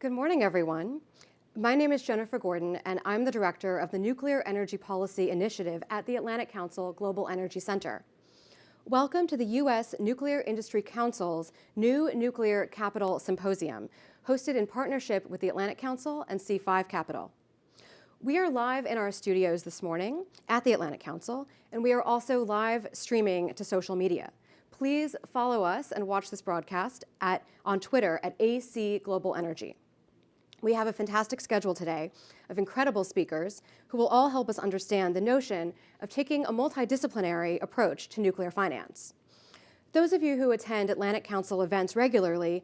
Good morning, everyone. My name is Jennifer Gordon, and I'm the director of the Nuclear Energy Policy Initiative at the Atlantic Council Global Energy Center. Welcome to the U.S. Nuclear Industry Council's New Nuclear Capital Symposium, hosted in partnership with the Atlantic Council and C5 Capital. We are live in our studios this morning at the Atlantic Council, and we are also live streaming to social media. Please follow us and watch this broadcast on Twitter at AC Global Energy. We have a fantastic schedule today of incredible speakers who will all help us understand the notion of taking a multidisciplinary approach to nuclear finance. Those of you who attend Atlantic Council events regularly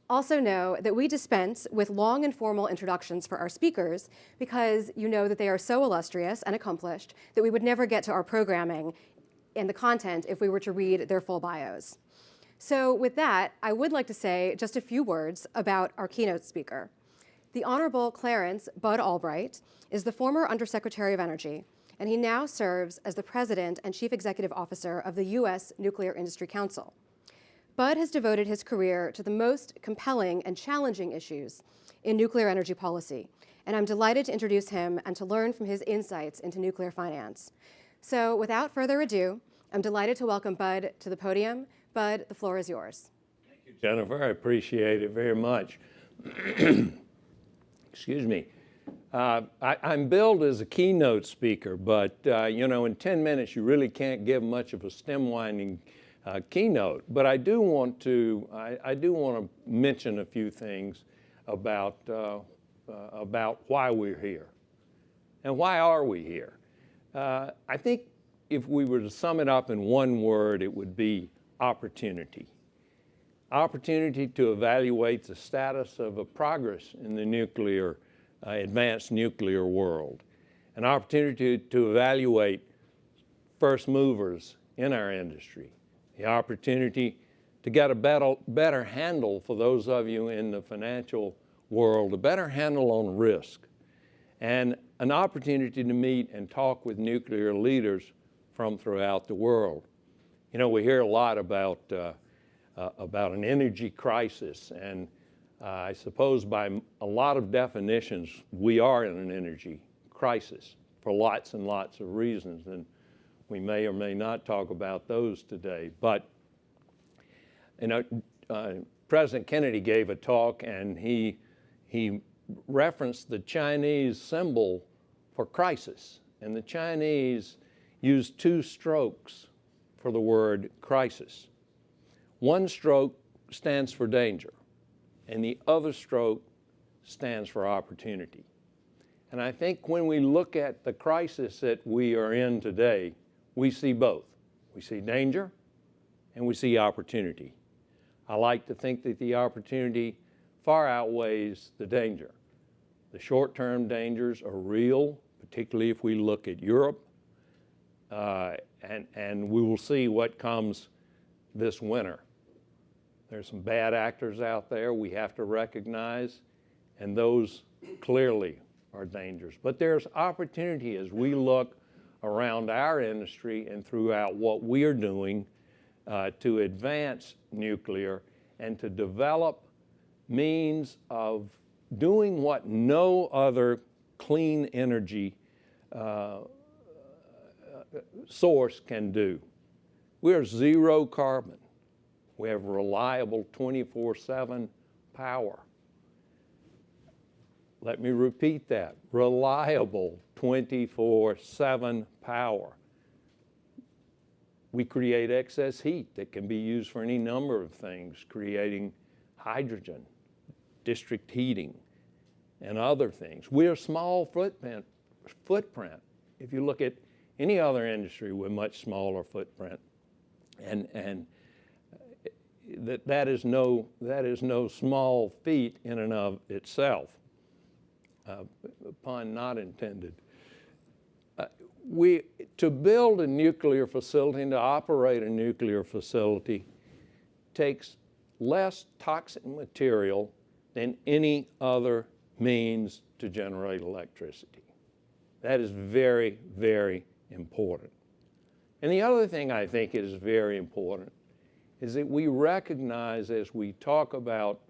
also know that we dispense with long and formal introductions for our speakers because you know that they are so illustrious and accomplished that we would never get to our programming and the content if we were to read their full bios. So with that, I would like to say just a few words about our keynote speaker. The Honorable Clarence Bud Albright is the former Undersecretary of Energy, and he now serves as the President and Chief Executive Officer of the U.S. Nuclear Industry Council. Bud has devoted his career to the most compelling and challenging issues in nuclear energy policy, and I'm delighted to introduce him and to learn from his insights into nuclear finance. So without further ado, I'm delighted to welcome Bud to the podium. Bud, the floor is yours. Thank you, Jennifer. I appreciate it very much. Excuse me. I'm billed as a keynote speaker, but in 10 minutes you really can't give much of a stem-winding keynote. But I do want to mention a few things about why we're here and why are we here. I think if we were to sum it up in one word, it would be opportunity. Opportunity to evaluate the status of a progress in the advanced nuclear world. An opportunity to evaluate first movers in our industry. The opportunity to get a better handle for those of you in the financial world, a better handle on risk. And an opportunity to meet and talk with nuclear leaders from throughout the world. You know, we hear a lot about an energy crisis, and I suppose by a lot of definitions, we are in an energy crisis for lots and lots of reasons, and we may or may not talk about those today. But, President Kennedy gave a talk, and he referenced the Chinese symbol for crisis, and the Chinese used two strokes for the word crisis. One stroke stands for danger, and the other stroke stands for opportunity. And I think when we look at the crisis that we are in today, we see both. We see danger, and we see opportunity. I like to think that the opportunity far outweighs the danger. The short-term dangers are real, particularly if we look at Europe, and we will see what comes this winter. There's some bad actors out there we have to recognize, and those clearly are dangers. But there's opportunity as we look around our industry and throughout what we are doing to advance nuclear and to develop means of doing what no other clean energy source can do. We are zero carbon. We have reliable 24/7 power. Let me repeat that, reliable 24/7 power. We create excess heat that can be used for any number of things, creating hydrogen, district heating, and other things. We're a small footprint. If you look at any other industry with much smaller footprint, and that is no small feat in and of itself. Pun not intended. To build a nuclear facility and to operate a nuclear facility takes less toxic material than any other means to generate electricity. That is very, very important. And the other thing I think is very important is that we recognize as we talk about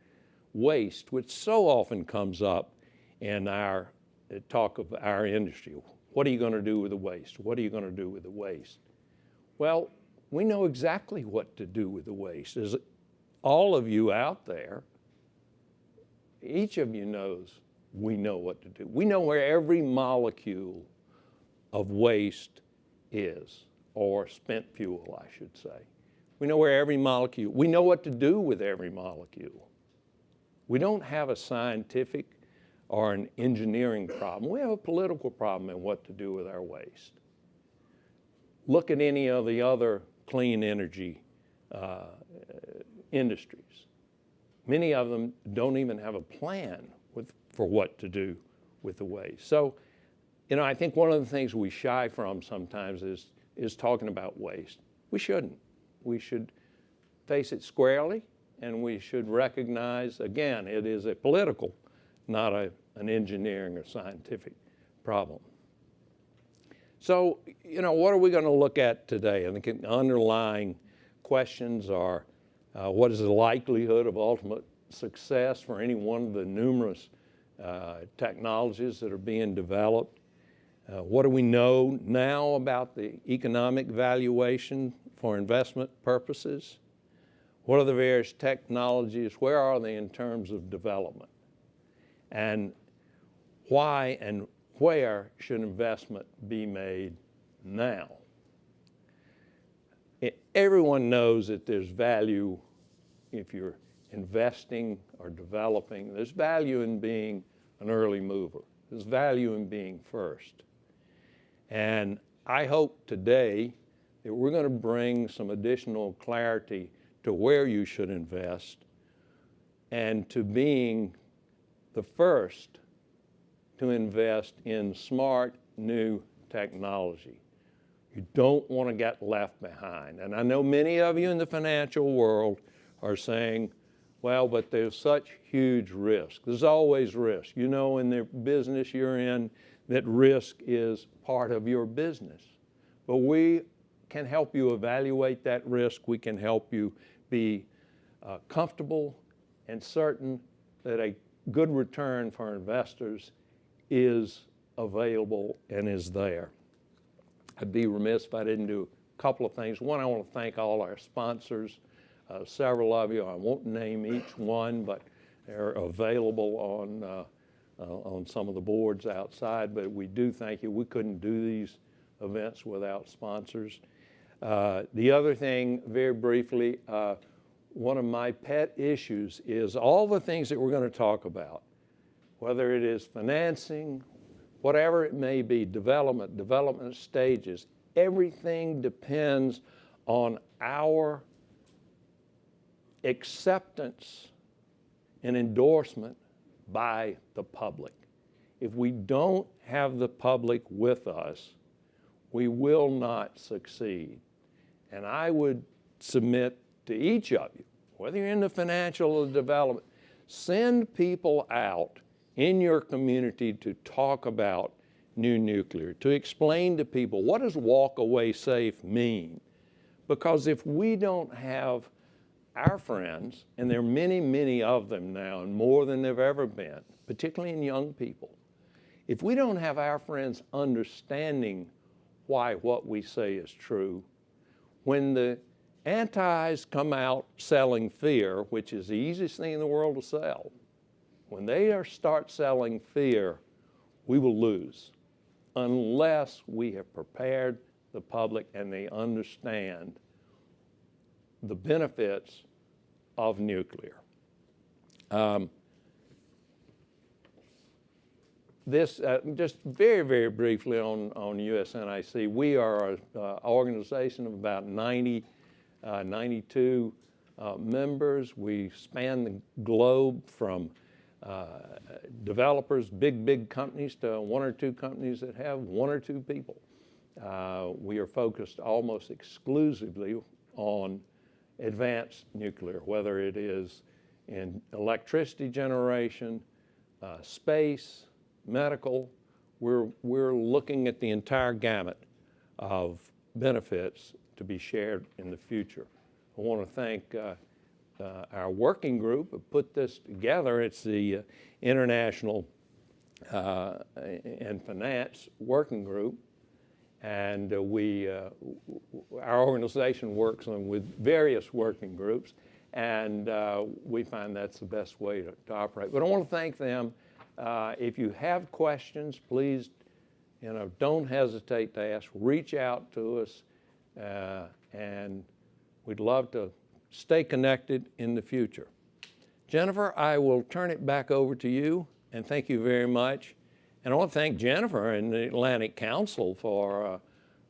waste, which so often comes up in our talk of our industry. What are you going to do with the waste? What are you going to do with the waste? Well, we know exactly what to do with the waste. As all of you out there, each of you knows we know what to do. We know where every molecule of waste is, or spent fuel, I should say. We know where every molecule, we know what to do with every molecule. We don't have a scientific or an engineering problem. We have a political problem in what to do with our waste. Look at any of the other clean energy industries. Many of them don't even have a plan for what to do with the waste. So, you know, I think one of the things we shy from sometimes is talking about waste. We shouldn't. We should face it squarely, and we should recognize, again, it is a political, not an engineering or scientific problem. So, you know, what are we going to look at today? I think the underlying questions are, what is the likelihood of ultimate success for any one of the numerous technologies that are being developed? What do we know now about the economic valuation for investment purposes? What are the various technologies? Where are they in terms of development? And why and where should investment be made now? Everyone knows that there's value if you're investing or developing. There's value in being an early mover. There's value in being first. And I hope today that we're going to bring some additional clarity to where you should invest and to being the first to invest in smart, new technology. You don't want to get left behind. And I know many of you in the financial world are saying, well, but there's such huge risk. There's always risk. You know, in the business you're in, that risk is part of your business. But we can help you evaluate that risk. We can help you be comfortable and certain that a good return for investors is available and is there. I'd be remiss if I didn't do a couple of things. One, I want to thank all our sponsors, several of you. I won't name each one, but they're available on some of the boards outside, but we do thank you. We couldn't do these events without sponsors. The other thing, very briefly, one of my pet issues is all the things that we're going to talk about, whether it is financing, whatever it may be, development stages, everything depends on our acceptance and endorsement by the public. If we don't have the public with us, we will not succeed. And I would submit to each of you, whether you're in the financial or development, send people out in your community to talk about new nuclear, to explain to people what does walk away safe mean? Because if we don't have our friends, and there are many, many of them now, and more than there've ever been, particularly in young people, if we don't have our friends understanding why what we say is true, when the antis come out selling fear, which is the easiest thing in the world to sell, when they start selling fear, we will lose unless we have prepared the public and they understand the benefits of nuclear. Just very, very briefly on USNIC, we are an organization of about 92 members. We span the globe from developers, big companies, to one or two companies that have one or two people. We are focused almost exclusively on advanced nuclear, whether it is in electricity generation, space, medical. We're looking at the entire gamut of benefits to be shared in the future. I want to thank our working group put this together. It's the International and Finance Working Group, and our organization works with various working groups, and we find that's the best way to operate. But I want to thank them. If you have questions, please, don't hesitate to ask. Reach out to us, and we'd love to stay connected in the future. Jennifer, I will turn it back over to you, and thank you very much. And I want to thank Jennifer and the Atlantic Council for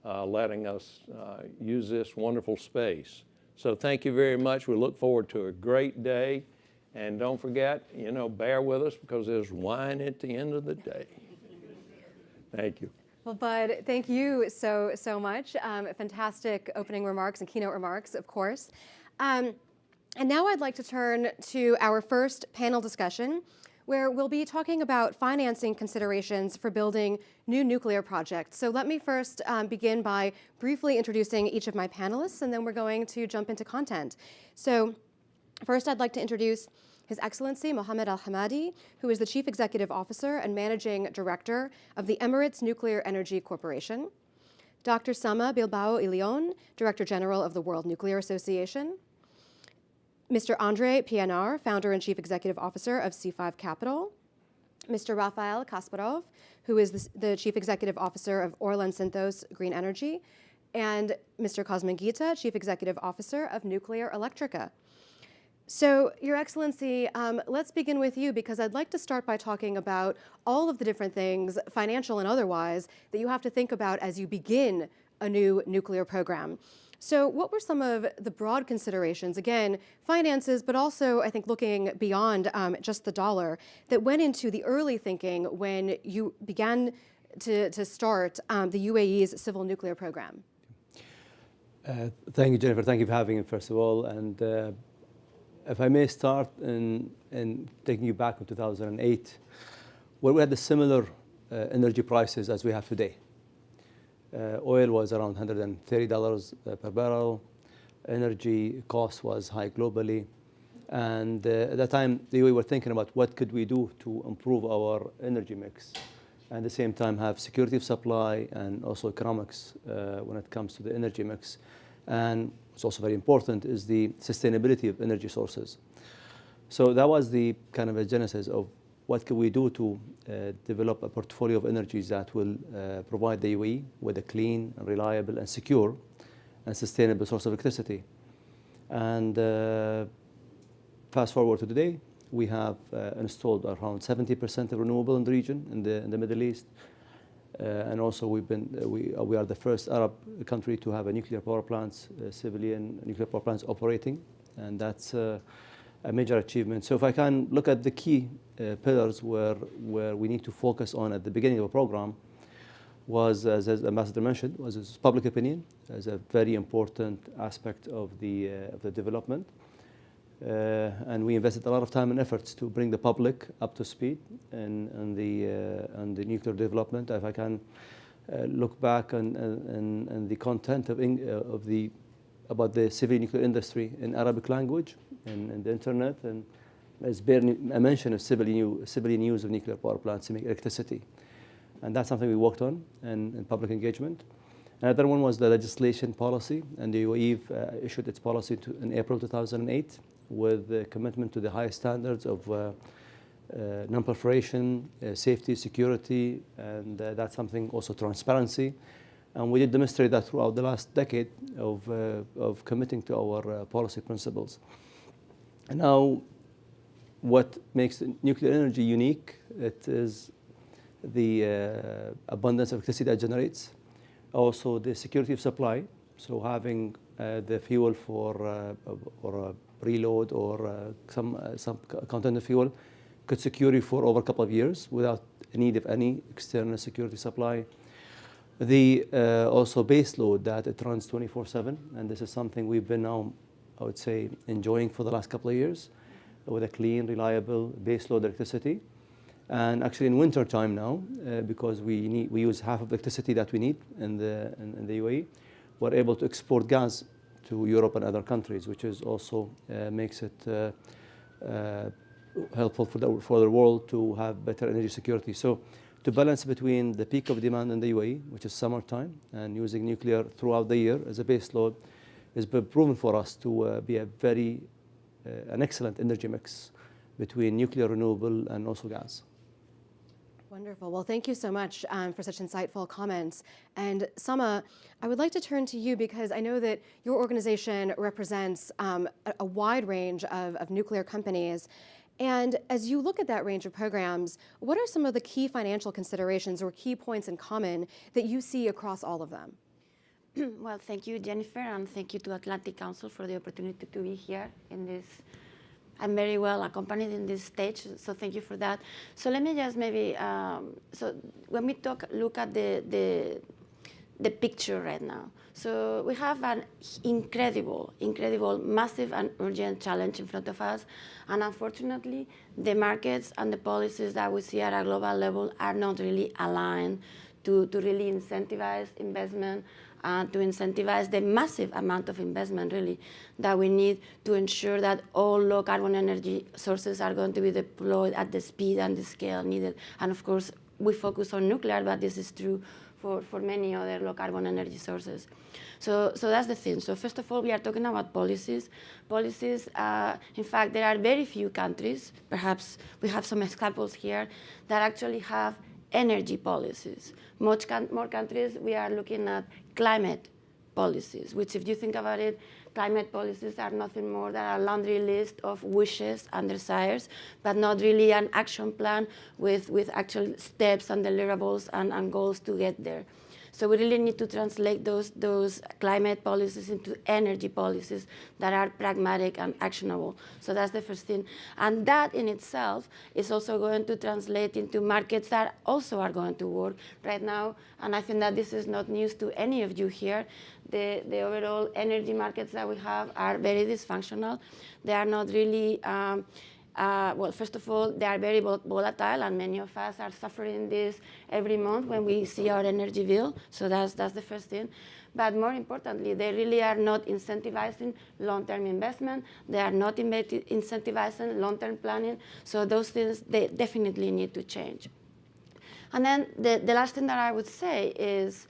letting us use this wonderful space. So thank you very much. We look forward to a great day. And don't forget, bear with us because there's wine at the end of the day. Thank you. Well, Bud, thank you so much. Fantastic opening remarks and keynote remarks, of course. And now I'd like to turn to our first panel discussion, where we'll be talking about financing considerations for building new nuclear projects. So let me first begin by briefly introducing each of my panelists, and then we're going to jump into content. So first, I'd like to introduce His Excellency Mohammed Al-Hamadi, who is the Chief Executive Officer and Managing Director of the Emirates Nuclear Energy Corporation. Dr. Sama Bilbao Ilion, Director General of the World Nuclear Association. Mr. Andre Pienaar, Founder and Chief Executive Officer of C5 Capital. Mr. Rafael Kasparov, who is the Chief Executive Officer of Orlen Synthos Green Energy. And Mr. Cosmin Gita, Chief Executive Officer of Nuclear Electrica. So, Your Excellency, let's begin with you, because I'd like to start by talking about all of the different things, financial and otherwise, that you have to think about as you begin a new nuclear program. So what were some of the broad considerations, again, finances, but also, I think, looking beyond just the dollar, that went into the early thinking when you began to start the UAE's civil nuclear program? Thank you, Jennifer. Thank you for having me, first of all. And if I may start in taking you back in 2008, where we had the similar energy prices as we have today. Oil was around $130 per barrel. Energy cost was high globally. And at that time, we were thinking about what could we do to improve our energy mix, and at the same time have security of supply and also economics when it comes to the energy mix. And what's also very important is the sustainability of energy sources. So that was the kind of a genesis of what can we do to develop a portfolio of energies that will provide the UAE with a clean, reliable, and secure and sustainable source of electricity. And fast forward to today, we have installed around 70% of renewable in the region, in the Middle East. And also we are the first Arab country to have a nuclear power plants, civilian nuclear power plants operating. And that's a major achievement. So if I can look at the key pillars where we need to focus on at the beginning of a program, was, as Ambassador mentioned, was public opinion as a very important aspect of the development. And we invested a lot of time and efforts to bring the public up to speed on the nuclear development. If I can look back on the content about the civil nuclear industry in Arabic language and the internet, and there's barely a mention of civilian use of nuclear power plants to make electricity. And that's something we worked on in public engagement. Another one was the legislation policy, and the UAE issued its policy in April 2008 with the commitment to the highest standards of non-proliferation, safety, security, and that's something also transparency. And we did demonstrate that throughout the last decade of committing to our policy principles. And now, what makes nuclear energy unique, it is the abundance of electricity that it generates, also the security of supply, so having the fuel for or a reload or some content of fuel could secure you for over a couple of years without the need of any external security supply. The also base load that it runs 24/7, and this is something we've been now, I would say, enjoying for the last couple of years with a clean, reliable base load electricity. And actually in winter time now, because we use half of the electricity that we need in the UAE, we're able to export gas to Europe and other countries, which is also makes it helpful for the world to have better energy security. So to balance between the peak of demand in the UAE, which is summertime, and using nuclear throughout the year as a base load, has been proven for us to be an excellent energy mix between nuclear, renewable, and also gas. Wonderful. Well, thank you so much for such insightful comments. And Sama, I would like to turn to you because I know that your organization represents a wide range of nuclear companies. And as you look at that range of programs, what are some of the key financial considerations or key points in common that you see across all of them? Well, thank you, Jennifer, and thank you to Atlantic Council for the opportunity to be here in this. I'm very well accompanied in this stage, so thank you for that. So let me just maybe, so when we look at the picture right now. So we have an incredible, massive and urgent challenge in front of us. And unfortunately, the markets and the policies that we see at a global level are not really aligned to really incentivize investment and to incentivize the massive amount of investment really that we need to ensure that all low carbon energy sources are going to be deployed at the speed and the scale needed. And of course, we focus on nuclear, but this is true for many other low carbon energy sources. So that's the thing. So first of all, we are talking about policies. Policies, in fact, there are very few countries, perhaps we have some examples here, that actually have energy policies. More countries, we are looking at climate policies, which if you think about it, climate policies are nothing more than a laundry list of wishes and desires, but not really an action plan with actual steps and deliverables and goals to get there. So we really need to translate those climate policies into energy policies that are pragmatic and actionable. So that's the first thing. And that in itself is also going to translate into markets that also are going to work right now. And I think that this is not news to any of you here. The overall energy markets that we have are very dysfunctional. They are not really well, first of all, they are very volatile, and many of us are suffering this every month when we see our energy bill. So that's the first thing. But more importantly, they really are not incentivizing long-term investment. They are not incentivizing long-term planning. So those things, they definitely need to change. And then the last thing that I would say is,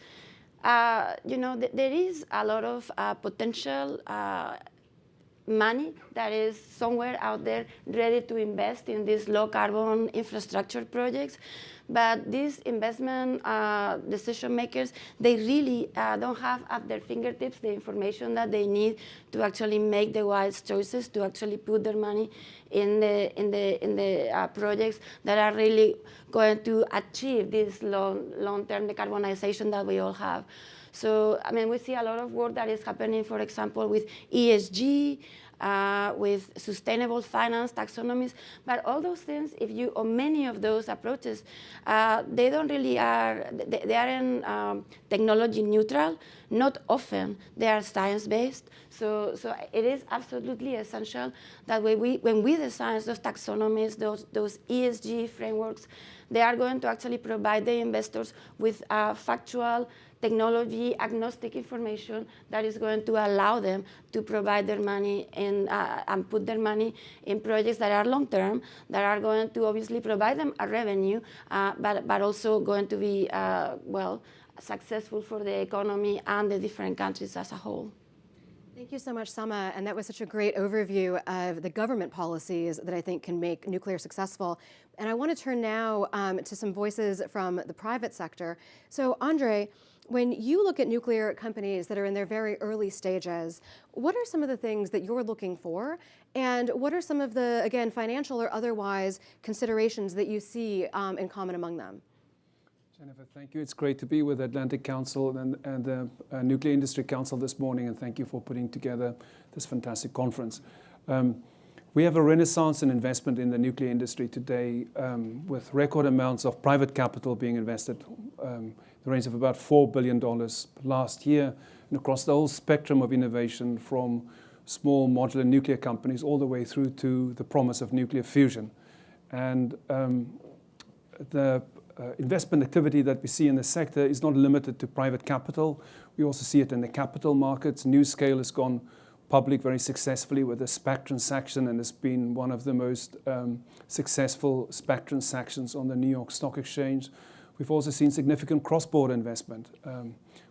there is a lot of potential money that is somewhere out there ready to invest in these low carbon infrastructure projects. But these investment decision makers, they really don't have at their fingertips the information that they need to actually make the wise choices, to actually put their money in the projects that are really going to achieve this long-term decarbonization that we all have. So, I mean, we see a lot of work that is happening, for example, with ESG, with sustainable finance, taxonomies, but all those things, or many of those approaches, they don't really they aren't technology neutral. Not often they are science-based. So it is absolutely essential that when we design those taxonomies, those ESG frameworks, they are going to actually provide the investors with factual, technology agnostic information that is going to allow them to provide their money and put their money in projects that are long-term, that are going to obviously provide them a revenue, but also going to be, successful for the economy and the different countries as a whole. Thank you so much, Sama. And that was such a great overview of the government policies that I think can make nuclear successful. And I want to turn now to some voices from the private sector. So, Andre, when you look at nuclear companies that are in their very early stages, what are some of the things that you're looking for? And what are some of the, again, financial or otherwise considerations that you see in common among them? Jennifer, thank you. It's great to be with Atlantic Council and the Nuclear Industry Council this morning, and thank you for putting together this fantastic conference. We have a renaissance in investment in the nuclear industry today, with record amounts of private capital being invested, the range of about $4 billion last year, and across the whole spectrum of innovation, from small modular nuclear companies all the way through to the promise of nuclear fusion. And investment activity that we see in the sector is not limited to private capital. We also see it in the capital markets. NuScale has gone public very successfully with a SPAC transaction and has been one of the most successful SPAC transactions on the New York Stock Exchange. We've also seen significant cross-border investment.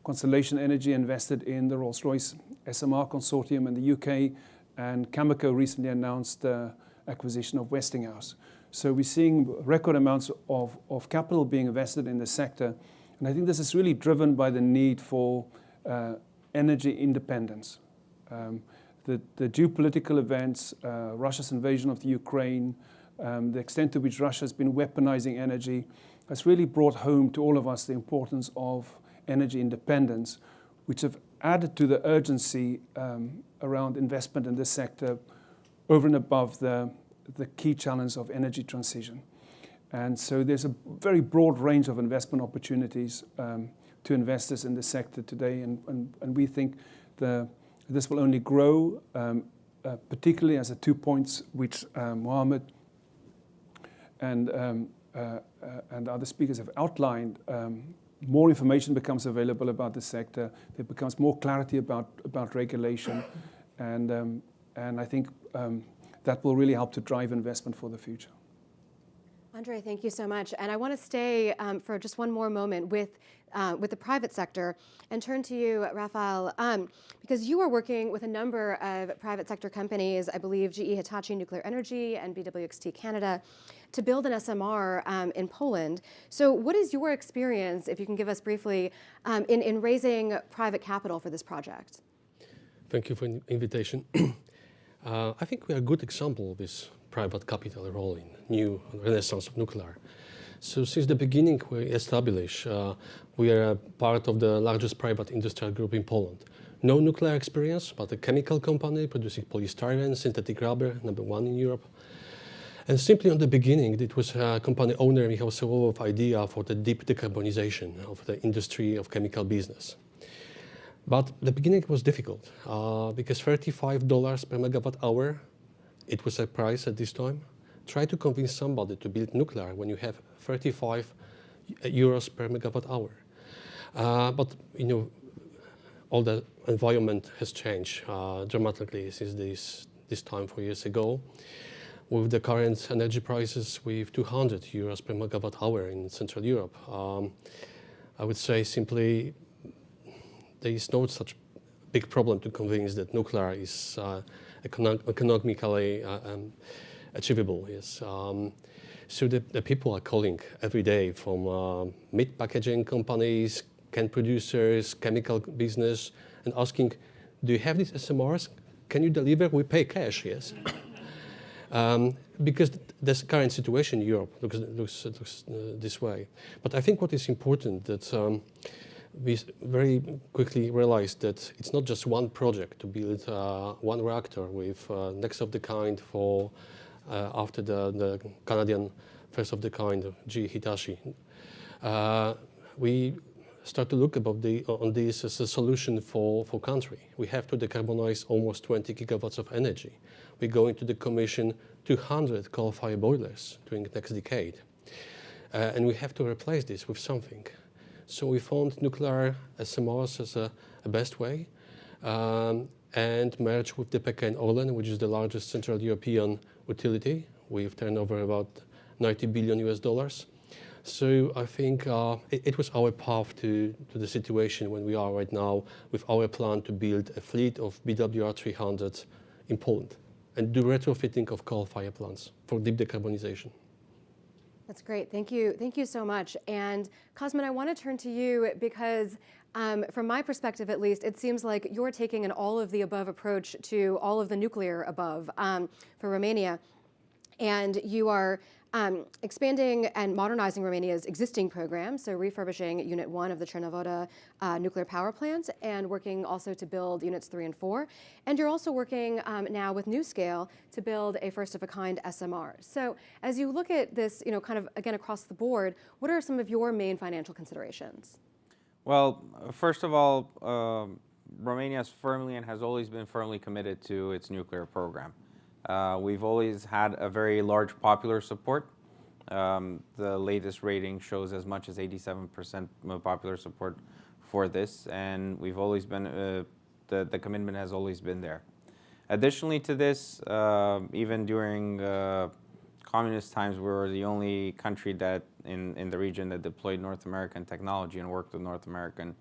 Constellation Energy invested in the Rolls-Royce SMR consortium in the UK, and Cameco recently announced the acquisition of Westinghouse. So we're seeing record amounts of capital being invested in the sector, and I think this is really driven by the need for energy independence. The geopolitical events, Russia's invasion of the Ukraine, the extent to which Russia has been weaponizing energy, has really brought home to all of us the importance of energy independence, which have added to the urgency around investment in this sector over and above the key challenge of energy transition. And so there's a very broad range of investment opportunities to investors in the sector today, and we think this will only grow, particularly as the 2 points which Mohammed and other speakers have outlined. More information becomes available about the sector. There becomes more clarity about regulation, and I think that will really help to drive investment for the future. Andre, thank you so much. And I want to stay for just one more moment with the private sector and turn to you, Rafael, because you are working with a number of private sector companies, I believe GE Hitachi Nuclear Energy and BWXT Canada, to build an SMR in Poland. So what is your experience, if you can give us briefly, in raising private capital for this project? Thank you for the invitation. I think we are a good example of this private capital role in new renaissance of nuclear. So since the beginning we established, we are a part of the largest private industrial group in Poland. No nuclear experience, but a chemical company producing polystyrene, synthetic rubber, #1 in Europe. And simply on the beginning, it was a company owner, we have a lot of idea for the deep decarbonization of the industry of chemical business. But the beginning was difficult because $35 per megawatt hour, it was a price at this time. Try to convince somebody to build nuclear when you have 35 euros per megawatt hour. But you know, all the environment has changed dramatically since this time 4 years ago. With the current energy prices with 200 euros per megawatt hour in Central Europe, I would say simply there is no such big problem to convince that nuclear is economically achievable. Yes. So the people are calling every day from meat packaging companies, can producers, chemical business, and asking, do you have these SMRs? Can you deliver? We pay cash, yes. Because this current situation in Europe looks this way. But I think what is important that we very quickly realized that it's not just one project to build one reactor with next of the kind for after the Canadian first of the kind of GE Hitachi. We start to look on this as a solution for country. We have to decarbonize almost 20 gigawatts of energy. We're going to decommission 200 coal-fired boilers during the next decade. And we have to replace this with something. So we found nuclear SMRs as a best way and merged with the PKN Orlen, which is the largest Central European utility. We've turned over about $90 billion. So I think it was our path to the situation when we are right now with our plan to build a fleet of BWR300 in Poland and do retrofitting of coal-fired plants for deep decarbonization. That's great. Thank you. Thank you so much. And Cosmin, I want to turn to you because from my perspective, at least, it seems like you're taking an all-of-the-above approach to all of the nuclear above for Romania. And you are expanding and modernizing Romania's existing program, so refurbishing Unit 1 of the Cernavodă nuclear power plant and working also to build Units 3 and 4. And you're also working now with NuScale to build a first-of-a-kind SMR. So as you look at this, kind of, again, across the board, what are some of your main financial considerations? Well, first of all, Romania is firmly and has always been firmly committed to its nuclear program. We've always had a very large popular support. The latest rating shows as much as 87% popular support for this, and we've always been, the commitment has always been there. Additionally to this, even during communist times, we were the only country that in the region that deployed North American technology and worked with North American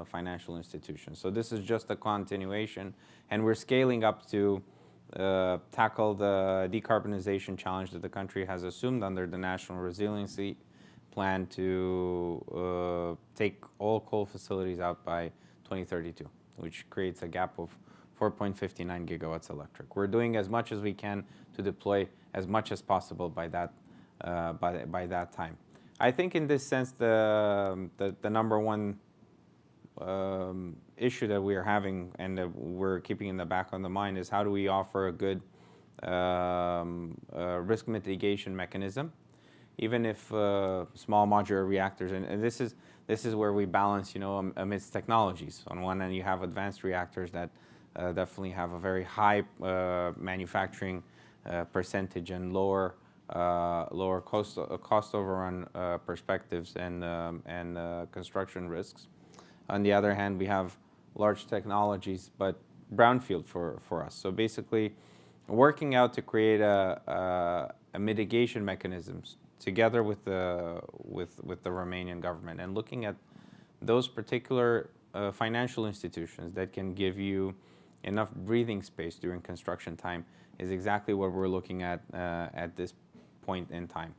financial institutions. So this is just a continuation, and we're scaling up to tackle the decarbonization challenge that the country has assumed under the National Resiliency Plan to take all coal facilities out by 2032, which creates a gap of 4.59 gigawatts electric. We're doing as much as we can to deploy as much as possible by that time. I think in this sense, the number one issue that we are having and that we're keeping in the back of the mind is how do we offer a good risk mitigation mechanism, even if small modular reactors, and this is where we balance, amidst technologies. On one end, you have advanced reactors that definitely have a very high manufacturing percentage and lower cost overrun perspectives and construction risks. On the other hand, we have large technologies, but brownfield for us. So basically, working out to create a mitigation mechanisms together with the Romanian government, and looking at those particular financial institutions that can give you enough breathing space during construction time is exactly what we're looking at this point in time.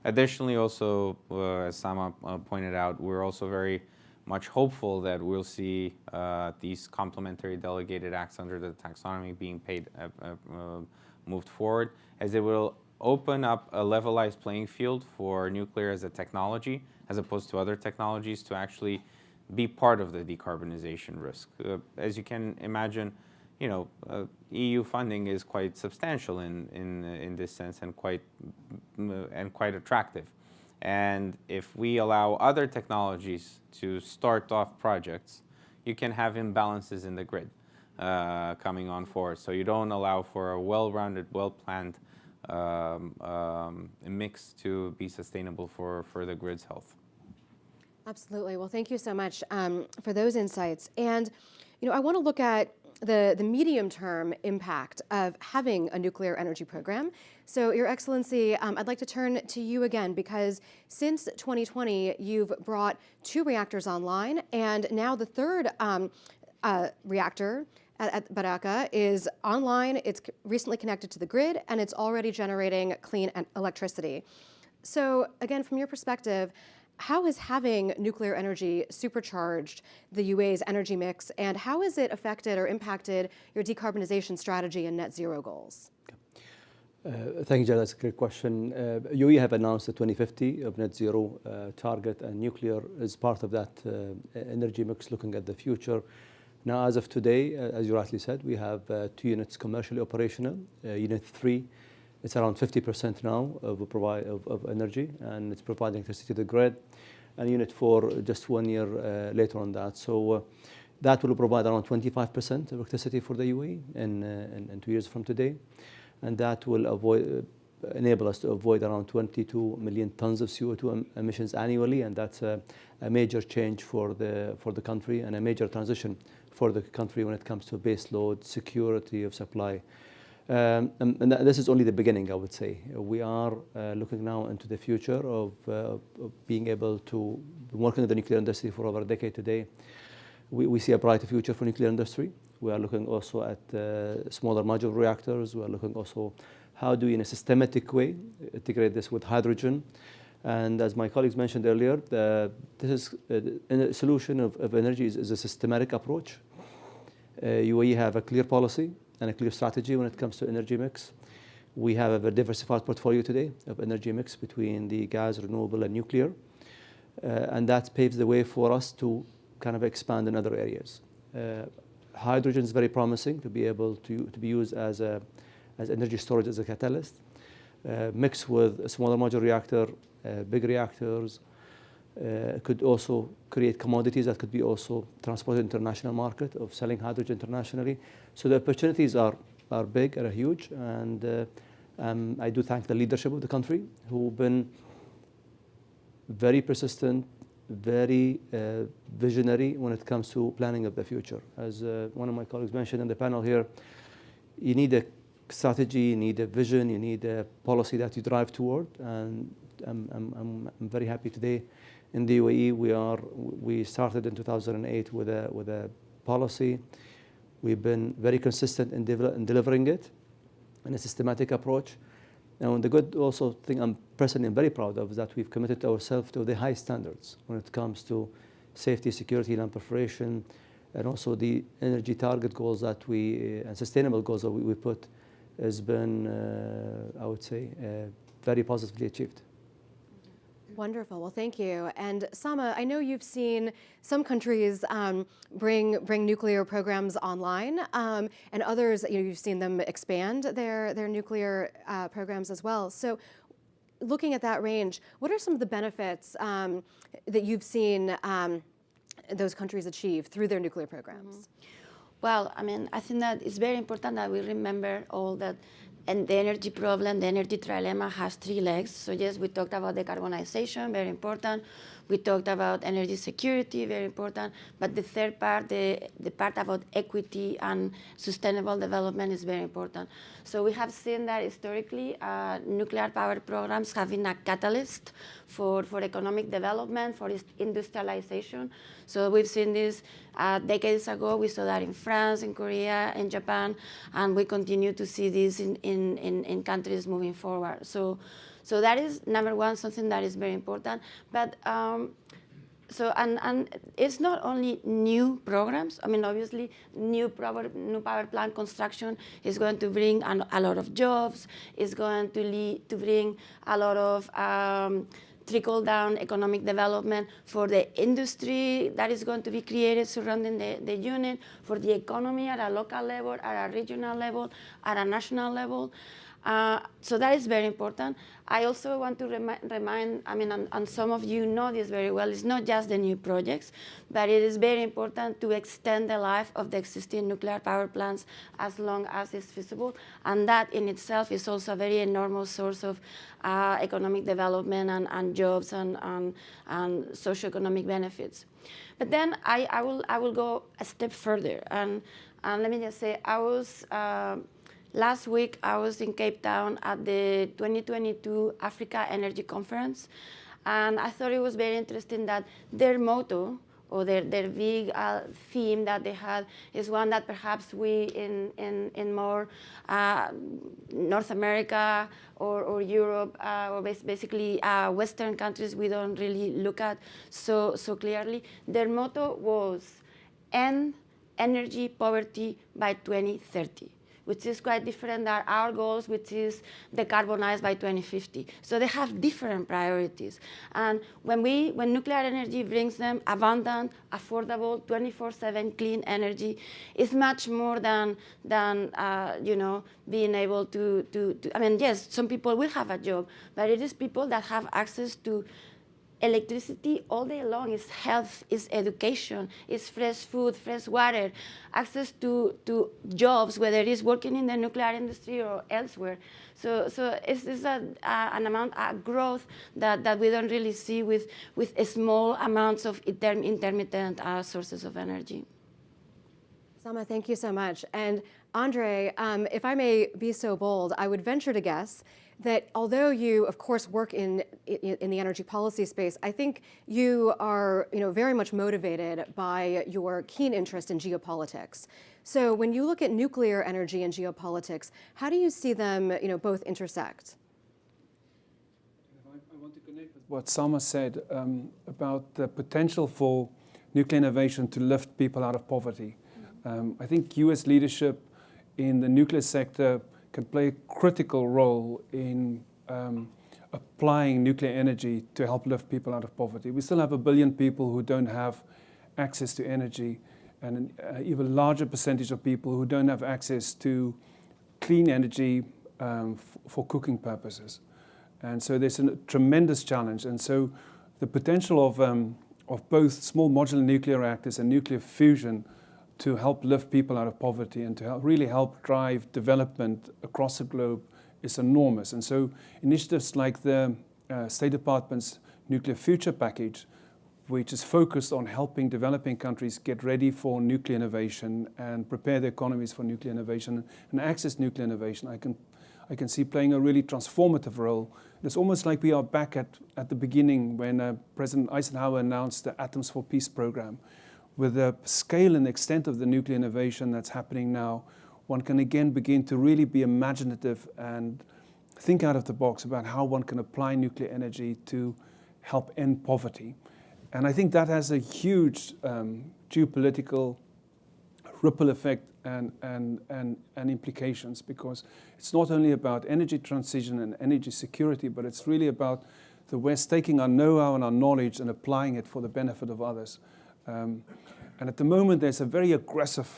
Additionally, also, as Sama pointed out, we're also very much hopeful that we'll see these complementary delegated acts under the taxonomy being moved forward, as it will open up a levelized playing field for nuclear as a technology, as opposed to other technologies, to actually be part of the decarbonization risk. As you can imagine, EU funding is quite substantial in this sense, and quite attractive. And if we allow other technologies to start off projects, you can have imbalances in the grid coming on forward. So you don't allow for a well-rounded, well-planned mix to be sustainable for the grid's health. Absolutely. Well, thank you so much for those insights. And I want to look at the medium-term impact of having a nuclear energy program. So, Your Excellency, I'd like to turn to you again, because since 2020, you've brought 2 reactors online, and now the third reactor at Reactor is online. It's recently connected to the grid, and it's already generating clean electricity. So, again, from your perspective, how has having nuclear energy supercharged the UAE's energy mix, and how has it affected or impacted your decarbonization strategy and net zero goals? Thank you, Jad. That's a great question. UAE have announced the 2050 of net zero target, and nuclear is part of that energy mix, looking at the future. Now, as of today, as you rightly said, we have 2 units commercially operational. Unit 3, it's around 50% now of energy, and it's providing electricity to the grid. And Unit 4, just 1 year later on that. So that will provide around 25% of electricity for the UAE in 2 years from today. And that will enable us to avoid around 22 million tons of CO2 emissions annually. And that's a major change for the country, and a major transition for the country when it comes to base load, security of supply. And this is only the beginning, I would say. We are looking now into the future of being able to work in the nuclear industry for over a decade today. We see a brighter future for nuclear industry. We are looking also at smaller modular reactors. We are looking also how do we, in a systematic way, integrate this with hydrogen. And as my colleagues mentioned earlier, this is a solution of energy is a systematic approach. UAE have a clear policy and a clear strategy when it comes to energy mix. We have a diversified portfolio today of energy mix between the gas, renewable, and nuclear. And that paves the way for us to kind of expand in other areas. Hydrogen is very promising to be able to be used as energy storage, as a catalyst. Mixed with a smaller modular reactor, big reactors, could also create commodities that could be also transported to international market of selling hydrogen internationally. So the opportunities are big and are huge, and I do thank the leadership of the country who've been very persistent, very visionary when it comes to planning of the future. As one of my colleagues mentioned in the panel here, you need a strategy, you need a vision, you need a policy that you drive toward. And I'm very happy today in the UAE. We started in 2008 with a policy. We've been very consistent in delivering it in a systematic approach. And the good also thing I'm personally very proud of is that we've committed ourselves to the high standards when it comes to safety, security, non-proliferation, and also the energy target goals that and sustainable goals that we put has been, I would say, very positively achieved. Wonderful. Well, thank you. And Sama, I know you've seen some countries bring nuclear programs online, and others, you've seen them expand their nuclear programs as well. So, looking at that range, what are some of the benefits that you've seen those countries achieve through their nuclear programs? Well, I mean, I think that it's very important that we remember all that. And the energy problem, the energy trilemma has 3 legs. So yes, we talked about decarbonization, very important. We talked about energy security, very important. But the third part, the part about equity and sustainable development is very important. So we have seen that historically, nuclear power programs have been a catalyst for economic development, for industrialization. So we've seen this decades ago. We saw that in France, in Korea, in Japan, and we continue to see this in countries moving forward. So that is number one, something that is very important. But and it's not only new programs. I mean, obviously, new power plant construction is going to bring a lot of jobs. It's going to bring a lot of trickle-down economic development for the industry that is going to be created surrounding the unit, for the economy at a local level, at a regional level, at a national level. So that is very important. I also want to remind, I mean, and some of you know this very well, it's not just the new projects, but it is very important to extend the life of the existing nuclear power plants as long as it's feasible. And that in itself is also a very enormous source of economic development and jobs and socioeconomic benefits. But then I will go a step further. And let me just say, last week, I was in Cape Town at the 2022 Africa Energy Conference, and I thought it was very interesting that their motto, or their big theme that they had, is one that perhaps we in more North America or Europe, or basically Western countries, we don't really look at so clearly. Their motto was end energy poverty by 2030. Which is quite different than our goals, which is decarbonize by 2050. So they have different priorities. And when nuclear energy brings them abundant, affordable, 24/7 clean energy, it's much more than being able to. I mean, yes, some people will have a job, but it is people that have access to electricity all day long. Is health, is education, is fresh food, fresh water, access to jobs, whether it is working in the nuclear industry or elsewhere. So it's an amount of growth that we don't really see with small amounts of intermittent sources of energy. Sama, thank you so much. And Andre, if I may be so bold, I would venture to guess that although you, of course, work in the energy policy space, I think you are very much motivated by your keen interest in geopolitics. So when you look at nuclear energy and geopolitics, how do you see them both intersect? I want to connect with what Sama said about the potential for nuclear innovation to lift people out of poverty. I think US leadership in the nuclear sector can play a critical role in applying nuclear energy to help lift people out of poverty. We still have 1 billion people who don't have access to energy, and an even larger percentage of people who don't have access to clean energy for cooking purposes. And so there's a tremendous challenge. And so the potential of both small modular nuclear reactors and nuclear fusion to help lift people out of poverty and to really help drive development across the globe is enormous. And so initiatives like the State Department's Nuclear Future Package, which is focused on helping developing countries get ready for nuclear innovation and prepare their economies for nuclear innovation and access nuclear innovation, I can see playing a really transformative role. It's almost like we are back at the beginning when President Eisenhower announced the Atoms for Peace program. With the scale and extent of the nuclear innovation that's happening now, one can again begin to really be imaginative and think out of the box about how one can apply nuclear energy to help end poverty. And I think that has a huge geopolitical ripple effect and implications, because it's not only about energy transition and energy security, but it's really about the West taking our know-how and our knowledge and applying it for the benefit of others. And at the moment, there's a very aggressive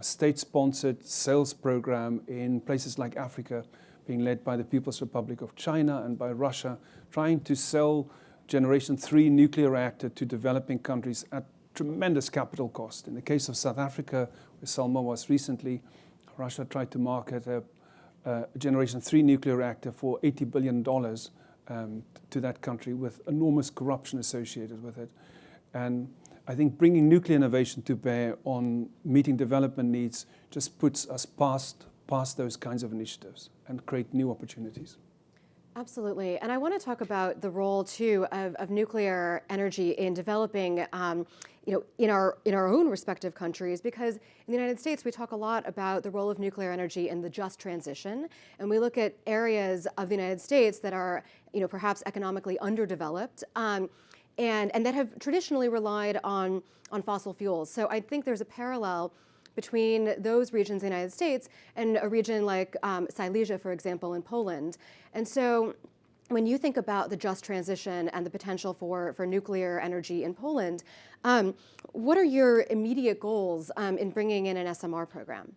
state-sponsored sales program in places like Africa, being led by the People's Republic of China and by Russia, trying to sell Generation 3 nuclear reactor to developing countries at tremendous capital cost. In the case of South Africa, where Selma was recently, Russia tried to market a Generation 3 nuclear reactor for $80 billion to that country, with enormous corruption associated with it. And I think bringing nuclear innovation to bear on meeting development needs just puts us past those kinds of initiatives and create new opportunities. Absolutely. And I want to talk about the role, too, of nuclear energy in developing, in our own respective countries, because in the United States, we talk a lot about the role of nuclear energy in the just transition. And we look at areas of the United States that are, perhaps economically underdeveloped, and that have traditionally relied on fossil fuels. So I think there's a parallel between those regions in the United States and a region like Silesia, for example, in Poland. And so when you think about the just transition and the potential for nuclear energy in Poland, what are your immediate goals in bringing in an SMR program?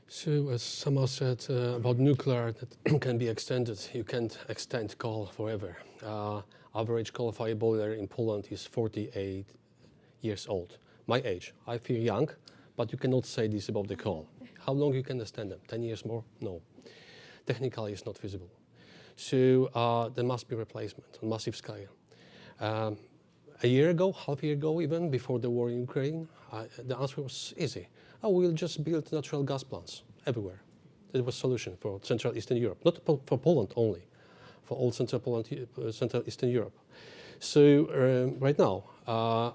So as Samar said about nuclear, that can be extended. You can't extend coal forever. Average coal-fired boiler in Poland is 48 years old. My age. I feel young, but you cannot say this about the coal. How long you can extend them? 10 years more? No. Technically, it's not feasible. So there must be replacement on massive scale. A year ago, half a year ago even, before the war in Ukraine, the answer was easy. Oh, we'll just build natural gas plants everywhere. That was a solution for Central Eastern Europe, not for Poland only, for all Central Eastern Europe. So right now,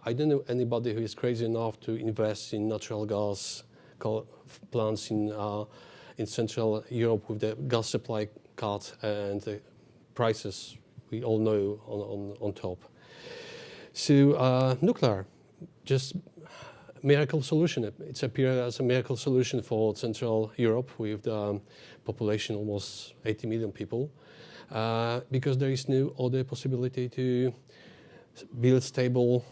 I don't know anybody who is crazy enough to invest in natural gas plants in Central Europe with the gas supply cut and the prices we all know on top. So nuclear, just miracle solution. It's appeared as a miracle solution for Central Europe with the population almost 80 million people, because there is no other possibility to build stable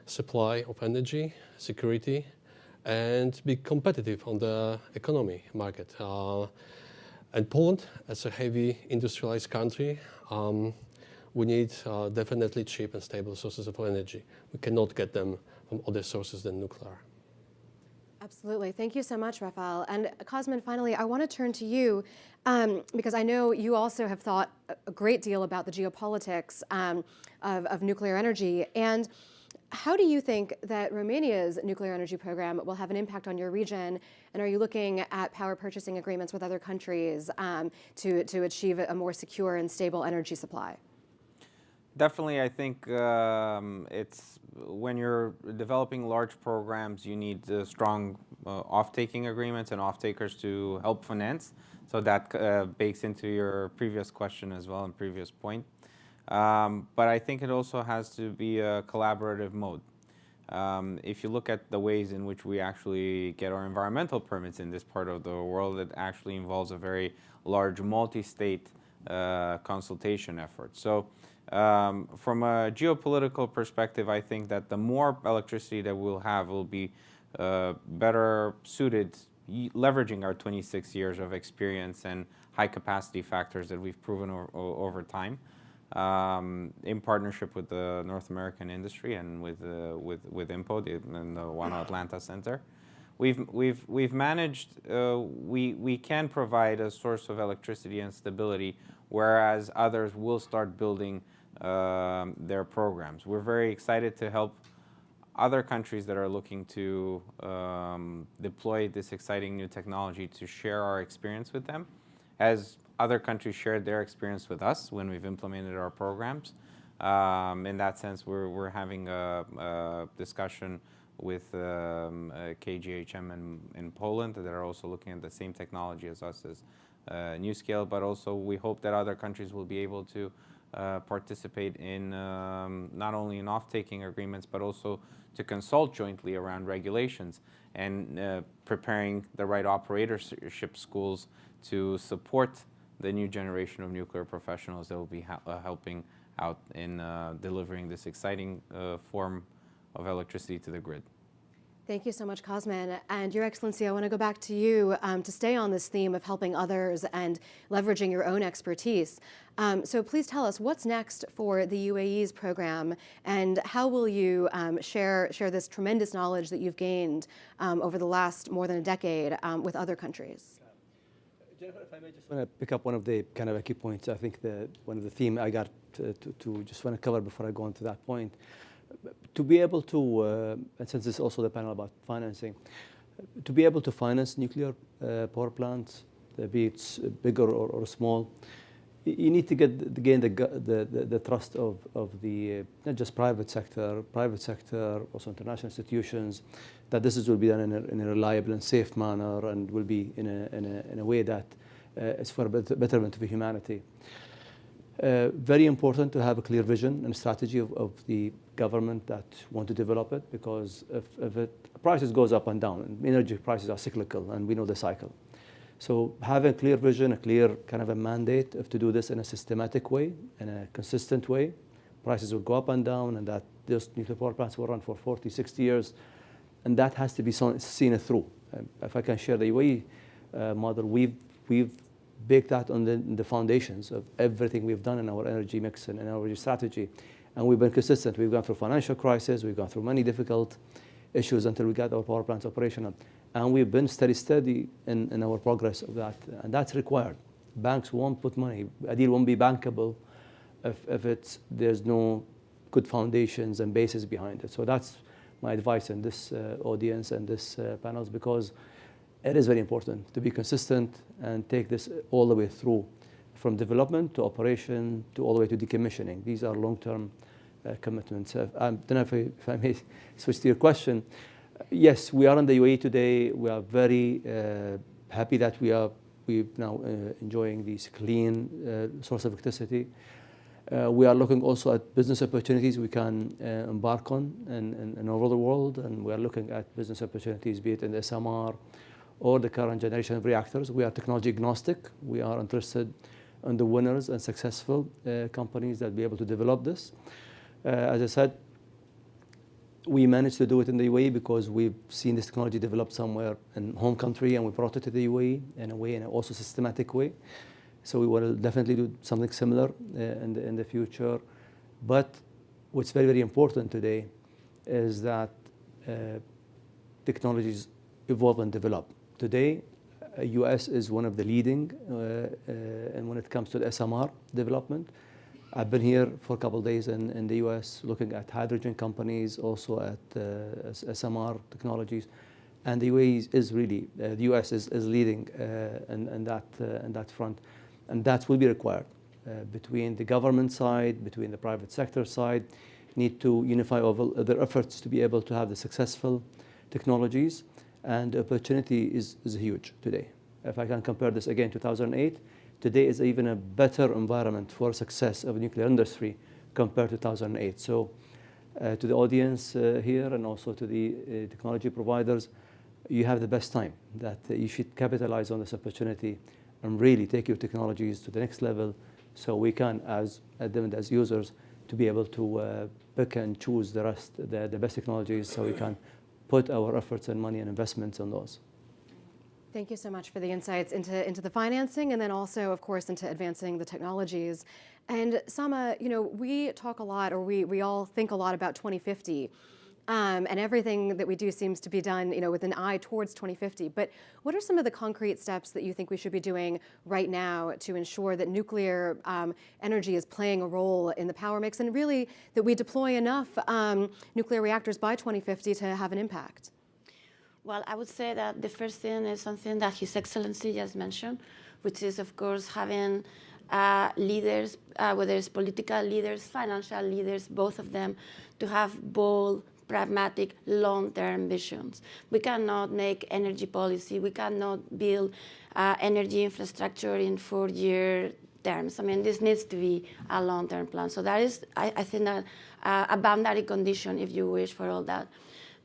supply of energy, security, and be competitive on the economy market. And Poland, as a heavy industrialized country, we need definitely cheap and stable sources of energy. We cannot get them from other sources than nuclear. Absolutely. Thank you so much, Rafael. And Cosmin, finally, I want to turn to you because I know you also have thought a great deal about the geopolitics of nuclear energy. And how do you think that Romania's nuclear energy program will have an impact on your region? And are you looking at power purchasing agreements with other countries to achieve a more secure and stable energy supply? Definitely, I think it's when you're developing large programs, you need strong off-taking agreements and off-takers to help finance. So that bakes into your previous question as well and previous point. But I think it also has to be a collaborative mode. If you look at the ways in which we actually get our environmental permits in this part of the world, it actually involves a very large multi-state consultation effort. So from a geopolitical perspective, I think that the more electricity that we'll have will be better suited leveraging our 26 years of experience and high capacity factors that we've proven over time in partnership with the North American industry and with INPO and the One Atlanta Center. we've managed, we can provide a source of electricity and stability, whereas others will start building their programs. We're very excited to help other countries that are looking to deploy this exciting new technology to share our experience with them, as other countries shared their experience with us when we've implemented our programs. In that sense, we're having a discussion with KGHM in Poland that are also looking at the same technology as us as NuScale, but also we hope that other countries will be able to participate in not only in off-taking agreements, but also to consult jointly around regulations and preparing the right operatorship schools to support the new generation of nuclear professionals that will be helping out in delivering this exciting form of electricity to the grid. Thank you so much, Cosmin. And Your Excellency, I want to go back to you to stay on this theme of helping others and leveraging your own expertise. So please tell us what's next for the UAE's program, and how will you share this tremendous knowledge that you've gained over the last more than a decade with other countries? Jennifer, if I may just want to pick up one of the kind of key points. I think one of the theme I got to just want to cover before I go on to that point. To be able to, and since this is also the panel about financing, to be able to finance nuclear power plants, be it bigger or small, you need to gain the trust of the not just private sector, also international institutions, that this will be done in a reliable and safe manner, and will be in a way that is for betterment of humanity. Very important to have a clear vision and strategy of the government that want to develop it, because if prices goes up and down, and energy prices are cyclical, and we know the cycle. So having a clear vision, a clear kind of a mandate to do this in a systematic way, in a consistent way, prices will go up and down, and that those nuclear power plants will run for 40, 60 years, and that has to be seen through. If I can share the UAE model, we've baked that on the foundations of everything we've done in our energy mix and in our energy strategy. And we've been consistent. We've gone through financial crisis. We've gone through many difficult issues until we got our power plants operational. And we've been steady in our progress of that. And that's required. Banks won't put money. A deal won't be bankable if there's no good foundations and basis behind it. So that's my advice in this audience and this panels, because it is very important to be consistent and take this all the way through, from development to operation to all the way to decommissioning. These are long-term commitments. I don't know if I may switch to your question. Yes, we are in the UAE today. We are very happy that we're now enjoying these clean source of electricity. We are looking also at business opportunities we can embark on in all over the world, and we are looking at business opportunities, be it in the SMR or the current generation of reactors. We are technology agnostic. We are interested in the winners and successful companies that be able to develop this. As I said, we managed to do it in the UAE because we've seen this technology develop somewhere in home country, and we brought it to the UAE in a also systematic way. So we will definitely do something similar in the future. But what's very, very important today is that technologies evolve and develop. Today, US is one of the leading and when it comes to the SMR development. I've been here for a couple of days in the US looking at hydrogen companies, also at SMR technologies. And the UAE is really, the US is leading in that front. And that will be required between the government side, between the private sector side, need to unify all their efforts to be able to have the successful technologies. And the opportunity is huge today. If I can compare this again to 2008, today is even a better environment for success of nuclear industry compared to 2008. So to the audience here and also to the technology providers, you have the best time that you should capitalize on this opportunity and really take your technologies to the next level, so we can, as users, to be able to pick and choose the best technologies, so we can put our efforts and money and investments on those. Thank you so much for the insights into the financing, and then also, of course, into advancing the technologies. And Sama, we talk a lot, or we all think a lot about 2050. and everything that we do seems to be done, with an eye towards 2050. But what are some of the concrete steps that you think we should be doing right now to ensure that nuclear energy is playing a role in the power mix, and really that we deploy enough nuclear reactors by 2050 to have an impact? Well, I would say that the first thing is something that His Excellency just mentioned, which is, of course, having leaders, whether it's political leaders, financial leaders, both of them, to have bold, pragmatic, long-term visions. We cannot make energy policy. We cannot build energy infrastructure in 4-year terms. I mean, this needs to be a long-term plan. So that is, I think, that a boundary condition, if you wish, for all that.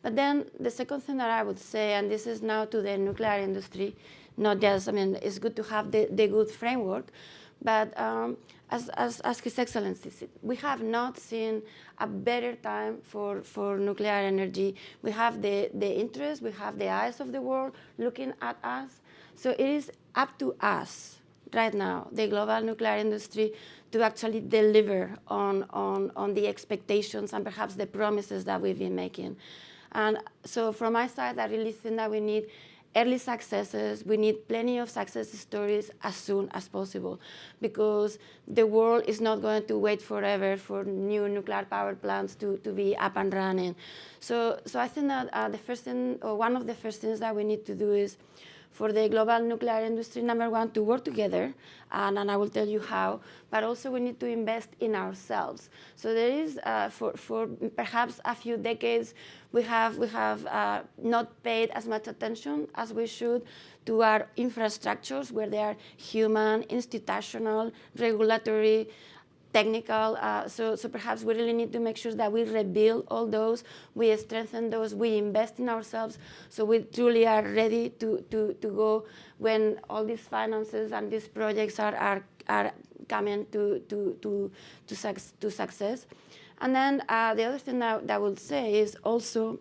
But then the second thing that I would say, and this is now to the nuclear industry, not just, I mean, it's good to have the good framework, but as His Excellency said, we have not seen a better time for nuclear energy. We have the interest, we have the eyes of the world looking at us. So it is up to us right now, the global nuclear industry, to actually deliver on the expectations and perhaps the promises that we've been making. And so from my side, I really think that we need early successes. We need plenty of success stories as soon as possible, because the world is not going to wait forever for new nuclear power plants to be up and running. So I think that the first thing, or one of the first things that we need to do is for the global nuclear industry, number one, to work together, and I will tell you how, but also we need to invest in ourselves. So there is, for perhaps a few decades, we have not paid as much attention as we should to our infrastructures, where they are human, institutional, regulatory, technical, so perhaps we really need to make sure that we rebuild all those, we strengthen those, we invest in ourselves, so we truly are ready to go when all these finances and these projects are coming to success. And then the other thing that I will say is also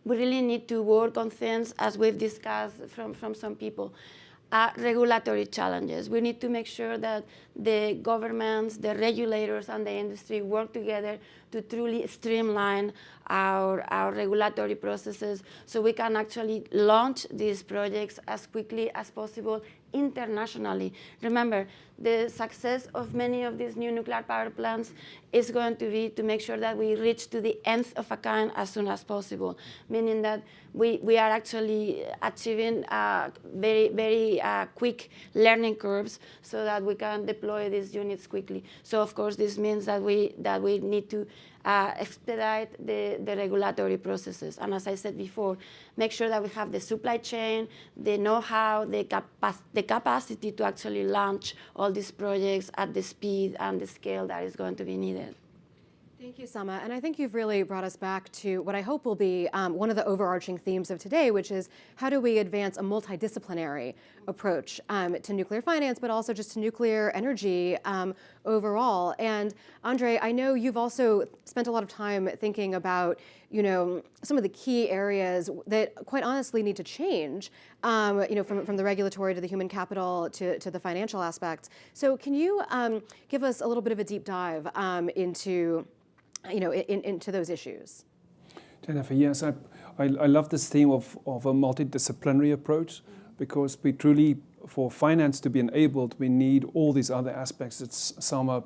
we really need to work on things, as we've discussed from some people, regulatory challenges. We need to make sure that the governments, the regulators, and the industry work together to truly streamline our regulatory processes, so we can actually launch these projects as quickly as possible internationally. Remember, the success of many of these new nuclear power plants is going to be to make sure that we reach to the nth of a kind as soon as possible, meaning that we are actually achieving very, very quick learning curves so that we can deploy these units quickly. So of course, this means that we need to expedite the regulatory processes. And as I said before, make sure that we have the supply chain, the know-how, the capacity to actually launch all these projects at the speed and the scale that is going to be needed. Thank you, Sama. And I think you've really brought us back to what I hope will be one of the overarching themes of today, which is how do we advance a multi-disciplinary approach to nuclear finance, but also just to nuclear energy overall. And Andre, I know you've also spent a lot of time thinking about some of the key areas that quite honestly need to change, from the regulatory to the human capital to the financial aspects. So can you give us a little bit of a deep dive into those issues? Jennifer, yes, I love this theme of a multidisciplinary approach, because we truly, for finance to be enabled, we need all these other aspects that Sama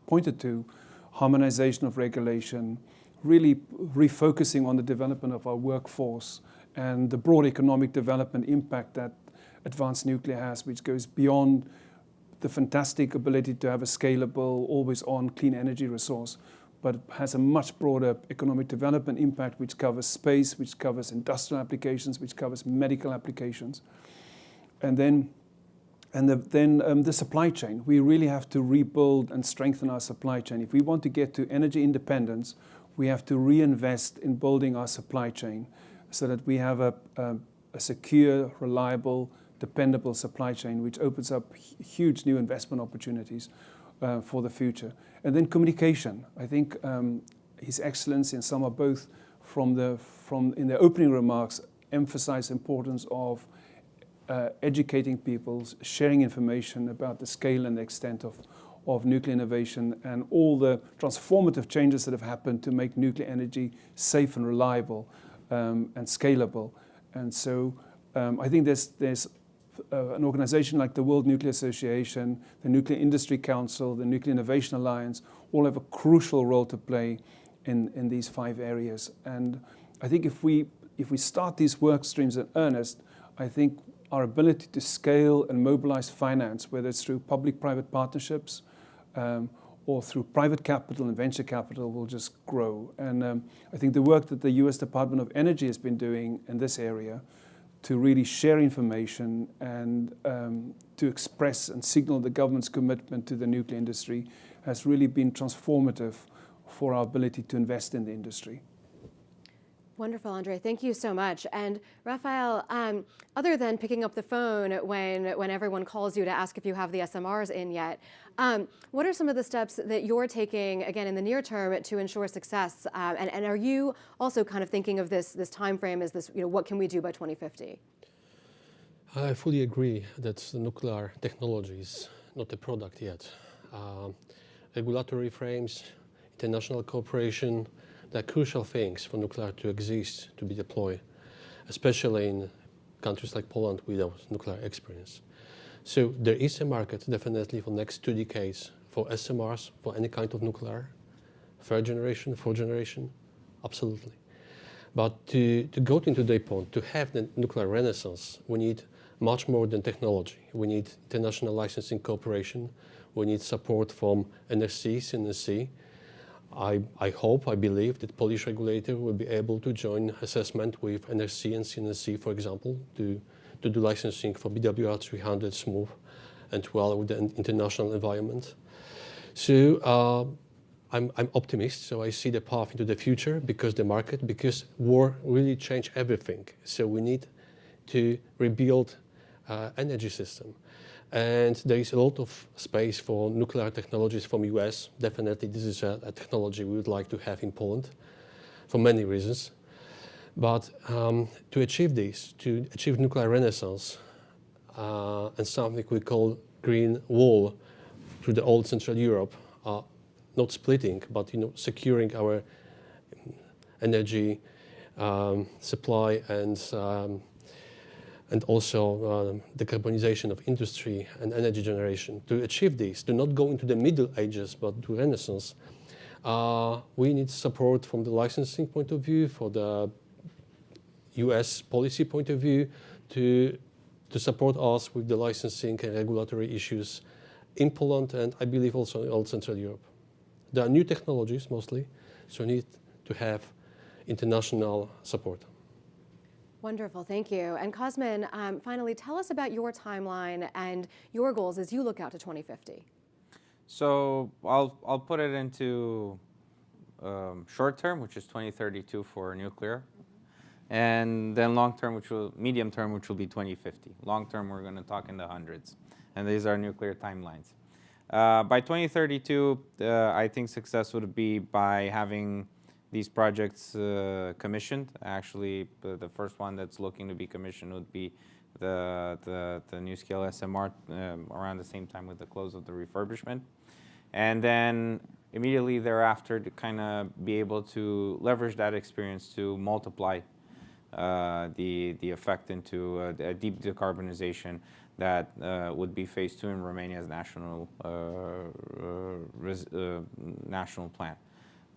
pointed to: harmonization of regulation, really refocusing on the development of our workforce and the broad economic development impact that advanced nuclear has, which goes beyond the fantastic ability to have a scalable, always-on clean energy resource, but has a much broader economic development impact, which covers space, which covers industrial applications, which covers medical applications. And then the supply chain. We really have to rebuild and strengthen our supply chain. If we want to get to energy independence, we have to reinvest in building our supply chain so that we have a secure, reliable, dependable supply chain, which opens up huge new investment opportunities for the future. And then communication. I think His Excellency and Sama both in their opening remarks emphasized the importance of educating people, sharing information about the scale and the extent of nuclear innovation and all the transformative changes that have happened to make nuclear energy safe and reliable and scalable. And so I think there's an organization like the World Nuclear Association, the Nuclear Industry Council, the Nuclear Innovation Alliance, all have a crucial role to play in these 5 areas. And I think if we start these work streams in earnest, I think our ability to scale and mobilize finance, whether it's through public-private partnerships or through private capital and venture capital, will just grow. And I think the work that the US Department of Energy has been doing in this area to really share information and to express and signal the government's commitment to the nuclear industry has really been transformative for our ability to invest in the industry. Wonderful, Andre. Thank you so much. And Rafael, other than picking up the phone when everyone calls you to ask if you have the SMRs in yet, what are some of the steps that you're taking, again, in the near term to ensure success? And are you also kind of thinking of this time frame as this, what can we do by 2050? I fully agree that the nuclear technology is not a product yet. Regulatory frames, international cooperation, they're crucial things for nuclear to exist, to be deployed, especially in countries like Poland without nuclear experience. So there is a market definitely for next 2 decades for SMRs, for any kind of nuclear, 3rd generation, 4th generation, absolutely. But to go into the point, to have the nuclear renaissance, we need much more than technology. We need international licensing cooperation. We need support from NRC, CNSC. I hope, I believe that Polish regulator will be able to join assessment with NRC and CNSC, for example, to do licensing for BWR 300 smooth and well with the international environment. So I'm optimist, so I see the path into the future because war really changed everything. So we need to rebuild energy system. And there is a lot of space for nuclear technologies from US. Definitely this is a technology we would like to have in Poland for many reasons. But to achieve this, to achieve nuclear renaissance and something we call green wall through the old Central Europe, not splitting, but securing our energy supply and also decarbonization of industry and energy generation. To achieve this, to not go into the Middle Ages, but to Renaissance, we need support from the licensing point of view, for the US policy point of view, to support us with the licensing and regulatory issues in Poland and I believe also in all Central Europe. There are new technologies mostly, so we need to have international support. Wonderful, thank you. And Cosmin, finally, tell us about your timeline and your goals as you look out to 2050. So I'll put it into short term, which is 2032 for nuclear, and then long term, medium term, which will be 2050. Long term, we're going to talk in the hundreds, and these are nuclear timelines. By 2032, I think success would be by having these projects commissioned. Actually, the first one that's looking to be commissioned would be the NuScale SMR around the same time with the close of the refurbishment. And then immediately thereafter to kind of be able to leverage that experience to multiply the effect into a deep decarbonization that would be phase 2 in Romania's national plan.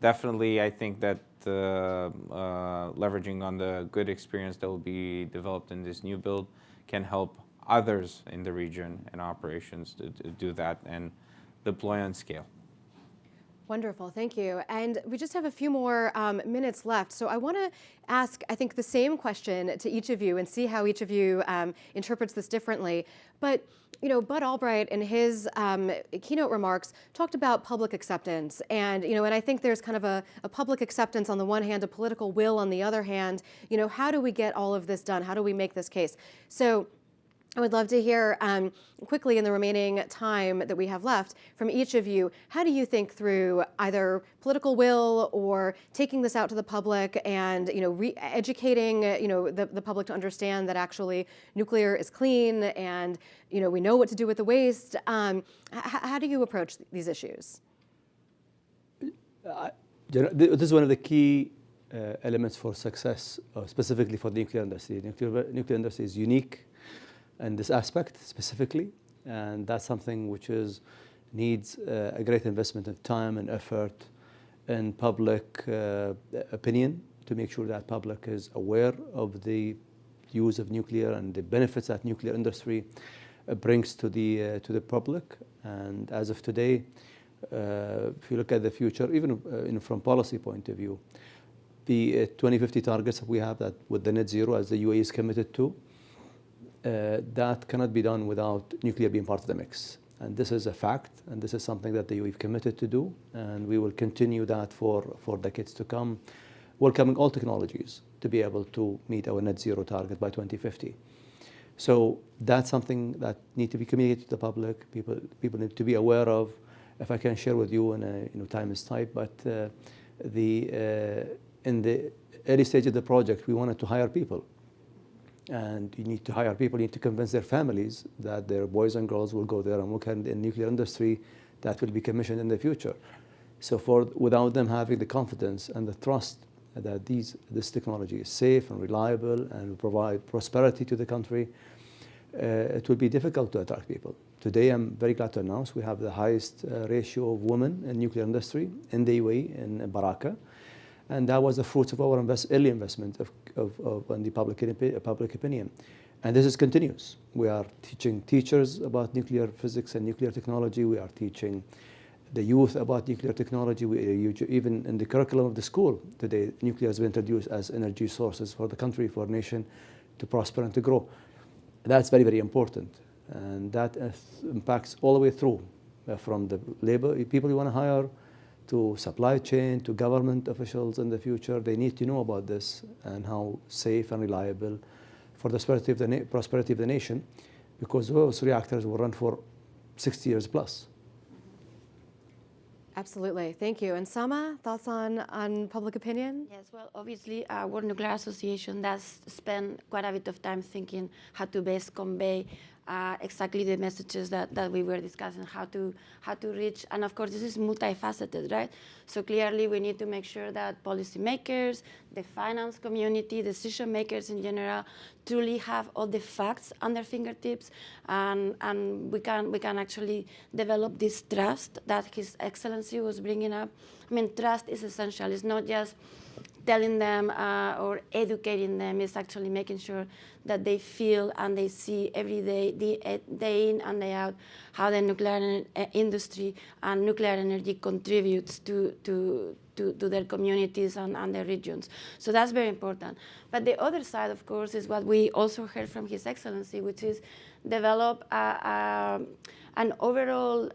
Definitely, I think that leveraging on the good experience that will be developed in this new build can help others in the region and operations to do that and deploy on scale. Wonderful, thank you. And we just have a few more minutes left. So I want to ask, I think, the same question to each of you and see how each of you interprets this differently. But, Bud Albright in his keynote remarks talked about public acceptance. And, and I think there's kind of a public acceptance on the one hand, a political will on the other hand. How do we get all of this done? How do we make this case? So I would love to hear quickly in the remaining time that we have left from each of you, how do you think through either political will or taking this out to the public and educating the public to understand that actually nuclear is clean and we know what to do with the waste. How do you approach these issues? This is one of the key elements for success, specifically for the nuclear industry. The nuclear industry is unique in this aspect specifically, and that's something which needs a great investment of time and effort in public opinion to make sure that public is aware of the use of nuclear and the benefits that nuclear industry brings to the public. And as of today, if you look at the future, even from policy point of view, the 2050 targets that we have that with the net zero as the UAE is committed to, that cannot be done without nuclear being part of the mix. And this is a fact, and this is something that the UAE committed to do, and we will continue that for decades to come, welcoming all technologies to be able to meet our net zero target by 2050. So that's something that needs to be communicated to the public. People need to be aware of. If I can share with you, and time is tight, but in the early stage of the project, we wanted to hire people. And you need to hire people, you need to convince their families that their boys and girls will go there and work in the nuclear industry that will be commissioned in the future. So without them having the confidence and the trust that this technology is safe and reliable and will provide prosperity to the country, it will be difficult to attract people. Today, I'm very glad to announce we have the highest ratio of women in nuclear industry in the UAE, in Baraka. And that was the fruits of our early investment on the public opinion. And this is continuous. We are teaching teachers about nuclear physics and nuclear technology. We are teaching the youth about nuclear technology. Even in the curriculum of the school today, nuclear has been introduced as energy sources for the country, for a nation to prosper and to grow. That's very, very important. And that impacts all the way through, from the labor people you want to hire, to supply chain, to government officials in the future. They need to know about this and how safe and reliable for the prosperity of the nation, because those reactors will run for 60 years plus. Absolutely, thank you. And Sama, thoughts on public opinion? Yes, well, obviously, World Nuclear Association does spend quite a bit of time thinking how to best convey exactly the messages that we were discussing, how to reach, and of course this is multifaceted, right? So clearly we need to make sure that policymakers, the finance community, decision makers in general, truly have all the facts on their fingertips, and we can actually develop this trust that His Excellency was bringing up. I mean, trust is essential. It's not just telling them or educating them, is actually making sure that they feel and they see every day, day in and day out, how the nuclear industry and nuclear energy contributes to their communities and their regions. So that's very important. But the other side, of course, is what we also heard from His Excellency, which is develop an overall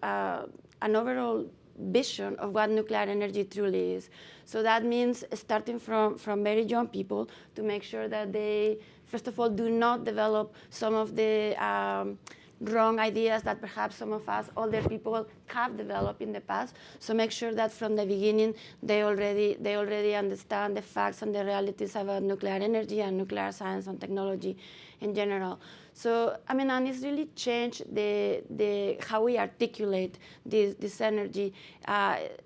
vision of what nuclear energy truly is. So that means starting from very young people to make sure that they, first of all, do not develop some of the wrong ideas that perhaps some of us older people have developed in the past. So make sure that from the beginning they already understand the facts and the realities about nuclear energy and nuclear science and technology in general. So I mean, and it's really changed the how we articulate this energy.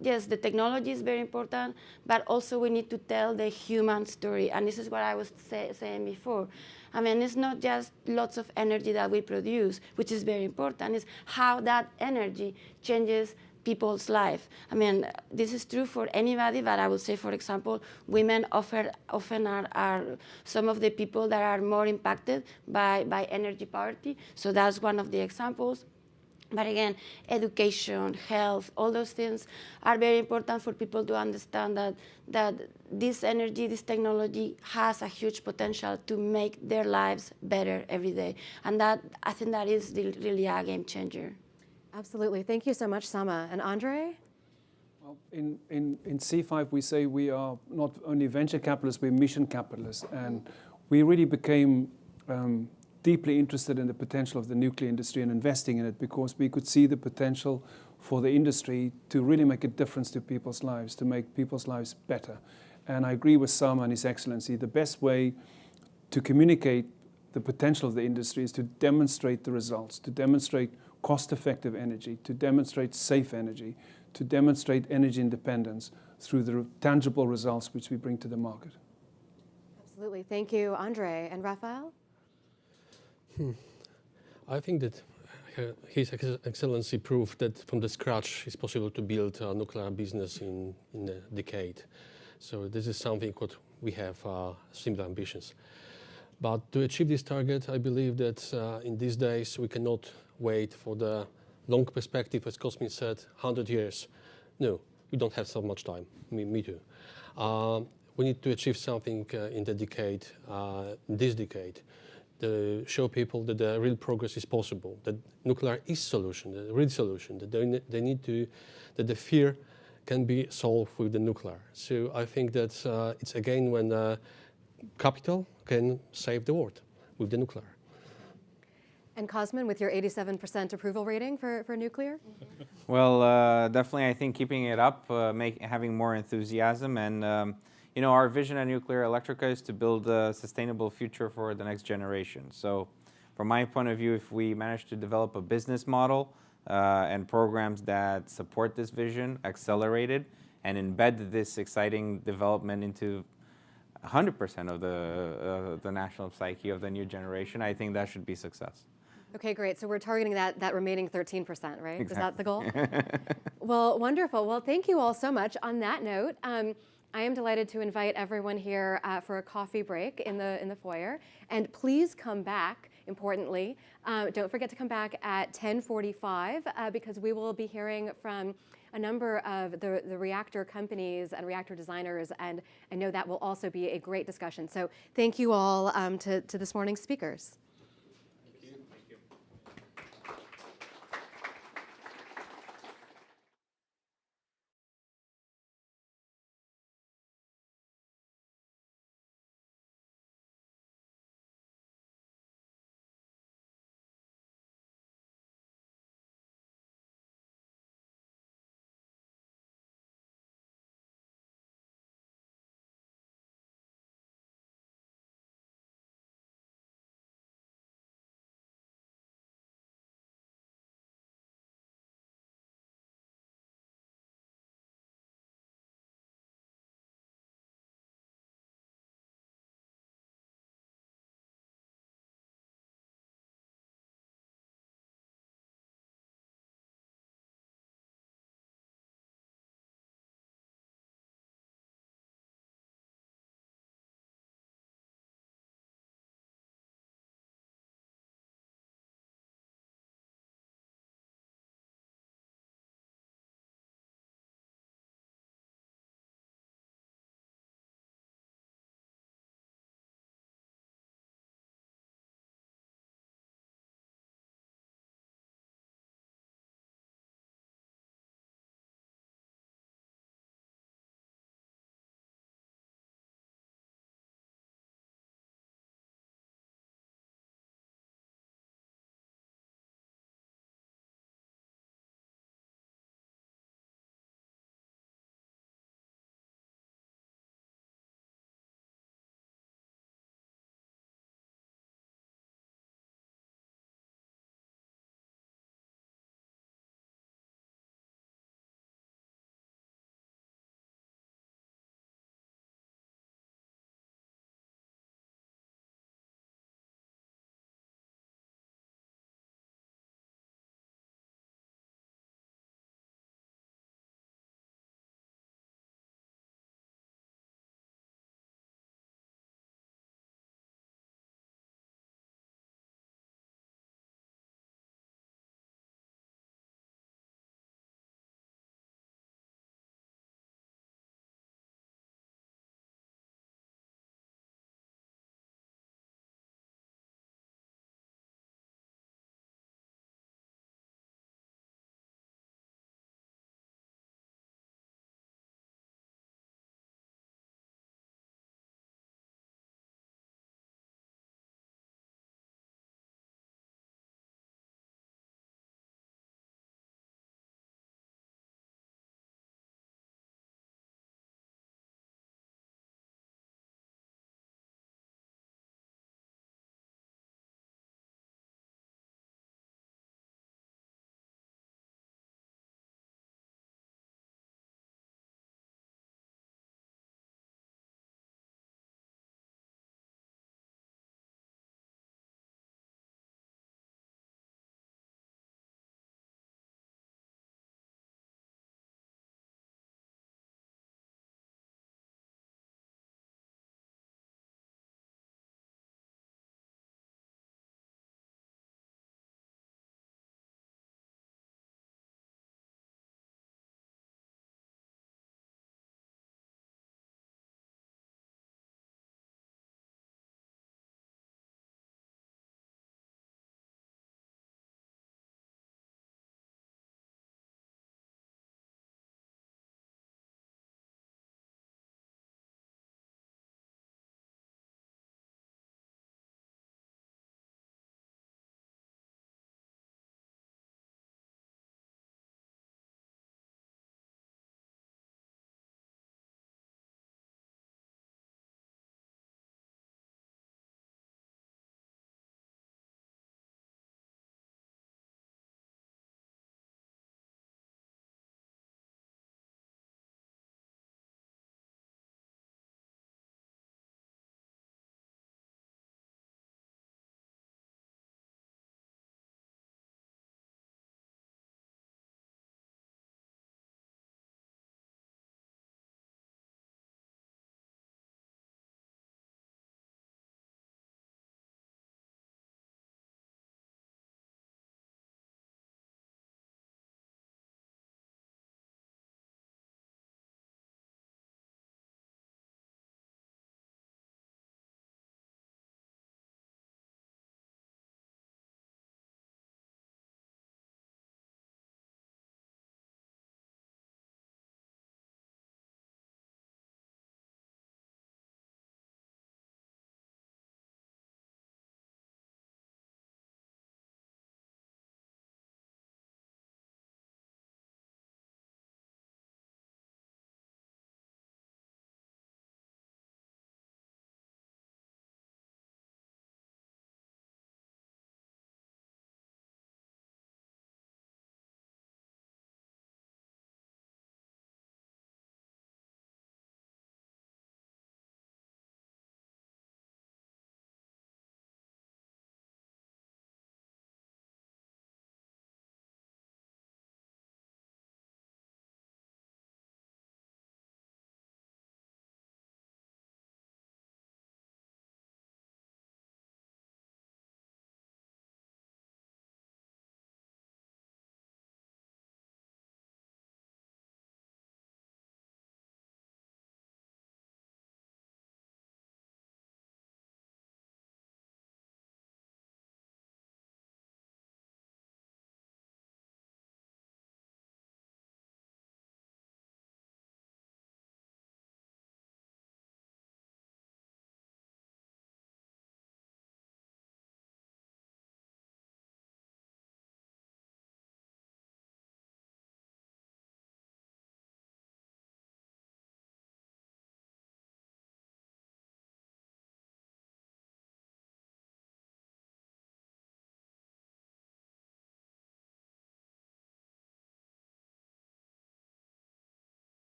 Yes, the technology is very important, but also we need to tell the human story. And this is what I was saying before. I mean, it's not just lots of energy that we produce, which is very important. It's how that energy changes people's life. I mean, this is true for anybody, but I would say, for example, women often are some of the people that are more impacted by energy poverty. So that's one of the examples. But again, education, health, all those things are very important for people to understand that this energy, this technology has a huge potential to make their lives better every day. And that, I think that is really a game changer. Absolutely. Thank you so much, Sama. And Andre? Well, in C5, we say we are not only venture capitalists, we're mission capitalists. And we really became deeply interested in the potential of the nuclear industry and investing in it because we could see the potential for the industry to really make a difference to people's lives, to make people's lives better. And I agree with Sama and His Excellency, the best way to communicate the potential of the industry is to demonstrate the results, to demonstrate cost-effective energy, to demonstrate safe energy, to demonstrate energy independence through the tangible results which we bring to the market. Absolutely. Thank you, Andre. And Rafael? I think that His Excellency proved that from the scratch it's possible to build a nuclear business in a decade. So this is something what we have similar ambitions. But to achieve this target, I believe that in these days we cannot wait for the long perspective, as Cosmin said, 100 years. No, we don't have so much time. Me too. We need to achieve something in the decade, this decade, to show people that the real progress is possible, that nuclear is solution, the real solution, that they need to, that the fear can be solved with the nuclear. So I think that it's again when capital can save the world with the nuclear. And Cosmin, with your 87% approval rating for nuclear? Well, definitely, I think keeping it up, having more enthusiasm, and you know, our vision at Nuclear Electrica is to build a sustainable future for the next generation. So, from my point of view, if we manage to develop a business model and programs that support this vision, accelerated, and embed this exciting development into 100% of the national psyche of the new generation, I think that should be success. Okay, great. So we're targeting that remaining 13%, right? Exactly. Is that the goal? Well, wonderful. Well, thank you all so much. On that note, I am delighted to invite everyone here for a coffee break in the foyer. And please come back, importantly. Don't forget to come back at 10:45 because we will be hearing from a number of the reactor companies and reactor designers, and I know that will also be a great discussion. So thank you all to this morning's speakers.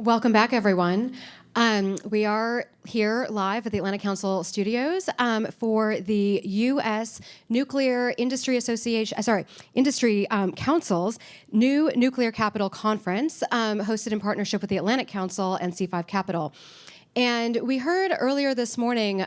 Welcome back, everyone. We are here live at the Atlantic Council studios for the U.S. Nuclear Industry Industry Council's new Nuclear Capital Conference, hosted in partnership with the Atlantic Council and C5 Capital. And we heard earlier this morning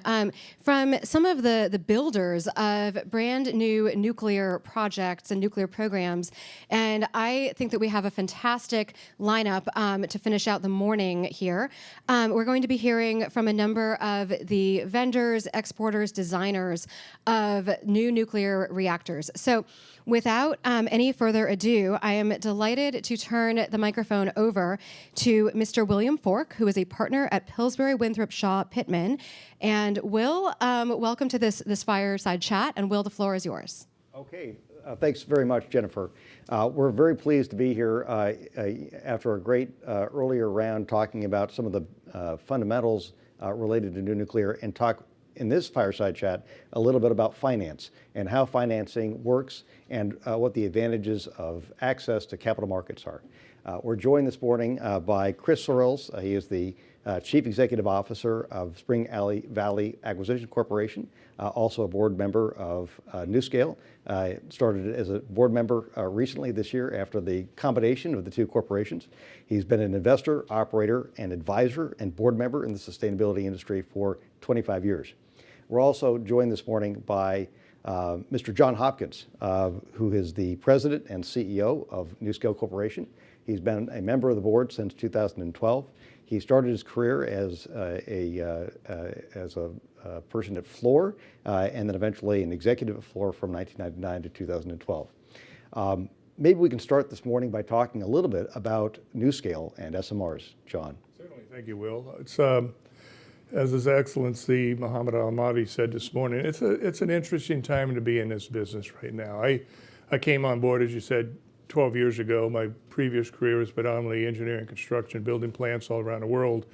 from some of the builders of brand new nuclear projects and nuclear programs. And I think that we have a fantastic lineup to finish out the morning here. We're going to be hearing from a number of the vendors, exporters, designers of new nuclear reactors. So without any further ado, I am delighted to turn the microphone over to Mr. William Fork, who is a partner at Pillsbury Winthrop Shaw Pittman. And Will, welcome to this fireside chat. And Will, the floor is yours. Okay, thanks very much, Jennifer. We're very pleased to be here after a great earlier round talking about some of the fundamentals related to new nuclear, and talk in this fireside chat a little bit about finance and how financing works and what the advantages of access to capital markets are. We're joined this morning by Chris Sorrells. He is the Chief Executive Officer of Spring Valley Acquisition Corporation, also a board member of NuScale. Started as a board member recently this year after the combination of the two corporations. He's been an investor, operator, and advisor and board member in the sustainability industry for 25 years. We're also joined this morning by Mr. John Hopkins, who is the president and CEO of NuScale Corporation. He's been a member of the board since 2012. He started his career as a person at Fluor, and then eventually an executive at Fluor from 1999 to 2012. Maybe we can start this morning by talking a little bit about NuScale and SMRs. John. Certainly, thank you, Will. It's as His Excellency Mohammed Al-Mahdi said this morning, it's an interesting time to be in this business right now. I came on board, as you said, 12 years ago. My previous career was predominantly engineering, construction, building plants all around the world,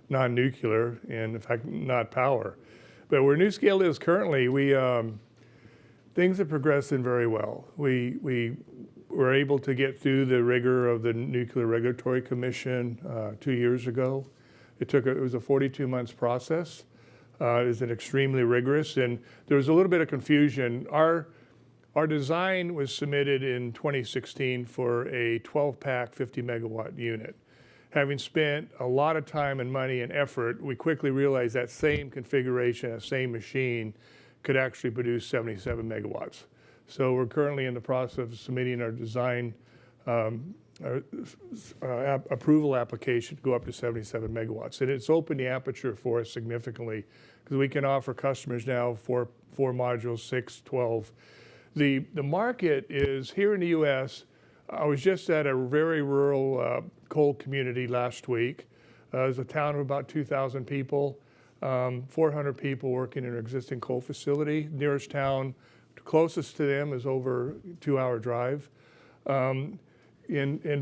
non-nuclear, and in fact, not power. But where NuScale is currently, things are progressing very well. We were able to get through the rigor of the Nuclear Regulatory Commission 2 years ago. It was a 42 months process. It was extremely rigorous, and there was a little bit of confusion. Our design was submitted in 2016 for a 12-pack 50 megawatt unit. Having spent a lot of time and money and effort, we quickly realized that same configuration, that same machine could actually produce 77 megawatts. So we're currently in the process of submitting our design approval application to go up to 77 megawatts. And it's opened the aperture for us significantly because we can offer customers now four modules, 6, 12. The market is here in the U.S. I was just at a very rural coal community last week. It's a town of about 2,000 people, 400 people working in an existing coal facility. Nearest town, closest to them, is over a 2-hour drive. And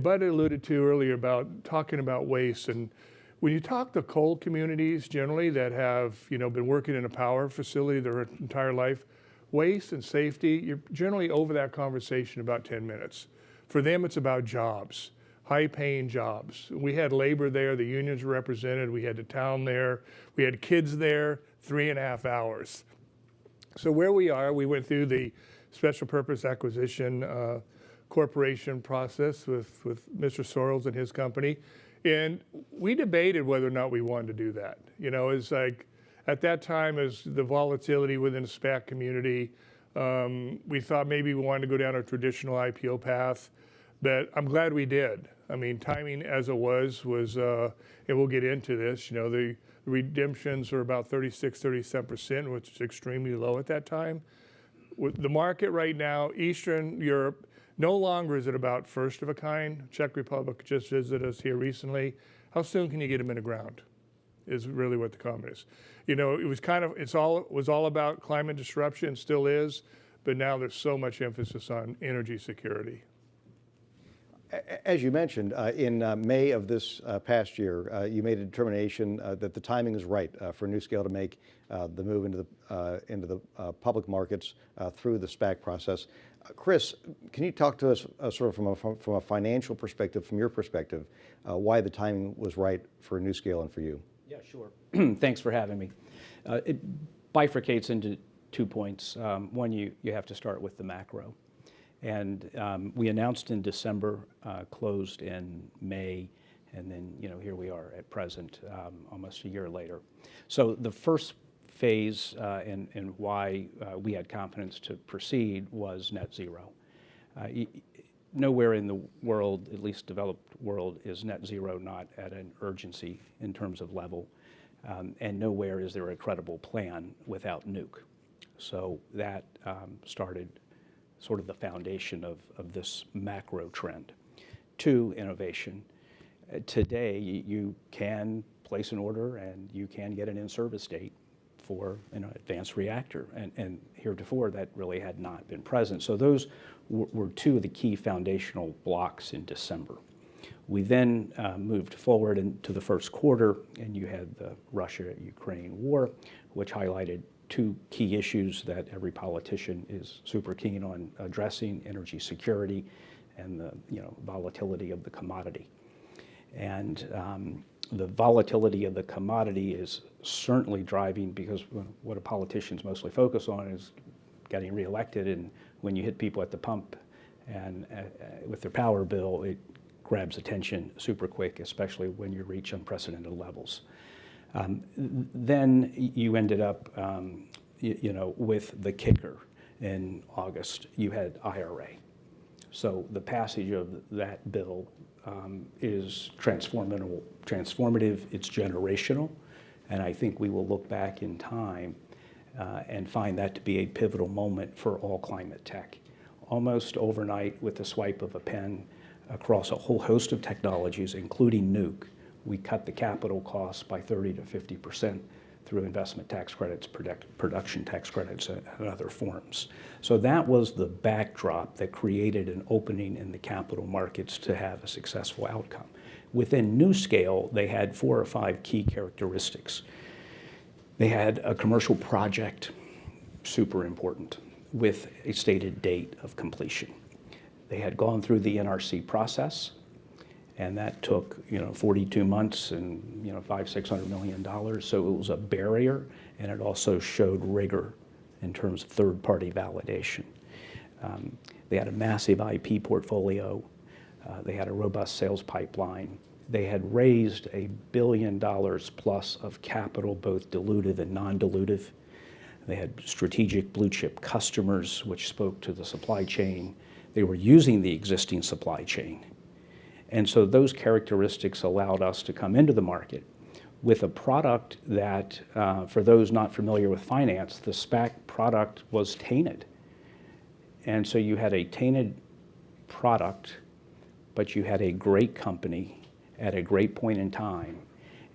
Bud alluded to earlier about talking about waste. And when you talk to coal communities generally that have been working in a power facility their entire life, waste and safety, you're generally over that conversation about 10 minutes. For them, it's about jobs, high-paying jobs. We had labor there, the unions were represented, we had the town there, we had kids there, 3.5 hours. So where we are, we went through the Special Purpose Acquisition Corporation process with Mr. Sorrells and his company, and we debated whether or not we wanted to do that. It's like, at that time, as the volatility within the SPAC community, we thought maybe we wanted to go down a traditional IPO path, but I'm glad we did. I mean, timing as it was, and we'll get into this, the redemptions are about 37%, which is extremely low at that time. With the market right now, Eastern Europe, no longer is it about first of a kind. Czech Republic just visited us here recently. How soon can you get them in the ground? Is really what the comment is. It was all about climate disruption, still is, but now there's so much emphasis on energy security. As you mentioned, in May of this past year, you made a determination that the timing is right for NuScale to make the move into the public markets through the SPAC process. Chris, can you talk to us sort of from a financial perspective, from your perspective, why the timing was right for NuScale and for you? Yeah, sure. Thanks for having me. It bifurcates into 2 points. One, you have to start with the macro. And we announced in December, closed in May, and then here we are at present, almost a year later. So the first phase and why we had confidence to proceed was net zero. Nowhere in the world, at least developed world, is net zero not at an urgency in terms of level, and nowhere is there a credible plan without nuke. So that started sort of the foundation of this macro trend. 2, innovation. Today, you can place an order and you can get an in-service date for an advanced reactor. And heretofore, that really had not been present. So those were 2 of the key foundational blocks in December. We then moved forward into the first quarter, and you had the Russia-Ukraine war, which highlighted 2 key issues that every politician is super keen on addressing: energy security and the volatility of the commodity. And the volatility of the commodity is certainly driving, because what politicians mostly focus on is getting reelected, and when you hit people at the pump and with their power bill, it grabs attention super quick, especially when you reach unprecedented levels. Then you ended up, with the kicker in August. You had IRA. So the passage of that bill is transformative. It's generational, and I think we will look back in time and find that to be a pivotal moment for all climate tech. Almost overnight, with the swipe of a pen, across a whole host of technologies, including nuke, we cut the capital costs by 30 to 50% through investment tax credits, production tax credits, and other forms. So that was the backdrop that created an opening in the capital markets to have a successful outcome. Within NuScale, they had 4 or 5 key characteristics. They had a commercial project, super important, with a stated date of completion. They had gone through the NRC process, and that took 42 months and $500–600 million. So it was a barrier, and it also showed rigor in terms of third-party validation. They had a massive IP portfolio. They had a robust sales pipeline. They had raised $1 billion plus of capital, both dilutive and non-dilutive. They had strategic blue chip customers, which spoke to the supply chain. They were using the existing supply chain. And so those characteristics allowed us to come into the market with a product that, for those not familiar with finance, the SPAC product was tainted. And so you had a tainted product, but you had a great company at a great point in time.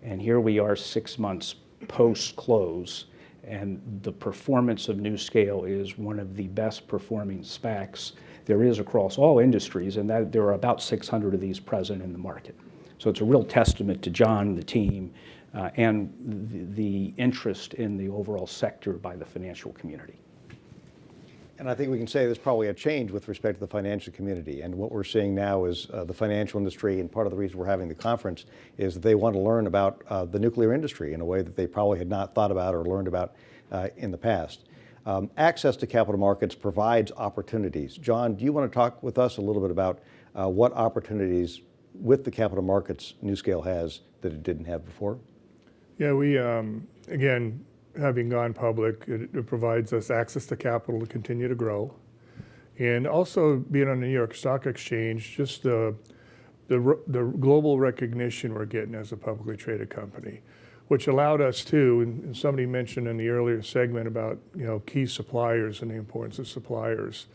And here we are 6 months post-close, and the performance of NuScale is one of the best performing SPACs there is across all industries, and that there are about 600 of these present in the market. So it's a real testament to John, the team, and the interest in the overall sector by the financial community. And I think we can say there's probably a change with respect to the financial community. And what we're seeing now is the financial industry, and part of the reason we're having the conference is that they want to learn about the nuclear industry in a way that they probably had not thought about or learned about in the past. Access to capital markets provides opportunities. John, do you want to talk with us a little bit about what opportunities with the capital markets NuScale has that it didn't have before? Yeah, we, again, having gone public, it provides us access to capital to continue to grow. And also being on the New York Stock Exchange, just the global recognition we're getting as a publicly traded company, which allowed us to, and somebody mentioned in the earlier segment about key suppliers and the importance of suppliers.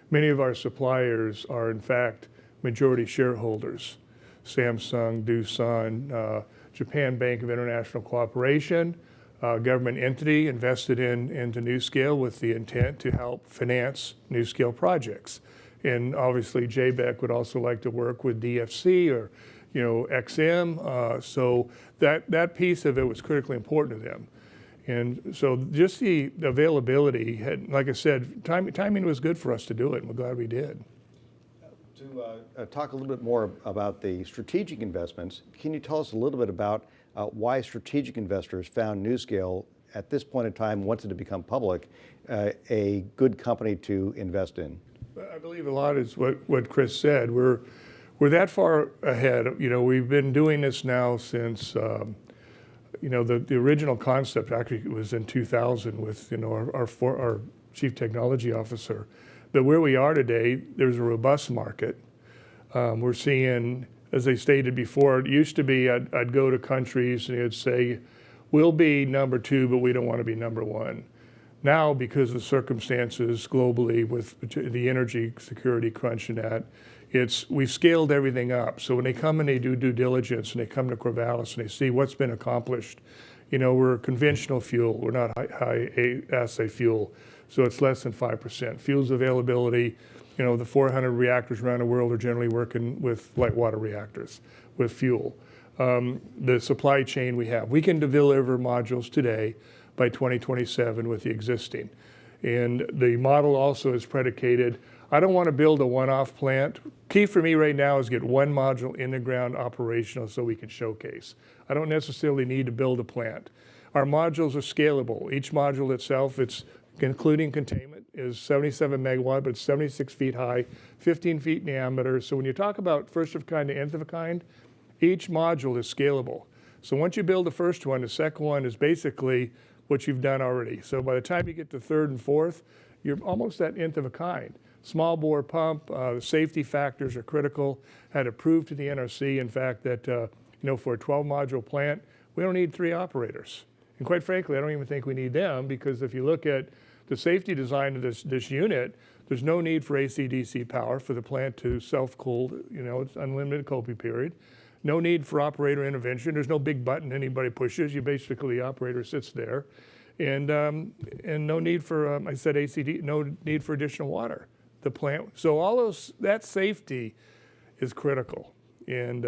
Many of our suppliers are in fact majority shareholders. Samsung, Doosan, Japan Bank of International Cooperation, government entity invested into NuScale with the intent to help finance NuScale projects. and obviously JBEC would also like to work with DFC or, XM. So that piece of it was critically important to them. And so just the availability had, like I said, timing was good for us to do it, and we're glad we did. To talk a little bit more about the strategic investments, can you tell us a little bit about why strategic investors found NuScale at this point in time, once it had become public, a good company to invest in? I believe a lot is what Chris said. We're that far ahead. We've been doing this now since the original concept actually was in 2000 with our chief technology officer. But where we are today, there's a robust market. We're seeing, as I stated before, it used to be I'd go to countries and it'd say, we'll be number 2, but we don't want to be number 1. Now, because of the circumstances globally with the energy security crunch and that, we've scaled everything up. So when they come and they do due diligence and they come to Corvallis and they see what's been accomplished, we're a conventional fuel. We're not high assay fuel, so it's less than 5%. Fuels availability, the 400 reactors around the world are generally working with light water reactors with fuel. The supply chain we can deliver modules today by 2027 with the existing. And the model also is predicated, I don't want to build a one-off plant. Key for me right now is get one module in the ground operational so we can showcase. I don't necessarily need to build a plant. Our modules are scalable. Each module itself, it's including containment, is 77 megawatt, but it's 76 feet high, 15 feet in diameter. So when you talk about first of kind to nth of a kind, each module is scalable. So once you build the first one, the second one is basically what you've done already. So by the time you get to third and fourth, you're almost at nth of a kind. Small bore pump, the safety factors are critical. Had to prove to the NRC, in fact, that for a 12 module plant, we don't need 3 operators. And quite frankly, I don't even think we need them, because if you look at the safety design of this unit, there's no need for AC/DC power for the plant to self-cool. It's unlimited coping period. No need for operator intervention. There's no big button anybody pushes. The operator sits there. And no need for, I said ACD, no need for additional water. The plant, so that safety is critical. And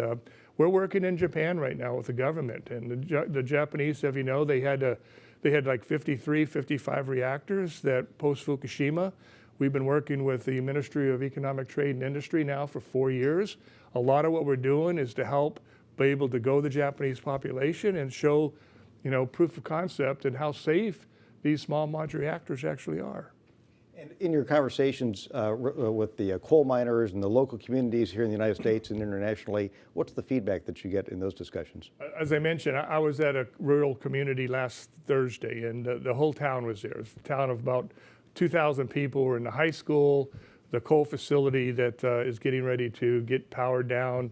we're working in Japan right now with the government. And the Japanese, they had like 53, 55 reactors that post-Fukushima. We've been working with the Ministry of Economic Trade and Industry now for 4 years. A lot of what we're doing is to help be able to go to the Japanese population and show, proof of concept and how safe these small modular reactors actually are. And in your conversations with the coal miners and the local communities here in the United States and internationally, what's the feedback that you get in those discussions? As I mentioned, I was at a rural community last Thursday, and the whole town was there. It's a town of about 2,000 people. We're in the high school. The coal facility that is getting ready to get powered down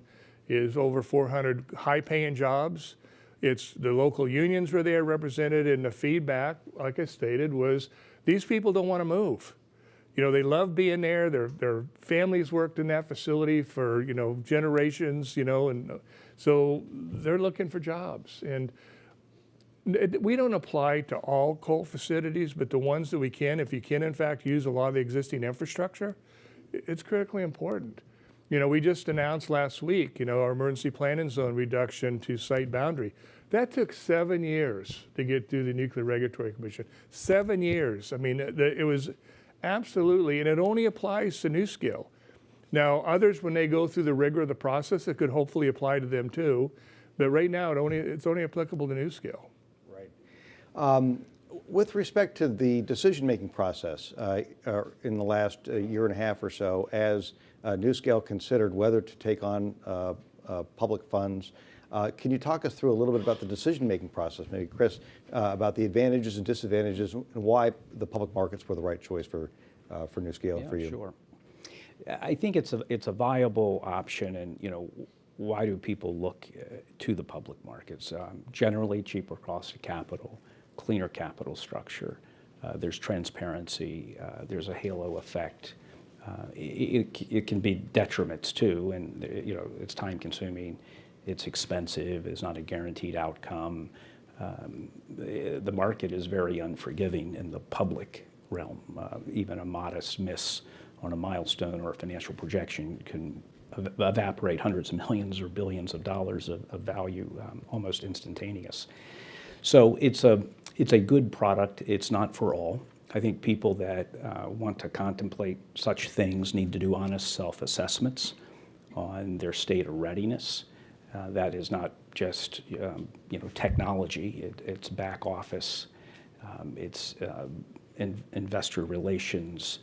is over 400 high-paying jobs. It's the local unions were there represented, and the feedback, like I stated, was these people don't want to move. They love being there. Their families worked in that facility for generations. And so they're looking for jobs. And we don't apply to all coal facilities, but the ones that we can, if you can in fact use a lot of the existing infrastructure, it's critically important. We just announced last week, our emergency planning zone reduction to site boundary. That took 7 years to get through the Nuclear Regulatory Commission. 7 years. I mean, it was absolutely, and it only applies to NuScale. Now, others, when they go through the rigor of the process, it could hopefully apply to them too. But right now, it's only applicable to NuScale. Right. With respect to the decision-making process in the last year and a half or so, as NuScale considered whether to take on public funds, can you talk us through a little bit about the decision-making process, maybe Chris, about the advantages and disadvantages and why the public markets were the right choice for NuScale for you? Sure. I think it's a viable option, and why do people look to the public markets? Generally, cheaper cost of capital, cleaner capital structure. There's transparency. There's a halo effect. It can be detriments too, and it's time-consuming. It's expensive. It's not a guaranteed outcome. The market is very unforgiving in the public realm. Even a modest miss on a milestone or a financial projection can evaporate hundreds of millions or billions of dollars of value almost instantaneous. So it's a good product. It's not for all. I think people that want to contemplate such things need to do honest self-assessments on their state of readiness. That is not just technology. It's back office. It's investor relations.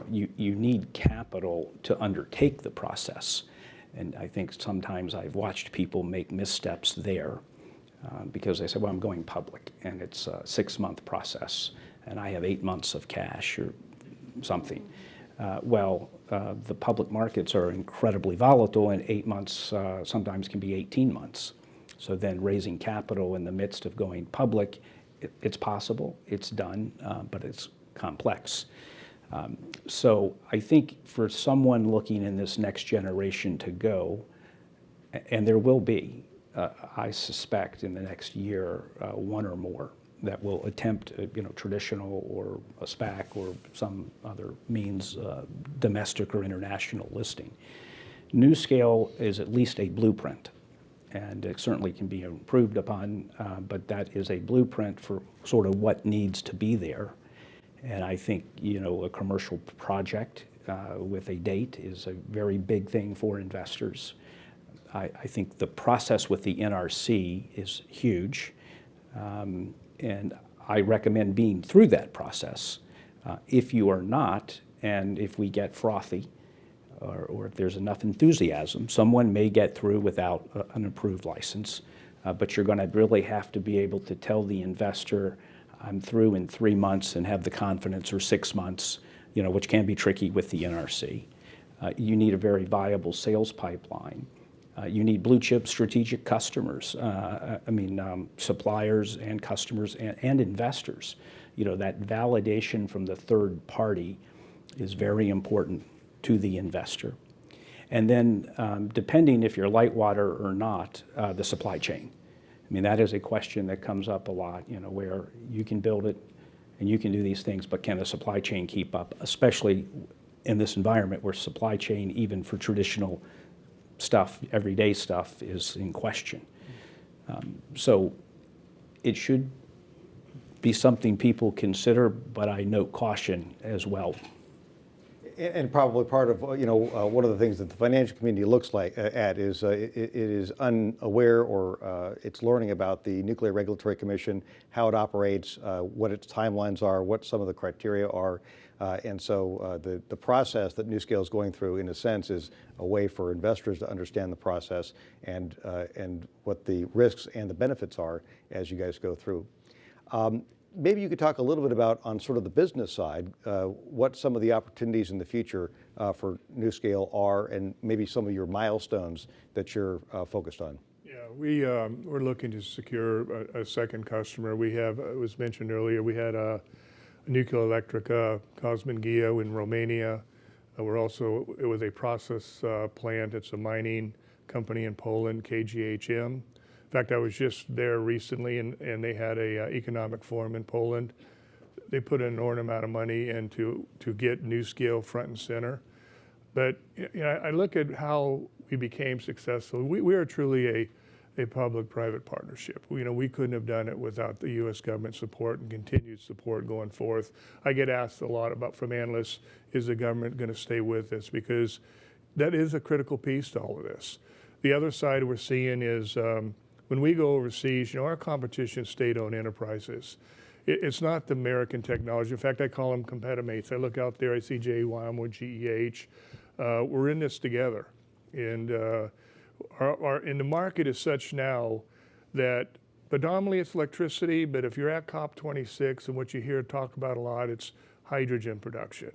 You need capital to undertake the process. And I think sometimes I've watched people make missteps there because they say, well, I'm going public, and it's a 6-month process, and I have 8 months of cash or something. The public markets are incredibly volatile, and 8 months sometimes can be 18 months. So then raising capital in the midst of going public, it's possible, it's done, but it's complex. So I think for someone looking in this next generation to go, and there will be, I suspect in the next year, one or more that will attempt traditional or a SPAC or some other means, domestic or international listing. NuScale is at least a blueprint, and it certainly can be improved upon, but that is a blueprint for sort of what needs to be there. And I think a commercial project with a date is a very big thing for investors. I think the process with the NRC is huge. And I recommend being through that process. If you are not, and if we get frothy, or if there's enough enthusiasm, someone may get through without an approved license. But you're going to really have to be able to tell the investor, I'm through in 3 months, and have the confidence, or 6 months, which can be tricky with the NRC. You need a very viable sales pipeline. You need blue chip strategic customers, suppliers and customers and investors. That validation from the third party is very important to the investor. And then depending if you're light water or not, the supply chain. That is a question that comes up a lot, where you can build it and you can do these things, but can the supply chain keep up, especially in this environment where supply chain, even for traditional stuff, everyday stuff, is in question. So it should be something people consider, but I note caution as well. And probably part of one of the things that the financial community looks at is it is unaware, or it's learning about the Nuclear Regulatory Commission, how it operates, what its timelines are, what some of the criteria are. And so the process that NuScale is going through, in a sense, is a way for investors to understand the process and what the risks and the benefits are as you guys go through. Maybe you could talk a little bit about, on sort of the business side, what some of the opportunities in the future for NuScale are, and maybe some of your milestones that you're focused on. Yeah, we're looking to secure a second customer. We have, it was mentioned earlier, we had a Nuclearelectrica Kosmingeo in Romania. We're also with a process plant. It's a mining company in Poland, KGHM. In fact, I was just there recently, and they had a economic forum in Poland. They put an enormous amount of money into to get NuScale front and center. But I look at how we became successful. We are truly a public-private partnership. We couldn't have done it without the U.S. government support and continued support going forth. I get asked a lot from analysts, is the government going to stay with us? Because that is a critical piece to all of this. The other side we're seeing is when we go overseas, our competition is state-owned enterprises. It's not the American technology. In fact, I call them competitimates. I look out there, I see JWAM or GEH. We're in this together. And the market is such now that predominantly it's electricity, but if you're at COP26 and what you hear talk about a lot, it's hydrogen production.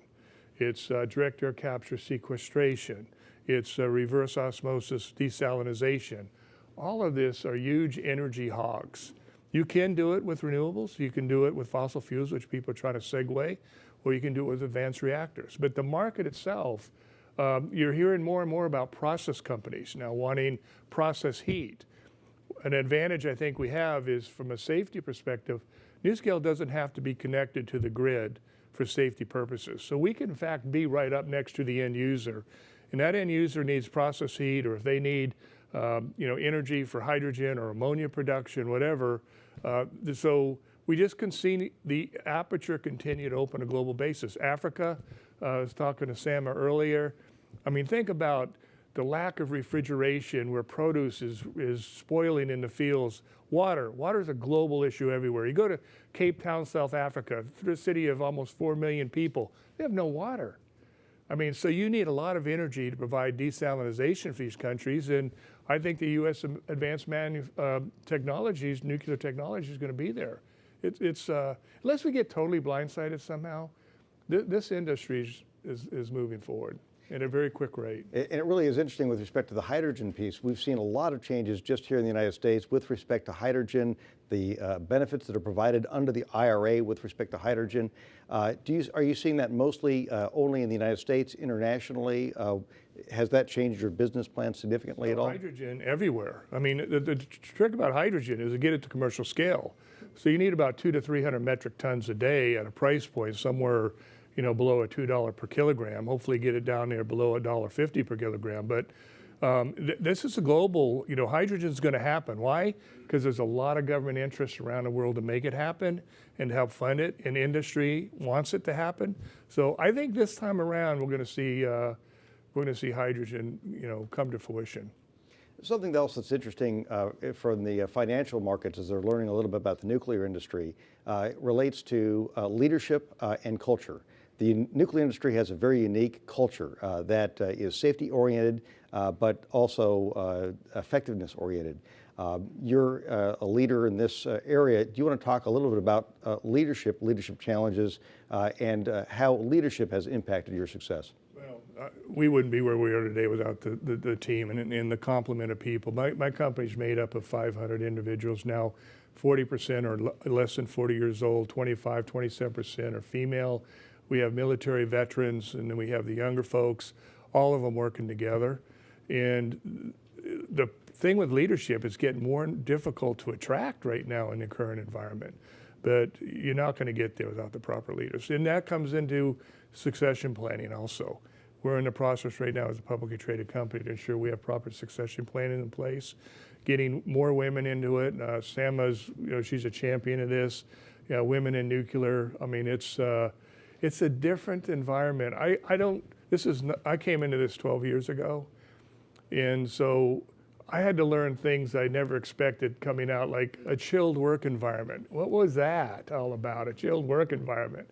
It's direct air capture sequestration. It's reverse osmosis desalination. All of this are huge energy hogs. You can do it with renewables. You can do it with fossil fuels, which people are trying to segue, or you can do it with advanced reactors. But the market itself, you're hearing more and more about process companies now wanting process heat. An advantage I think we have is, from a safety perspective, NuScale doesn't have to be connected to the grid for safety purposes. So we can in fact be right up next to the end user, and that end user needs process heat, or if they need energy for hydrogen or ammonia production, whatever. So we just can see the aperture continue to open on a global basis. Africa, I was talking to Sama earlier. I mean, think about the lack of refrigeration where produce is spoiling in the fields. Water is a global issue everywhere. You go to Cape Town, South Africa, a city of almost 4 million people, they have no water. I mean, so you need a lot of energy to provide desalinization for these countries, and I think the U.S. advanced technologies, nuclear technology, is going to be there. It's unless we get totally blindsided somehow, this industry is moving forward at a very quick rate. And it really is interesting with respect to the hydrogen piece. We've seen a lot of changes just here in the United States with respect to hydrogen, the benefits that are provided under the IRA with respect to hydrogen. Are you seeing that mostly only in the United States, internationally? Has that changed your business plan significantly at all? Hydrogen everywhere. I mean, the trick about hydrogen is to get it to commercial scale. So you need about 200 to 300 metric tons a day at a price point somewhere below a $2 per kilogram. Hopefully get it down there below $1.50 per kilogram. But this is a global, hydrogen is going to happen. Why? Because there's a lot of government interest around the world to make it happen and to help fund it, and industry wants it to happen. So I think this time around we're going to see hydrogen, come to fruition. Something else that's interesting from the financial markets as they're learning a little bit about the nuclear industry relates to leadership and culture. The nuclear industry has a very unique culture that is safety-oriented, but also effectiveness-oriented. You're a leader in this area. Do you want to talk a little bit about leadership challenges, and how leadership has impacted your success? We wouldn't be where we are today without the team and the complement of people. My company's made up of 500 individuals now. 40% are less than 40 years old, 27% are female. We have military veterans, and then we have the younger folks, all of them working together. And the thing with leadership is getting more difficult to attract right now in the current environment. But you're not going to get there without the proper leaders. And that comes into succession planning also. We're in the process right now as a publicly traded company to ensure we have proper succession planning in place, getting more women into it. Sama's, she's a champion of this. Women in nuclear. I mean, it's a different environment. I came into this 12 years ago, and so I had to learn things I never expected coming out, like a chilled work environment. What was that all about, a chilled work environment?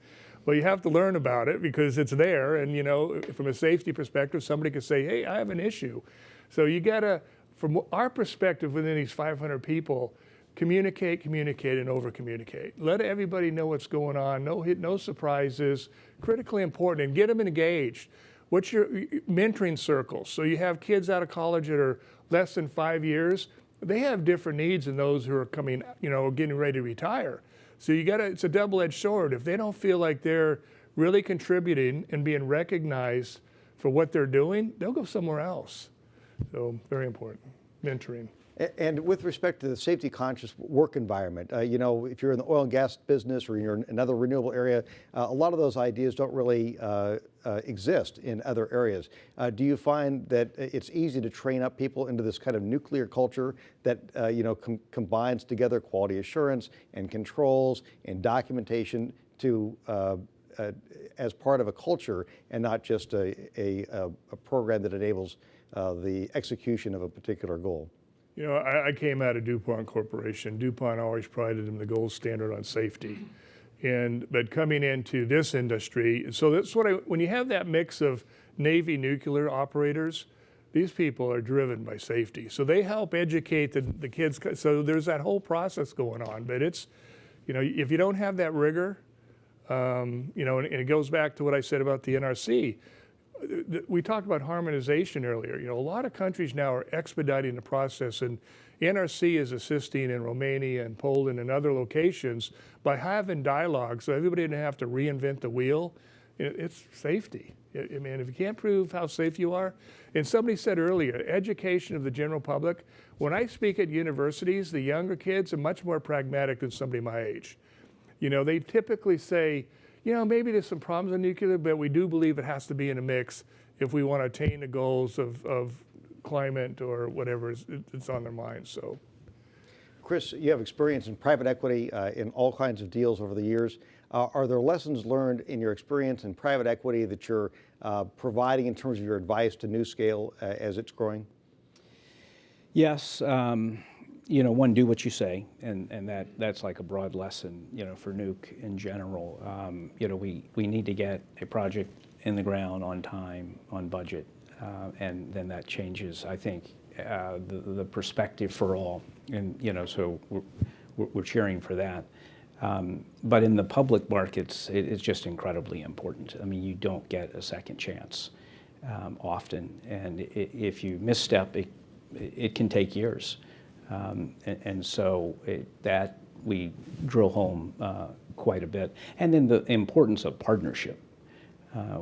Well, you have to learn about it because it's there, and from a safety perspective, somebody could say, hey, I have an issue. So you gotta, from our perspective within these 500 people, communicate, and over-communicate. Let everybody know what's going on, no surprises, critically important, and get them engaged. What's your mentoring circles? So you have kids out of college that are less than 5 years, they have different needs than those who are coming, getting ready to retire. So it's a double-edged sword. If they don't feel like they're really contributing and being recognized for what they're doing, they'll go somewhere else. So very important, mentoring. And with respect to the safety-conscious work environment, if you're in the oil and gas business or you're in another renewable area, a lot of those ideas don't really exist in other areas. Do you find that it's easy to train up people into this kind of nuclear culture that combines together quality assurance and controls and documentation to as part of a culture and not just a program that enables the execution of a particular goal? I came out of DuPont Corporation. DuPont always prided in the gold standard on safety. But coming into this industry, so that's when you have that mix of Navy nuclear operators, these people are driven by safety. So they help educate the kids. So there's that whole process going on. But it's, if you don't have that rigor, and it goes back to what I said about the NRC. We talked about harmonization earlier. A lot of countries now are expediting the process, and NRC is assisting in Romania and Poland and other locations by having dialogue so everybody didn't have to reinvent the wheel. It's safety. I mean, if you can't prove how safe you are, and somebody said earlier, education of the general public. When I speak at universities, the younger kids are much more pragmatic than somebody my age. They typically say, maybe there's some problems with nuclear, but we do believe it has to be in a mix if we want to attain the goals of climate or whatever it's on their minds. So, Chris, you have experience in private equity in all kinds of deals over the years. Are there lessons learned in your experience in private equity that you're providing in terms of your advice to NuScale as it's growing? Yes, one, do what you say, and that's like a broad lesson, for Nuke in general. We need to get a project in the ground on time, on budget, and then that changes, I think, the perspective for all, and so we're cheering for that. But in the public markets, it's just incredibly important. I mean, you don't get a second chance often, and if you misstep, it can take years. And so that we drill home quite a bit. And then the importance of partnership.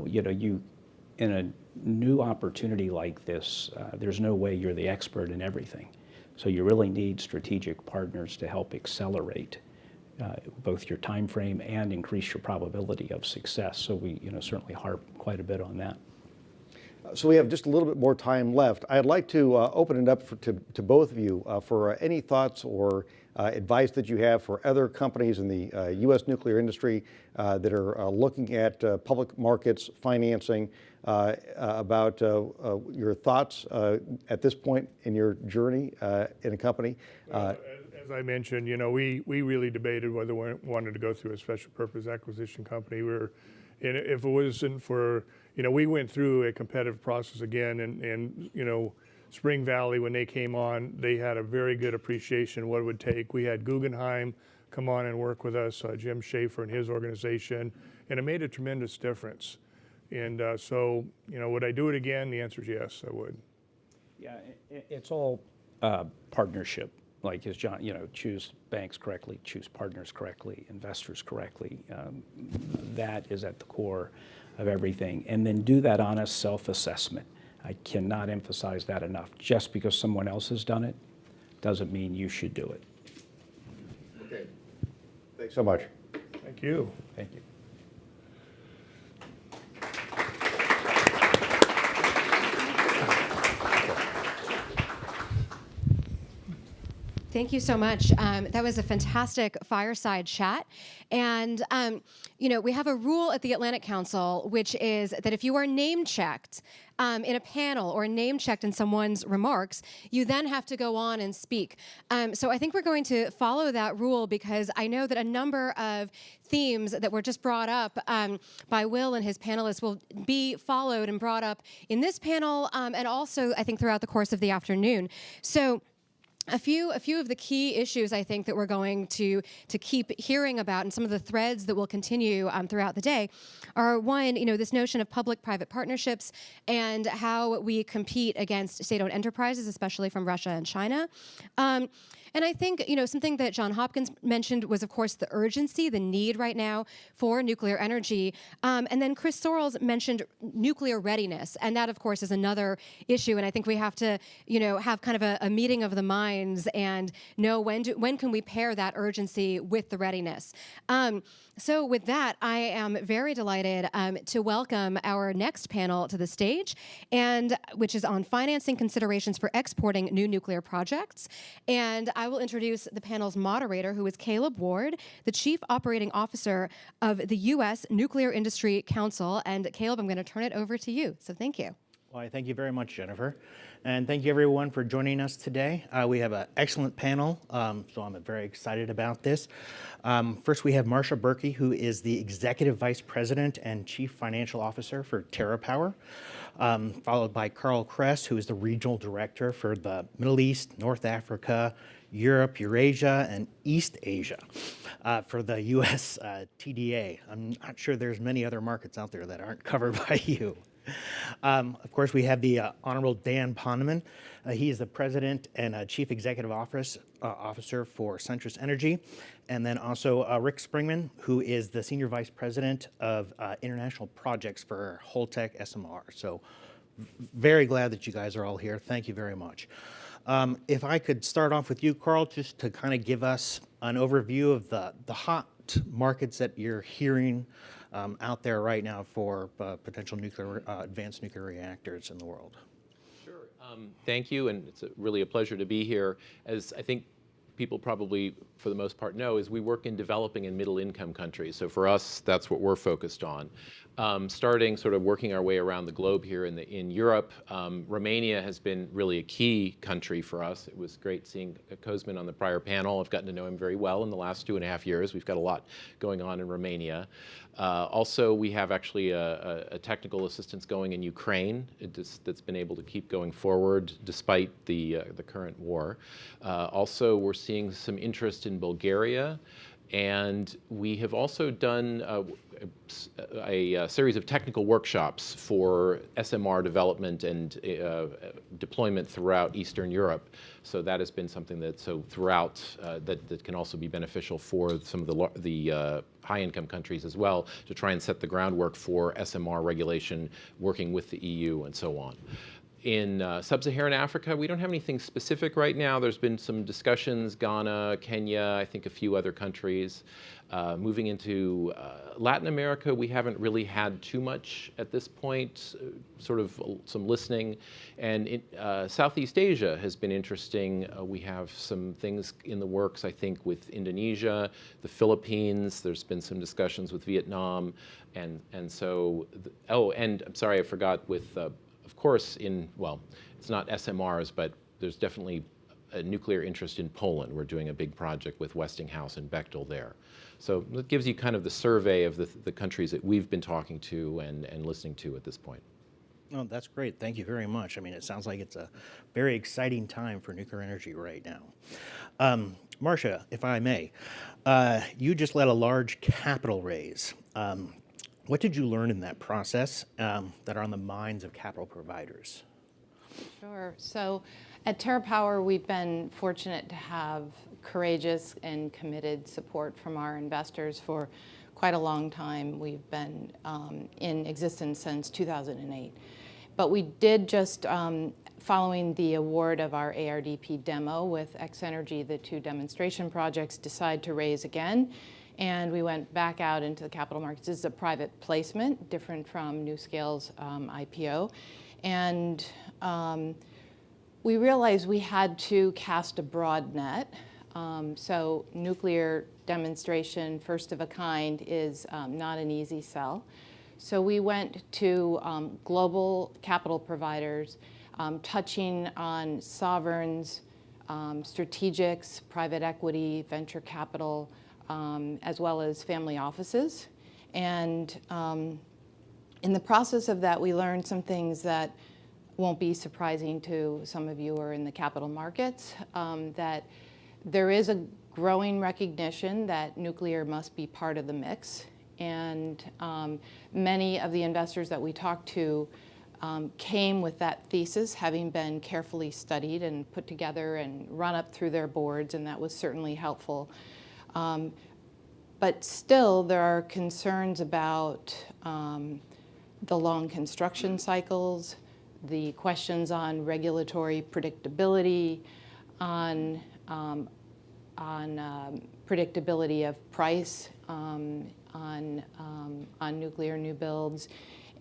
You in a new opportunity like this, there's no way you're the expert in everything. So you really need strategic partners to help accelerate both your time frame and increase your probability of success. So we certainly harp quite a bit on that. So we have just a little bit more time left. I'd like to open it up to both of you for any thoughts or advice that you have for other companies in the U.S. nuclear industry that are looking at public markets financing, about your thoughts at this point in your journey in a company. As I mentioned, we really debated whether we wanted to go through a special purpose acquisition company. If it wasn't for, we went through a competitive process again, and Spring Valley, when they came on, they had a very good appreciation of what it would take. We had Guggenheim come on and work with us, Jim Schaefer and his organization, and it made a tremendous difference. And so, would I do it again? The answer is yes, I would. Yeah, it's all partnership. Like as John, choose banks correctly, choose partners correctly, investors correctly. That is at the core of everything. And then do that honest self-assessment. I cannot emphasize that enough. Just because someone else has done it doesn't mean you should do it. Okay. Thanks so much. Thank you. Thank you. Thank you so much. That was a fantastic fireside chat. And, we have a rule at the Atlantic Council, which is that if you are name-checked in a panel or name-checked in someone's remarks, you then have to go on and speak. So I think we're going to follow that rule because I know that a number of themes that were just brought up by Will and his panelists will be followed and brought up in this panel and also, I think, throughout the course of the afternoon. So a few of the key issues I think that we're going to keep hearing about, and some of the threads that will continue throughout the day, are one, this notion of public-private partnerships and how we compete against state-owned enterprises, especially from Russia and China. And I think, something that John Hopkins mentioned was, of course, the urgency, the need right now for nuclear energy. And then Chris Sorrells mentioned nuclear readiness. And that, of course, is another issue. And I think we have to, have kind of a meeting of the minds and know when can we pair that urgency with the readiness. So with that, I am very delighted to welcome our next panel to the stage, and which is on financing considerations for exporting new nuclear projects. And I will introduce the panel's moderator, who is Caleb Ward, the Chief Operating Officer of the U.S. Nuclear Industry Council. And Caleb, I'm going to turn it over to you. So thank you. Well, I thank you very much, Jennifer. And thank you, everyone, for joining us today. We have an excellent panel, so I'm very excited about this. First, we have Marcia Berkey, who is the Executive Vice President and Chief Financial Officer for TerraPower, followed by Carl Kress, who is the Regional Director for the Middle East, North Africa, Europe, Eurasia, and East Asia for the U.S. TDA. I'm not sure there's many other markets out there that aren't covered by you. Of course, we have the Honorable Dan Poneman. He is the President and Chief Executive Officer for Centrus Energy. And then also Rick Springman, who is the Senior Vice President of International Projects for Holtec SMR. So very glad that you guys are all here. Thank you very much. If I could start off with you, Carl, just to kind of give us an overview of the hot markets that you're hearing out there right now for potential nuclear, advanced nuclear reactors in the world? Sure. Thank you, and it's really a pleasure to be here. As I think people probably, for the most part, know, is we work in developing and middle-income countries. So for us, that's what we're focused on. Starting sort of working our way around the globe here in Europe, Romania has been really a key country for us. It was great seeing Kozmin on the prior panel. I've gotten to know him very well in the last 2.5 years. We've got a lot going on in Romania. Also, we have actually a technical assistance going in Ukraine that's been able to keep going forward despite the current war. Also, we're seeing some interest in Bulgaria, and we have also done a series of technical workshops for SMR development and deployment throughout Eastern Europe. So that has been something that throughout that can also be beneficial for some of the high-income countries as well, to try and set the groundwork for SMR regulation, working with the EU and so on. In sub-Saharan Africa, we don't have anything specific right now. There's been some discussions, Ghana, Kenya, I think a few other countries. Moving into Latin America, we haven't really had too much at this point, sort of some listening. And Southeast Asia has been interesting. We have some things in the works, I think, with Indonesia, the Philippines. There's been some discussions with Vietnam. And so, and I'm sorry, I forgot with, of course, well, it's not SMRs, but there's definitely a nuclear interest in Poland. We're doing a big project with Westinghouse and Bechtel there. So it gives you kind of the survey of the countries that we've been talking to and listening to at this point. Oh, that's great. Thank you very much. I mean, it sounds like it's a very exciting time for nuclear energy right now. Marcia, if I may, you just led a large capital raise. What did you learn in that process that are on the minds of capital providers? Sure. So at TerraPower, we've been fortunate to have courageous and committed support from our investors for quite a long time. We've been in existence since 2008. But we did just, following the award of our ARDP demo with X-Energy, the 2 demonstration projects, decide to raise again. And we went back out into the capital markets. This is a private placement, different from NuScale's IPO. And we realized we had to cast a broad net. So nuclear demonstration, first of a kind, is not an easy sell. So we went to global capital providers, touching on sovereigns, strategics, private equity, venture capital, as well as family offices. And in the process of that, we learned some things that won't be surprising to some of you who are in the capital markets, that there is a growing recognition that nuclear must be part of the mix. And many of the investors that we talked to came with that thesis, having been carefully studied and put together and run up through their boards, and that was certainly helpful. But still, there are concerns about the long construction cycles, the questions on regulatory predictability, on predictability of price, on nuclear new builds,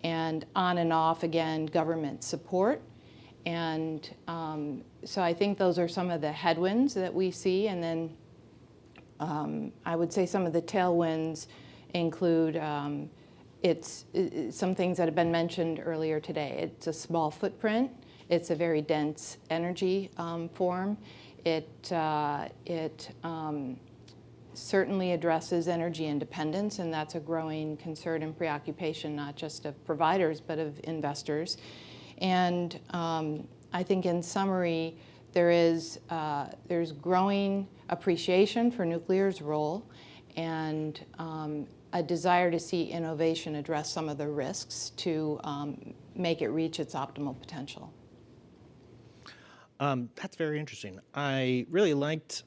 and on and off, again, government support. And so I think those are some of the headwinds that we see. And then I would say some of the tailwinds include some things that have been mentioned earlier today. It's a small footprint. It's a very dense energy form. It certainly addresses energy independence, and that's a growing concern and preoccupation, not just of providers, but of investors. And I think in summary, there's growing appreciation for nuclear's role, and a desire to see innovation address some of the risks to make it reach its optimal potential. That's very interesting. I really liked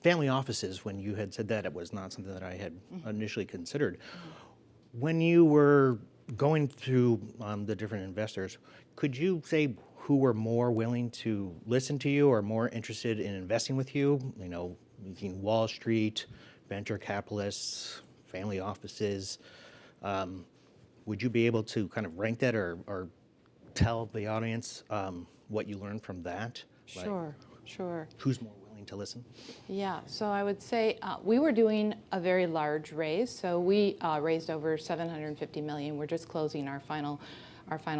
family offices when you had said that. It was not something that I had initially considered. When you were going through the different investors, could you say who were more willing to listen to you or more interested in investing with you? You know, Wall Street, venture capitalists, family offices. Would you be able to kind of rank that or tell the audience what you learned from that? Sure, sure. Who's more willing to listen? Yeah, so I would say we were doing a very large raise. So we raised over $750 million. We're just closing our final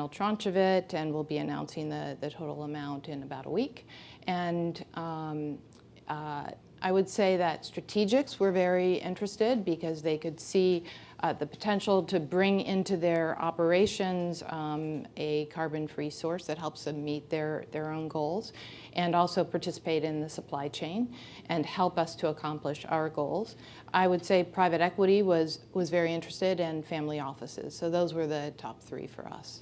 tranche of it, and we'll be announcing the total amount in about a week. And I would say that strategics were very interested because they could see the potential to bring into their operations a carbon-free source that helps them meet their own goals, and also participate in the supply chain and help us to accomplish our goals. I would say private equity was very interested, and family offices. So those were the top three for us.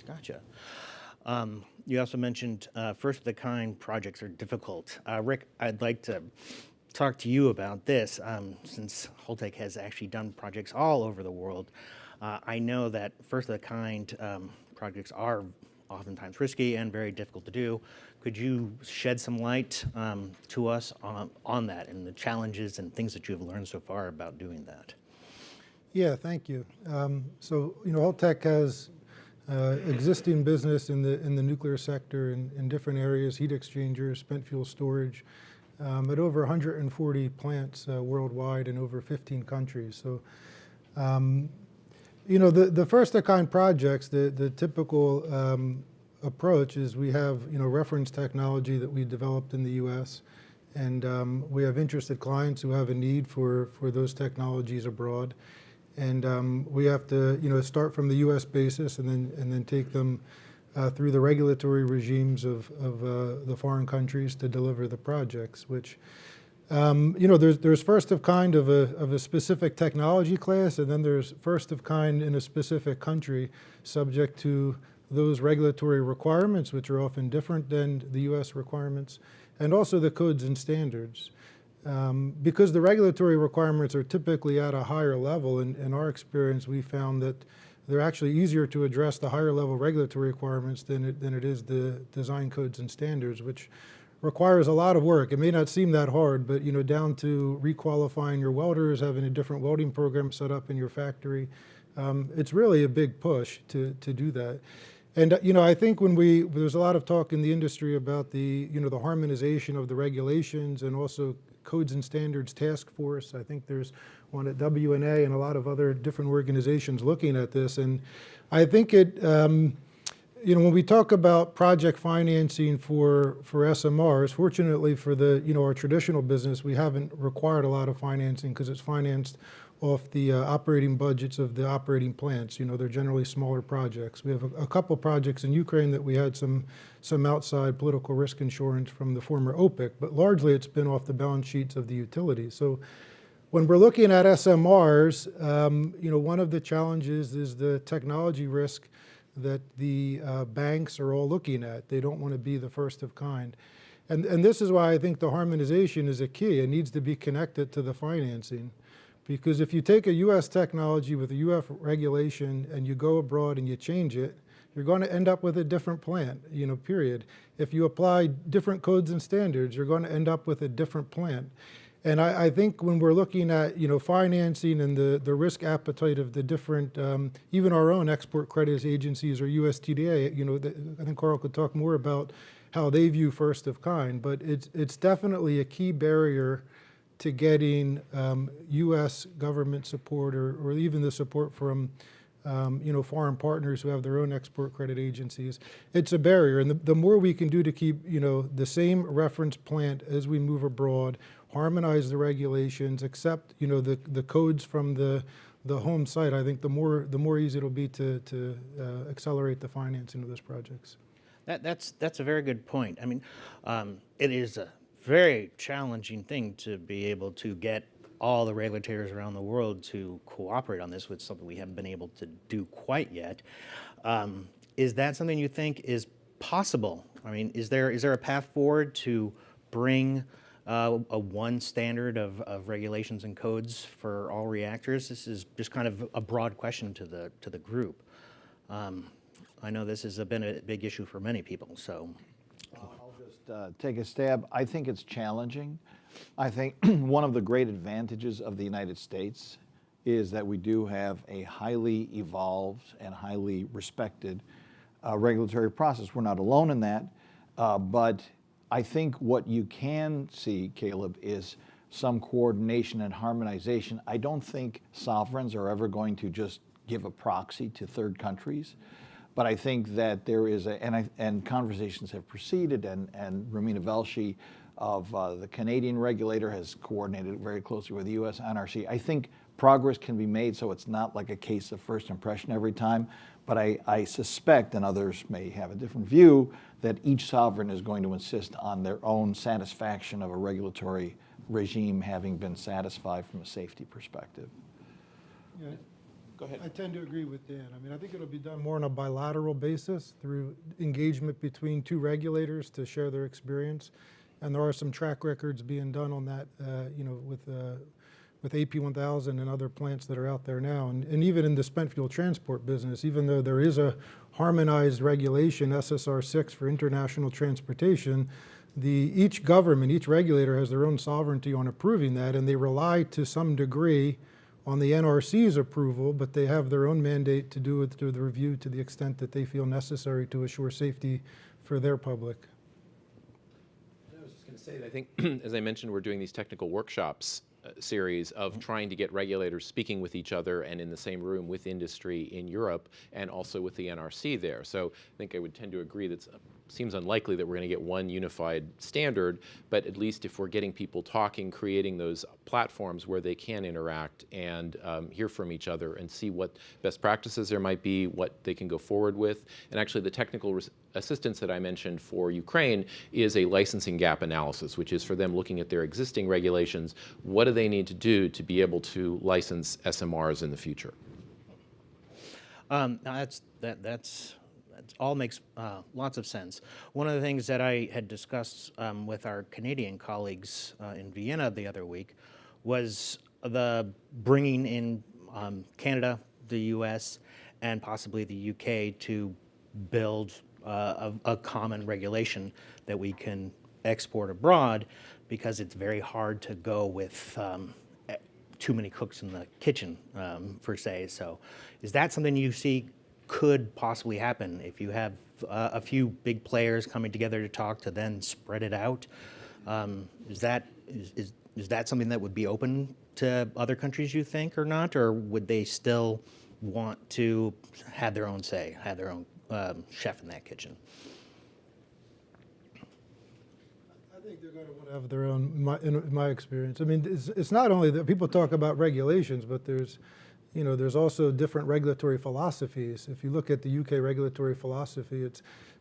Gotcha. You also mentioned first-of-the-kind projects are difficult. Rick, I'd like to talk to you about this, since Holtec has actually done projects all over the world. I know that first-of-the-kind projects are oftentimes risky and very difficult to do. Could you shed some light to us on that and the challenges and things that you've learned so far about doing that? Yeah, thank you. So, Holtec has existing business in the nuclear sector in different areas, heat exchangers, spent fuel storage, at over 140 plants worldwide in over 15 countries. So, the first-of-kind projects, the typical approach is we have, reference technology that we developed in the U.S., and we have interested clients who have a need for those technologies abroad. And we have to, start from the U.S. basis and then take them through the regulatory regimes of the foreign countries to deliver the projects. Which, there's first of kind of a specific technology class, and then there's first of kind in a specific country, subject to those regulatory requirements, which are often different than the U.S. requirements, and also the codes and standards. Because the regulatory requirements are typically at a higher level, in our experience, we found that they're actually easier to address the higher level regulatory requirements than it is the design codes and standards, which requires a lot of work. It may not seem that hard, but down to requalifying your welders, having a different welding program set up in your factory, it's really a big push to do that. And I think there's a lot of talk in the industry about the harmonization of the regulations and also codes and standards task force. I think there's one at WNA and a lot of other different organizations looking at this. And I think when we talk about project financing for SMRs, fortunately for our traditional business, we haven't required a lot of financing because it's financed off the operating budgets of the operating plants. They're generally smaller projects. We have a couple projects in Ukraine that we had some outside political risk insurance from the former OPEC, but largely it's been off the balance sheets of the utilities. So when we're looking at SMRs, one of the challenges is the technology risk that the banks are all looking at. They don't want to be the first of kind. And this is why I think the harmonization is a key. It needs to be connected to the financing. Because if you take a U.S. technology with a U.S. regulation and you go abroad and you change it, you're going to end up with a different plant, period. If you apply different codes and standards, you're going to end up with a different plant. And I think when we're looking at, financing and the risk appetite of the different, even our own export credit agencies or USTDA, I think Carl could talk more about how they view first of kind, but it's definitely a key barrier to getting U.S. government support or even the support from foreign partners who have their own export credit agencies. It's a barrier, and the more we can do to keep the same reference plant as we move abroad, harmonize the regulations, accept the codes from the home site, I think the more easy it'll be to accelerate the financing of those projects. That's a very good point. I mean, it is a very challenging thing to be able to get all the regulators around the world to cooperate on this, which is something we haven't been able to do quite yet. Is that something you think is possible? I mean, is there a path forward to bring a one standard of regulations and codes for all reactors? This is just kind of a broad question to the group. I know this has been a big issue for many people, so. I'll just take a stab. I think it's challenging. I think one of the great advantages of the United States is that we do have a highly evolved and highly respected regulatory process. We're not alone in that, but I think what you can see, Caleb, is some coordination and harmonization. I don't think sovereigns are ever going to just give a proxy to third countries, but I think that there is and conversations have proceeded, and Romina Velshi of the Canadian regulator has coordinated very closely with the U.S. NRC. I think progress can be made, so it's not like a case of first impression every time, but I suspect, and others may have a different view, that each sovereign is going to insist on their own satisfaction of a regulatory regime having been satisfied from a safety perspective. Yeah, Go ahead. I tend to agree with Dan. I mean, I think it'll be done more on a bilateral basis through engagement between two regulators to share their experience. And there are some track records being done on that, with AP1000 and other plants that are out there now. And even in the spent fuel transport business, even though there is a harmonized regulation, SSR 6 for international transportation, each government, each regulator has their own sovereignty on approving that, and they rely to some degree on the NRC's approval, but they have their own mandate to do it through the review to the extent that they feel necessary to assure safety for their public. I was just going to say that I think, as I mentioned, we're doing these technical workshops series of trying to get regulators speaking with each other and in the same room with industry in Europe and also with the NRC there. So I think I would tend to agree that it seems unlikely that we're going to get one unified standard, but at least if we're getting people talking, creating those platforms where they can interact and hear from each other and see what best practices there might be, what they can go forward with. And actually the technical assistance that I mentioned for Ukraine is a licensing gap analysis, which is for them looking at their existing regulations. What do they need to do to be able to license SMRs in the future? That's all makes lots of sense. One of the things that I had discussed with our Canadian colleagues in Vienna the other week was the bringing in Canada, the U.S., and possibly the U.K. to build a common regulation that we can export abroad, because it's very hard to go with too many cooks in the kitchen, per se. So is that something you see could possibly happen if you have a few big players coming together to talk to then spread it out? Is that something that would be open to other countries, you think, or not? Or would they still want to have their own say, have their own chef in that kitchen? I think they're going to want to have their own, in my experience. I mean, it's not only that people talk about regulations, but there's also different regulatory philosophies. If you look at the UK regulatory philosophy,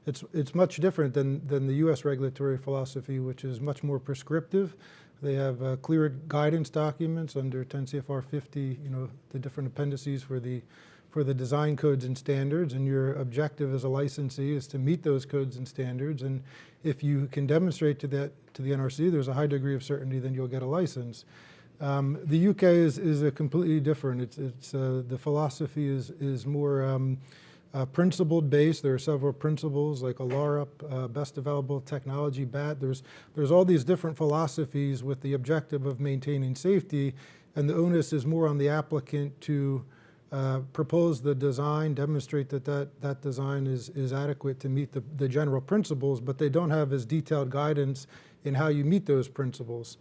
it's much different than the US regulatory philosophy, which is much more prescriptive. They have clear guidance documents under 10 CFR 50, the different appendices for the design codes and standards, and your objective as a licensee is to meet those codes and standards. And if you can demonstrate to the NRC there's a high degree of certainty, then you'll get a license. The UK is a completely different. The philosophy is more principled based. There are several principles like a LARUP, best available technology, BAT. There's all these different philosophies with the objective of maintaining safety, and the onus is more on the applicant to propose the design, demonstrate that design is adequate to meet the general principles, but they don't have as detailed guidance in how you meet those principles.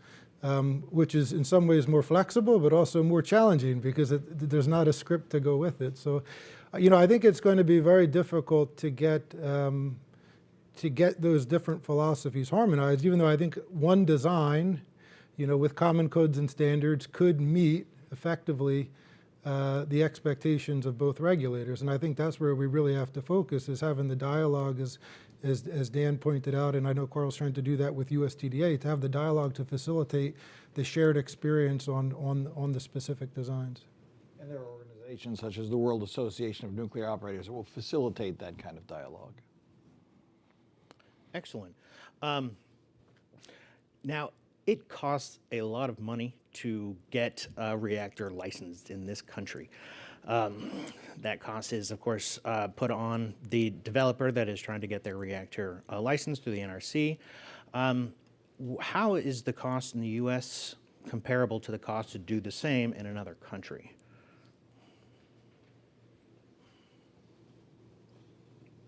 Which is in some ways more flexible, but also more challenging because there's not a script to go with it. So, I think it's going to be very difficult to get those different philosophies harmonized, even though I think one design, with common codes and standards could meet effectively the expectations of both regulators. And I think that's where we really have to focus, is having the dialogue as Dan pointed out, and I know Carl's trying to do that with USTDA, to have the dialogue to facilitate the shared experience on the specific designs. And there are organizations such as the World Association of Nuclear Operators that will facilitate that kind of dialogue. Excellent. Now, it costs a lot of money to get a reactor licensed in this country. That cost is, of course, put on the developer that is trying to get their reactor licensed through the NRC. How is the cost in the U.S. comparable to the cost to do the same in another country?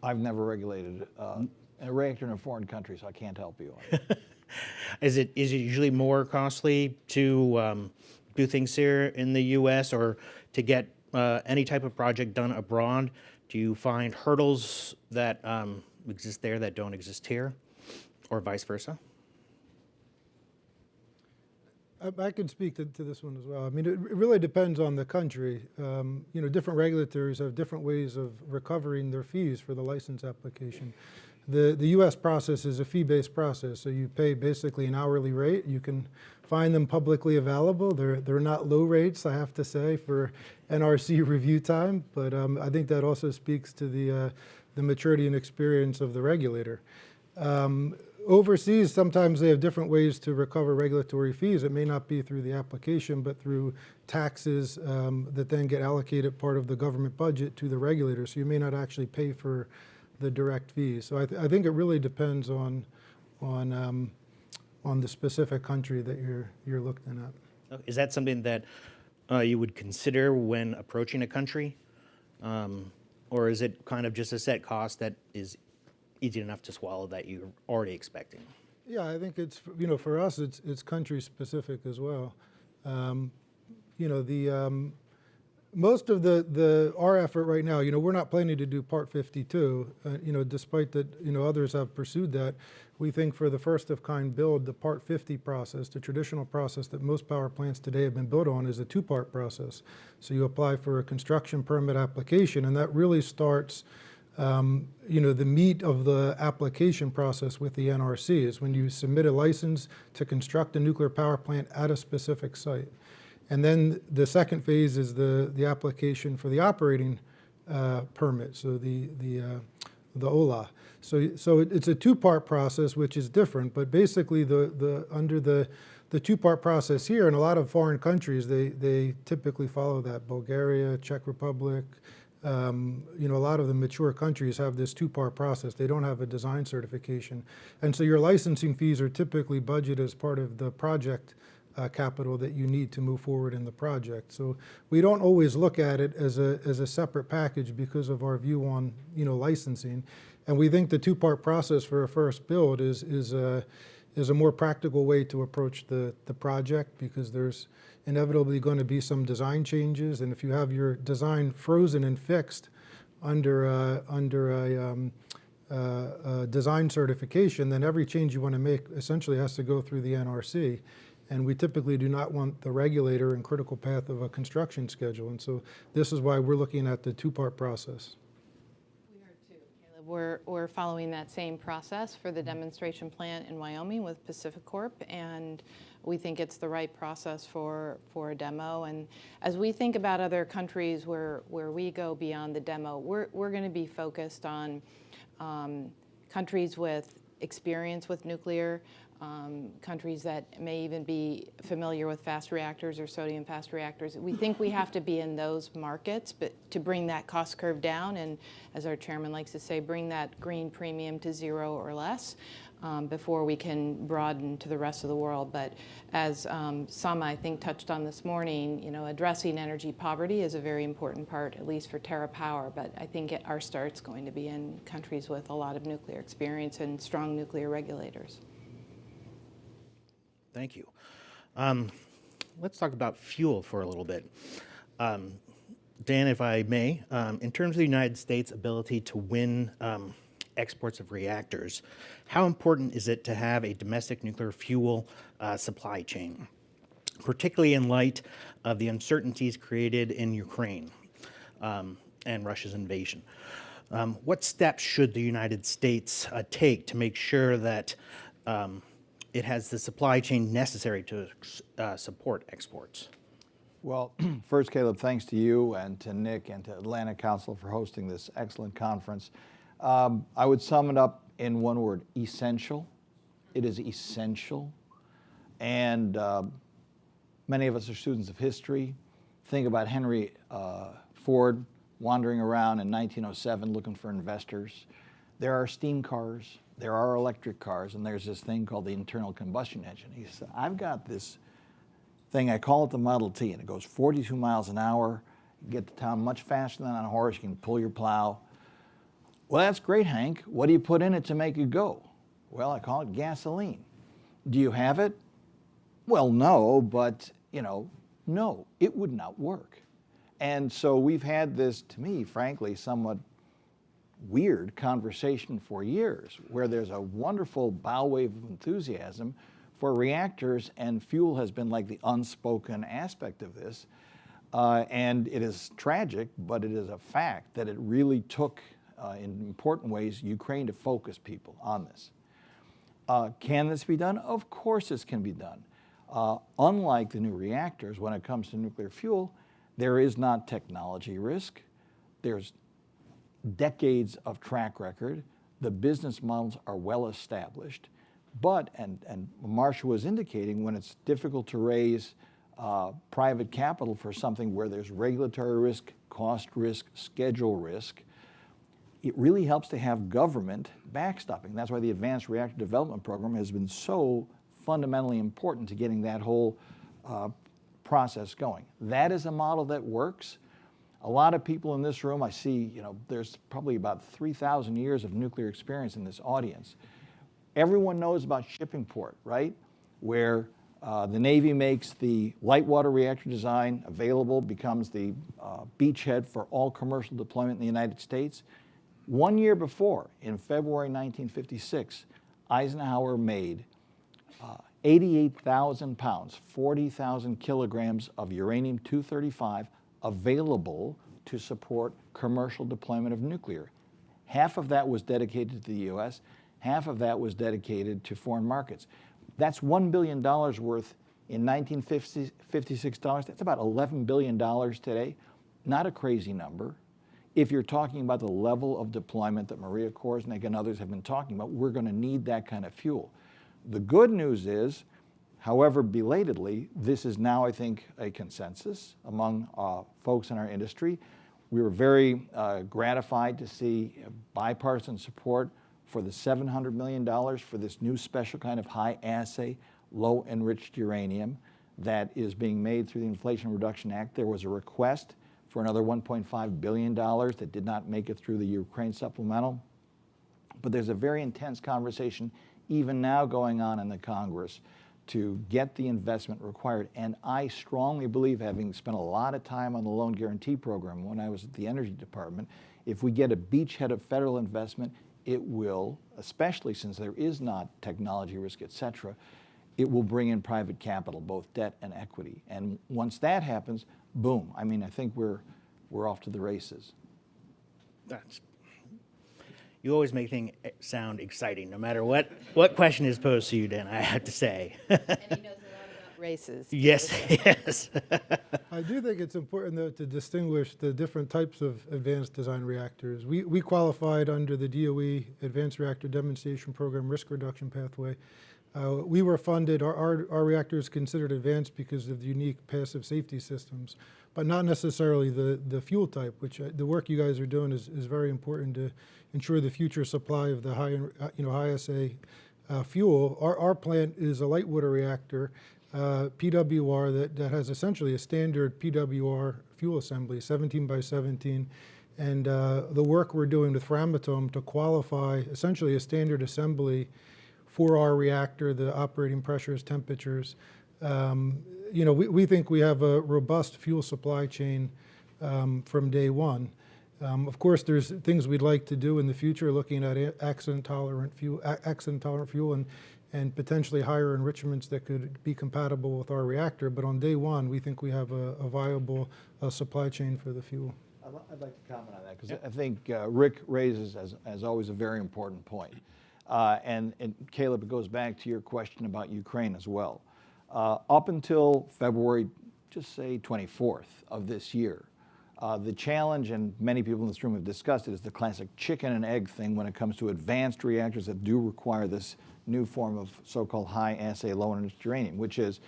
I've never regulated a reactor in a foreign country, so I can't help you on it. Is it usually more costly to do things here in the U.S. or to get any type of project done abroad? Do you find hurdles that exist there that don't exist here, or vice versa? I could speak to this one as well. I mean, it really depends on the country. Different regulators have different ways of recovering their fees for the license application. The U.S. process is a fee-based process, so you pay basically an hourly rate. You can find them publicly available. They're not low rates, I have to say, for NRC review time, but I think that also speaks to the maturity and experience of the regulator. Overseas, sometimes they have different ways to recover regulatory fees. It may not be through the application, but through taxes that then get allocated part of the government budget to the regulator. So you may not actually pay for the direct fees. So I think it really depends on the specific country that you're looking at. Is that something that you would consider when approaching a country? Or is it kind of just a set cost that is easy enough to swallow that you're already expecting? Yeah, I think it's, for us, it's country specific as well. Most of our effort right now, we're not planning to do Part 52, despite that, others have pursued that. We think for the first of kind build, the Part 50 process, the traditional process that most power plants today have been built on, is a two-part process. So you apply for a construction permit application, and that really starts the meat of the application process with the NRC is when you submit a license to construct a nuclear power plant at a specific site. And then the second phase is the application for the operating permit, so the OLA. So it's a two-part process, which is different, but basically under the two-part process here, in a lot of foreign countries, they typically follow that. Bulgaria, Czech Republic, a lot of the mature countries have this two-part process. They don't have a design certification. And so your licensing fees are typically budgeted as part of the project capital that you need to move forward in the project. So we don't always look at it as a separate package because of our view on licensing. And we think the two-part process for a first build is a more practical way to approach the project, because there's inevitably going to be some design changes, and if you have your design frozen and fixed under a design certification, then every change you want to make essentially has to go through the NRC. And we typically do not want the regulator in critical path of a construction schedule. And so this is why we're looking at the two-part process. We are too, Caleb. We're following that same process for the demonstration plant in Wyoming with Pacific Corp, and we think it's the right process for a demo. And as we think about other countries where we go beyond the demo, we're going to be focused on countries with experience with nuclear, countries that may even be familiar with fast reactors or sodium fast reactors. We think we have to be in those markets, but to bring that cost curve down, and as our chairman likes to say, bring that green premium to 0 or less before we can broaden to the rest of the world. But as Sama, I think, touched on this morning, addressing energy poverty is a very important part, at least for TerraPower, but I think our start's going to be in countries with a lot of nuclear experience and strong nuclear regulators. Thank you. Let's talk about fuel for a little bit. Dan, if I may, in terms of the United States' ability to win exports of reactors, how important is it to have a domestic nuclear fuel supply chain, particularly in light of the uncertainties created in Ukraine and Russia's invasion? What steps should the United States take to make sure that it has the supply chain necessary to support exports? Well, first, Caleb, thanks to you and to Nick and to Atlantic Council for hosting this excellent conference. I would sum it up in one word: essential. It is essential. And many of us are students of history. Think about Henry Ford wandering around in 1907 looking for investors. There are steam cars, there are electric cars, and there's this thing called the internal combustion engine. He said, I've got this thing, I call it the Model T, and it goes 42 miles an hour. You get to town much faster than on a horse. You can pull your plow. Well, that's great, Hank. What do you put in it to make it go? Well, I call it gasoline. Do you have it? Well, no, but, no, it would not work. And so we've had this, to me, frankly, somewhat weird conversation for years, where there's a wonderful bow wave of enthusiasm for reactors, and fuel has been like the unspoken aspect of this. And it is tragic, but it is a fact that it really took, in important ways, Ukraine to focus people on this. Can this be done? Of course this can be done. Unlike the new reactors, when it comes to nuclear fuel, there is not technology risk. There's decades of track record. The business models are well established. But, and Marcia was indicating, when it's difficult to raise private capital for something where there's regulatory risk, cost risk, schedule risk, it really helps to have government backstopping. That's why the Advanced Reactor Development Program has been so fundamentally important to getting that whole process going. That is a model that works. A lot of people in this room, I see, there's probably about 3,000 years of nuclear experience in this audience. Everyone knows about shipping port, right? Where the Navy makes the light water reactor design available, becomes the beachhead for all commercial deployment in the United States. 1 year before, in February 1956, Eisenhower made 88,000 pounds, 40,000 kilograms of uranium-235 available to support commercial deployment of nuclear. Half of that was dedicated to the U.S., half of that was dedicated to foreign markets. That's $1 billion worth in 1956 dollars. That's about $11 billion today. Not a crazy number. If you're talking about the level of deployment that Maria Korsnick and others have been talking about, we're going to need that kind of fuel. The good news is, however belatedly, this is now, I think, a consensus among folks in our industry. We were very gratified to see bipartisan support for the $700 million for this new special kind of high-assay, low-enriched uranium that is being made through the Inflation Reduction Act. There was a request for another $1.5 billion that did not make it through the Ukraine supplemental. But there's a very intense conversation even now going on in the Congress to get the investment required. And I strongly believe, having spent a lot of time on the loan guarantee program when I was at the Energy Department, if we get a beachhead of federal investment, it will, especially since there is not technology risk, et cetera, it will bring in private capital, both debt and equity. And once that happens, boom. I mean, I think we're off to the races. You always make things sound exciting, no matter what question is posed to you, Dan, I have to say. And he knows a lot about races. Yes, yes. I do think it's important, though, to distinguish the different types of advanced design reactors. We qualified under the DOE Advanced Reactor Demonstration Program risk reduction pathway. We were funded, our reactor is considered advanced because of the unique passive safety systems, but not necessarily the fuel type, which the work you guys are doing is very important to ensure the future supply of the high assay fuel. Our plant is a light water reactor, PWR, that has essentially a standard PWR fuel assembly, 17 by 17. And the work we're doing with Framatome to qualify essentially a standard assembly for our reactor, the operating pressures, temperatures. We think we have a robust fuel supply chain from day one. Of course, there's things we'd like to do in the future, looking at accident-tolerant fuel and potentially higher enrichments that could be compatible with our reactor. But on day one, we think we have a viable supply chain for the fuel. I'd like to comment on that, because I think Rick raises, as always, a very important point. And Caleb, it goes back to your question about Ukraine as well. Up until February, just say 24th of this year, the challenge, and many people in this room have discussed it, is the classic chicken and egg thing when it comes to advanced reactors that do require this new form of so-called high-assay low-enriched uranium, which is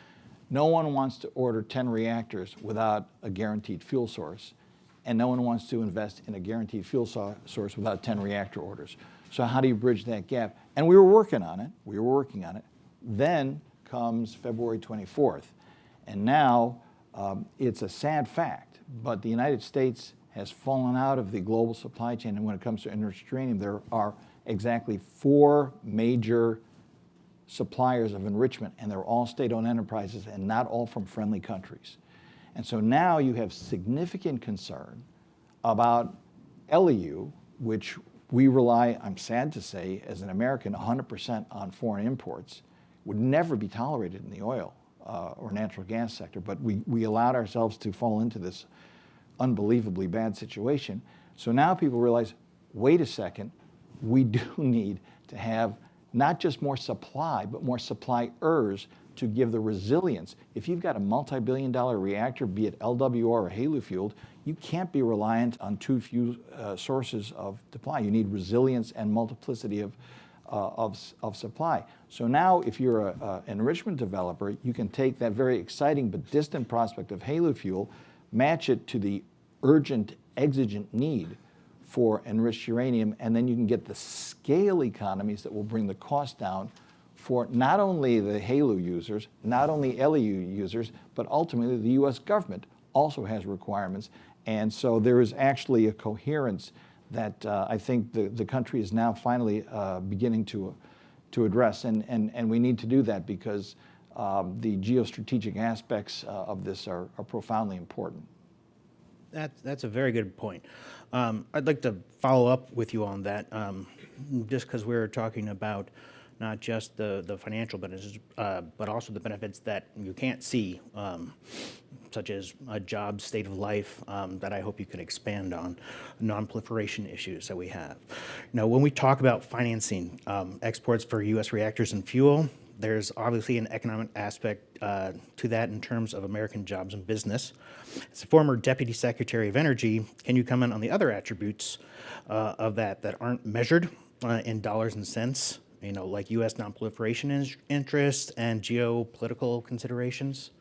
no one wants to order 10 reactors without a guaranteed fuel source, and no one wants to invest in a guaranteed fuel source without 10 reactor orders. So how do you bridge that gap? And we were working on it. Then comes February 24th. And now it's a sad fact, but the United States has fallen out of the global supply chain. And when it comes to enriched uranium, there are exactly 4 major suppliers of enrichment, and they're all state-owned enterprises and not all from friendly countries. And so now you have significant concern about LEU, which we rely, I'm sad to say, as an American, 100% on foreign imports, would never be tolerated in the oil or natural gas sector, but we allowed ourselves to fall into this unbelievably bad situation. So now people realize, wait a second, we do need to have not just more supply, but more suppliers to give the resilience. If you've got a multi-billion-dollar reactor, be it LWR or HALEU-fueled, you can't be reliant on too few sources of supply. You need resilience and multiplicity of supply. So now if you're an enrichment developer, you can take that very exciting but distant prospect of HALEU fuel, match it to the urgent, exigent need for enriched uranium, and then you can get the scale economies that will bring the cost down for not only the HALEU users, not only LEU users, but ultimately the US government also has requirements. And so there is actually a coherence that I think the country is now finally beginning to address. And we need to do that because the geostrategic aspects of this are profoundly important. That's a very good point. I'd like to follow up with you on that, just because we're talking about not just the financial benefits, but also the benefits that you can't see, such as a job, state of life, that I hope you could expand on, non-proliferation issues that we have. Now, when we talk about financing exports for U.S. reactors and fuel, there's obviously an economic aspect to that in terms of American jobs and business. As a former Deputy Secretary of Energy, can you comment on the other attributes of that aren't measured in dollars and cents, like U.S. non-proliferation interests and geopolitical considerations?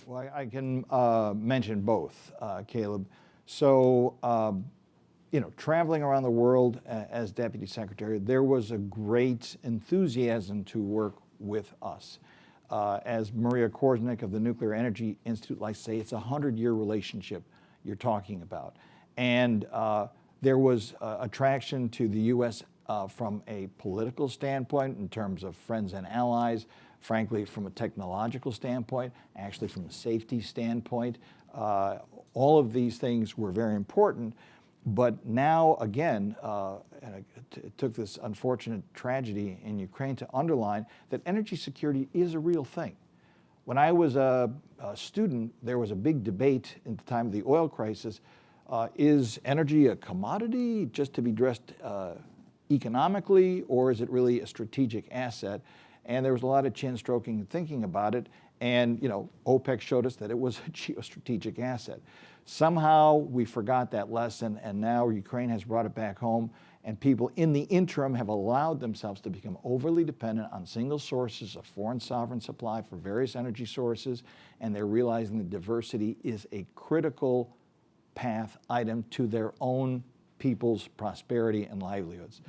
Well, I can mention both, Caleb. So, traveling around the world as Deputy Secretary, there was a great enthusiasm to work with us. As Maria Korsnick of the Nuclear Energy Institute likes to say, it's a 100-year relationship you're talking about. And there was attraction to the U.S. From a political standpoint in terms of friends and allies, frankly, from a technological standpoint, actually from a safety standpoint. All of these things were very important. But now, again, it took this unfortunate tragedy in Ukraine to underline that energy security is a real thing. When I was a student, there was a big debate at the time of the oil crisis. Is energy a commodity just to be dressed economically, or is it really a strategic asset? And there was a lot of chin stroking and thinking about it. And OPEC showed us that it was a geostrategic asset. Somehow we forgot that lesson, and now Ukraine has brought it back home, and people in the interim have allowed themselves to become overly dependent on single sources of foreign sovereign supply for various energy sources, and they're realizing that diversity is a critical path item to their own people's prosperity and livelihoods.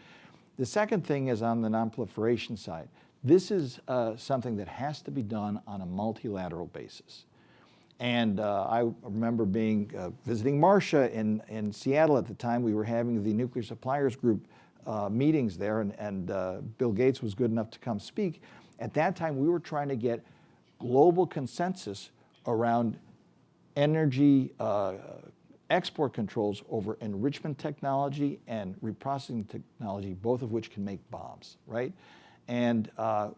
The second thing is on the nonproliferation side. This is something that has to be done on a multilateral basis. And I remember visiting Marcia in Seattle at the time. We were having the Nuclear Suppliers Group meetings there, and Bill Gates was good enough to come speak. At that time, we were trying to get global consensus around energy export controls over enrichment technology and reprocessing technology, both of which can make bombs, right? And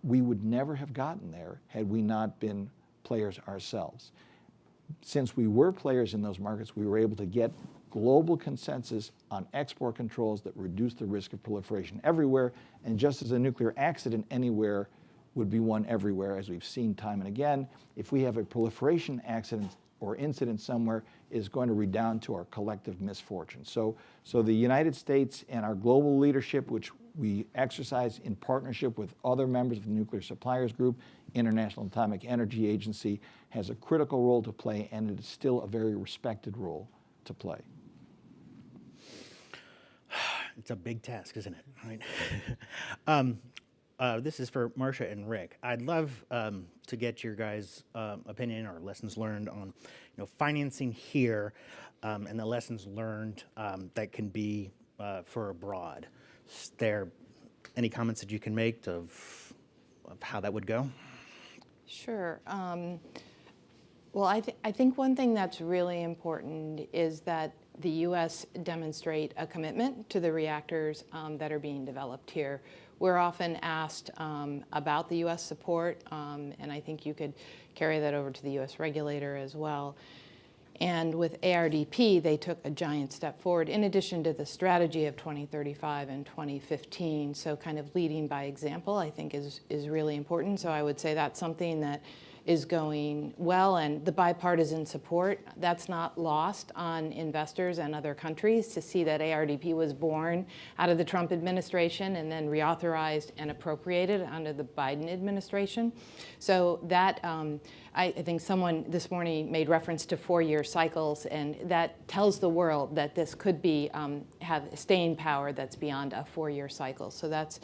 we would never have gotten there had we not been players ourselves. Since we were players in those markets, we were able to get global consensus on export controls that reduce the risk of proliferation everywhere. And just as a nuclear accident anywhere would be one everywhere, as we've seen time and again, if we have a proliferation accident or incident somewhere, it is going to redound to our collective misfortune. So the United States and our global leadership, which we exercise in partnership with other members of the Nuclear Suppliers Group, International Atomic Energy Agency, has a critical role to play, and it is still a very respected role to play. It's a big task, isn't it? Right? this is for Marcia and Rick. I'd love to get your guys' opinion or lessons learned on, financing here and the lessons learned that can be for abroad. Is there any comments that you can make of how that would go? Sure. Well, I think one thing that's really important is that the U.S. demonstrate a commitment to the reactors that are being developed here. We're often asked about the U.S. support, and I think you could carry that over to the U.S. regulator as well. And with ARDP, they took a giant step forward, in addition to the strategy of 2035 and 2015. So kind of leading by example, I think, is really important. So I would say that's something that is going well, and the bipartisan support, that's not lost on investors and other countries to see that ARDP was born out of the Trump administration and then reauthorized and appropriated under the Biden administration. So that, I think someone this morning made reference to 4-year cycles, and that tells the world that this could be, have staying power that's beyond a 4-year cycle. So that's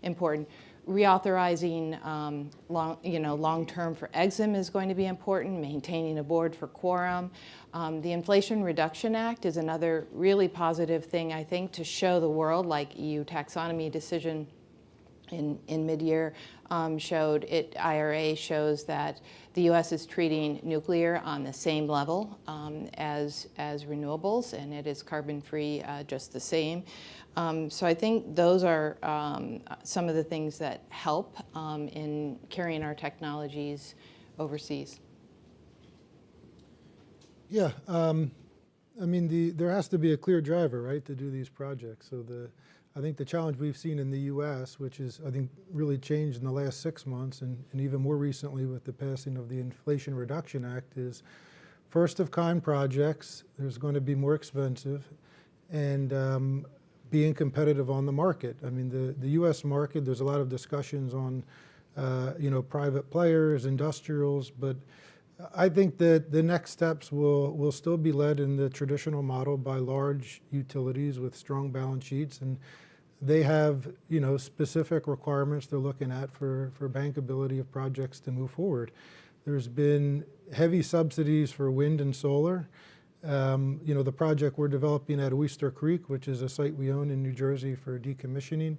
important. Reauthorizing long-term for EXIM is going to be important, maintaining a board for quorum. The Inflation Reduction Act is another really positive thing, I think, to show the world, like EU taxonomy decision in mid-year showed it. IRA shows that the U.S. is treating nuclear on the same level as renewables, and it is carbon-free just the same. So I think those are some of the things that help in carrying our technologies overseas. Yeah, I mean, there has to be a clear driver, right, to do these projects. So I think the challenge we've seen in the U.S., which is, I think, really changed in the last 6 months and even more recently with the passing of the Inflation Reduction Act, is first-of-kind projects. There's going to be more expensive, and being competitive on the market. I mean, the U.S. market, there's a lot of discussions on, private players, industrials, but I think that the next steps will still be led in the traditional model by large utilities with strong balance sheets, and they have, specific requirements they're looking at for bankability of projects to move forward. There's been heavy subsidies for wind and solar. The project we're developing at Oyster Creek, which is a site we own in New Jersey for decommissioning.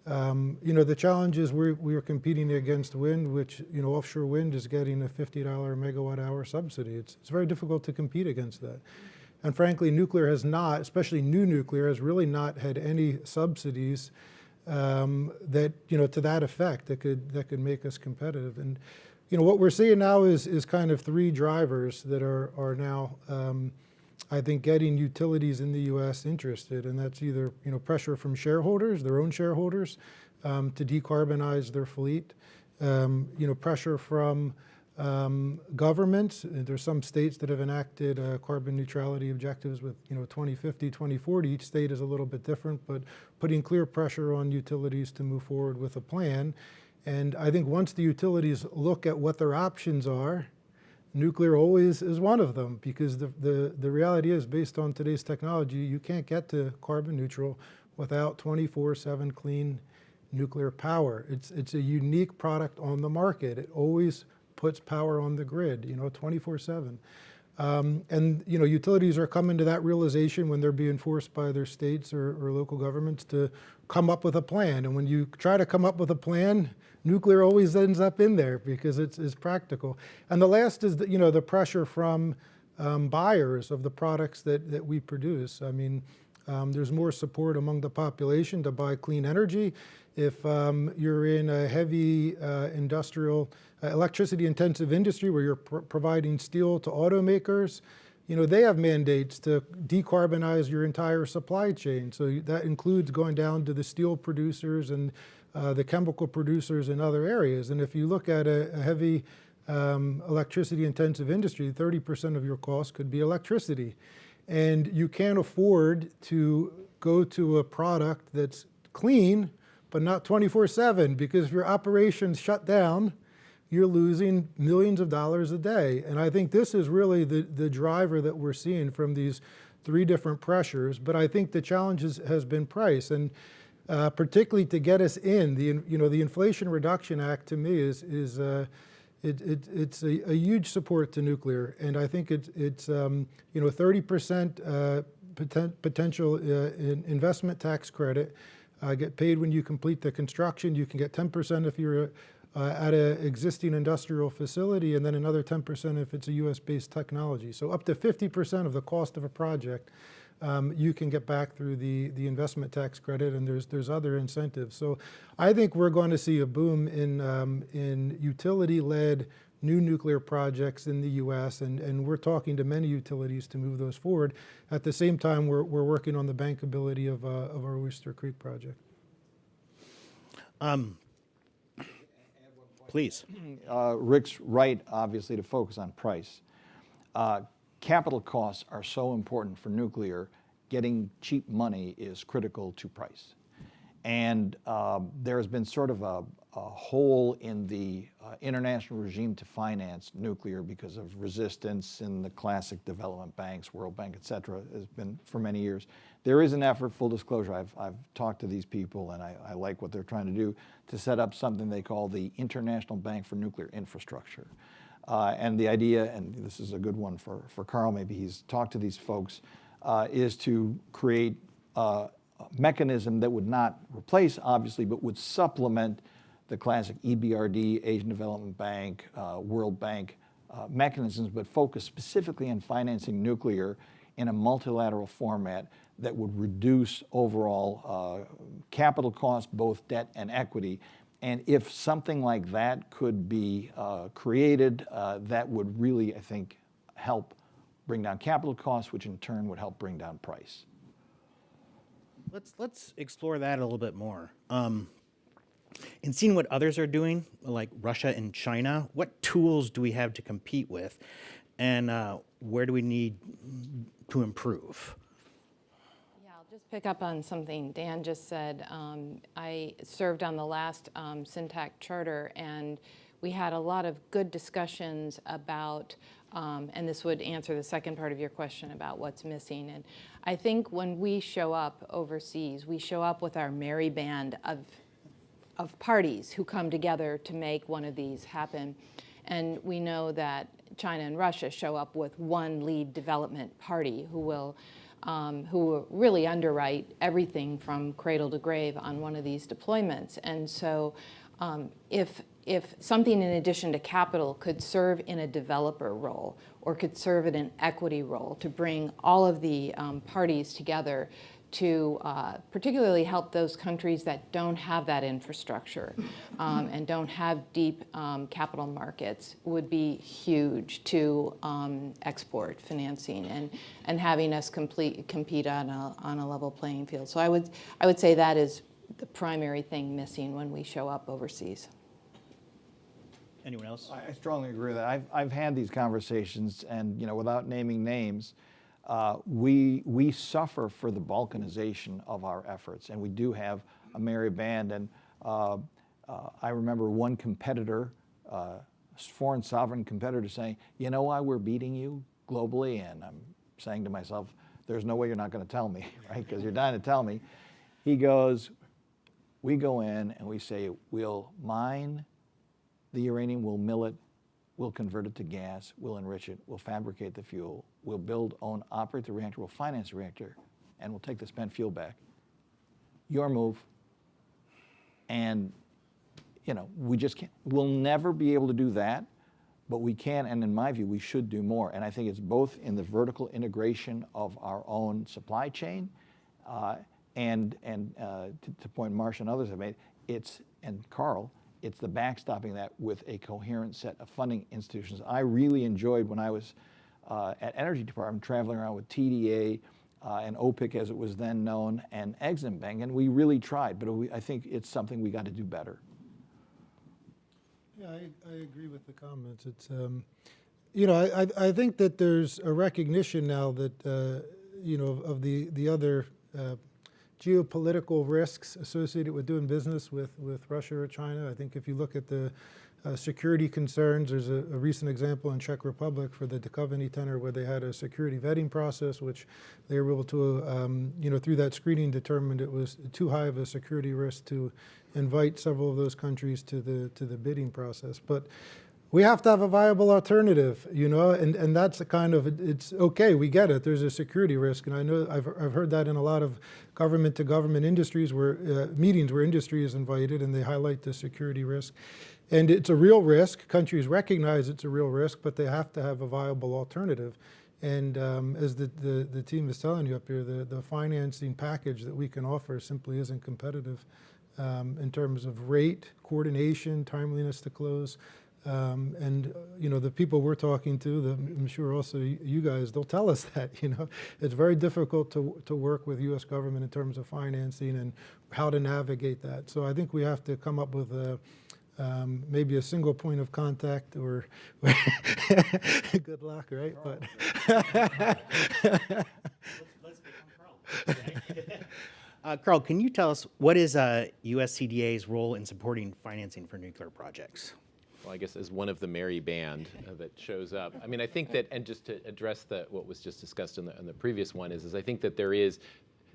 The challenge is we are competing against wind, which, offshore wind is getting a $50 megawatt hour subsidy. It's very difficult to compete against that. And frankly, nuclear has not, especially new nuclear, has really not had any subsidies that, to that effect that could make us competitive. And, what we're seeing now is kind of 3 drivers that are now, I think, getting utilities in the U.S. interested, and that's either pressure from shareholders, their own shareholders, to decarbonize their fleet, pressure from governments. There's some states that have enacted carbon neutrality objectives with 2050, 2040. Each state is a little bit different, but putting clear pressure on utilities to move forward with a plan. And I think once the utilities look at what their options are, nuclear always is one of them, because the reality is, based on today's technology, you can't get to carbon neutral without 24/7 clean nuclear power. It's a unique product on the market. It always puts power on the grid, 24/7. And utilities are coming to that realization when they're being forced by their states or local governments to come up with a plan. And when you try to come up with a plan, nuclear always ends up in there because it's practical. And the last is the pressure from buyers of the products that we produce. I mean, there's more support among the population to buy clean energy. If you're in a heavy industrial, electricity-intensive industry where you're providing steel to automakers, they have mandates to decarbonize your entire supply chain. So that includes going down to the steel producers and the chemical producers in other areas. And if you look at a heavy electricity-intensive industry, 30% of your cost could be electricity. And you can't afford to go to a product that's clean, but not 24/7, because if your operations shut down, you're losing millions of dollars a day. And I think this is really the driver that we're seeing from these 3 different pressures. But I think the challenge has been price. And particularly to get us in. The Inflation Reduction Act to me is it's a huge support to nuclear, and I think it's 30% potential investment tax credit. Get paid when you complete the construction. You can get 10% if you're at an existing industrial facility, and then another 10% if it's a US-based technology. So up to 50% of the cost of a project you can get back through the investment tax credit, and there's other incentives. So I think we're going to see a boom in utility-led new nuclear projects in the US, and we're talking to many utilities to move those forward. At the same time, we're working on the bankability of our Oyster Creek project. Please. Rick's right, obviously, to focus on price. Capital costs are so important for nuclear. Getting cheap money is critical to price. And there has been sort of a hole in the international regime to finance nuclear because of resistance in the classic development banks, World Bank, et cetera, has been for many years. There is an effort, full disclosure, I've talked to these people and I like what they're trying to do, to set up something they call the International Bank for Nuclear Infrastructure. And the idea, and this is a good one for Carl, maybe he's talked to these folks, is to create a mechanism that would not replace, obviously, but would supplement the classic EBRD, Asian Development Bank, World Bank mechanisms, but focus specifically on financing nuclear in a multilateral format that would reduce overall capital costs, both debt and equity. And if something like that could be created, that would really, I think, help bring down capital costs, which in turn would help bring down price. Let's explore that a little bit more. In seeing what others are doing, like Russia and China, what tools do we have to compete with, and where do we need to improve? Yeah, I'll just pick up on something Dan just said. I served on the last SynTac charter, and we had a lot of good discussions about, and this would answer the second part of your question about what's missing. And I think when we show up overseas, we show up with our merry band of parties who come together to make one of these happen. And we know that China and Russia show up with one lead development party who will really underwrite everything from cradle to grave on one of these deployments. And so if something in addition to capital could serve in a developer role or could serve in an equity role to bring all of the parties together to particularly help those countries that don't have that infrastructure and don't have deep capital markets would be huge to export financing and having us compete on a level playing field. So I would say that is the primary thing missing when we show up overseas. Anyone else? I strongly agree with that. I've had these conversations, and without naming names, we suffer for the balkanization of our efforts, and we do have a merry band. And I remember one competitor, foreign sovereign competitor, saying, "You know why we're beating you globally?" And I'm saying to myself, "There's no way you're not going to tell me, right? Because you're dying to tell me." He goes, "We go in and we say we'll mine the uranium, we'll mill it, we'll convert it to gas, we'll enrich it, we'll fabricate the fuel, we'll build, own, operate the reactor, we'll finance the reactor, and we'll take the spent fuel back. Your move." And, we just can't, we'll never be able to do that, but we can, and in my view, we should do more. And I think it's both in the vertical integration of our own supply chain, and to point Marcia and others have made, and Carl, it's the backstopping that with a coherent set of funding institutions. I really enjoyed when I was at Energy Department traveling around with TDA and OPIC as it was then known, and Exim Bank, and we really tried, but I think it's something we got to do better. Yeah, I agree with the comments. It's, I think that there's a recognition now that, of the other geopolitical risks associated with doing business with Russia or China. I think if you look at the security concerns. There's a recent example in Czech Republic for the Dukovany tender where they had a security vetting process, which they were able to, through that screening, determined it was too high of a security risk to invite several of those countries to the bidding process. But we have to have a viable alternative, and that's the kind of, it's okay, we get it, there's a security risk, and I know I've heard that in a lot of government-to-government industries where meetings where industry is invited and they highlight the security risk. And it's a real risk, countries recognize it's a real risk, but they have to have a viable alternative. And as the team is telling you up here, the financing package that we can offer simply isn't competitive in terms of rate, coordination, timeliness to close. And the people we're talking to, I'm sure also you guys, they'll tell us that, it's very difficult to work with U.S. government in terms of financing and how to navigate that. So I think we have to come up with maybe a single point of contact or good luck, right? But let's become Carl. Carl, can you tell us what is USCDA's role in supporting financing for nuclear projects? Well, I guess as one of the merry band that shows up. I mean, I think that, and just to address what was just discussed in the previous one is I think that there is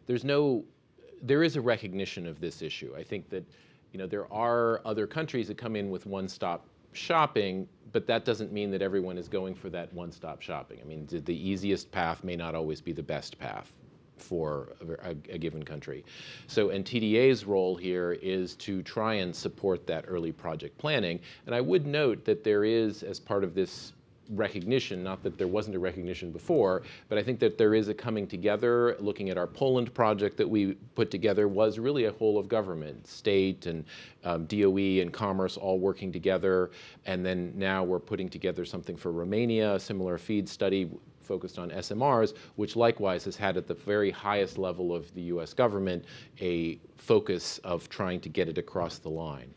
a recognition of this issue. I think that, there are other countries that come in with one-stop shopping, but that doesn't mean that everyone is going for that one-stop shopping. I mean, the easiest path may not always be the best path for a given country. So, and TDA's role here is to try and support that early project planning. And I would note that there is, as part of this recognition, not that there wasn't a recognition before, but I think that there is a coming together. Looking at our Poland project that we put together was really a whole of government, state and DOE and commerce all working together. And then now we're putting together something for Romania, a similar FEED study focused on SMRs, which likewise has had at the very highest level of the US government a focus of trying to get it across the line.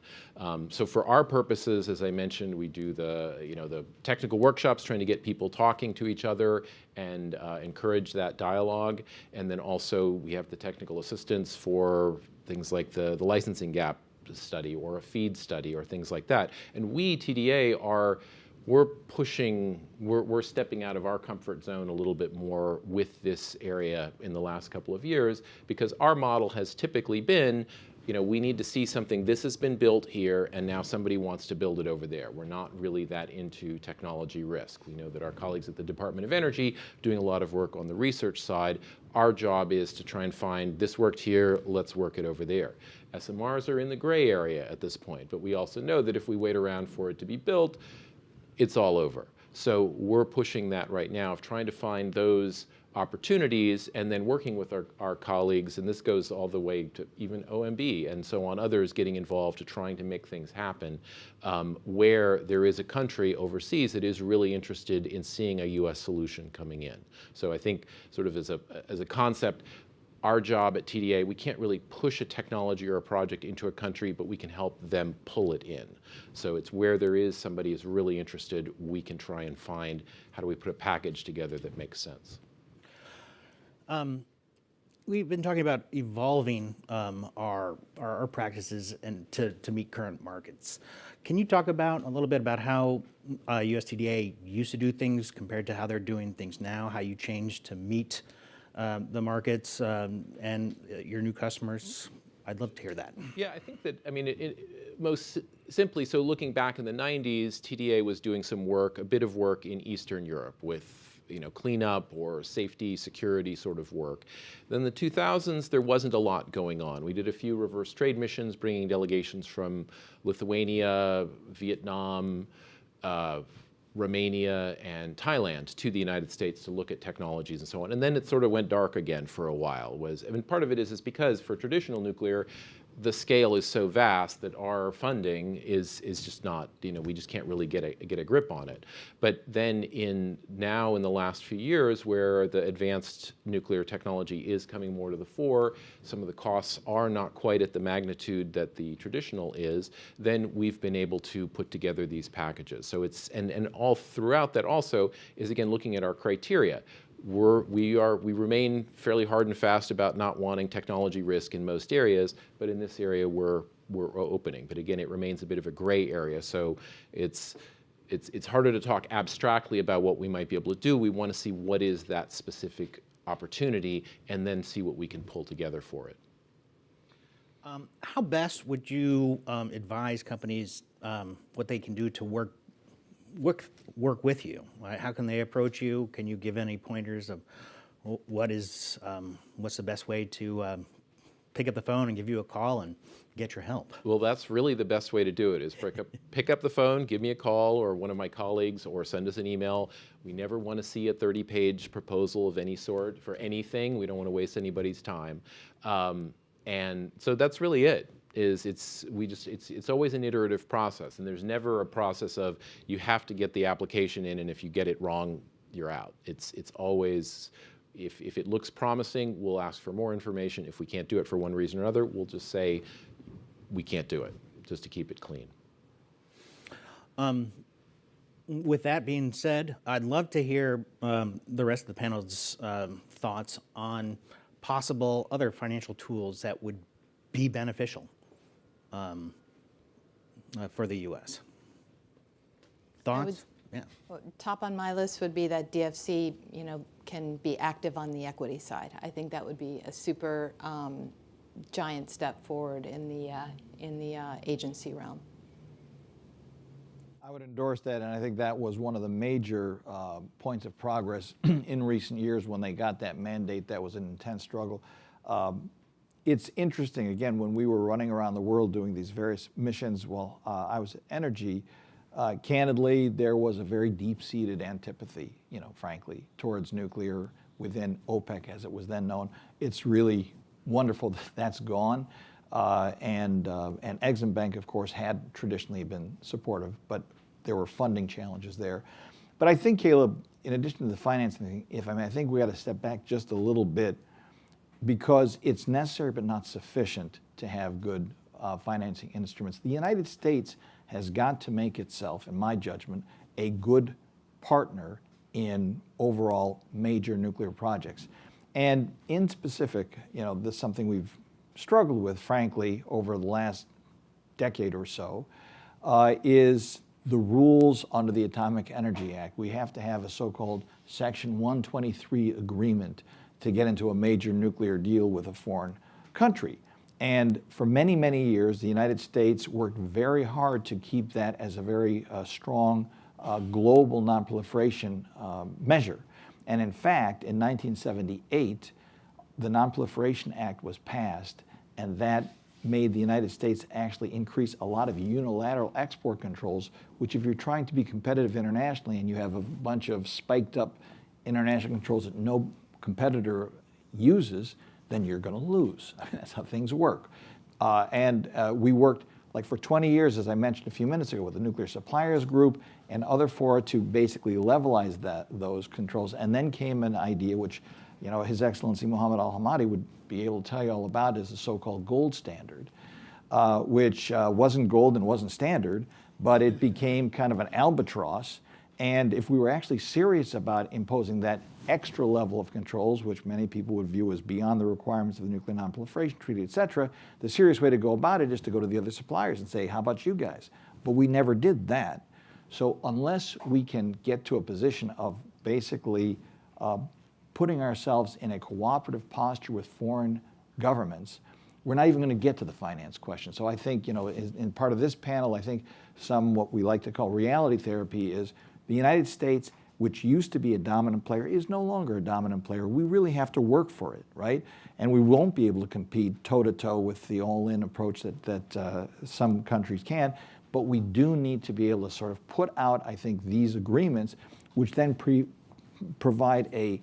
So for our purposes, as I mentioned, we do the technical workshops, trying to get people talking to each other and encourage that dialogue. And then also we have the technical assistance for things like the licensing gap study or a FEED study or things like that. And we, TDA, we're stepping out of our comfort zone a little bit more with this area in the last couple of years, because our model has typically been, we need to see something, this has been built here and now somebody wants to build it over there. We're not really that into technology risk. We know that our colleagues at the Department of Energy are doing a lot of work on the research side. Our job is to try and find, this worked here, let's work it over there. SMRs are in the gray area at this point, but we also know that if we wait around for it to be built, it's all over. So we're pushing that right now of trying to find those opportunities and then working with our colleagues, and this goes all the way to even OMB and so on, others getting involved to trying to make things happen where there is a country overseas that is really interested in seeing a US solution coming in. So I think sort of as a concept, our job at TDA, we can't really push a technology or a project into a country, but we can help them pull it in. So it's where there is somebody who's really interested, we can try and find how do we put a package together that makes sense. We've been talking about evolving our practices and to meet current markets. Can you talk a little bit about how USTDA used to do things compared to how they're doing things now, how you changed to meet the markets and your new customers? I'd love to hear that. Yeah, I think that, I mean, most simply, so looking back in the 90s, TDA was doing some work, a bit of work in Eastern Europe with cleanup or safety, security sort of work. Then in the 2000s, there wasn't a lot going on. We did a few reverse trade missions, bringing delegations from Lithuania, Vietnam, Romania, and Thailand to the United States to look at technologies and so on. And then it sort of went dark again for a while. Part of it is because for traditional nuclear, the scale is so vast that our funding is just not, we just can't really get a grip on it. But then now in the last few years, where the advanced nuclear technology is coming more to the fore, some of the costs are not quite at the magnitude that the traditional is, then we've been able to put together these packages. So it's, and all throughout that also is, again, looking at our criteria. we remain fairly hard and fast about not wanting technology risk in most areas, but in this area we're opening. But again, it remains a bit of a gray area, so it's harder to talk abstractly about what we might be able to do. We want to see what is that specific opportunity and then see what we can pull together for it. How best would you advise companies what they can do to work with you? How can they approach you? Can you give any pointers of what's the best way to pick up the phone and give you a call and get your help? Well, that's really the best way to do it, is pick up the phone, give me a call or one of my colleagues, or send us an email. We never want to see a 30-page proposal of any sort for anything. We don't want to waste anybody's time. And so that's really it. It's always an iterative process, and there's never a process of you have to get the application in, and if you get it wrong, you're out. It's always, if it looks promising, we'll ask for more information. If we can't do it for one reason or another, we'll just say we can't do it, just to keep it clean. With that being said, I'd love to hear the rest of the panel's thoughts on possible other financial tools that would be beneficial for the U.S. Thoughts? Yeah. Top on my list would be that DFC, can be active on the equity side. I think that would be a super giant step forward in the agency realm. I would endorse that, and I think that was one of the major points of progress in recent years when they got that mandate. That was an intense struggle. It's interesting, again, when we were running around the world doing these various missions while I was at Energy, candidly, there was a very deep-seated antipathy, frankly, towards nuclear within OPEC, as it was then known. It's really wonderful that that's gone. And Exim Bank, of course, had traditionally been supportive, but there were funding challenges there. But I think, Caleb, in addition to the financing, I think we got to step back just a little bit, because it's necessary but not sufficient to have good financing instruments. The United States has got to make itself, in my judgment, a good partner in overall major nuclear projects. And in specific, this is something we've struggled with, frankly, over the last decade or so, is the rules under the Atomic Energy Act. We have to have a so-called Section 123 agreement to get into a major nuclear deal with a foreign country. And for many, many years, the United States worked very hard to keep that as a very strong global nonproliferation measure. And in fact, in 1978, the Non-Proliferation Act was passed, and that made the United States actually increase a lot of unilateral export controls, which if you're trying to be competitive internationally and you have a bunch of spiked up international controls that no competitor uses, then you're going to lose. That's how things work. We worked for 20 years, as I mentioned a few minutes ago, with the Nuclear Suppliers Group and other fora to basically levelize those controls. And then came an idea which His Excellency Mohammed Al-Hamadi would be able to tell you all about, is the so-called gold standard, which wasn't gold and wasn't standard, but it became kind of an albatross. And if we were actually serious about imposing that extra level of controls, which many people would view as beyond the requirements of the Nuclear Non-Proliferation Treaty, et cetera, the serious way to go about it is to go to the other suppliers and say, how about you guys? But we never did that. So unless we can get to a position of basically putting ourselves in a cooperative posture with foreign governments, we're not even going to get to the finance question. So I think, in part of this panel, I think what we like to call reality therapy is the United States, which used to be a dominant player, is no longer a dominant player. We really have to work for it, right? And we won't be able to compete toe-to-toe with the all-in approach that some countries can, but we do need to be able to sort of put out, I think, these agreements, which then provide a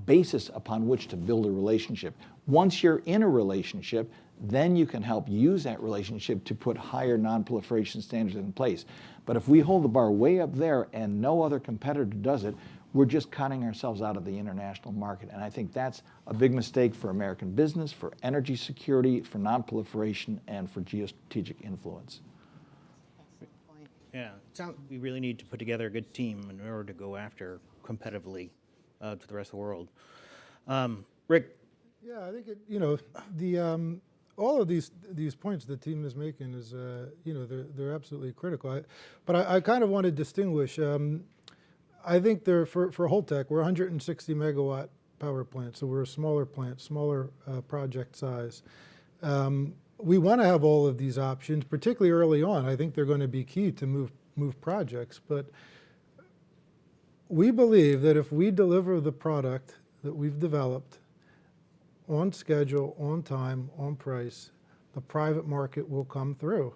basis upon which to build a relationship. Once you're in a relationship, then you can help use that relationship to put higher non-proliferation standards in place. But if we hold the bar way up there and no other competitor does it, we're just cutting ourselves out of the international market. And I think that's a big mistake for American business, for energy security, for non-proliferation, and for geostrategic influence. Yeah, we really need to put together a good team in order to go after competitively to the rest of the world. Rick? Yeah, I think all of these points the team is making is they're absolutely critical. But I kind of want to distinguish. I think for Holtec, we're 160 megawatt power plant, so we're a smaller plant, smaller project size. We want to have all of these options, particularly early on. I think they're going to be key to move projects. But we believe that if we deliver the product that we've developed on schedule, on time, on price, the private market will come through.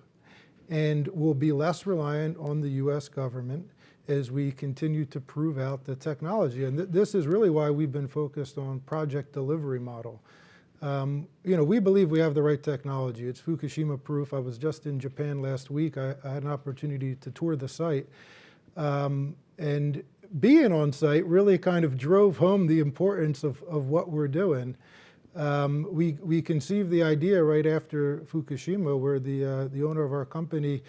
And we'll be less reliant on the US government as we continue to prove out the technology. And this is really why we've been focused on project delivery model. We believe we have the right technology. It's Fukushima proof. I was just in Japan last week. I had an opportunity to tour the site. And being on site really kind of drove home the importance of what we're doing. We conceived the idea right after Fukushima, where the owner of our company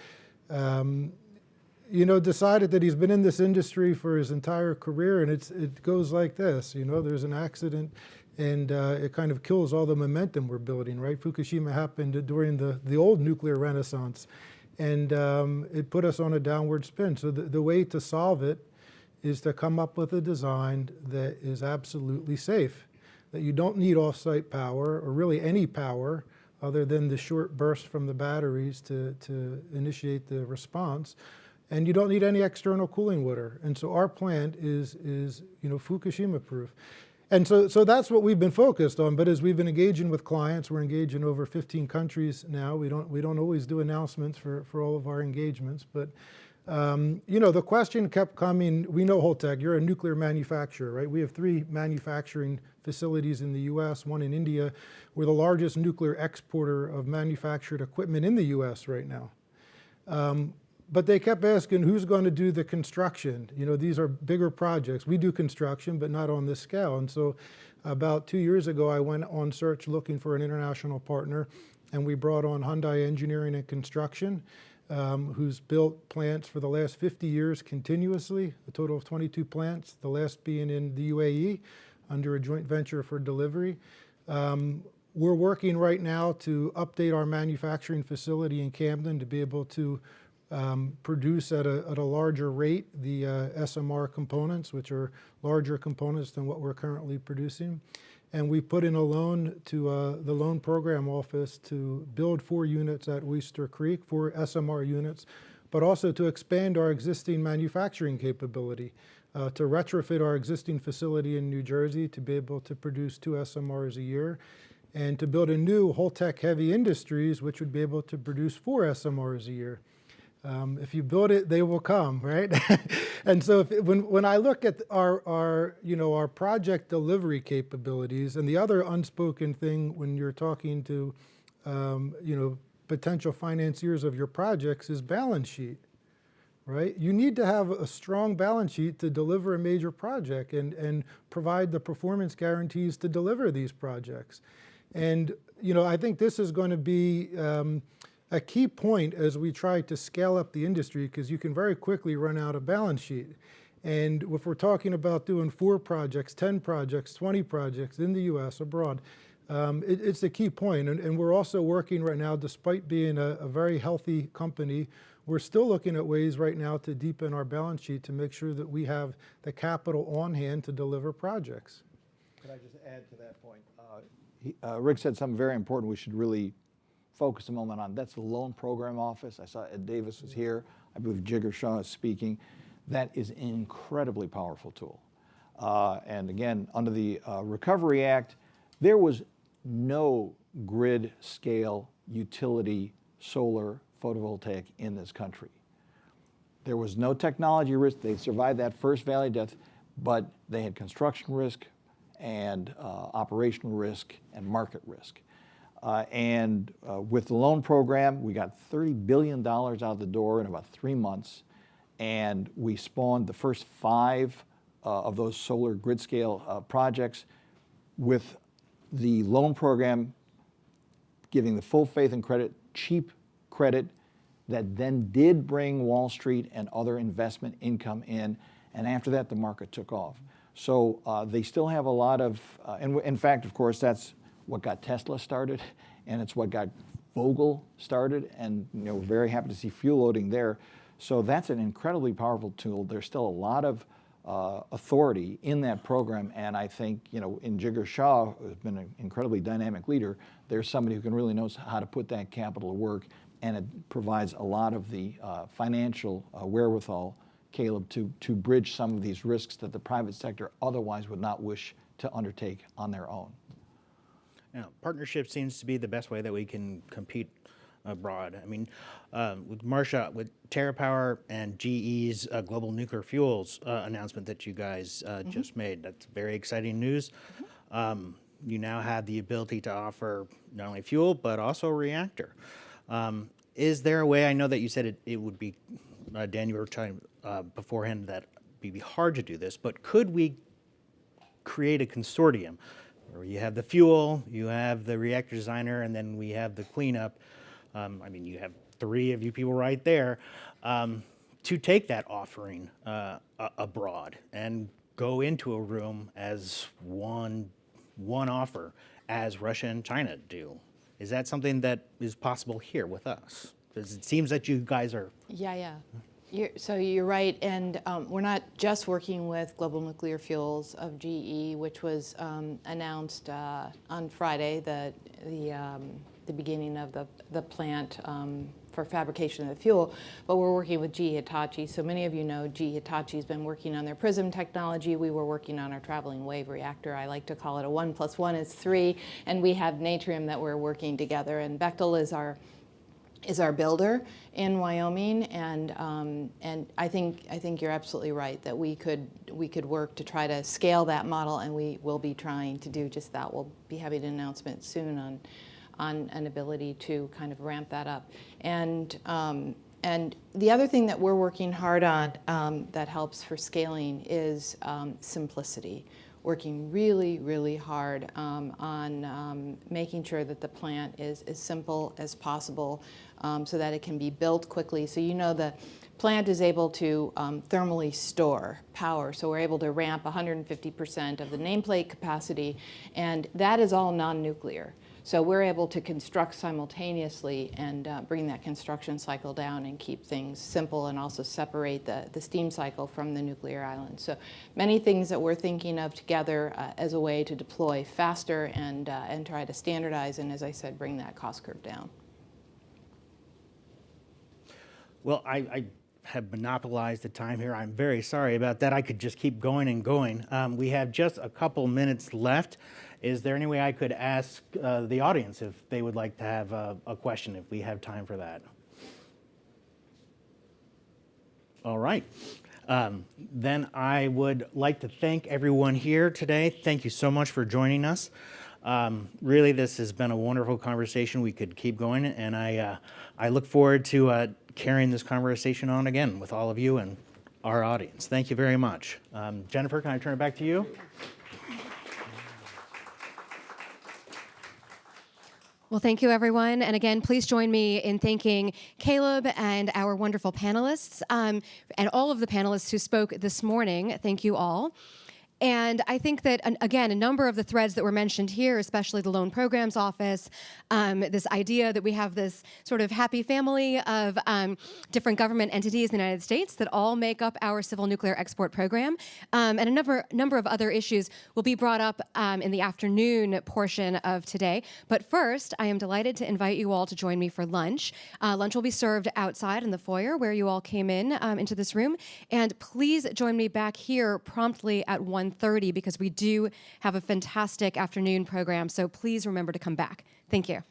decided that he's been in this industry for his entire career, and it goes like this. There's an accident, and it kind of kills all the momentum we're building, right? Fukushima happened during the old nuclear renaissance, and it put us on a downward spin. So the way to solve it is to come up with a design that is absolutely safe, that you don't need off-site power, or really any power, other than the short burst from the batteries to initiate the response. And you don't need any external cooling water. And so our plant is Fukushima proof. And so that's what we've been focused on. But as we've been engaging with clients, we're engaged in over 15 countries now. We don't always do announcements for all of our engagements. But the question kept coming. We know Holtec, you're a nuclear manufacturer, right? We have 3 manufacturing facilities in the US, 1 in India. We're the largest nuclear exporter of manufactured equipment in the US right now. But they kept asking, who's going to do the construction? These are bigger projects. We do construction, but not on this scale. And so about 2 years ago, I went on search looking for an international partner, and we brought on Hyundai Engineering and Construction, who's built plants for the last 50 years continuously, a total of 22 plants, the last being in the UAE under a joint venture for delivery. We're working right now to update our manufacturing facility in Camden to be able to produce at a larger rate the SMR components, which are larger components than what we're currently producing. And we put in a loan to the Loan Program Office to build 4 units at Oyster Creek, 4 SMR units, but also to expand our existing manufacturing capability, to retrofit our existing facility in New Jersey to be able to produce 2 SMRs a year, and to build a new Holtec Heavy Industries, which would be able to produce 4 SMRs a year. If you build it, they will come, right? And so when I look at our project delivery capabilities, and the other unspoken thing when you're talking to potential financiers of your projects is balance sheet, right? You need to have a strong balance sheet to deliver a major project and provide the performance guarantees to deliver these projects. And I think this is going to be a key point as we try to scale up the industry, because you can very quickly run out of balance sheet. And if we're talking about doing 4 projects, 10 projects, 20 projects in the US, abroad, it's a key point. And we're also working right now, despite being a very healthy company, we're still looking at ways right now to deepen our balance sheet to make sure that we have the capital on hand to deliver projects. Could I just add to that point? Rick said something very important we should really focus a moment on. That's the Loan Program Office. I saw Ed Davis was here. I believe Jigar Shah is speaking. That is an incredibly powerful tool. And again, under the Recovery Act, there was no grid scale utility solar photovoltaic in this country. There was no technology risk. They survived that first valley of death, but they had construction risk and operational risk and market risk. With the loan program, we got $30 billion out the door in about 3 months, and we spawned the first 5 of those solar grid scale projects, with the loan program giving the full faith and credit, cheap credit that then did bring Wall Street and other investment income in, and after that the market took off. So they still have a lot of, and in fact, of course, that's what got Tesla started, and it's what got Vogel started, and we're very happy to see fuel loading there. So that's an incredibly powerful tool. There's still a lot of authority in that program, and I think in Jigar Shah, who's been an incredibly dynamic leader, there's somebody who can really knows how to put that capital to work, and it provides a lot of the financial wherewithal, Caleb, to bridge some of these risks that the private sector otherwise would not wish to undertake on their own. Now, partnership seems to be the best way that we can compete abroad. I mean, with Marcia, with TerraPower and GE's global nuclear fuels announcement that you guys just made, that's very exciting news. You now have the ability to offer not only fuel, but also a reactor. Is there a way, I know that you said it would be, Dan, you were trying beforehand that it'd be hard to do this, but could we create a consortium where you have the fuel, you have the reactor designer, and then we have the cleanup? I mean, you have 3 of you people right there, to take that offering abroad and go into a room as one offer, as Russia and China do. Is that something that is possible here with us? Because it seems that you guys are... Yeah. So you're right, and we're not just working with Global Nuclear Fuels of GE, which was announced on Friday, the beginning of the plant for fabrication of the fuel, but we're working with GE Hitachi. So many of you know GE Hitachi has been working on their PRISM technology. We were working on our traveling wave reactor. I like to call it a 1 + 1 is 3, and we have Natrium that we're working together, and Bechtel is our builder in Wyoming, and I think you're absolutely right that we could work to try to scale that model, and we will be trying to do just that. We'll be having an announcement soon on an ability to kind of ramp that up. And the other thing that we're working hard on that helps for scaling is simplicity. Working really, really hard on making sure that the plant is as simple as possible so that it can be built quickly. So the plant is able to thermally store power, so we're able to ramp 150% of the nameplate capacity, and that is all non-nuclear. So we're able to construct simultaneously and bring that construction cycle down and keep things simple, and also separate the steam cycle from the nuclear island. So many things that we're thinking of together as a way to deploy faster and try to standardize, and as I said, bring that cost curve down. Well, I have monopolized the time here. I'm very sorry about that. I could just keep going and going. We have just a couple minutes left. Is there any way I could ask the audience if they would like to have a question, if we have time for that? All right. Then I would like to thank everyone here today. Thank you so much for joining us. Really, this has been a wonderful conversation. We could keep going, and I look forward to carrying this conversation on again with all of you and our audience. Thank you very much. Jennifer, can I turn it back to you? Well, thank you, everyone. And again, please join me in thanking Caleb and our wonderful panelists, and all of the panelists who spoke this morning. Thank you all. And I think that, again, a number of the threads that were mentioned here, especially the Loan Programs Office, this idea that we have this sort of happy family of different government entities in the United States that all make up our civil nuclear export program, and a number of other issues will be brought up in the afternoon portion of today. But first, I am delighted to invite you all to join me for lunch. Lunch will be served outside in the foyer where you all came into this room. And please join me back here promptly at 1:30 because we do have a fantastic afternoon program. So please remember to come back. Thank you.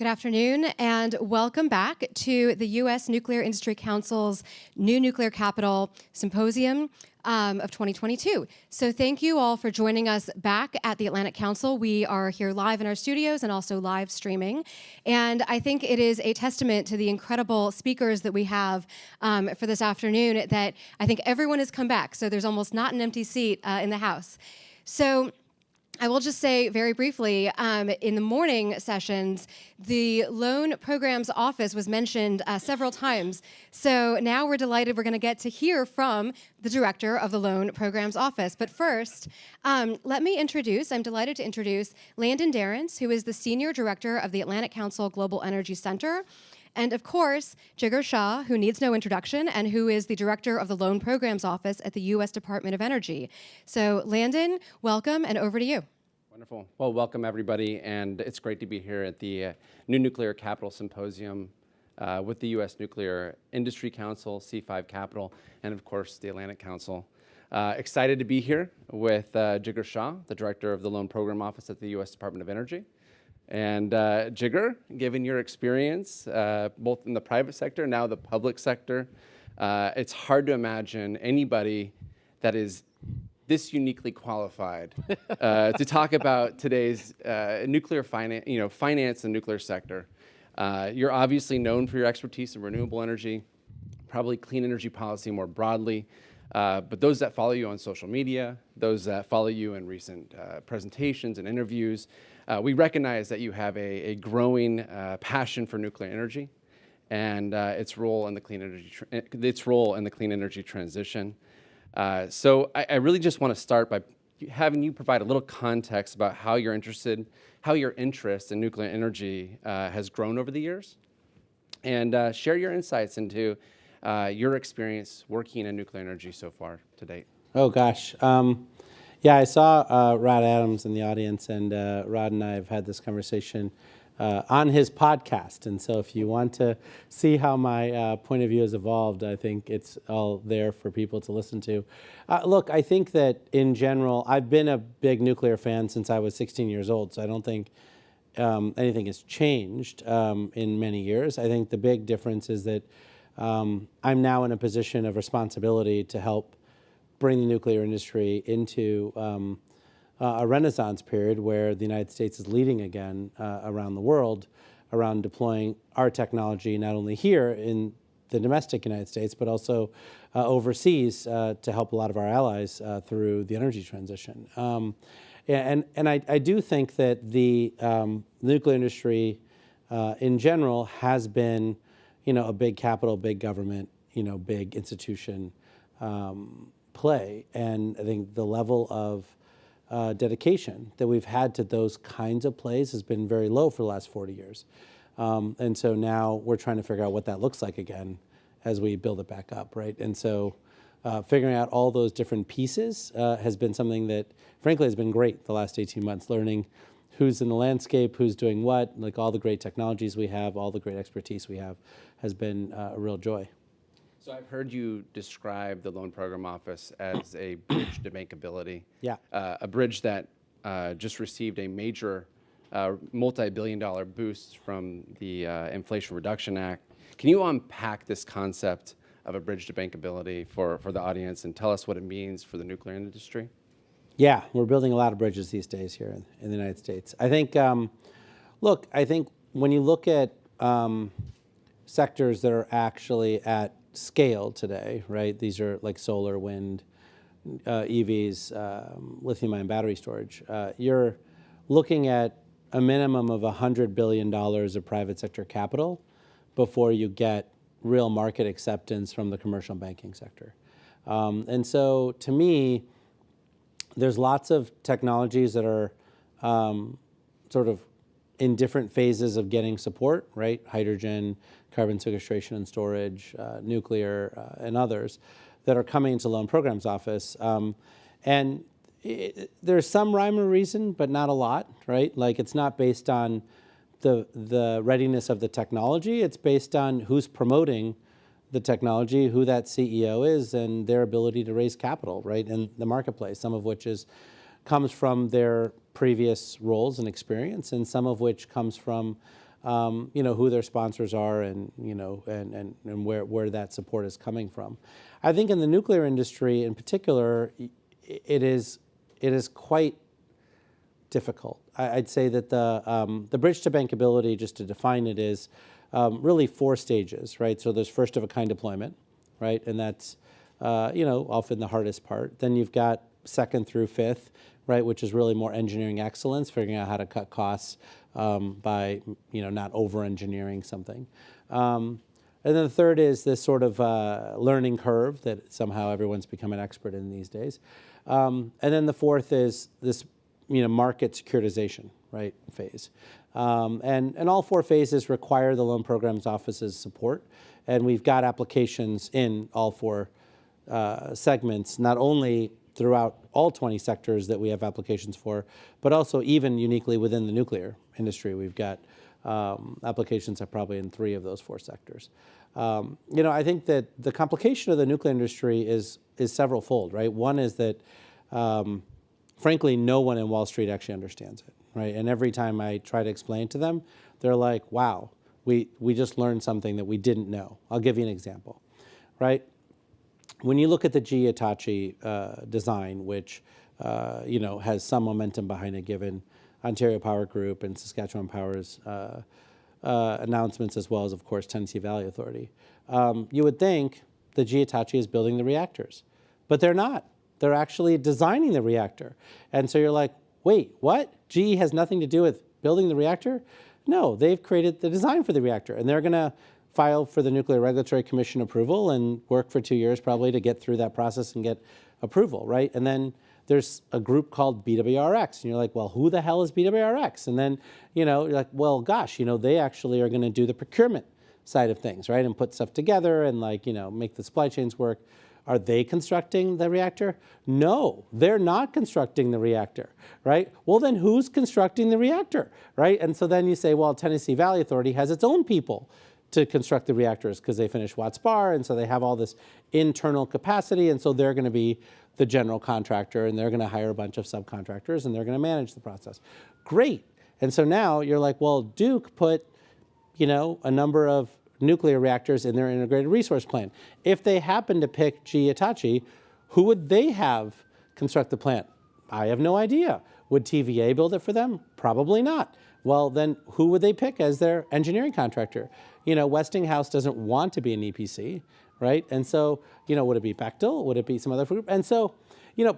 Good afternoon, and welcome back to the U.S. Nuclear Industry Council's New Nuclear Capital Symposium of 2022. So thank you all for joining us back at the Atlantic Council. We are here live in our studios and also live streaming. And I think it is a testament to the incredible speakers that we have for this afternoon that I think everyone has come back. So there's almost not an empty seat in the House. So I will just say very briefly, in the morning sessions, the Loan Programs Office was mentioned several times. So now we're delighted we're going to get to hear from the director of the Loan Programs Office. But first, let me introduce, I'm delighted to introduce Landon Darrence, who is the Senior Director of the Atlantic Council Global Energy Center. And of course, Jigar Shah, who needs no introduction, and who is the director of the Loan Programs Office at the U.S. Department of Energy. So Landon, welcome, and over to you. Wonderful. Well, welcome everybody, and it's great to be here at the New Nuclear Capital Symposium with the U.S. Nuclear Industry Council, C5 Capital, and of course the Atlantic Council. Excited to be here with Jigar Shah, the director of the Loan Program Office at the U.S. Department of Energy. And Jigar, given your experience, both in the private sector, now the public sector, it's hard to imagine anybody that is this uniquely qualified to talk about today's nuclear finance and nuclear sector. You're obviously known for your expertise in renewable energy, probably clean energy policy more broadly, but those that follow you on social media, those that follow you in recent presentations and interviews, we recognize that you have a growing passion for nuclear energy and its role in the clean energy transition. So I really just want to start by having you provide a little context about how your interest in nuclear energy has grown over the years, and share your insights into your experience working in nuclear energy so far to date. Oh gosh. Yeah, I saw Rod Adams in the audience, and Rod and I have had this conversation on his podcast. And so if you want to see how my point of view has evolved, I think it's all there for people to listen to. Look, I think that in general, I've been a big nuclear fan since I was 16 years old, so I don't think anything has changed in many years. I think the big difference is that I'm now in a position of responsibility to help bring the nuclear industry into a renaissance period where the United States is leading again around the world around deploying our technology, not only here in the domestic United States, but also overseas to help a lot of our allies through the energy transition. And I do think that the nuclear industry in general has been, a big capital, big government, big institution play. And I think the level of dedication that we've had to those kinds of plays has been very low for the last 40 years. And so now we're trying to figure out what that looks like again as we build it back up, right? And so figuring out all those different pieces has been something that, frankly, has been great the last 18 months, learning who's in the landscape, who's doing what, like all the great technologies we have, all the great expertise we have, has been a real joy. So I've heard you describe the Loan Program Office as a bridge to bankability. Yeah. A bridge that just received a major multi-billion-dollar boost from the Inflation Reduction Act. Can you unpack this concept of a bridge to bankability for the audience and tell us what it means for the nuclear industry? Yeah, we're building a lot of bridges these days here in the United States. I think, look, I think when you look at sectors that are actually at scale today, right? These are like solar, wind, EVs, lithium-ion battery storage. You're looking at a minimum of $100 billion of private sector capital before you get real market acceptance from the commercial banking sector. And so to me, there's lots of technologies that are sort of in different phases of getting support, right? Hydrogen, carbon sequestration and storage, nuclear, and others that are coming into Loan Programs Office. And there's some rhyme or reason, but not a lot, right? Like it's not based on the readiness of the technology. It's based on who's promoting the technology, who that CEO is, and their ability to raise capital, right, in the marketplace, some of which comes from their previous roles and experience, and some of which comes from who their sponsors are and, and where that support is coming from. I think in the nuclear industry in particular, it is quite difficult. I'd say that the bridge to bankability, just to define it, is really 4 stages, right? So there's first of a kind deployment, right? And that's, often the hardest part. Then you've got second through fifth, right? Which is really more engineering excellence, figuring out how to cut costs by, not over-engineering something. And then the third is this sort of learning curve that somehow everyone's become an expert in these days. And then the fourth is this, market securitization, right, phase. And all 4 phases require the Loan Programs Office's support. And we've got applications in all 4 segments, not only throughout all 20 sectors that we have applications for, but also even uniquely within the nuclear industry. We've got applications are probably in 3 of those 4 sectors. I think that the complication of the nuclear industry is several-fold, right? One is that, frankly, no one in Wall Street actually understands it, right? And every time I try to explain to them, they're like, wow, we just learned something that we didn't know. I'll give you an example, right? When you look at the GE Hitachi design, which has some momentum behind it given Ontario Power Group and Saskatchewan Power's announcements, as well as, of course, Tennessee Valley Authority, you would think the GE Hitachi is building the reactors, but they're not. They're actually designing the reactor. And so you're like, wait, what? GE has nothing to do with building the reactor? No, they've created the design for the reactor, and they're going to file for the Nuclear Regulatory Commission approval and work for 2 years probably to get through that process and get approval, right? And then there's a group called BWRX, and you're like, well, who the hell is BWRX? And then, you're like, well, gosh, they actually are going to do the procurement side of things, right? And put stuff together and make the supply chains work. Are they constructing the reactor? No, they're not constructing the reactor, right? Well, then who's constructing the reactor, right? And so then you say, well, Tennessee Valley Authority has its own people to construct the reactors because they finished Watts Bar, and so they have all this internal capacity, and so they're going to be the general contractor, and they're going to hire a bunch of subcontractors, and they're going to manage the process. Great. And so now you're like, well, Duke put, a number of nuclear reactors in their integrated resource plan. If they happen to pick GE Hitachi, who would they have construct the plant? I have no idea. Would TVA build it for them? Probably not. Well, then who would they pick as their engineering contractor? Westinghouse doesn't want to be an EPC, right? And so, would it be Bechtel? Would it be some other group? And so,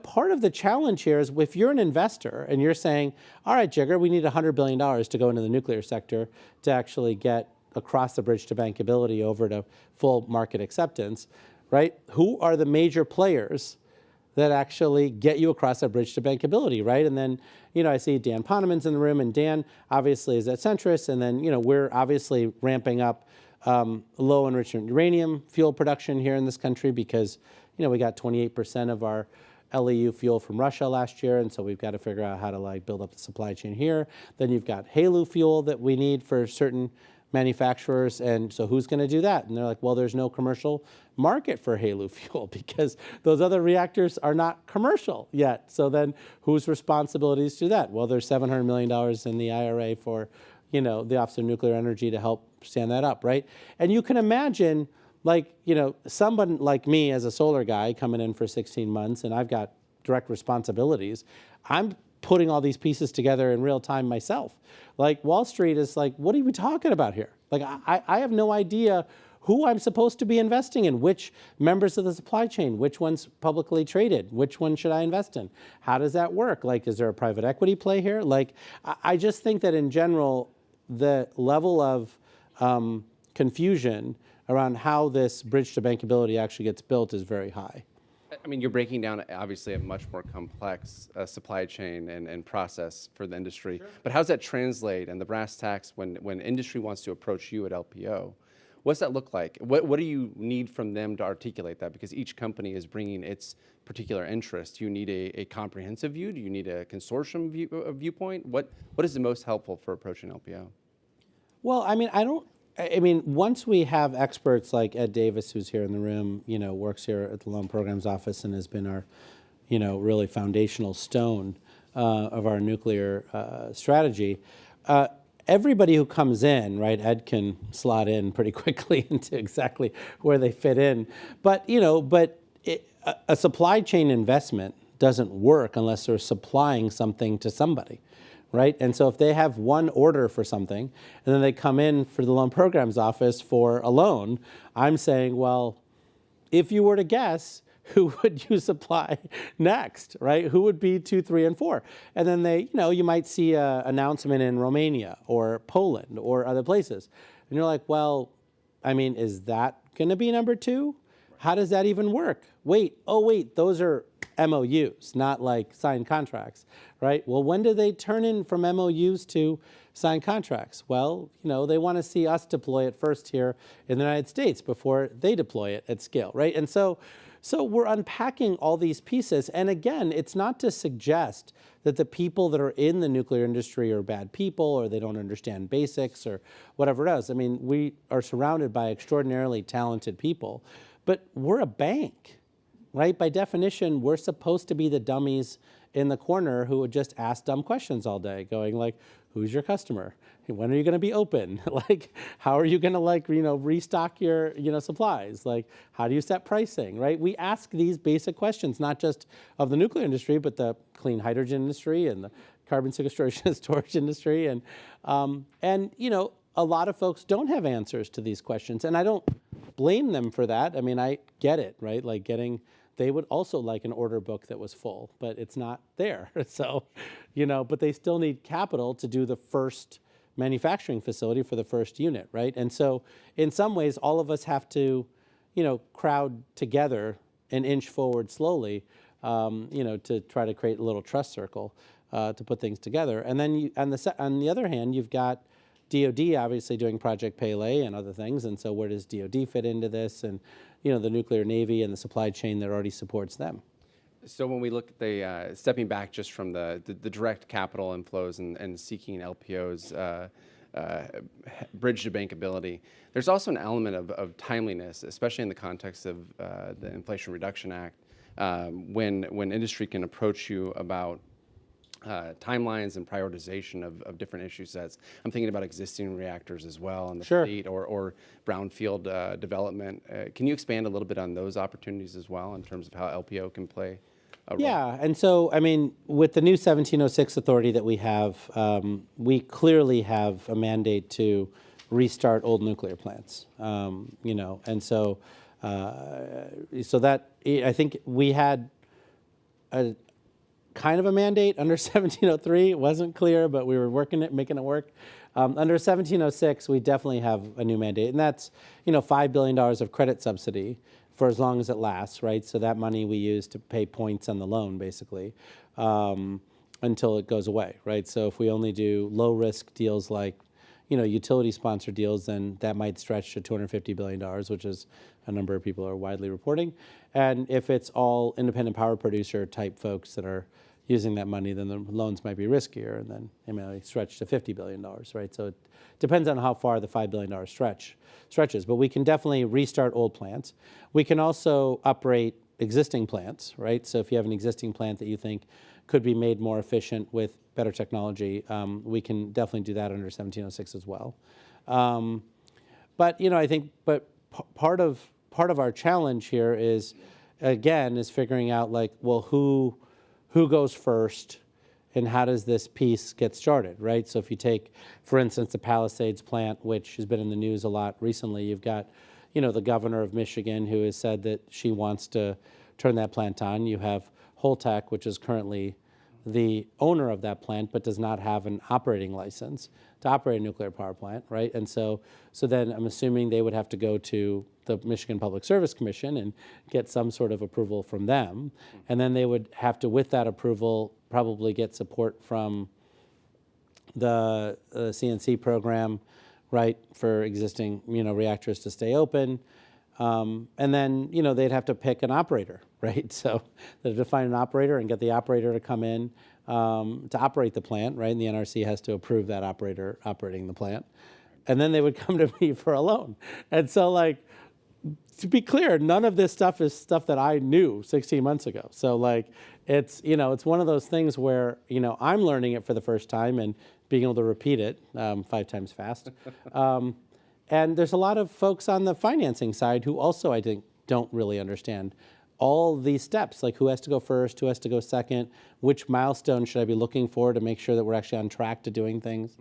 part of the challenge here is if you're an investor and you're saying, all right, Jigger, we need $100 billion to go into the nuclear sector to actually get across the bridge to bankability over to full market acceptance, right? Who are the major players that actually get you across that bridge to bankability, right? And then, I see Dan Poneman's in the room, and Dan obviously is at Centrus, and then, we're obviously ramping up low enrichment uranium fuel production here in this country because, we got 28% of our LEU fuel from Russia last year, and so we've got to figure out how to build up the supply chain here. Then you've got HALEU fuel that we need for certain manufacturers, and so who's going to do that? And they're like, well, there's no commercial market for HALEU fuel because those other reactors are not commercial yet. So then whose responsibilities to that? Well, there's $700 million in the IRA for, the Office of Nuclear Energy to help stand that up, right? And you can imagine, someone like me as a solar guy coming in for 16 months, and I've got direct responsibilities. I'm putting all these pieces together in real time myself. Wall Street is like, what are we talking about here? I have no idea who I'm supposed to be investing in, which members of the supply chain, which one's publicly traded, which one should I invest in? How does that work? Is there a private equity play here? I just think that in general, the level of confusion around how this bridge to bankability actually gets built is very high. I mean, you're breaking down, obviously, a much more complex supply chain and process for the industry. Sure. But how does that translate and the brass tacks when industry wants to approach you at LPO? What's that look like? What do you need from them to articulate that? Because each company is bringing its particular interest. Do you need a comprehensive view? Do you need a consortium viewpoint? What is the most helpful for approaching LPO? Well, I mean, once we have experts like Ed Davis, who's here in the room, works here at the Loan Programs Office and has been our, really foundational stone of our nuclear strategy. everybody who comes in, right, Ed can slot in pretty quickly into exactly where they fit in. But, a supply chain investment doesn't work unless they're supplying something to somebody, right? And so if they have one order for something, and then they come in for the loan programs office for a loan, I'm saying, well, if you were to guess, who would you supply next, right? Who would be 2, 3, and 4? And then you might see an announcement in Romania or Poland or other places. And you're like, well, is that going to be number 2? How does that even work? Wait, those are MOUs, not like signed contracts, right? Well, when do they turn in from MOUs to signed contracts? Well, they want to see us deploy it first here in the United States before they deploy it at scale, right? And so we're unpacking all these pieces. And again, it's not to suggest that the people that are in the nuclear industry are bad people or they don't understand basics or whatever else. We are surrounded by extraordinarily talented people, but we're a bank, right? By definition, we're supposed to be the dummies in the corner who would just ask dumb questions all day, going like, who's your customer? When are you going to be open? Like, how are you going to restock your supplies? Like, how do you set pricing, right? We ask these basic questions, not just of the nuclear industry, but the clean hydrogen industry and the carbon sequestration and storage industry. And a lot of folks don't have answers to these questions. And I don't blame them for that. I get it, right? Like they would also like an order book that was full, but it's not there. So, but they still need capital to do the first manufacturing facility for the first unit, right? And so in some ways, all of us have to, crowd together and inch forward slowly, to try to create a little trust circle to put things together. And then on the other hand, you've got DoD obviously doing Project Pele and other things. And so where does DoD fit into this? And, the nuclear Navy and the supply chain that already supports them. So when we look at the stepping back just from the direct capital inflows and seeking LPO's bridge to bankability, there's also an element of timeliness, especially in the context of the Inflation Reduction Act, when industry can approach you about timelines and prioritization of different issue sets. I'm thinking about existing reactors as well in the fleet or brownfield development. Can you expand a little bit on those opportunities as well in terms of how LPO can play a role? Yeah, and so, with the new 1706 authority that we have, we clearly have a mandate to restart old nuclear plants, and so that, I think we had a kind of a mandate under 1703. It wasn't clear, but we were making it work. Under 1706, we definitely have a new mandate, and that's $5 billion of credit subsidy for as long as it lasts, right? So that money we use to pay points on the loan, basically, until it goes away, right? So if we only do low-risk deals like utility-sponsored deals, then that might stretch to $250 billion, which is a number of people are widely reporting. And if it's all independent power producer type folks that are using that money, then the loans might be riskier, and then they may stretch to $50 billion, right? So it depends on how far the $5 billion stretches. But we can definitely restart old plants. We can also uprate existing plants, right? So if you have an existing plant that you think could be made more efficient with better technology, we can definitely do that under 1706 as well. But I think part of our challenge here is, again, is figuring out who goes first and how does this piece get started, right? So if you take, for instance, the Palisades plant, which has been in the news a lot recently, you've got, the governor of Michigan who has said that she wants to turn that plant on. You have Holtec, which is currently the owner of that plant, but does not have an operating license to operate a nuclear power plant, right? And so then I'm assuming they would have to go to the Michigan Public Service Commission and get some sort of approval from them. And then they would have to, with that approval, probably get support from the CNC program, right, for existing, reactors to stay open. And then, they'd have to pick an operator, right? So they'd have to find an operator and get the operator to come in to operate the plant, right? And the NRC has to approve that operator operating the plant. And then they would come to me for a loan. And so, to be clear, none of this stuff is stuff that I knew 16 months ago. So it's, it's one of those things where, I'm learning it for the first time and being able to repeat it 5 times fast. And there's a lot of folks on the financing side who also, I think, don't really understand all these steps, like who has to go first, who has to go second, which milestone should I be looking for to make sure that we're actually on track to doing things.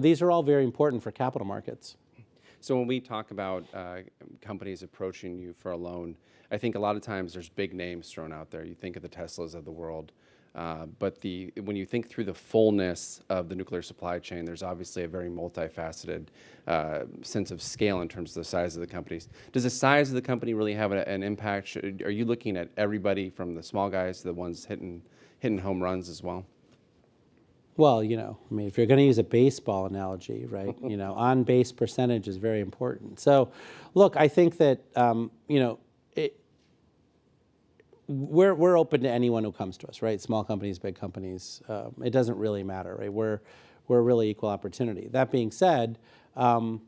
These are all very important for capital markets. So when we talk about companies approaching you for a loan, I think a lot of times there's big names thrown out there. You think of the Teslas of the world. But when you think through the fullness of the nuclear supply chain, there's obviously a very multifaceted sense of scale in terms of the size of the companies. Does the size of the company really have an impact? Are you looking at everybody from the small guys to the ones hitting home runs as well? Well, I mean, if you're going to use a baseball analogy, right, on base percentage is very important. So, look, I think that, we're open to anyone who comes to us, right? Small companies, big companies, it doesn't really matter, right? We're really equal opportunity. That being said, the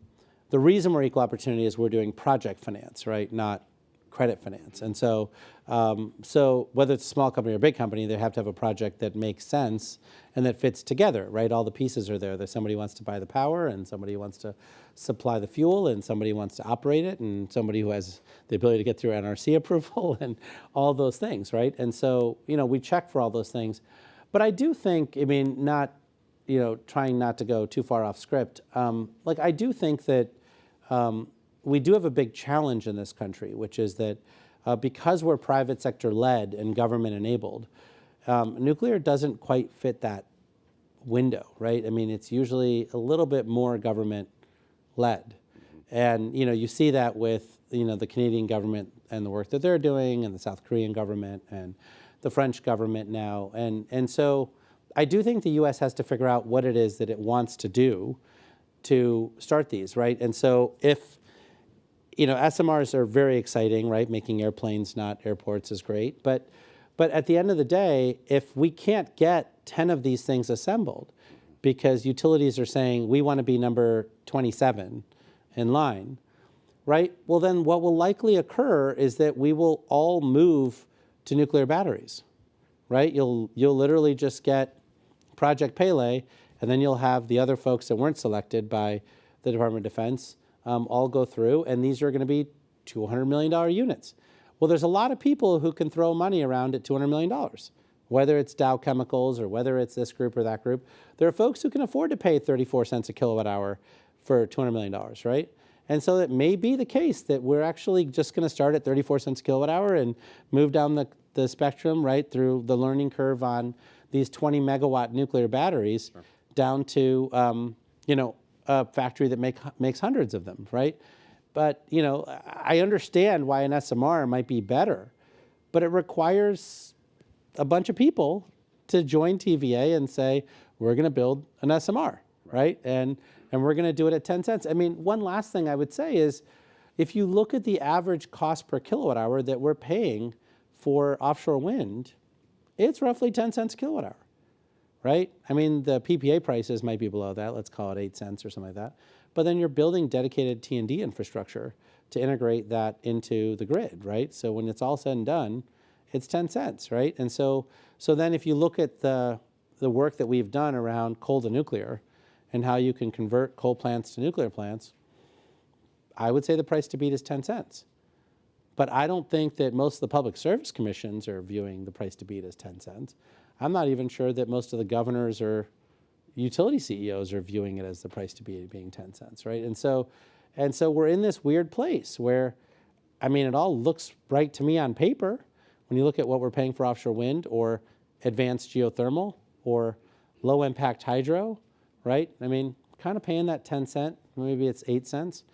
reason we're equal opportunity is we're doing project finance, right? Not credit finance. And so, whether it's a small company or a big company, they have to have a project that makes sense and that fits together, right? All the pieces are there. That somebody wants to buy the power, and somebody wants to supply the fuel, and somebody wants to operate it, and somebody who has the ability to get through NRC approval, and all those things, right? And so, we check for all those things. But I do think, I mean, not, trying not to go too far off script, I do think that we do have a big challenge in this country, which is that because we're private sector led and government enabled, nuclear doesn't quite fit that window, right? I mean, it's usually a little bit more government led. And, you see that with, the Canadian government and the work that they're doing, and the South Korean government and the French government now. And so I do think the US has to figure out what it is that it wants to do to start these, right? And so if, SMRs are very exciting, right? Making airplanes, not airports, is great. But at the end of the day, if we can't get 10 of these things assembled because utilities are saying we want to be number 27 in line, right? Well, then what will likely occur is that we will all move to nuclear batteries, right? You'll literally just get Project Pele, and then you'll have the other folks that weren't selected by the Department of Defense all go through, and these are going to be $200 million units. Well, there's a lot of people who can throw money around at $200 million, whether it's Dow Chemicals or whether it's this group or that group. There are folks who can afford to pay 34 cents a kilowatt hour for $200 million, right? And so it may be the case that we're actually just going to start at 34 cents a kilowatt hour and move down the spectrum, right, through the learning curve on these 20 megawatt nuclear batteries down to, a factory that makes hundreds of them, right? But, I understand why an SMR might be better, but it requires a bunch of people to join TVA and say, we're going to build an SMR, right? And we're going to do it at 10 cents. I mean, one last thing I would say is, if you look at the average cost per kilowatt hour that we're paying for offshore wind, it's roughly 10 cents a kilowatt hour, right? I mean, the PPA prices might be below that. Let's call it 8 cents or something like that. But then you're building dedicated T&D infrastructure to integrate that into the grid, right? So when it's all said and done, it's 10 cents, right? And so then if you look at the work that we've done around coal to nuclear and how you can convert coal plants to nuclear plants, I would say the price to beat is 10 cents. But I don't think that most of the public service commissions are viewing the price to beat as 10 cents. I'm not even sure that most of the governors or utility CEOs are viewing it as the price to beat being 10 cents, right? And so we're in this weird place where, I mean, it all looks right to me on paper when you look at what we're paying for offshore wind or advanced geothermal or low impact hydro, right? I mean, kind of paying that 10 cent, maybe it's 8 cents.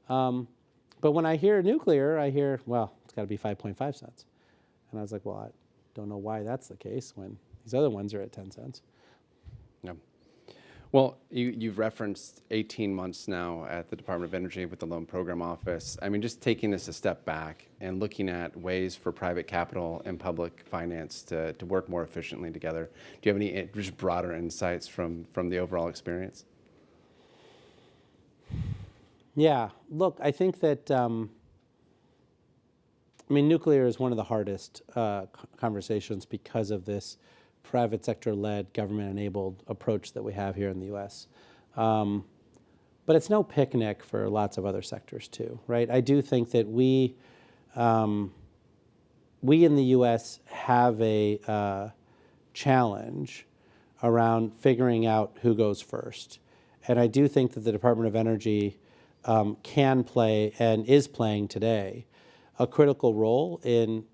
But when I hear nuclear, I hear, well, it's got to be 5.5 cents. And I was like, well, I don't know why that's the case when these other ones are at 10 cents. Yeah. Well, you've referenced 18 months now at the Department of Energy with the Loan Program Office. I mean, just taking this a step back and looking at ways for private capital and public finance to work more efficiently together. Do you have any just broader insights from the overall experience? Yeah, look, I think that, nuclear is one of the hardest conversations because of this private sector-led, government-enabled approach that we have here in the U.S. But it's no picnic for lots of other sectors too, right? I do think that we in the U.S. have a challenge around figuring out who goes first. And I do think that the Department of Energy can play and is playing today a critical role in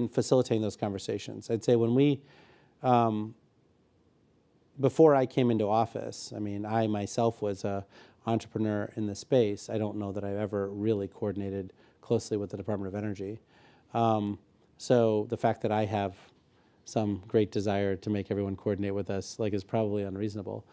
facilitating those conversations. I'd say when we, before I came into office, I mean, I myself was an entrepreneur in the space. I don't know that I've ever really coordinated closely with the Department of Energy. So the fact that I have some great desire to make everyone coordinate with us is probably unreasonable.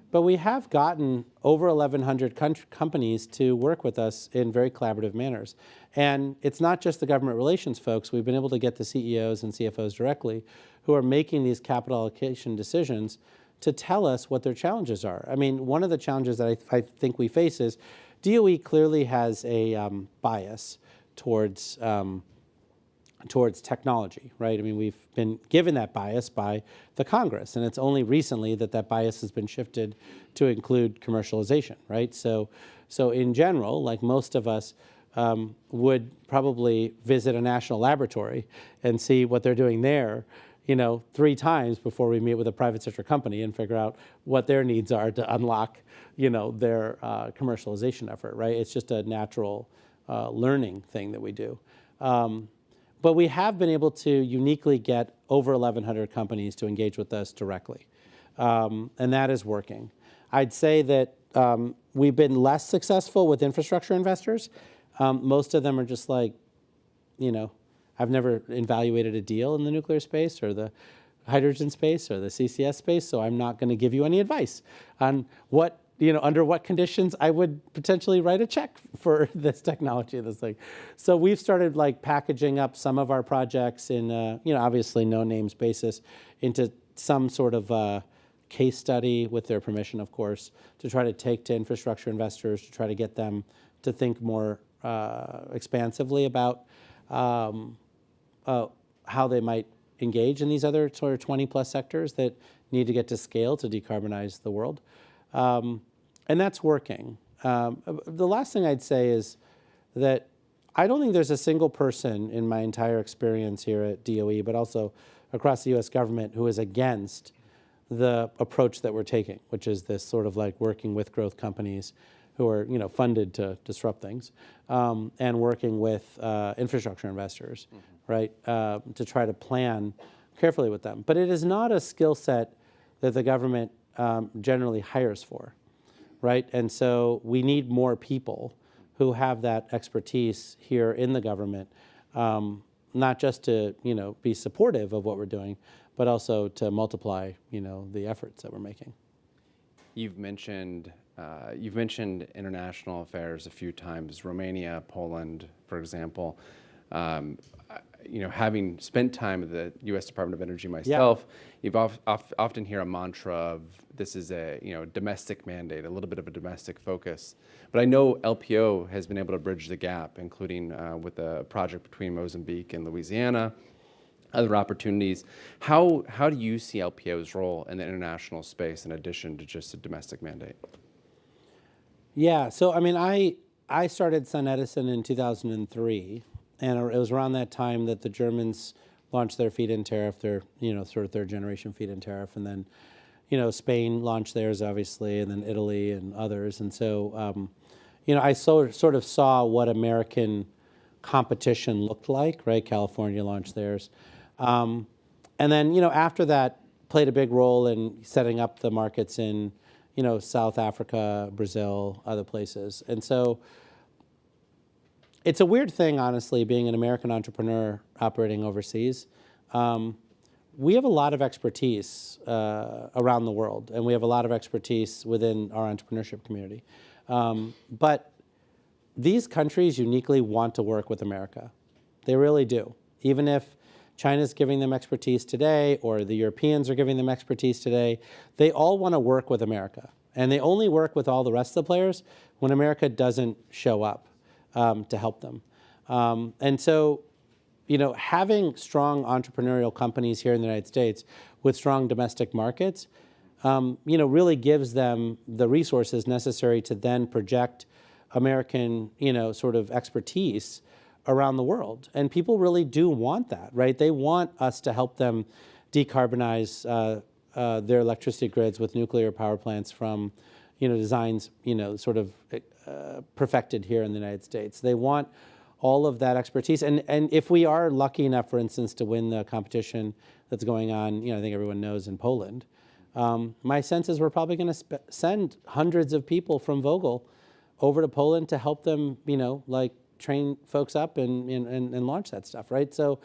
But we have gotten over 1,100 companies to work with us in very collaborative manners. And it's not just the government relations folks. We've been able to get the CEOs and CFOs directly who are making these capital allocation decisions to tell us what their challenges are. I mean, one of the challenges that I think we face is DOE clearly has a bias towards technology, right? I mean, we've been given that bias by the Congress, and it's only recently that that bias has been shifted to include commercialization, right? So in general, like most of us would probably visit a national laboratory and see what they're doing there, 3 times before we meet with a private sector company and figure out what their needs are to unlock, their commercialization effort, right? It's just a natural learning thing that we do. But we have been able to uniquely get over 1,100 companies to engage with us directly. And that is working. I'd say that we've been less successful with infrastructure investors. Most of them are just like, I've never evaluated a deal in the nuclear space or the hydrogen space or the CCS space, so I'm not going to give you any advice on what, under what conditions I would potentially write a check for this technology, this thing. So we've started packaging up some of our projects in, obviously no names basis into some sort of case study with their permission, of course, to try to take to infrastructure investors, to try to get them to think more expansively about how they might engage in these other sort of 20 plus sectors that need to get to scale to decarbonize the world. And that's working. The last thing I'd say is that I don't think there's a single person in my entire experience here at DOE, but also across the US government, who is against the approach that we're taking, which is this sort of working with growth companies who are funded to disrupt things, and working with infrastructure investors, right, to try to plan carefully with them. But it is not a skill set that the government generally hires for, right? And so we need more people who have that expertise here in the government, not just to be supportive of what we're doing, but also to multiply the efforts that we're making. You've mentioned international affairs a few times, Romania, Poland, for example. Having spent time at the U.S. Department of Energy myself, you've often hear a mantra of this is a domestic mandate, a little bit of a domestic focus. But I know LPO has been able to bridge the gap, including with a project between Mozambique and Louisiana, other opportunities. How do you see LPO's role in the international space in addition to just a domestic mandate? Yeah, so I mean, I started SunEdison in 2003. And it was around that time that the Germans launched their feed-in tariff, their sort of third-generation feed-in tariff, and then Spain launched theirs, obviously, and then Italy and others. And so I sort of saw what American competition looked like, right? California launched theirs, and then after that, played a big role in setting up the markets in South Africa, Brazil, other places, and so. It's a weird thing, honestly, being an American entrepreneur operating overseas. We have a lot of expertise around the world, and we have a lot of expertise within our entrepreneurship community. But these countries uniquely want to work with America. They really do. Even if China's giving them expertise today, or the Europeans are giving them expertise today, they all want to work with America. And they only work with all the rest of the players when America doesn't show up to help them. And so having strong entrepreneurial companies here in the United States with strong domestic markets, really gives them the resources necessary to then project American, sort of expertise around the world. And people really do want that, right? They want us to help them decarbonize their electricity grids with nuclear power plants from, designs, sort of perfected here in the United States. They want all of that expertise. And if we are lucky enough, for instance, to win the competition that's going on, I think everyone knows in Poland, my sense is we're probably going to send hundreds of people from Vogtle over to Poland to help them, train folks up and launch that stuff, right? So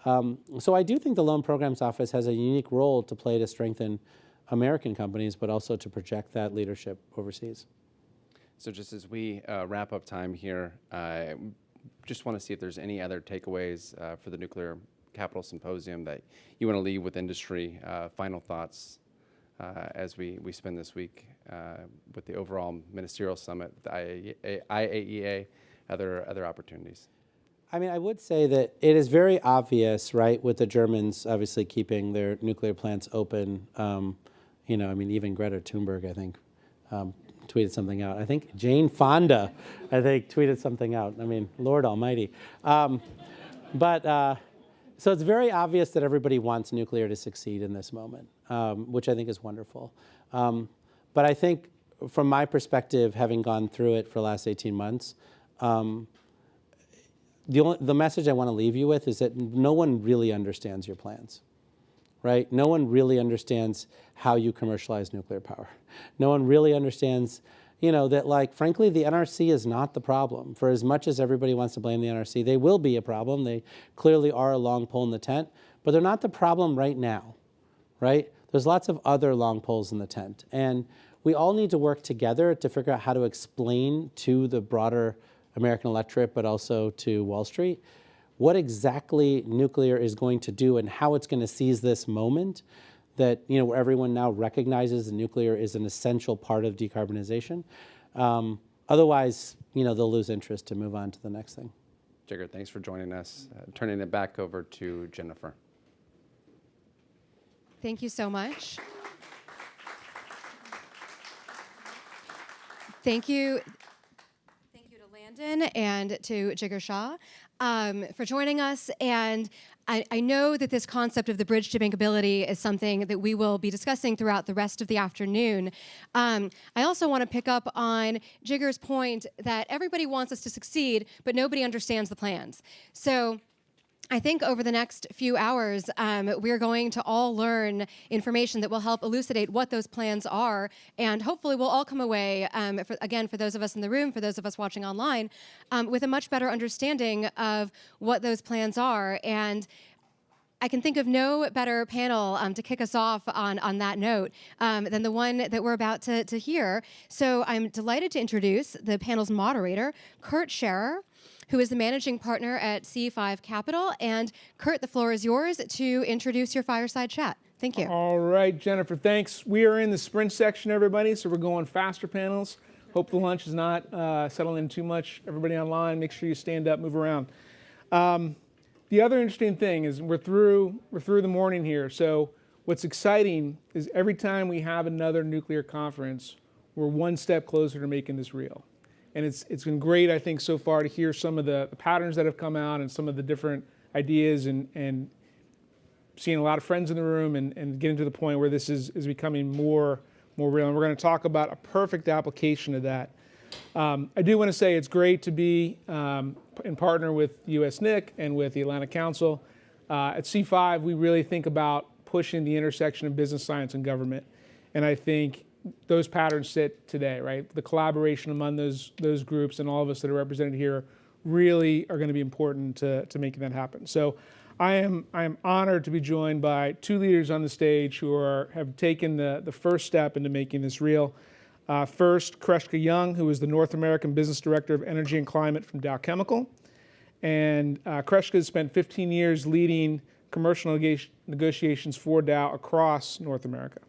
I do think the Loan Programs Office has a unique role to play to strengthen American companies, but also to project that leadership overseas. So just as we wrap up time here, I just want to see if there's any other takeaways for the Nuclear Capital Symposium that you want to leave with industry, final thoughts as we spend this week with the overall ministerial summit, the IAEA, other opportunities. I mean, I would say that it is very obvious, right, with the Germans obviously keeping their nuclear plants open. Even Greta Thunberg, I think, tweeted something out. I think Jane Fonda, tweeted something out. I mean, Lord Almighty. So it's very obvious that everybody wants nuclear to succeed in this moment, which I think is wonderful. But I think from my perspective, having gone through it for the last 18 months, the message I want to leave you with is that no one really understands your plans, right? No one really understands how you commercialize nuclear power. No one really understands, that frankly, the NRC is not the problem. For as much as everybody wants to blame the NRC, they will be a problem. They clearly are a long pole in the tent, but they're not the problem right now, right? There's lots of other long poles in the tent. And we all need to work together to figure out how to explain to the broader American electorate, but also to Wall Street, what exactly nuclear is going to do and how it's going to seize this moment that, where everyone now recognizes that nuclear is an essential part of decarbonization. Otherwise, they'll lose interest to move on to the next thing. Jigar, thanks for joining us. Turning it back over to Jennifer. Thank you so much. Thank you to Landon and to Jigar Shah for joining us. And I know that this concept of the bridge to bankability is something that we will be discussing throughout the rest of the afternoon. I also want to pick up on Jigar's point that everybody wants us to succeed, but nobody understands the plans. So I think over the next few hours, we're going to all learn information that will help elucidate what those plans are, and hopefully we'll all come away, for those of us in the room, for those of us watching online, with a much better understanding of what those plans are. And I can think of no better panel to kick us off on that note than the one that we're about to hear. So I'm delighted to introduce the panel's moderator, Kurt Scherer, who is the managing partner at C5 Capital. And Kurt, the floor is yours to introduce your fireside chat. Thank you. All right, Jennifer, thanks. We are in the sprint section, everybody, so we're going faster panels. Hope the lunch is not settling in too much. Everybody online, make sure you stand up, move around. The other interesting thing is we're through the morning here. So what's exciting is every time we have another nuclear conference, we're one step closer to making this real. And it's been great, I think, so far to hear some of the patterns that have come out and some of the different ideas and seeing a lot of friends in the room and getting to the point where this is becoming more real. And we're going to talk about a perfect application of that. I do want to say it's great to be in partner with US NIC and with the Atlantic Council. At C5, we really think about pushing the intersection of business science and government. And I think those patterns sit today, right? The collaboration among those groups and all of us that are represented here really are going to be important to making that happen. So I am honored to be joined by two leaders on the stage who have taken the first step into making this real. First, Kreshka Young, who is the North American Business Director of Energy and Climate from Dow Chemical. And Kreshka has spent 15 years leading commercial negotiations for Dow across North America.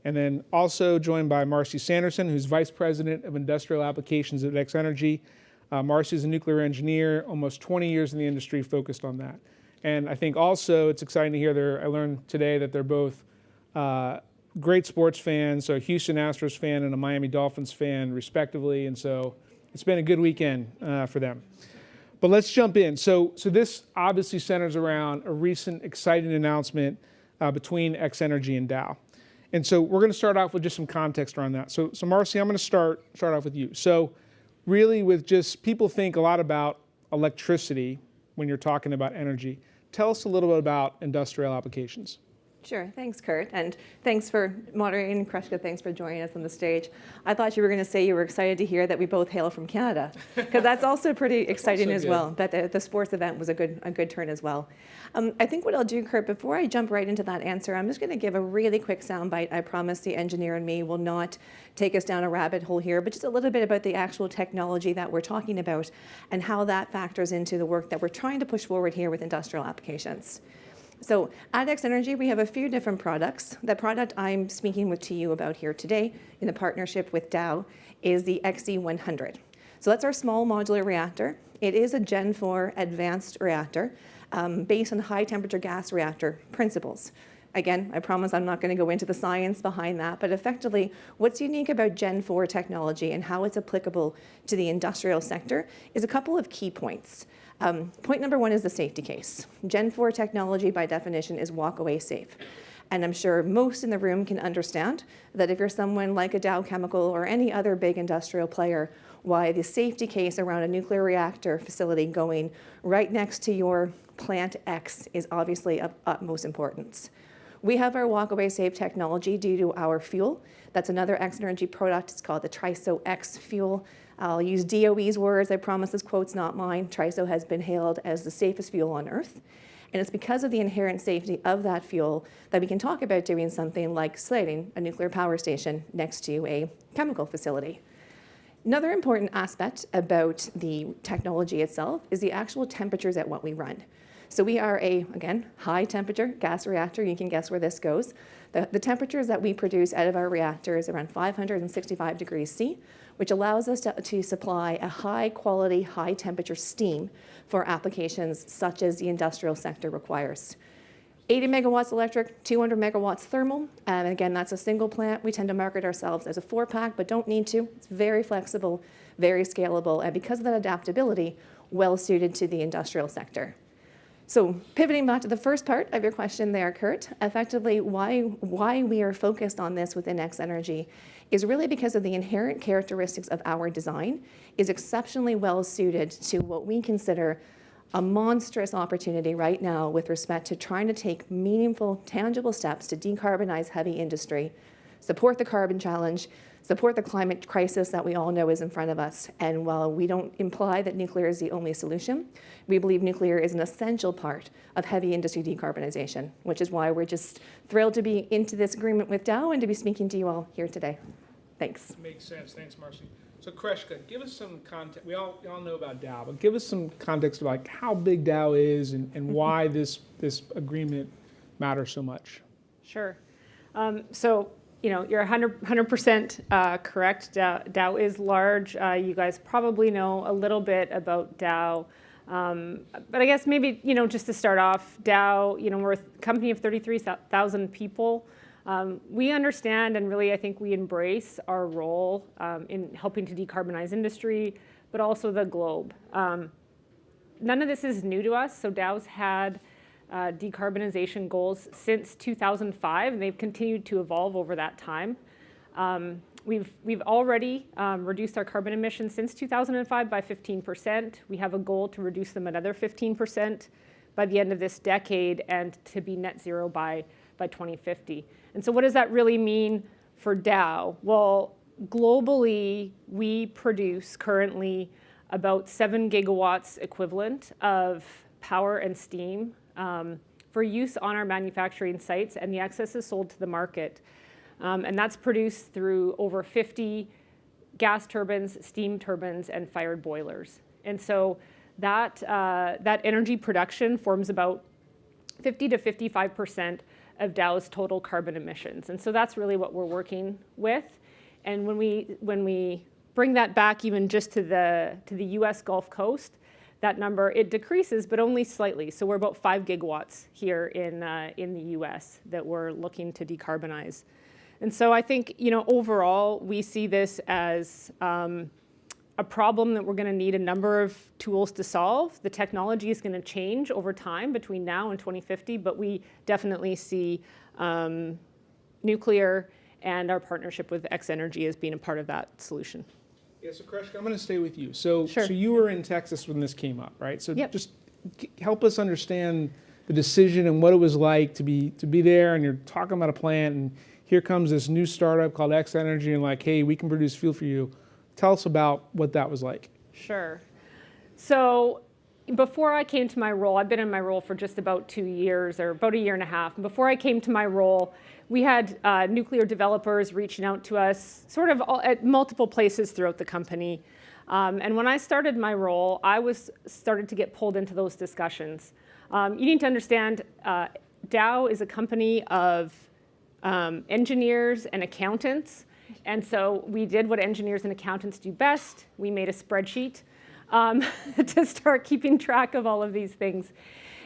And then also joined by Marcy Sanderson, who's Vice President of Industrial Applications at X Energy. Marcy's a nuclear engineer, almost 20 years in the industry focused on that. And I think also it's exciting to hear I learned today that they're both great sports fans, so a Houston Astros fan and a Miami Dolphins fan respectively, and so it's been a good weekend for them. But let's jump in. So this obviously centers around a recent exciting announcement between X-Energy and Dow. And so we're going to start off with just some context around that. So Marcy, I'm going to start off with you. So really with just, people think a lot about electricity when you're talking about energy. Tell us a little bit about industrial applications. Sure, thanks Kurt, and thanks for moderating. Kreshka, thanks for joining us on the stage. I thought you were going to say you were excited to hear that we both hail from Canada, because that's also pretty exciting as well, that the sports event was a good turn as well. I think what I'll do, Kurt, before I jump right into that answer, I'm just going to give a really quick soundbite. I promise the engineer and me will not take us down a rabbit hole here, but just a little bit about the actual technology that we're talking about and how that factors into the work that we're trying to push forward here with industrial applications. So at X-Energy, we have a few different products. The product I'm speaking to you about here today in the partnership with Dow is the XE100. So that's our small modular reactor. It is a Gen 4 advanced reactor based on high temperature gas reactor principles. Again, I promise I'm not going to go into the science behind that, but effectively what's unique about Gen 4 technology and how it's applicable to the industrial sector is a couple of key points. Point number one is the safety case. Gen 4 technology, by definition, is walk-away safe. And I'm sure most in the room can understand that if you're someone like a Dow Chemical or any other big industrial player, why the safety case around a nuclear reactor facility going right next to your plant X is obviously of utmost importance. We have our walk-away safe technology due to our fuel. That's another X-Energy product. It's called the TRISO X fuel. I'll use DOE's words. I promise this quote's not mine. TRISO has been hailed as the safest fuel on Earth. And it's because of the inherent safety of that fuel that we can talk about doing something like slating a nuclear power station next to a chemical facility. Another important aspect about the technology itself is the actual temperatures at what we run. So we are again, high temperature gas reactor. You can guess where this goes. The temperatures that we produce out of our reactor is around 565 degrees C, which allows us to supply a high quality, high temperature steam for applications such as the industrial sector requires. 80 megawatts electric, 200 megawatts thermal, and again, that's a single plant. We tend to market ourselves as a 4-pack, but don't need to. It's very flexible, very scalable, and because of that adaptability, well suited to the industrial sector. So pivoting back to the first part of your question there, Kurt, effectively why we are focused on this within X-Energy is really because of the inherent characteristics of our design is exceptionally well suited to what we consider a monstrous opportunity right now with respect to trying to take meaningful, tangible steps to decarbonize heavy industry, support the carbon challenge, support the climate crisis that we all know is in front of us. And while we don't imply that nuclear is the only solution, we believe nuclear is an essential part of heavy industry decarbonization, which is why we're just thrilled to be into this agreement with Dow and to be speaking to you all here today. Thanks. Makes sense. Thanks, Marcy. So Kreshka, give us some context. We all know about Dow, but give us some context about how big Dow is and why this agreement matters so much. Sure. So, you know, you're 100% correct. Dow is large. You guys probably know a little bit about Dow. But I guess maybe, you know, just to start off, Dow, you know, we're a company of 33,000 people. We understand and really I think we embrace our role in helping to decarbonize industry, but also the globe. None of this is new to us. So Dow's had decarbonization goals since 2005, and they've continued to evolve over that time. We've already reduced our carbon emissions since 2005 by 15%. We have a goal to reduce them another 15% by the end of this decade and to be net zero by 2050. And so what does that really mean for Dow? Well, globally, we produce currently about 7 gigawatts equivalent of power and steam for use on our manufacturing sites, and the excess is sold to the market. And that's produced through over 50 gas turbines, steam turbines, and fired boilers. And so that energy production forms about 50 to 55% of Dow's total carbon emissions. And so that's really what we're working with. And when we bring that back even just to the U.S. Gulf Coast, that number, it decreases, but only slightly. So we're about 5 gigawatts here in the U.S. that we're looking to decarbonize. And so I think, overall, we see this as a problem that we're going to need a number of tools to solve. The technology is going to change over time between now and 2050, but we definitely see nuclear and our partnership with X-Energy as being a part of that solution. Yeah, so Kreshka, I'm going to stay with you. So you were in Texas when this came up, right? So just help us understand the decision and what it was like to be there, and you're talking about a plant, and here comes this new startup called X-Energy, and like, hey, we can produce fuel for you. Tell us about what that was like. Sure. So before I came to my role, I've been in my role for just about 2 years, or about a year and a half. And before I came to my role, we had nuclear developers reaching out to us sort of at multiple places throughout the company. And when I started my role, I started to get pulled into those discussions. You need to understand, Dow is a company of engineers and accountants. And so we did what engineers and accountants do best. We made a spreadsheet to start keeping track of all of these things.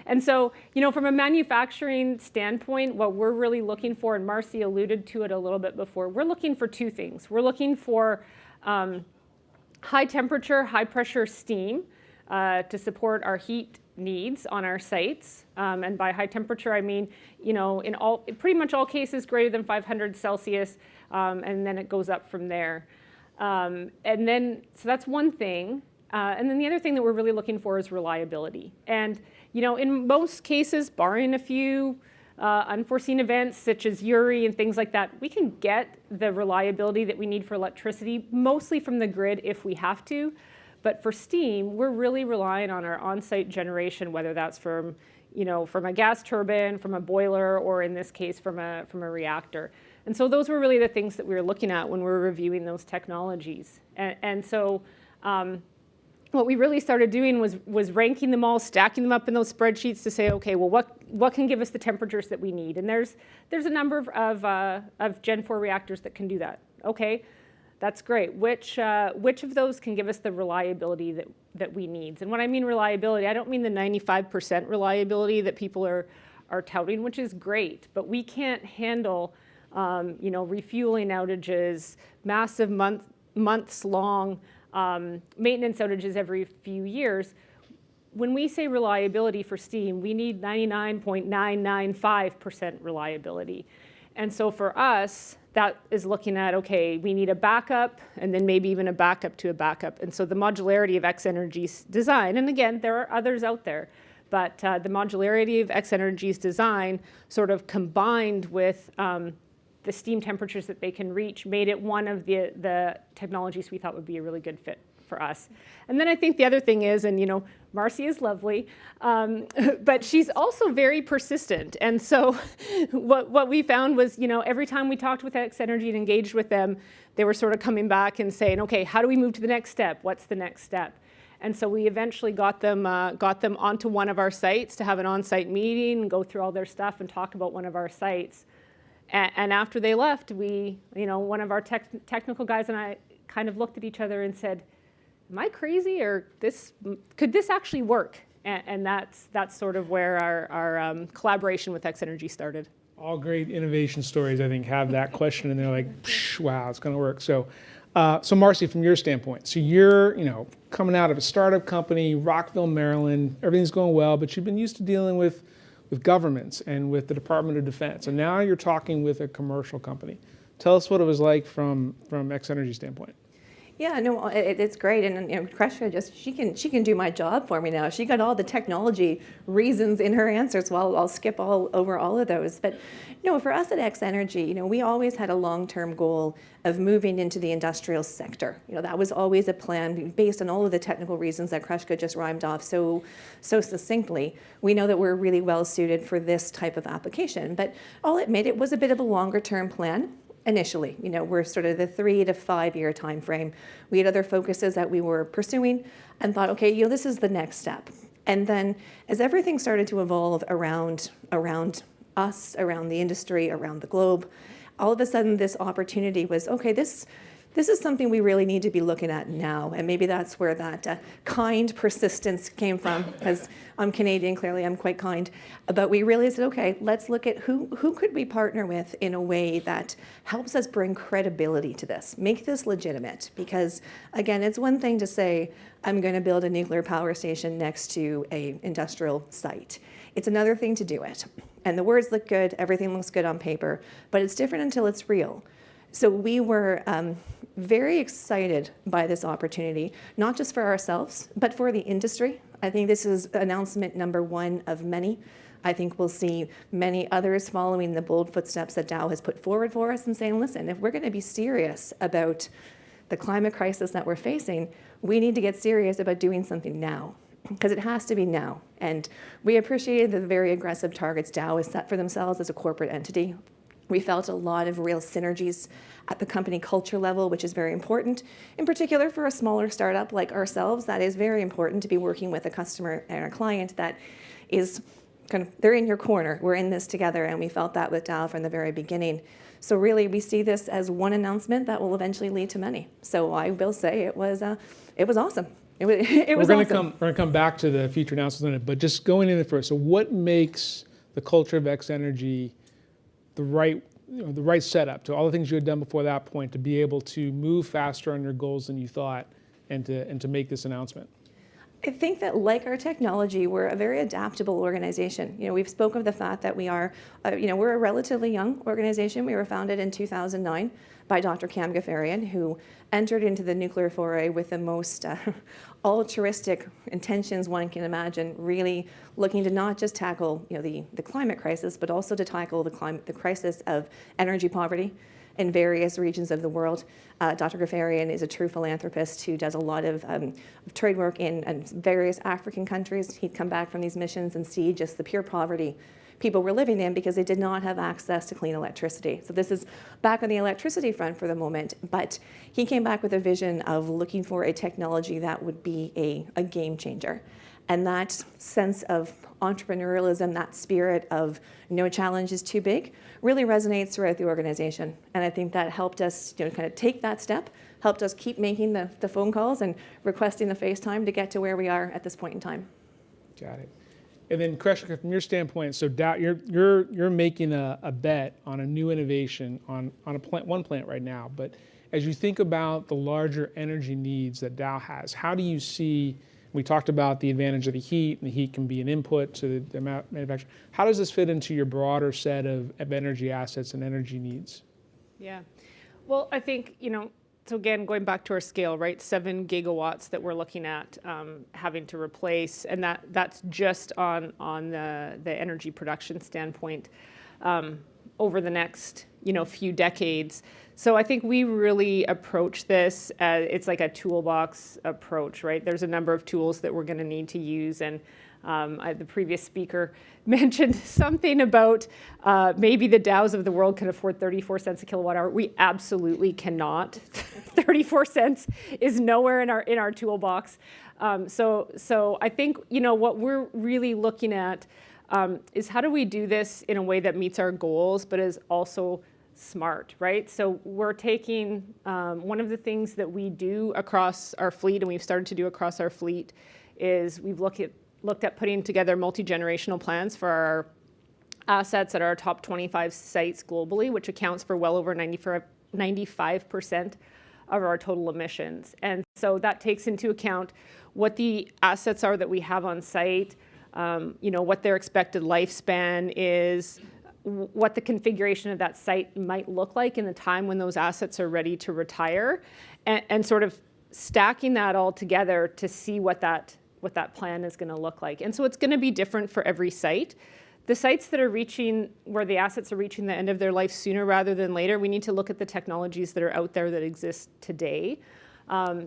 And so, from a manufacturing standpoint, what we're really looking for, and Marcy alluded to it a little bit before, we're looking for 2 things. We're looking for high temperature, high pressure steam to support our heat needs on our sites. And by high temperature, I mean, in pretty much all cases greater than 500 Celsius, and then it goes up from there. So that's one thing. And then the other thing that we're really looking for is reliability. And, in most cases, barring a few unforeseen events such as Uri and things like that, we can get the reliability that we need for electricity, mostly from the grid if we have to. But for steam, we're really relying on our on-site generation, whether that's from a gas turbine, from a boiler, or in this case, from a reactor. And so those were really the things that we were looking at when we were reviewing those technologies. And so what we really started doing was ranking them all, stacking them up in those spreadsheets to say, okay, well, what can give us the temperatures that we need? And there's a number of Gen 4 reactors that can do that. Okay, that's great. Which of those can give us the reliability that we need? And when I mean reliability, I don't mean the 95% reliability that people are touting, which is great, but we can't handle refueling outages, massive months-long maintenance outages every few years. When we say reliability for steam, we need 99.995% reliability. And so for us, that is looking at, okay, we need a backup, and then maybe even a backup to a backup. And so the modularity of X-Energy's design, and again, there are others out there, but the modularity of X-Energy's design sort of combined with the steam temperatures that they can reach made it one of the technologies we thought would be a really good fit for us. And then I think the other thing is, and Marcy is lovely, but she's also very persistent. And so what we found was, every time we talked with X-Energy and engaged with them, they were sort of coming back and saying, okay, how do we move to the next step? What's the next step? And so we eventually got them onto one of our sites to have an on-site meeting, and go through all their stuff and talk about one of our sites. And after they left, one of our technical guys and I kind of looked at each other and said, am I crazy, or could this actually work? And that's sort of where our collaboration with X-Energy started. All great innovation stories, I think, have that question, and they're like, wow, it's going to work. So Marcy, from your standpoint, so you're coming out of a startup company, Rockville, Maryland, everything's going well, but you've been used to dealing with governments and with the Department of Defense, and now you're talking with a commercial company. Tell us what it was like from X-Energy standpoint. Yeah, no, it's great, and Kreshka she can do my job for me now. She got all the technology reasons in her answers, so I'll skip over all of those. But for us at X-Energy, we always had a long-term goal of moving into the industrial sector. That was always a plan based on all of the technical reasons that Kreshka just rhymed off so succinctly. We know that we're really well suited for this type of application, but I'll admit it was a bit of a longer-term plan. Initially, we're sort of the 3 to 5 year time frame. We had other focuses that we were pursuing and thought, okay, this is the next step. And then as everything started to evolve around us, around the industry, around the globe, all of a sudden this opportunity was, okay, this This is something we really need to be looking at now, and maybe that's where that kind persistence came from, because I'm Canadian, clearly I'm quite kind, but we really said, okay, let's look at who could we partner with in a way that helps us bring credibility to this, make this legitimate, because again, it's one thing to say, I'm going to build a nuclear power station next to an industrial site. It's another thing to do it. And the words look good, everything looks good on paper, but it's different until it's real. So we were very excited by this opportunity, not just for ourselves, but for the industry. I think this is announcement number one of many. I think we'll see many others following the bold footsteps that Dow has put forward for us and saying, listen, if we're going to be serious about the climate crisis that we're facing, we need to get serious about doing something now, because it has to be now. And we appreciated the very aggressive targets Dow has set for themselves as a corporate entity. We felt a lot of real synergies at the company culture level, which is very important. In particular, for a smaller startup like ourselves, that is very important to be working with a customer and a client that is kind of, they're in your corner. We're in this together, and we felt that with Dow from the very beginning. So really, we see this as one announcement that will eventually lead to many. So I will say it was awesome. It was awesome. We're going to come back to the future announcements in it, but just going in it first. So what makes the culture of X-Energy the right setup to all the things you had done before that point to be able to move faster on your goals than you thought and to make this announcement? I think that, like our technology, we're a very adaptable organization. We've spoken of the fact that we are, we're a relatively young organization. We were founded in 2009 by Dr. Cam Ghaffarian, who entered into the nuclear foray with the most altruistic intentions one can imagine, really looking to not just tackle the climate crisis, but also to tackle the crisis of energy poverty in various regions of the world. Dr. Ghaffarian is a true philanthropist who does a lot of trade work in various African countries. He'd come back from these missions and see just the pure poverty people were living in because they did not have access to clean electricity. So this is back on the electricity front for the moment, but he came back with a vision of looking for a technology that would be a game changer. And that sense of entrepreneurialism, that spirit of no challenge is too big, really resonates throughout the organization. And I think that helped us kind of take that step, helped us keep making the phone calls and requesting the FaceTime to get to where we are at this point in time. Got it. And then, Kreshka, from your standpoint, so Dow, you're making a bet on a new innovation on one plant right now. But as you think about the larger energy needs that Dow has, how do you see? We talked about the advantage of the heat, and the heat can be an input to the manufacturing. How does this fit into your broader set of energy assets and energy needs? Yeah, well, I think so again, going back to our scale, right? 7 gigawatts that we're looking at having to replace, and that's just on the energy production standpoint over the next few decades. So I think we really approach this as it's like a toolbox approach, right? There's a number of tools that we're going to need to use, and the previous speaker mentioned something about maybe the Dows of the world can afford 34 cents a kilowatt hour. We absolutely cannot. 34 cents is nowhere in our toolbox. So I think what we're really looking at is how do we do this in a way that meets our goals, but is also smart, right? So we're taking one of the things that we do across our fleet, and we've started to do across our fleet, is we've looked at putting together multi-generational plans for our assets at our top 25 sites globally, which accounts for well over 95% of our total emissions. And so that takes into account what the assets are that we have on site, what their expected lifespan is, what the configuration of that site might look like in the time when those assets are ready to retire, and sort of stacking that all together to see what that plan is going to look like. And so it's going to be different for every site. The sites that are where the assets are reaching the end of their life sooner rather than later, we need to look at the technologies that are out there that exist today.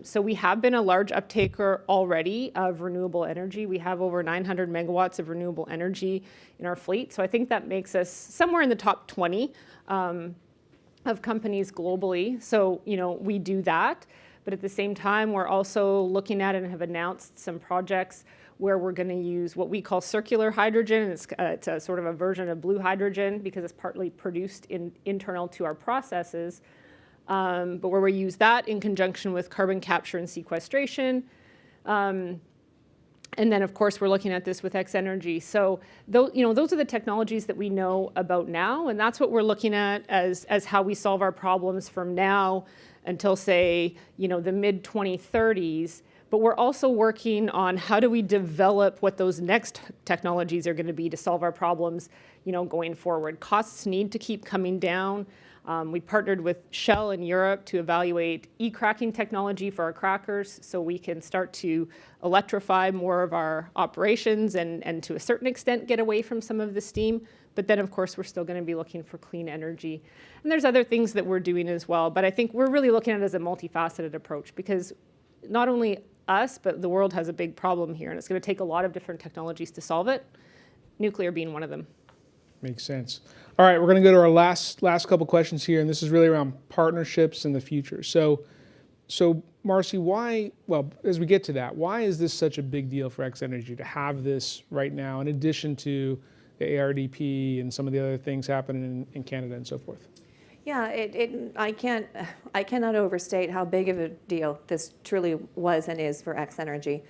So we have been a large uptaker already of renewable energy. We have over 900 megawatts of renewable energy in our fleet. So I think that makes us somewhere in the top 20 of companies globally. So, we do that. But at the same time, we're also looking at and have announced some projects where we're going to use what we call circular hydrogen. It's a sort of a version of blue hydrogen because it's partly produced internal to our processes. but where we use that in conjunction with carbon capture and sequestration. And then, of course, we're looking at this with X-energy. So, those are the technologies that we know about now, and that's what we're looking at as how we solve our problems from now until, say, the mid-2030s. But we're also working on how do we develop what those next technologies are going to be to solve our problems, going forward. Costs need to keep coming down. We partnered with Shell in Europe to evaluate e-cracking technology for our crackers so we can start to electrify more of our operations and to a certain extent get away from some of the steam. But then, of course, we're still going to be looking for clean energy. And there's other things that we're doing as well. But I think we're really looking at it as a multifaceted approach because not only us, but the world has a big problem here. And it's going to take a lot of different technologies to solve it, nuclear being one of them. Makes sense. All right, we're going to go to our last couple questions here, and this is really around partnerships in the future. So Marcy, why, well, as we get to that, why is this such a big deal for X-energy to have this right now, in addition to the ARDP and some of the other things happening in Canada and so forth? Yeah, I cannot overstate how big of a deal this truly was and is for X-energy.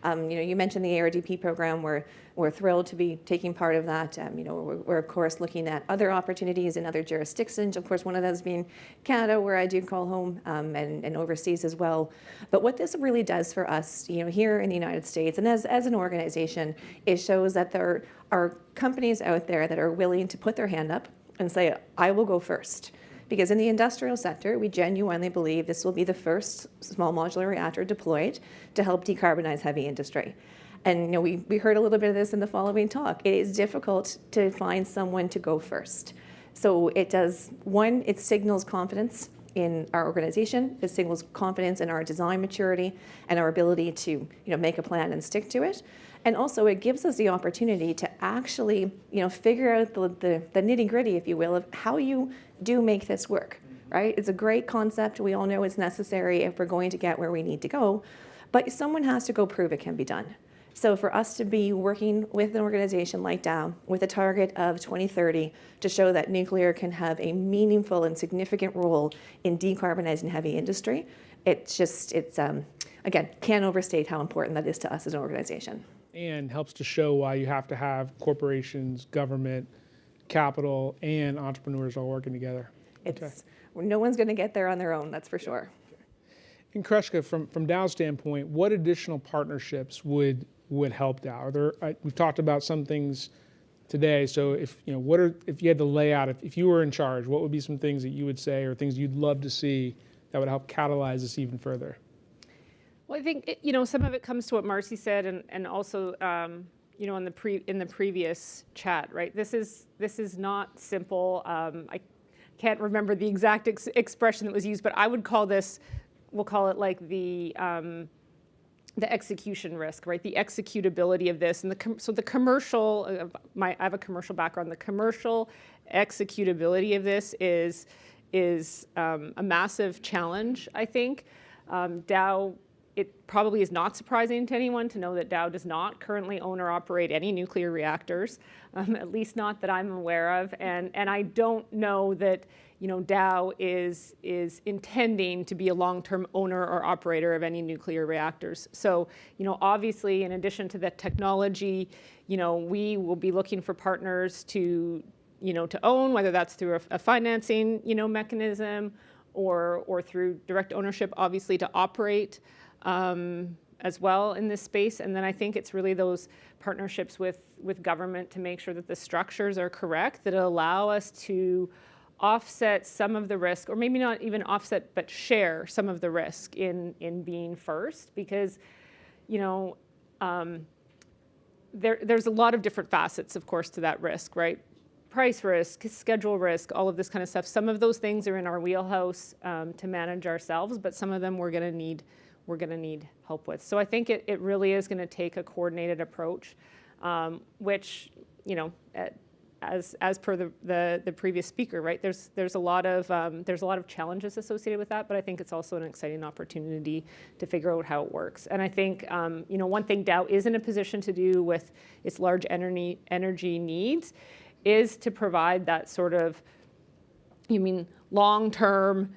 You mentioned the ARDP program. We're thrilled to be taking part of that. We're of course looking at other opportunities in other jurisdictions. Of course, one of those being Canada, where I do call home, and overseas as well. But what this really does for us, here in the United States, and as an organization, it shows that there are companies out there that are willing to put their hand up and say, "I will go first." Because in the industrial sector, we genuinely believe this will be the first small modular reactor deployed to help decarbonize heavy industry. And we heard a little bit of this in the following talk. It is difficult to find someone to go first. So it does, one, it signals confidence in our organization. It signals confidence in our design maturity and our ability to make a plan and stick to it. And also it gives us the opportunity to actually figure out the nitty-gritty, if you will, of how you do make this work, right? It's a great concept. We all know it's necessary if we're going to get where we need to go, but someone has to go prove it can be done. So for us to be working with an organization like Dow with a target of 2030 to show that nuclear can have a meaningful and significant role in decarbonizing heavy industry, again, can't overstate how important that is to us as an organization. And helps to show why you have to have corporations, government, capital, and entrepreneurs all working together. No one's going to get there on their own, that's for sure. And Krushka, from Dow's standpoint, what additional partnerships would help Dow? We've talked about some things today. So if you had to lay out, if you were in charge, what would be some things that you would say or things you'd love to see that would help catalyze this even further? Well, I think some of it comes to what Marcy said, and also in the previous chat, right? This is not simple. I can't remember the exact expression that was used, but I would call this, we'll call it like the execution risk, right? The executability of this, and so the commercial. I have a commercial background. The commercial executability of this is a massive challenge, I think. Dow. It probably is not surprising to anyone to know that Dow does not currently own or operate any nuclear reactors, at least not that I'm aware of. And I don't know that Dow is intending to be a long-term owner or operator of any nuclear reactors. So obviously, in addition to the technology, we will be looking for partners to own, whether that's through a financing mechanism or through direct ownership, obviously to operate. As well in this space. And then I think it's really those partnerships with government to make sure that the structures are correct, that allow us to offset some of the risk, or maybe not even offset, but share some of the risk in being first, because there's a lot of different facets, of course, to that risk, right? Price risk, schedule risk, all of this kind of stuff. Some of those things are in our wheelhouse to manage ourselves, but some of them we're going to need help with. So I think it really is going to take a coordinated approach, which, as per the previous speaker, right? There's a lot of challenges associated with that, but I think it's also an exciting opportunity to figure out how it works. And I think one thing Dow is in a position to do with its large energy needs is to provide that sort of, long-term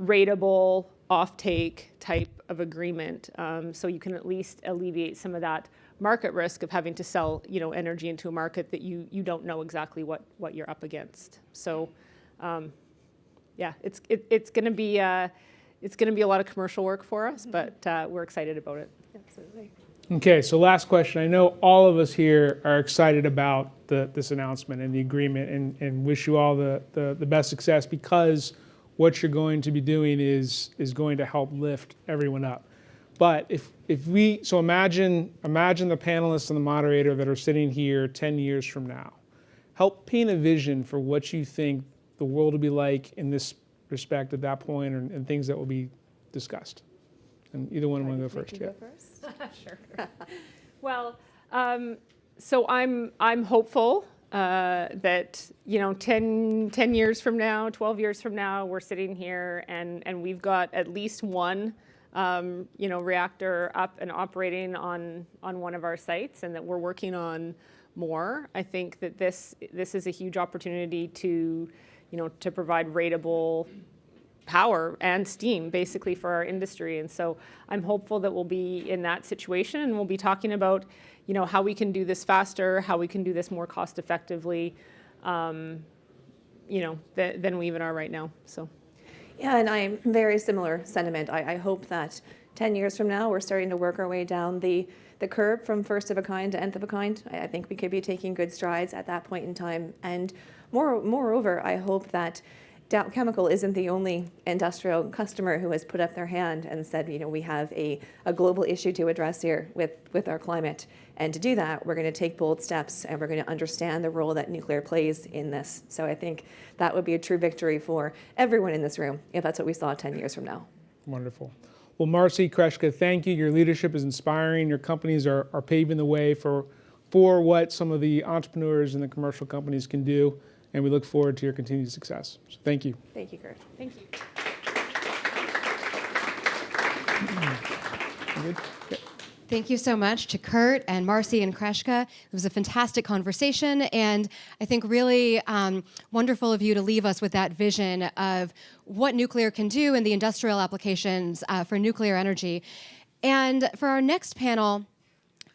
ratable offtake type of agreement, so you can at least alleviate some of that market risk of having to sell, energy into a market that you don't know exactly what you're up against. So, yeah, it's going to be a lot of commercial work for us, but we're excited about it. Absolutely. Okay, so last question. I know all of us here are excited about this announcement and the agreement, and wish you all the best success, because what you're going to be doing is going to help lift everyone up. But so imagine the panelists and the moderator that are sitting here 10 years from now. Help paint a vision for what you think the world will be like in this respect at that point, and things that will be discussed. And either one want to go first? Yeah. Sure. Well, so I'm hopeful that 10 years from now, 12 years from now, we're sitting here and we've got at least one reactor up and operating on one of our sites, and that we're working on more. I think that this is a huge opportunity to provide ratable power and steam basically for our industry. And so I'm hopeful that we'll be in that situation, and we'll be talking about how we can do this faster, how we can do this more cost effectively, than we even are right now. So. Yeah, and I'm very similar sentiment. I hope that 10 years from now, we're starting to work our way down the curve from first of a kind to nth of a kind. I think we could be taking good strides at that point in time. And moreover, I hope that Dow Chemical isn't the only industrial customer who has put up their hand and said, we have a global issue to address here with our climate. And to do that, we're going to take bold steps, and we're going to understand the role that nuclear plays in this. So I think that would be a true victory for everyone in this room if that's what we saw 10 years from now. Wonderful. Well, Marcy, Kreshka, thank you. Your leadership is inspiring. Your companies are paving the way for what some of the entrepreneurs and the commercial companies can do. And we look forward to your continued success. So thank you. Thank you, Kurt. Thank you. Good? Okay. Thank you so much to Kurt and Marcy and Kreshka. It was a fantastic conversation, and I think really wonderful of you to leave us with that vision of what nuclear can do and the industrial applications for nuclear energy. And for our next panel,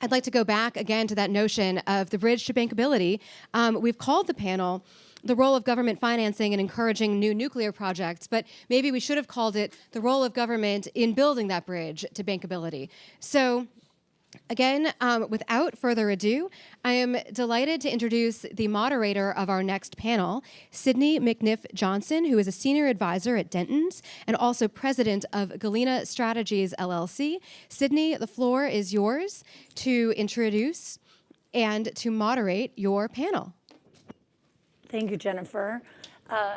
I'd like to go back again to that notion of the bridge to bankability. We've called the panel the role of government financing and encouraging new nuclear projects, but maybe we should have called it the role of government in building that bridge to bankability. So again, without further ado, I am delighted to introduce the moderator of our next panel, Sydney McNiff-Johnson, who is a senior advisor at Denton's and also president of Galena Strategies, LLC. Sydney, the floor is yours to introduce and to moderate your panel. Thank you, Jennifer.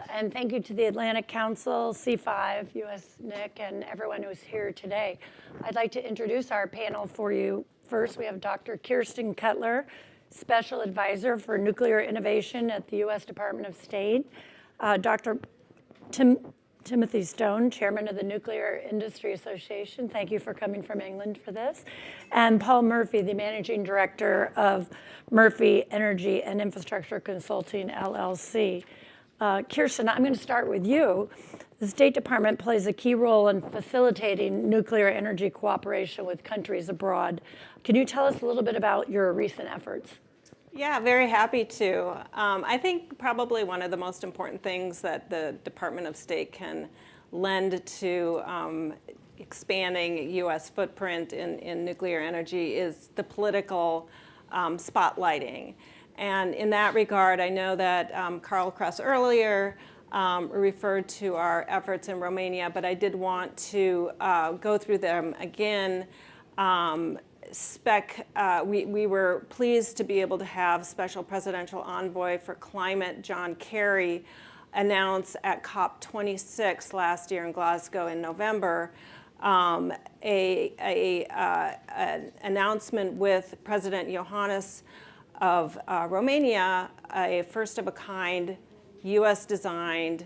And thank you to the Atlantic Council, C5, US NIC, and everyone who's here today. I'd like to introduce our panel for you. First, we have Dr. Kirsten Cutler, Special Advisor for Nuclear Innovation at the US Department of State. Dr. Timothy Stone, Chairman of the Nuclear Industry Association. Thank you for coming from England for this. And Paul Murphy, the Managing Director of Murphy Energy and Infrastructure Consulting, LLC. Kirsten, I'm going to start with you. The State Department plays a key role in facilitating nuclear energy cooperation with countries abroad. Can you tell us a little bit about your recent efforts? Yeah, very happy to. I think probably one of the most important things that the Department of State can lend to expanding U.S. footprint in nuclear energy is the political spotlighting. And in that regard, I know that Carl Kress earlier referred to our efforts in Romania, but I did want to go through them again. We were pleased to be able to have Special Presidential Envoy for Climate, John Kerry, announce at COP26 last year in Glasgow in November an announcement with President Iohannis of Romania, a first-of-a-kind U.S.-designed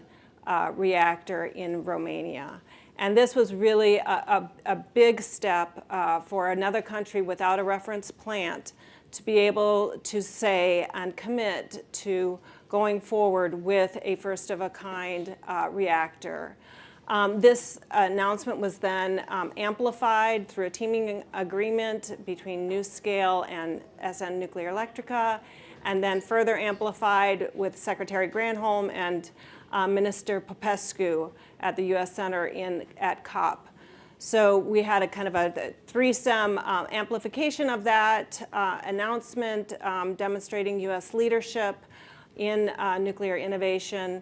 reactor in Romania. And this was really a big step for another country without a reference plant to be able to say and commit to going forward with a first-of-a-kind reactor. This announcement was then amplified through a teaming agreement between NuScale and SN Nuclear Electrica, and then further amplified with Secretary Granholm and Minister Popescu at the U.S. Center at COP. So we had a kind of a threesome amplification of that announcement demonstrating U.S. leadership in nuclear innovation.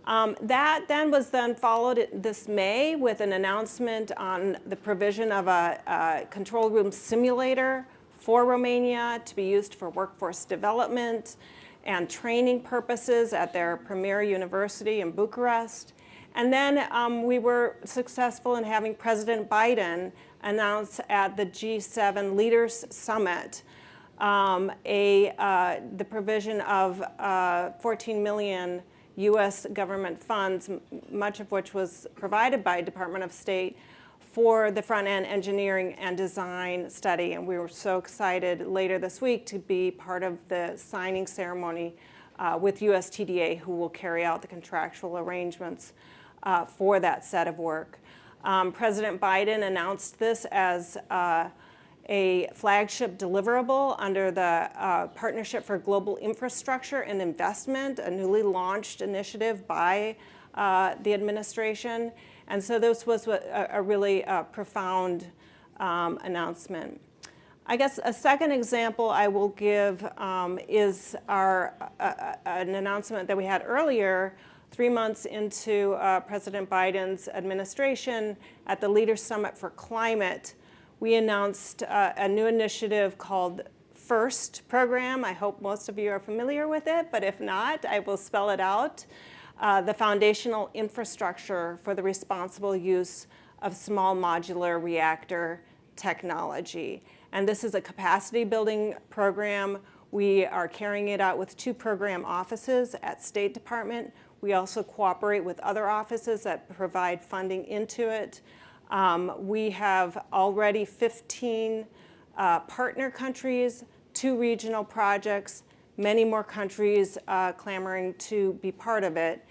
That then was followed this May with an announcement on the provision of a control room simulator for Romania to be used for workforce development and training purposes at their premier university in Bucharest. And then we were successful in having President Biden announce at the G7 Leaders Summit the provision of 14 million U.S. government funds, much of which was provided by Department of State, for the front-end engineering and design study. And we were so excited later this week to be part of the signing ceremony with USTDA, who will carry out the contractual arrangements for that set of work. President Biden announced this as a flagship deliverable under the Partnership for Global Infrastructure and Investment, a newly launched initiative by the administration. And so this was a really profound announcement. I guess a second example I will give is an announcement that we had earlier, 3 months into President Biden's administration at the Leaders Summit for Climate. We announced a new initiative called FIRST program. I hope most of you are familiar with it, but if not, I will spell it out. The foundational infrastructure for the responsible use of small modular reactor technology. And this is a capacity building program. We are carrying it out with 2 program offices at State Department. We also cooperate with other offices that provide funding into it. We have already 15 partner countries, 2 regional projects, many more countries clamoring to be part of it.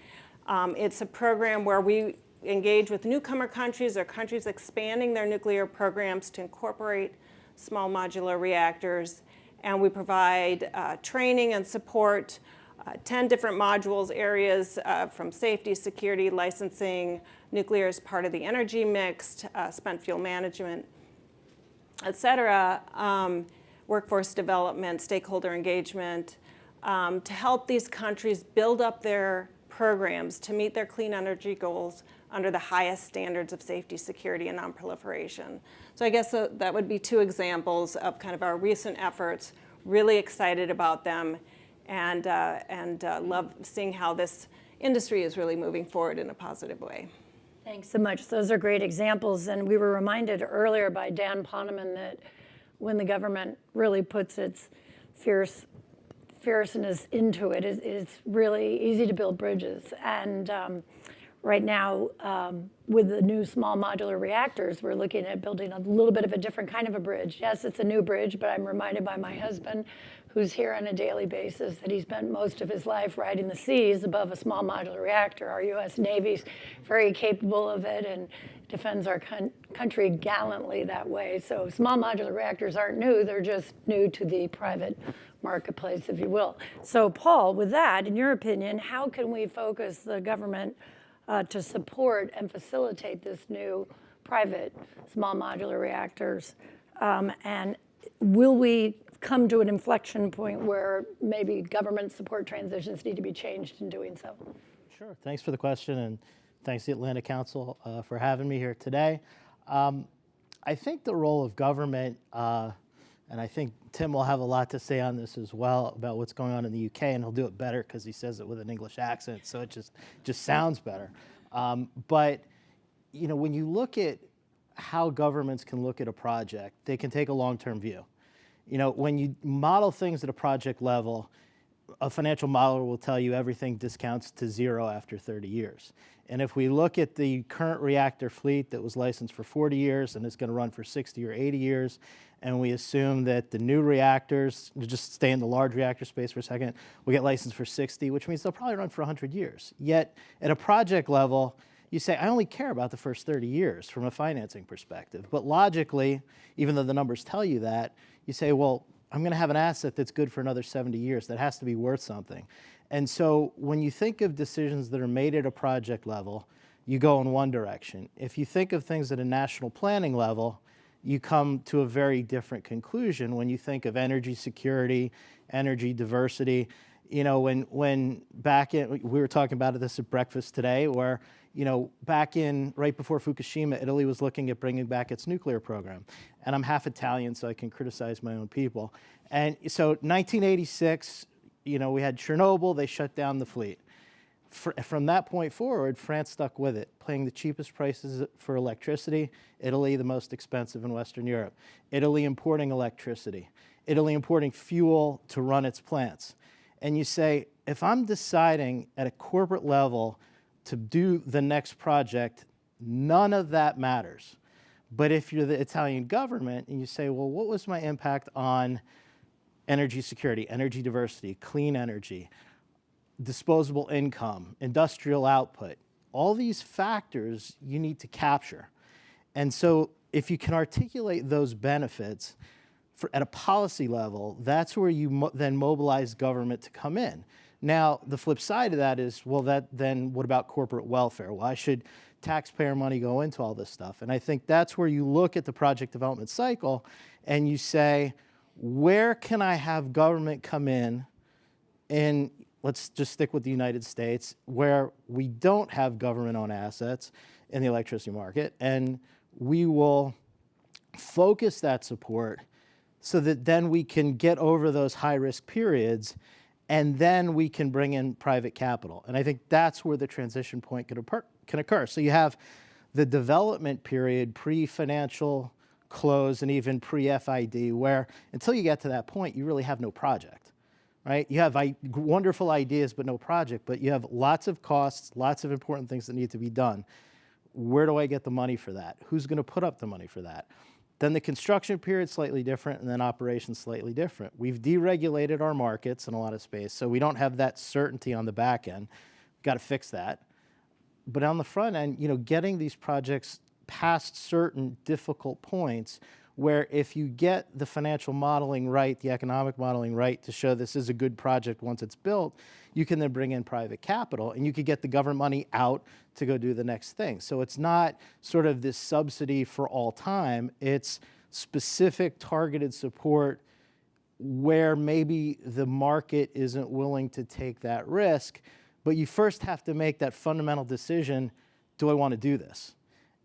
It's a program where we engage with newcomer countries or countries expanding their nuclear programs to incorporate small modular reactors. And we provide training and support, 10 different modules, areas from safety, security, licensing, nuclear as part of the energy mix, spent fuel management, et cetera, workforce development, stakeholder engagement, to help these countries build up their programs to meet their clean energy goals under the highest standards of safety, security, and nonproliferation. So I guess that would be 2 examples of kind of our recent efforts. Really excited about them, and love seeing how this industry is really moving forward in a positive way. Thanks so much. Those are great examples. And we were reminded earlier by Dan Poneman that when the government really puts its fierceness into it, it's really easy to build bridges. And right now, with the new small modular reactors, we're looking at building a little bit of a different kind of a bridge. Yes, it's a new bridge, but I'm reminded by my husband, who's here on a daily basis, that he spent most of his life riding the seas above a small modular reactor. Our U.S. Navy's very capable of it and defends our country gallantly that way. So small modular reactors aren't new, they're just new to the private marketplace, if you will. So Paul, with that, in your opinion, how can we focus the government to support and facilitate this new private small modular reactors? And will we come to an inflection point where maybe government support transitions need to be changed in doing so? Sure. Thanks for the question, and thanks to the Atlantic Council for having me here today. I think the role of government, and I think Tim will have a lot to say on this as well about what's going on in the UK, and he'll do it better because he says it with an English accent, so it just sounds better. But you know, when you look at how governments can look at a project, they can take a long-term view. You know, when you model things at a project level, a financial modeler will tell you everything discounts to 0 after 30 years. And if we look at the current reactor fleet that was licensed for 40 years and is going to run for 60 or 80 years, and we assume that the new reactors, to just stay in the large reactor space for a second, will get licensed for 60, which means they'll probably run for 100 years. Yet, at a project level, you say, I only care about the first 30 years from a financing perspective. But logically, even though the numbers tell you that, you say, well, I'm going to have an asset that's good for another 70 years. That has to be worth something. And so when you think of decisions that are made at a project level, you go in one direction. If you think of things at a national planning level, you come to a very different conclusion when you think of energy security, energy diversity. You know, when back in, we were talking about this at breakfast today, where, you know, back in, right before Fukushima, Italy was looking at bringing back its nuclear program. And I'm half Italian, so I can criticize my own people. And so 1986, you know, we had Chernobyl, they shut down the fleet. From that point forward, France stuck with it, paying the cheapest prices for electricity, Italy the most expensive in Western Europe, Italy importing electricity, Italy importing fuel to run its plants. And you say, if I'm deciding at a corporate level to do the next project, none of that matters. But if you're the Italian government and you say, well, what was my impact on energy security, energy diversity, clean energy, disposable income, industrial output, all these factors you need to capture. And so if you can articulate those benefits at a policy level, that's where you then mobilize government to come in. Now, the flip side of that is, well, then what about corporate welfare? Why should taxpayer money go into all this stuff? And I think that's where you look at the project development cycle and you say, where can I have government come in, and let's just stick with the United States, where we don't have government-owned assets in the electricity market, and we will focus that support so that then we can get over those high-risk periods, and then we can bring in private capital. And I think that's where the transition point can occur. So you have the development period, pre-financial close, and even pre-FID, where until you get to that point, you really have no project. Right? You have wonderful ideas, but no project, but you have lots of costs, lots of important things that need to be done. Where do I get the money for that? Who's going to put up the money for that? Then the construction period slightly different, and then operations slightly different. We've deregulated our markets in a lot of space, so we don't have that certainty on the back end. We've got to fix that. But on the front end, you know, getting these projects past certain difficult points where if you get the financial modeling right, the economic modeling right to show this is a good project once it's built, you can then bring in private capital and you could get the government money out to go do the next thing. So it's not sort of this subsidy for all time, it's specific targeted support where maybe the market isn't willing to take that risk, but you first have to make that fundamental decision, do I want to do this?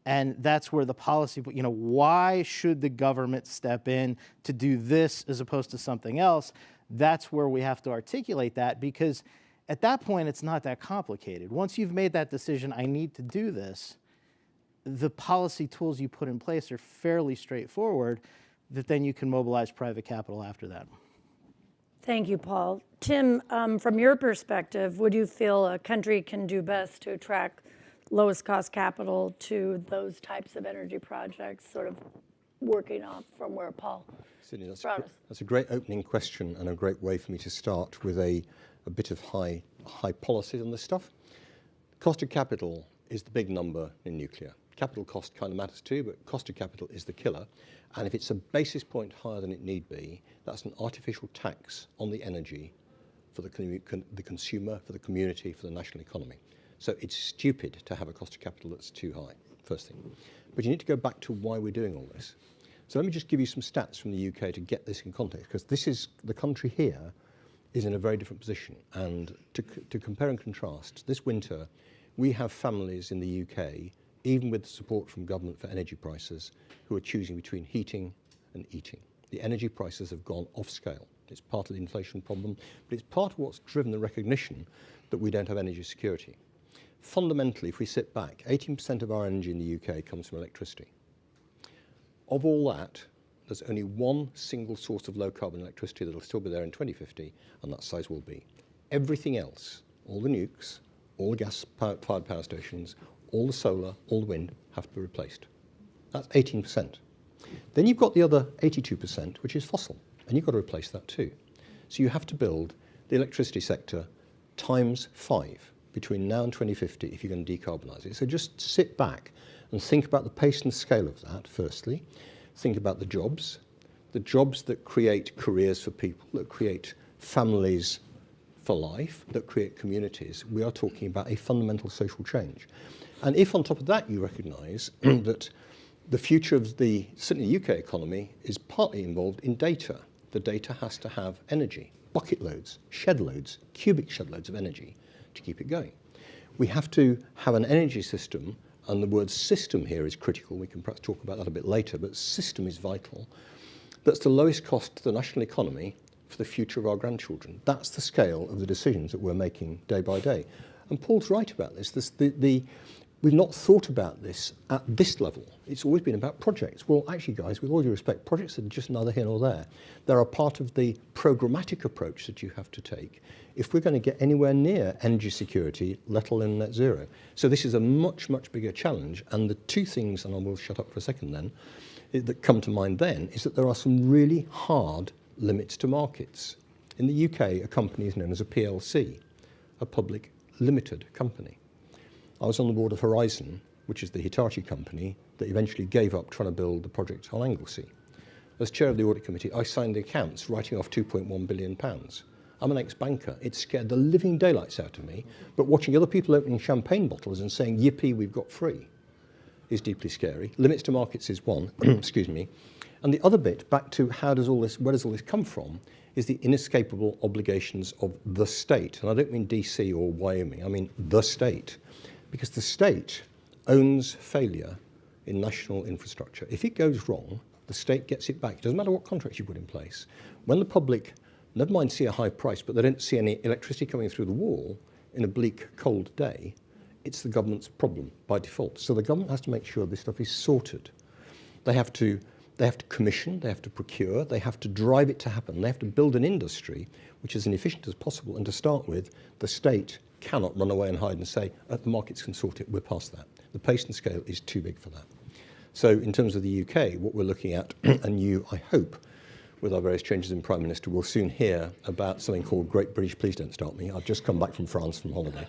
And that's where the policy, you know, why should the government step in to do this as opposed to something else? That's where we have to articulate that, because at that point, it's not that complicated. Once you've made that decision, I need to do this, the policy tools you put in place are fairly straightforward, that then you can mobilize private capital after that. Thank you, Paul. Tim, from your perspective, what do you feel a country can do best to attract lowest cost capital to those types of energy projects, sort of working off from where Paul brought us? That's a great opening question and a great way for me to start with a bit of high policy on this stuff. Cost of capital is the big number in nuclear. Capital cost kind of matters too, but cost of capital is the killer. And if it's a basis point higher than it need be, that's an artificial tax on the energy for the consumer, for the community, for the national economy. So it's stupid to have a cost of capital that's too high, first thing. But you need to go back to why we're doing all this. So let me just give you some stats from the UK to get this in context, because this is, the country here is in a very different position. And to compare and contrast, this winter, we have families in the UK, even with support from government for energy prices, who are choosing between heating and eating. The energy prices have gone off scale. It's part of the inflation problem, but it's part of what's driven the recognition that we don't have energy security. Fundamentally, if we sit back, 18% of our energy in the UK comes from electricity. Of all that, there's only one single source of low-carbon electricity that will still be there in 2050, and that size will be. Everything else, all the nukes, all the gas-fired power stations, all the solar, all the wind, have to be replaced. That's 18%. Then you've got the other 82%, which is fossil, and you've got to replace that too. So you have to build the electricity sector times 5 between now and 2050 if you're going to decarbonise it. So just sit back and think about the pace and scale of that, firstly. Think about the jobs that create careers for people, that create families for life, that create communities. We are talking about a fundamental social change. And if on top of that you recognise that the future of certainly the UK economy is partly involved in data. The data has to have energy, bucket loads, shed loads, cubic shed loads of energy to keep it going. We have to have an energy system, and the word system here is critical. We can perhaps talk about that a bit later, but system is vital. That's the lowest cost to the national economy for the future of our grandchildren. That's the scale of the decisions that we're making day by day. And Paul's right about this. We've not thought about this at this level. It's always been about projects. Well, actually, guys, with all due respect, projects are just neither here nor there. They're a part of the programmatic approach that you have to take if we're going to get anywhere near energy security, let alone net zero. So this is a much, much bigger challenge. And the two things, and I will shut up for a second then, that come to mind then is that there are some really hard limits to markets. In the UK, a company is known as a PLC, a public limited company. I was on the board of Horizon, which is the Hitachi company that eventually gave up trying to build the project on Anglesey. As chair of the audit committee, I signed the accounts writing off £2.1 billion. I'm an ex-banker. It scared the living daylights out of me, but watching other people opening champagne bottles and saying, yippee, we've got free, is deeply scary. Limits to markets is one, excuse me. And the other bit, back to where does all this come from, is the inescapable obligations of the state. And I don't mean DC or Wyoming, I mean the state. Because the state owns failure in national infrastructure. If it goes wrong, the state gets it back. It doesn't matter what contracts you put in place. When the public, never mind see a high price, but they don't see any electricity coming through the wall in a bleak, cold day, it's the government's problem by default. So the government has to make sure this stuff is sorted. They have to commission, they have to procure, they have to drive it to happen. They have to build an industry which is as efficient as possible. And to start with, the state cannot run away and hide and say, the markets can sort it, we're past that. The pace and scale is too big for that. So in terms of the UK, what we're looking at, and you, I hope, with our various changes in Prime Minister, will soon hear about something called Great British Please Don't Start Me. I've just come back from France from holiday.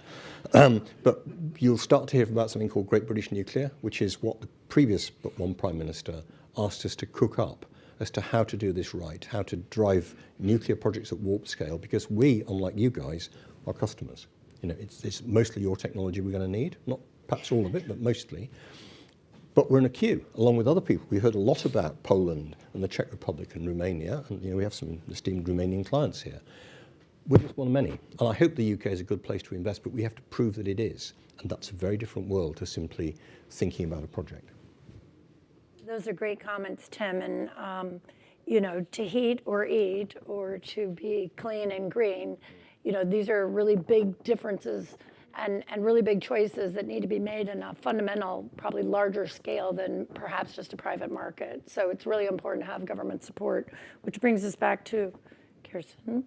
But you'll start to hear about something called Great British Nuclear, which is what the previous but one Prime Minister asked us to cook up as to how to do this right, how to drive nuclear projects at warp scale, because we, unlike you guys, are customers. You know, it's mostly your technology we're going to need, not perhaps all of it, but mostly. But we're in a queue, along with other people. We heard a lot about Poland and the Czech Republic and Romania, and we have some esteemed Romanian clients here. We're just one of many, and I hope the UK is a good place to invest, but we have to prove that it is, and that's a very different world to simply thinking about a project. Those are great comments, Tim, and to heat or eat, or to be clean and green, these are really big differences and really big choices that need to be made in a fundamental, probably larger scale than perhaps just a private market. So it's really important to have government support, which brings us back to Kirsten.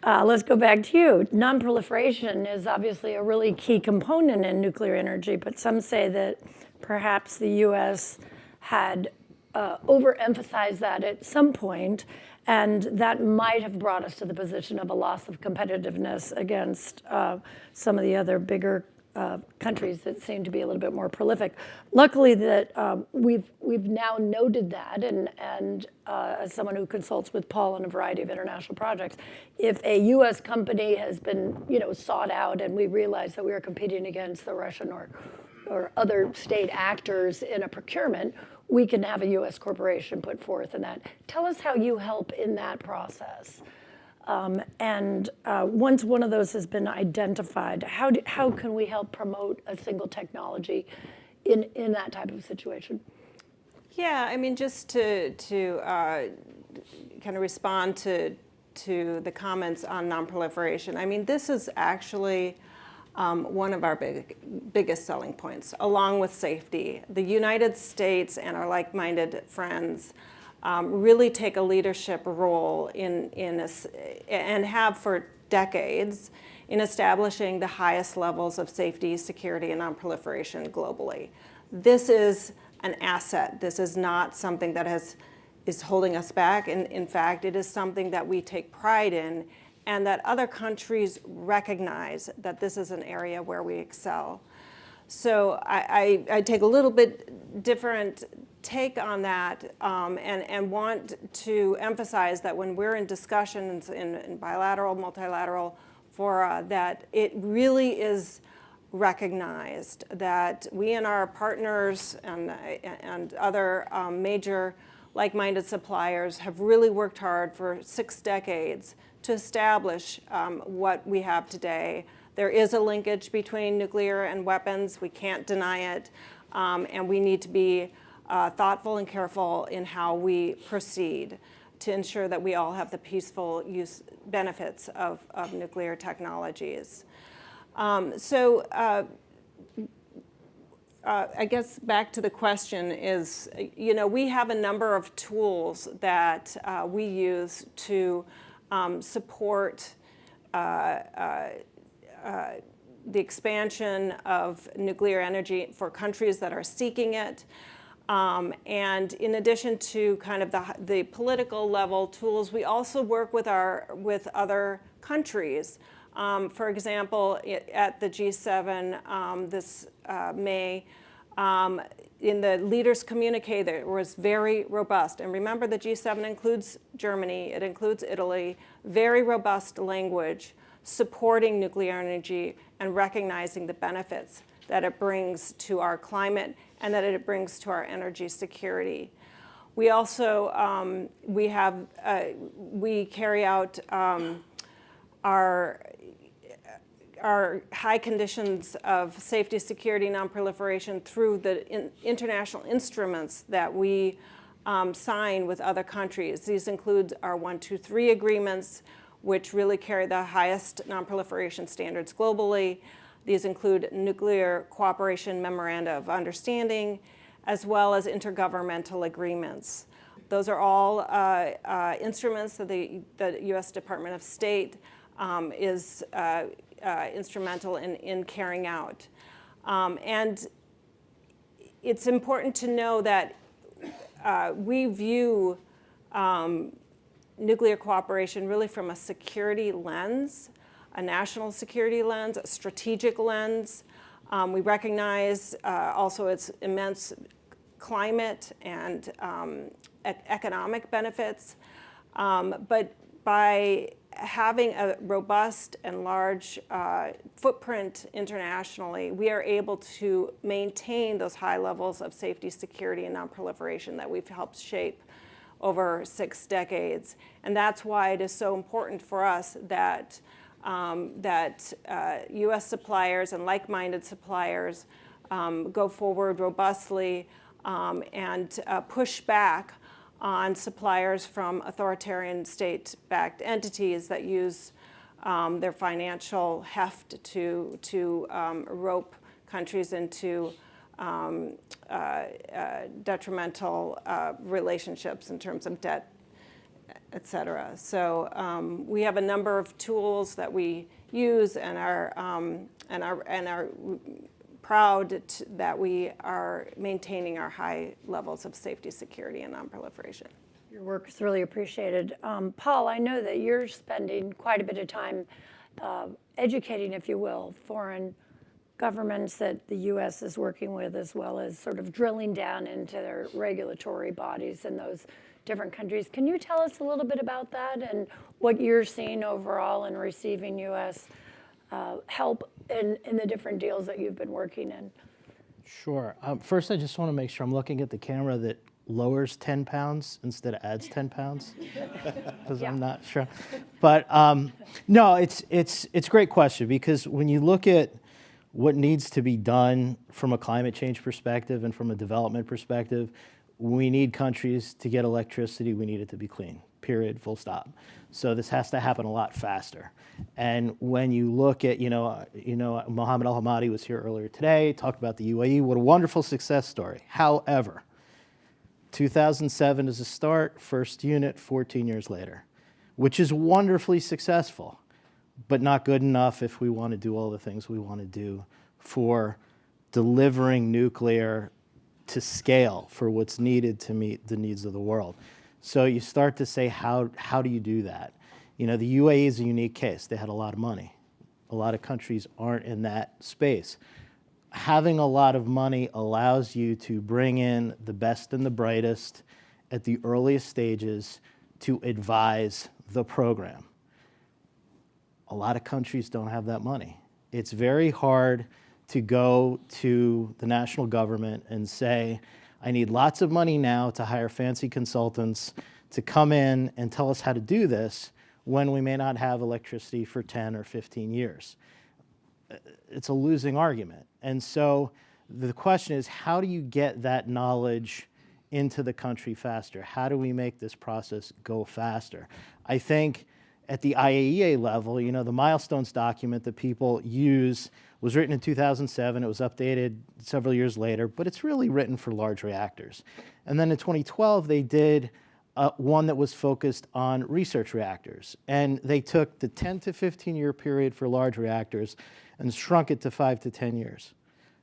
Let's go back to you. Non-proliferation is obviously a really key component in nuclear energy, but some say that perhaps the US had overemphasized that at some point, and that might have brought us to the position of a loss of competitiveness against some of the other bigger countries that seem to be a little bit more prolific. Luckily, that we've now noted that, and as someone who consults with Paul on a variety of international projects, if a U.S. company has been sought out, and we realize that we are competing against the Russian or other state actors in a procurement, we can have a U.S. corporation put forth in that. Tell us how you help in that process. And once one of those has been identified, how can we help promote a single technology in that type of situation? Yeah, I mean, just to kind of respond to the comments on nonproliferation, I mean, this is actually one of our biggest selling points, along with safety. The United States and our like-minded friends really take a leadership role and have for decades in establishing the highest levels of safety, security, and nonproliferation globally. This is an asset. This is not something that is holding us back. And in fact, it is something that we take pride in and that other countries recognize that this is an area where we excel. So I take a little bit different take on that and want to emphasize that when we're in discussions in bilateral, multilateral fora, that it really is recognized that we and our partners and other major like-minded suppliers have really worked hard for 6 decades to establish what we have today. There is a linkage between nuclear and weapons. We can't deny it. And we need to be thoughtful and careful in how we proceed to ensure that we all have the peaceful use benefits of nuclear technologies. I guess back to the question is, we have a number of tools that we use to support the expansion of nuclear energy for countries that are seeking it. And in addition to kind of the political level tools, we also work with other countries. For example, at the G7 this May, in the leaders' communique, that was very robust. And remember, the G7 includes Germany, it includes Italy, very robust language supporting nuclear energy and recognizing the benefits that it brings to our climate and that it brings to our energy security. We also, we carry out our high conditions of safety, security, non-proliferation through the international instruments that we sign with other countries. These include our 123 agreements, which really carry the highest non-proliferation standards globally. These include nuclear cooperation memoranda of understanding, as well as intergovernmental agreements. Those are all instruments that the U.S. Department of State is instrumental in carrying out. And it's important to know that we view nuclear cooperation really from a security lens, a national security lens, a strategic lens. We recognize also its immense climate and economic benefits. But by having a robust and large footprint internationally, we are able to maintain those high levels of safety, security, and non-proliferation that we've helped shape over 6 decades. And that's why it is so important for us that U.S. suppliers and like-minded suppliers go forward robustly and push back on suppliers from authoritarian state-backed entities that use their financial heft to rope countries into detrimental relationships in terms of debt, et cetera. So we have a number of tools that we use and are proud that we are maintaining our high levels of safety, security, and non-proliferation. Your work is really appreciated. Paul, I know that you're spending quite a bit of time educating, if you will, foreign governments that the U.S. is working with, as well as sort of drilling down into their regulatory bodies in those different countries. Can you tell us a little bit about that and what you're seeing overall in receiving U.S. help in the different deals that you've been working in? Sure. First, I just want to make sure I'm looking at the camera that lowers 10 pounds instead of adds 10 pounds, because I'm not sure. But no, it's a great question, because when you look at what needs to be done from a climate change perspective and from a development perspective, we need countries to get electricity, we need it to be clean, period, full stop. So this has to happen a lot faster. And when you look at, Mohammed Al-Hamadi was here earlier today, talked about the UAE, what a wonderful success story. However, 2007 is a start, first unit, 14 years later, which is wonderfully successful, but not good enough if we want to do all the things we want to do for delivering nuclear to scale for what's needed to meet the needs of the world. So you start to say, how do you do that? You know, the UAE is a unique case. They had a lot of money. A lot of countries aren't in that space. Having a lot of money allows you to bring in the best and the brightest at the earliest stages to advise the program. A lot of countries don't have that money. It's very hard to go to the national government and say, I need lots of money now to hire fancy consultants to come in and tell us how to do this when we may not have electricity for 10 or 15 years. It's a losing argument. And so the question is, how do you get that knowledge into the country faster? How do we make this process go faster? I think at the IAEA level, you know, the milestones document that people use was written in 2007. It was updated several years later, but it's really written for large reactors. And then in 2012, they did one that was focused on research reactors. And they took the 10 to 15 year period for large reactors and shrunk it to 5 to 10 years.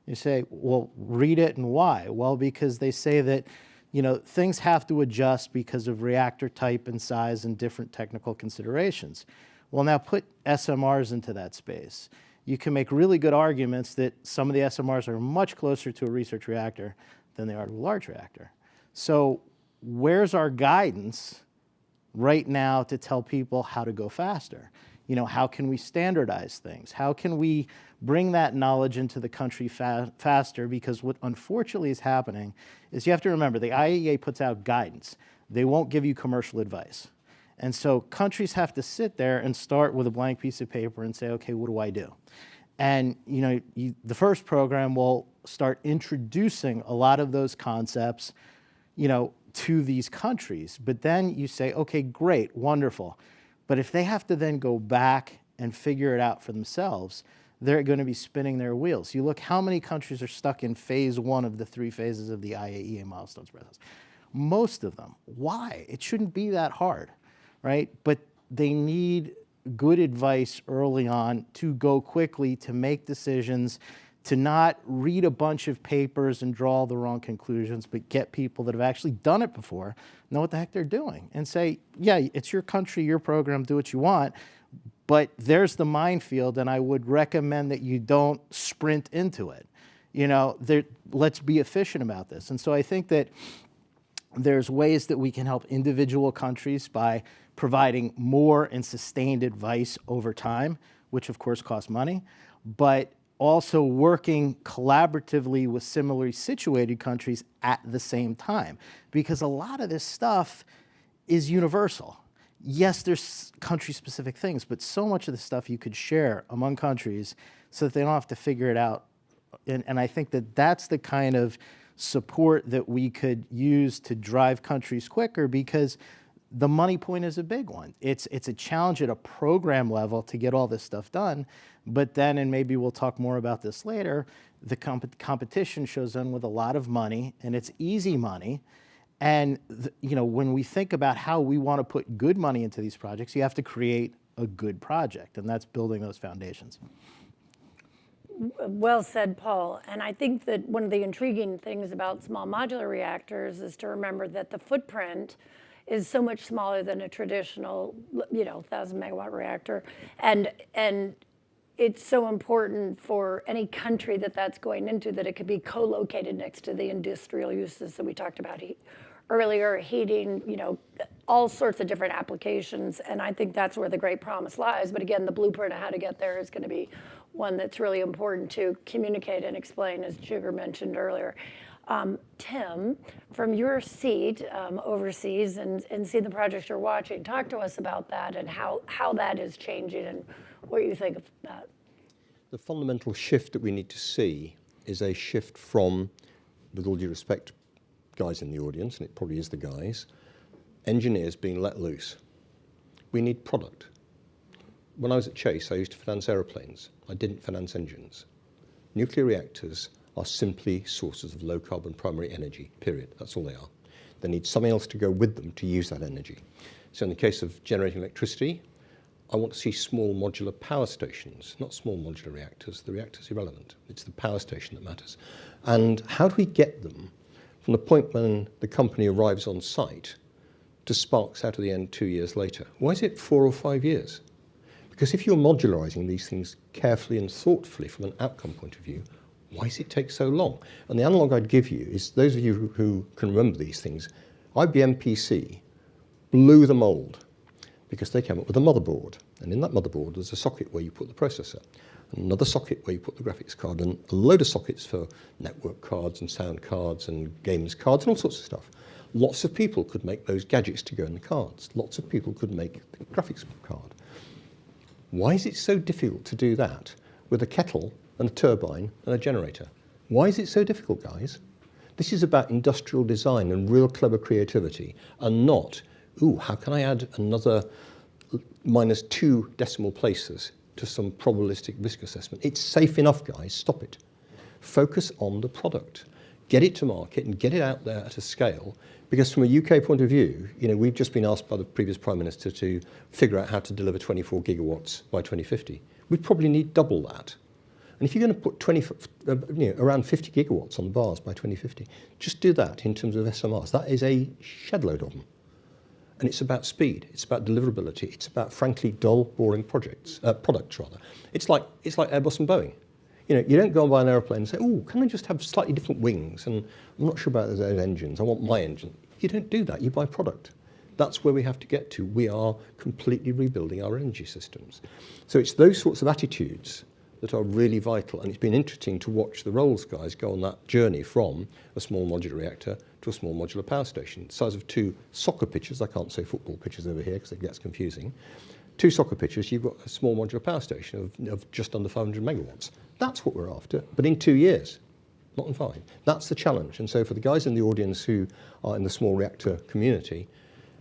You say, well, read it and why? Well, because they say that, you know, things have to adjust because of reactor type and size and different technical considerations. Well, now put SMRs into that space. You can make really good arguments that some of the SMRs are much closer to a research reactor than they are to a large reactor. So where's our guidance right now to tell people how to go faster? You know, how can we standardize things? How can we bring that knowledge into the country faster? Because what unfortunately is happening is, you have to remember, the IAEA puts out guidance. They won't give you commercial advice. And so countries have to sit there and start with a blank piece of paper and say, okay, what do I do? And you know, the first program will start introducing a lot of those concepts, you know, to these countries. But then you say, okay, great, wonderful. But if they have to then go back and figure it out for themselves, they're going to be spinning their wheels. You look how many countries are stuck in phase one of the 3 phases of the IAEA milestones process. Most of them. Why? It shouldn't be that hard, right? But they need good advice early on to go quickly, to make decisions, to not read a bunch of papers and draw the wrong conclusions, but get people that have actually done it before, know what the heck they're doing, and say, yeah, it's your country, your program, do what you want, but there's the minefield, and I would recommend that you don't sprint into it. You know, let's be efficient about this. And so I think that there's ways that we can help individual countries by providing more and sustained advice over time, which of course costs money, but also working collaboratively with similarly situated countries at the same time. Because a lot of this stuff is universal. Yes, there's country-specific things, but so much of the stuff you could share among countries so that they don't have to figure it out. And I think that that's the kind of support that we could use to drive countries quicker, because the money point is a big one. It's a challenge at a program level to get all this stuff done, but then, and maybe we'll talk more about this later, the competition shows up with a lot of money, and it's easy money. And you know, when we think about how we want to put good money into these projects, you have to create a good project, and that's building those foundations. Well said, Paul. And I think that one of the intriguing things about small modular reactors is to remember that the footprint is so much smaller than a traditional, you know, 1,000 megawatt reactor. And it's so important for any country that that's going into that it could be co-located next to the industrial uses that we talked about earlier, heating, you know, all sorts of different applications. And I think that's where the great promise lies. But again, the blueprint of how to get there is going to be one that's really important to communicate and explain, as Sugar mentioned earlier. Tim, from your seat overseas and see the projects you're watching, talk to us about that and how that is changing and what you think of that. The fundamental shift that we need to see is a shift from, with all due respect, guys in the audience, and it probably is the guys, engineers being let loose. We need product. When I was at Chase, I used to finance aeroplanes. I didn't finance engines. Nuclear reactors are simply sources of low-carbon primary energy, period. That's all they are. They need something else to go with them to use that energy. So in the case of generating electricity, I want to see small modular power stations, not small modular reactors. The reactor's irrelevant. It's the power station that matters. And how do we get them from the point when the company arrives on site to sparks out of the end 2 years later? Why is it 4 or 5 years? Because if you're modularizing these things carefully and thoughtfully from an outcome point of view, why does it take so long? And the analog I'd give you is, those of you who can remember these things, IBM PC blew the mold because they came up with a motherboard. And in that motherboard, there's a socket where you put the processor, another socket where you put the graphics card, and a load of sockets for network cards and sound cards and games cards and all sorts of stuff. Lots of people could make those gadgets to go in the cards. Lots of people could make the graphics card. Why is it so difficult to do that with a kettle and a turbine and a generator? Why is it so difficult, guys? This is about industrial design and real clever creativity, and not, ooh, how can I add another -2 decimal places to some probabilistic risk assessment? It's safe enough, guys. Stop it. Focus on the product. Get it to market and get it out there at a scale. Because from a UK point of view, we've just been asked by the previous Prime Minister to figure out how to deliver 24 gigawatts by 2050. We probably need double that. And if you're going to put around 50 gigawatts on the bars by 2050, just do that in terms of SMRs. That is a shed load of them. And it's about speed, it's about deliverability, it's about, frankly, dull, boring products. It's like Airbus and Boeing. You don't go and buy an airplane and say, oh, can I just have slightly different wings? And I'm not sure about those engines, I want my engine. You don't do that, you buy product. That's where we have to get to. We are completely rebuilding our energy systems. So it's those sorts of attitudes that are really vital. And it's been interesting to watch the Rolls guys go on that journey from a small modular reactor to a small modular power station, the size of 2 soccer pitches. I can't say football pitches over here because it gets confusing. 2 soccer pitches, you've got a small modular power station of just under 500 megawatts. That's what we're after, but in 2 years, not in 5. That's the challenge. And so for the guys in the audience who are in the small reactor community,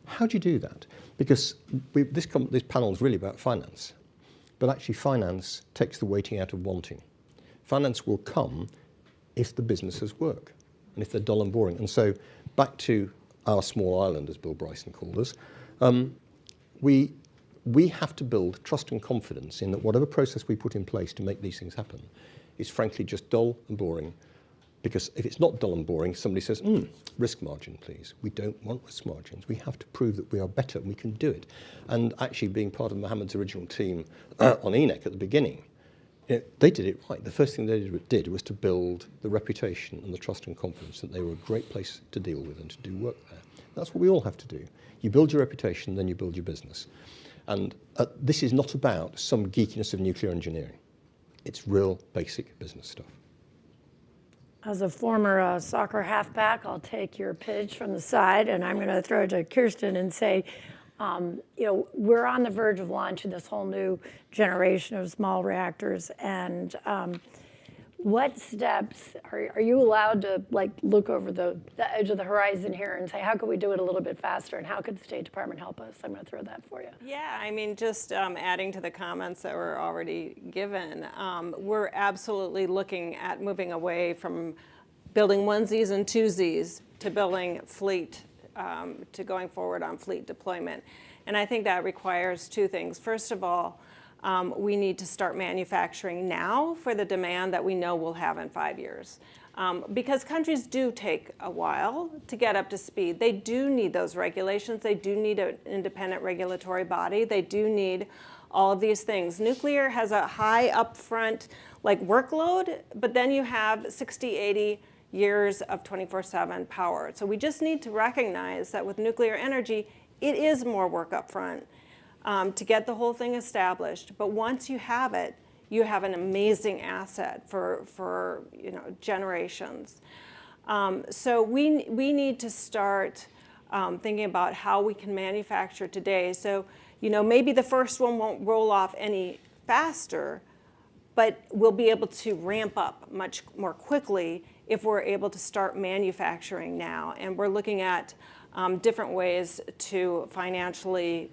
how do you do that? Because this panel is really about finance. But actually finance takes the weighting out of wanting. Finance will come if the businesses work and if they're dull and boring. And so back to our small island, as Bill Bryson called us, we have to build trust and confidence in that whatever process we put in place to make these things happen is frankly just dull and boring. Because if it's not dull and boring, somebody says, risk margin, please. We don't want risk margins. We have to prove that we are better and we can do it. And actually being part of Mohammed's original team on ENEC at the beginning, they did it right. The first thing they did was to build the reputation and the trust and confidence that they were a great place to deal with and to do work there. That's what we all have to do. You build your reputation, then you build your business. And this is not about some geekiness of nuclear engineering. It's real basic business stuff. As a former soccer halfback, I'll take your pitch from the side, and I'm going to throw it to Kirsten and say, we're on the verge of launching this whole new generation of small reactors, and what steps are you allowed to look over the edge of the horizon here and say, how could we do it a little bit faster, and how could the State Department help us? I'm going to throw that for you. Yeah, I mean, just adding to the comments that were already given, we're absolutely looking at moving away from building onesies and twosies to building fleet, to going forward on fleet deployment. And I think that requires 2 things. First of all, we need to start manufacturing now for the demand that we know we'll have in 5 years. Because countries do take a while to get up to speed. They do need those regulations. They do need an independent regulatory body. They do need all of these things. Nuclear has a high upfront workload, but then you have 60, 80 years of 24/7 power. So we just need to recognize that with nuclear energy, it is more work up front to get the whole thing established. But once you have it, you have an amazing asset for generations. So we need to start thinking about how we can manufacture today. So maybe the first one won't roll off any faster, but we'll be able to ramp up much more quickly if we're able to start manufacturing now. And we're looking at different ways to financially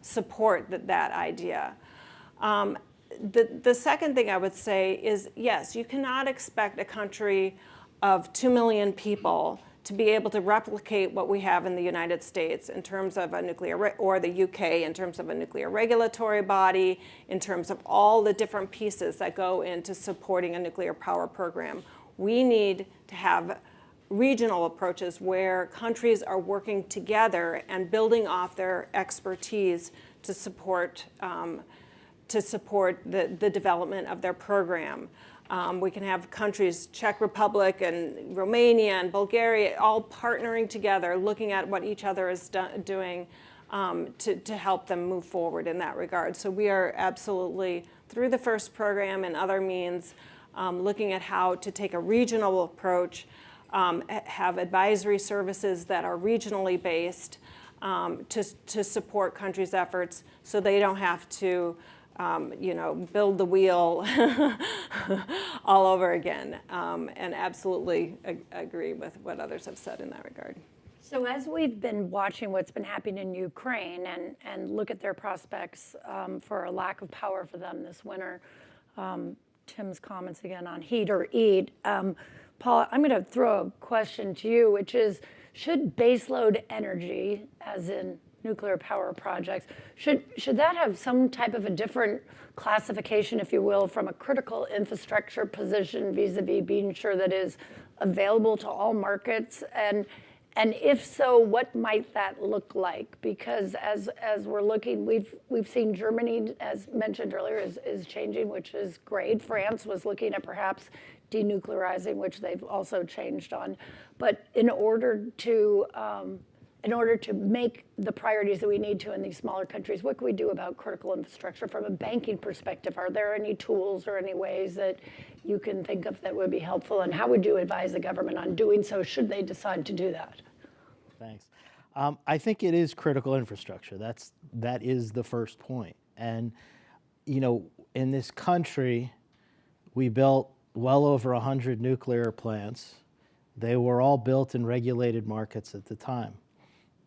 support that idea. The second thing I would say is, yes, you cannot expect a country of 2 million people to be able to replicate what we have in the United States in terms of a nuclear, or the UK in terms of a nuclear regulatory body, in terms of all the different pieces that go into supporting a nuclear power program. We need to have regional approaches where countries are working together and building off their expertise to support the development of their program. We can have countries, Czech Republic and Romania and Bulgaria, all partnering together, looking at what each other is doing to help them move forward in that regard. So we are absolutely, through the FIRST program and other means, looking at how to take a regional approach, have advisory services that are regionally based to support countries' efforts so they don't have to build the wheel all over again. And absolutely agree with what others have said in that regard. So as we've been watching what's been happening in Ukraine and look at their prospects for a lack of power for them this winter, Tim's comments again on heat or eat. Paul, I'm going to throw a question to you, which is, should baseload energy, as in nuclear power projects, should that have some type of a different classification, if you will, from a critical infrastructure position vis-a-vis being sure that is available to all markets? And if so, what might that look like? Because as we're looking, we've seen Germany, as mentioned earlier, is changing, which is great. France was looking at perhaps denuclearizing, which they've also changed on. But in order to make the priorities that we need to in these smaller countries, what can we do about critical infrastructure from a banking perspective? Are there any tools or any ways that you can think of that would be helpful? And how would you advise the government on doing so should they decide to do that? Thanks. I think it is critical infrastructure. That is the first point. And, in this country, we built well over 100 nuclear plants. They were all built in regulated markets at the time.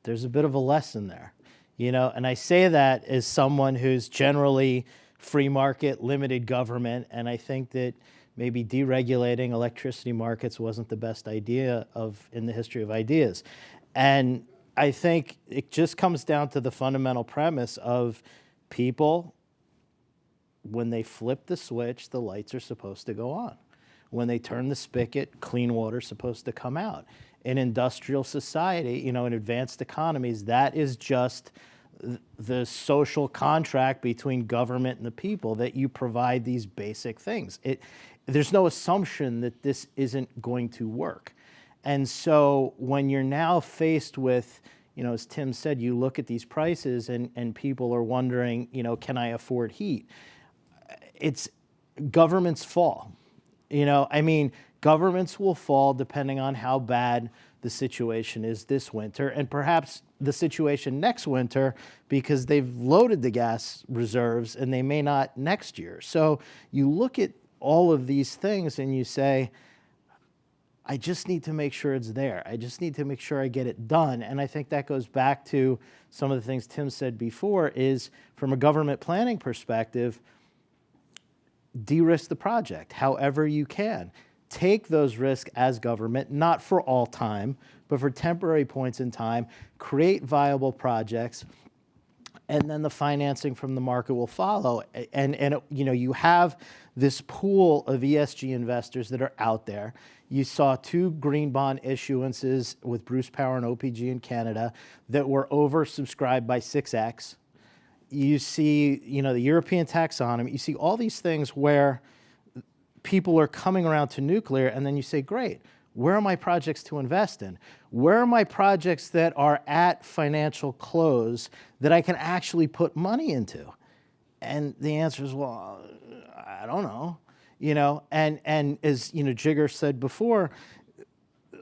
There's a bit of a lesson there, and I say that as someone who's generally free market, limited government, and I think that maybe deregulating electricity markets wasn't the best idea in the history of ideas. And I think it just comes down to the fundamental premise of people, when they flip the switch, the lights are supposed to go on. When they turn the spigot, clean water's supposed to come out. In industrial society, in advanced economies, that is just the social contract between government and the people, that you provide these basic things. There's no assumption that this isn't going to work. And so when you're now faced with, as Tim said, you look at these prices and people are wondering, can I afford heat? It's governments fall. Governments will fall depending on how bad the situation is this winter, and perhaps the situation next winter, because they've loaded the gas reserves and they may not next year. So you look at all of these things and you say, I just need to make sure it's there. I just need to make sure I get it done. And I think that goes back to some of the things Tim said before, is from a government planning perspective, de-risk the project however you can. Take those risks as government, not for all time, but for temporary points in time, create viable projects, and then the financing from the market will follow. And you have this pool of ESG investors that are out there. You saw 2 green bond issuances with Bruce Power and OPG in Canada that were oversubscribed by 6x. You see, the European taxonomy. You see all these things where people are coming around to nuclear, and then you say, great, where are my projects to invest in? Where are my projects that are at financial close that I can actually put money into? And the answer is, well, I don't know. And as Jigger said before,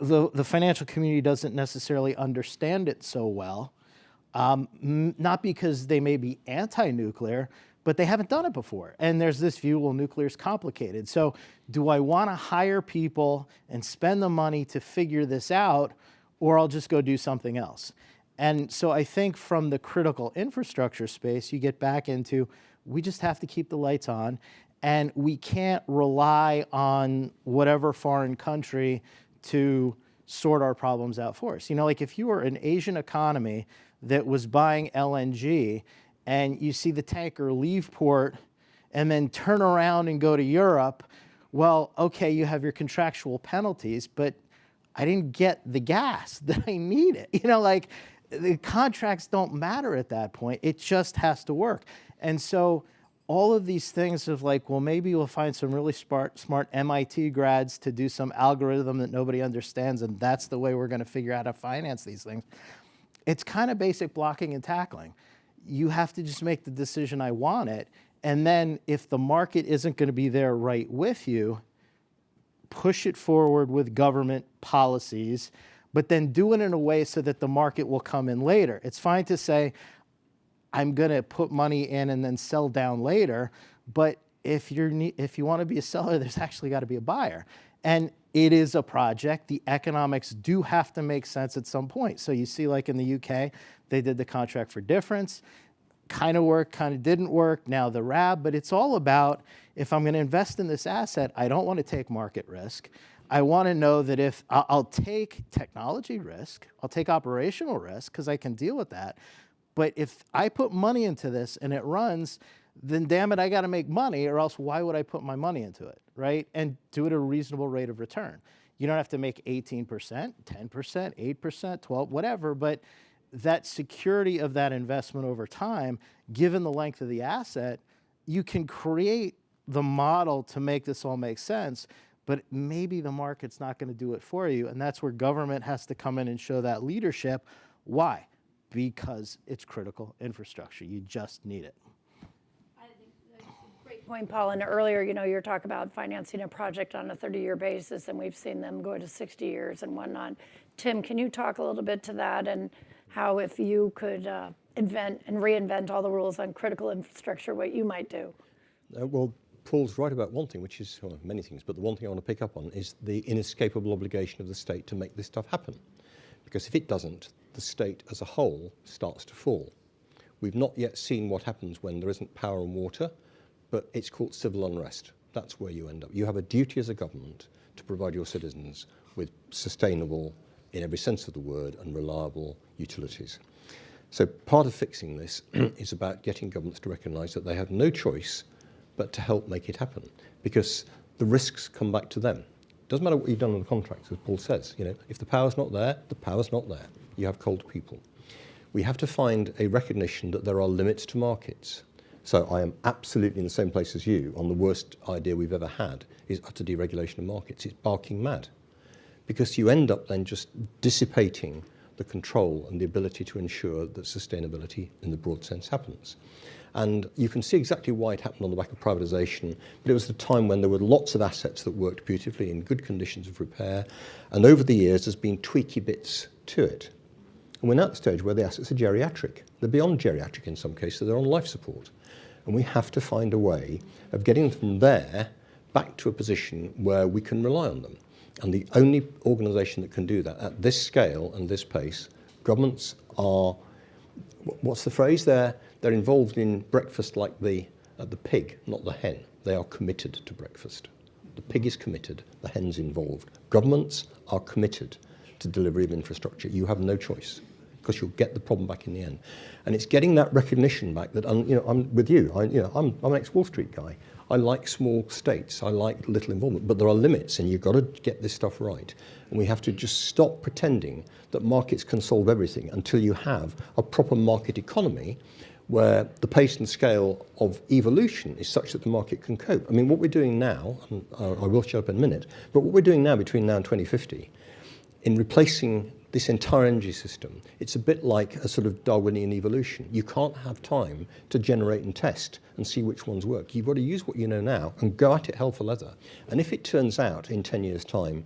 the financial community doesn't necessarily understand it so well, not because they may be anti-nuclear, but they haven't done it before. And there's this view, well, nuclear is complicated. So do I want to hire people and spend the money to figure this out, or I'll just go do something else? And so I think from the critical infrastructure space, you get back into, we just have to keep the lights on, and we can't rely on whatever foreign country to sort our problems out for us. Like if you were an Asian economy that was buying LNG, and you see the tanker leave port and then turn around and go to Europe, well, okay, you have your contractual penalties, but I didn't get the gas that I needed. You know, like the contracts don't matter at that point. It just has to work. And so all of these things of like, well, maybe we'll find some really smart MIT grads to do some algorithm that nobody understands, and that's the way we're going to figure out how to finance these things. It's kind of basic blocking and tackling. You have to just make the decision, I want it, and then if the market isn't going to be there right with you, push it forward with government policies, but then do it in a way so that the market will come in later. It's fine to say, I'm going to put money in and then sell down later, but if you want to be a seller, there's actually got to be a buyer. And it is a project. The economics do have to make sense at some point. So you see, like in the UK, they did the contract for difference. Kind of worked, kind of didn't work. Now the RAB, but it's all about, if I'm going to invest in this asset, I don't want to take market risk. I want to know that if I'll take technology risk, I'll take operational risk because I can deal with that. But if I put money into this and it runs, then damn it, I got to make money, or else why would I put my money into it, right? And do it at a reasonable rate of return. You don't have to make 18%, 10%, 8%, 12, whatever, but that security of that investment over time, given the length of the asset, you can create the model to make this all make sense, but maybe the market's not going to do it for you, and that's where government has to come in and show that leadership. Why? Because it's critical infrastructure. You just need it. I think that's a great point, Paul. And earlier, you know, you were talking about financing a project on a 30-year basis, and we've seen them go to 60 years and whatnot. Tim, can you talk a little bit to that and how, if you could invent and reinvent all the rules on critical infrastructure, what you might do? Well, Paul's right about one thing, which is, well, many things, but the one thing I want to pick up on is the inescapable obligation of the state to make this stuff happen. Because if it doesn't, the state as a whole starts to fall. We've not yet seen what happens when there isn't power and water, but it's called civil unrest. That's where you end up. You have a duty as a government to provide your citizens with sustainable, in every sense of the word, and reliable utilities. So part of fixing this is about getting governments to recognise that they have no choice but to help make it happen, because the risks come back to them. Doesn't matter what you've done on the contracts, as Paul says. You know, if the power's not there, the power's not there. You have cold people. We have to find a recognition that there are limits to markets. So I am absolutely in the same place as you on the worst idea we've ever had is utter deregulation of markets. It's barking mad, because you end up then just dissipating the control and the ability to ensure that sustainability in the broad sense happens. And you can see exactly why it happened on the back of privatisation, but it was the time when there were lots of assets that worked beautifully in good conditions of repair, and over the years there's been tweaky bits to it. And we're now at the stage where the assets are geriatric. They're beyond geriatric in some cases, they're on life support. And we have to find a way of getting from there back to a position where we can rely on them. And the only organisation that can do that at this scale and this pace, governments are, what's the phrase? They're involved in breakfast like the pig, not the hen. They are committed to breakfast. The pig is committed, the hen's involved. Governments are committed to delivery of infrastructure. You have no choice, because you'll get the problem back in the end. And it's getting that recognition back that, I'm with you. I'm an ex-Wall Street guy. I like small states. I like little involvement, but there are limits, and you've got to get this stuff right. And we have to just stop pretending that markets can solve everything until you have a proper market economy where the pace and scale of evolution is such that the market can cope. I mean, what we're doing now, and I will show up in a minute, but what we're doing now between now and 2050 in replacing this entire energy system, it's a bit like a sort of Darwinian evolution. You can't have time to generate and test and see which ones work. You've got to use what you know now and go at it hell for leather. And if it turns out in 10 years' time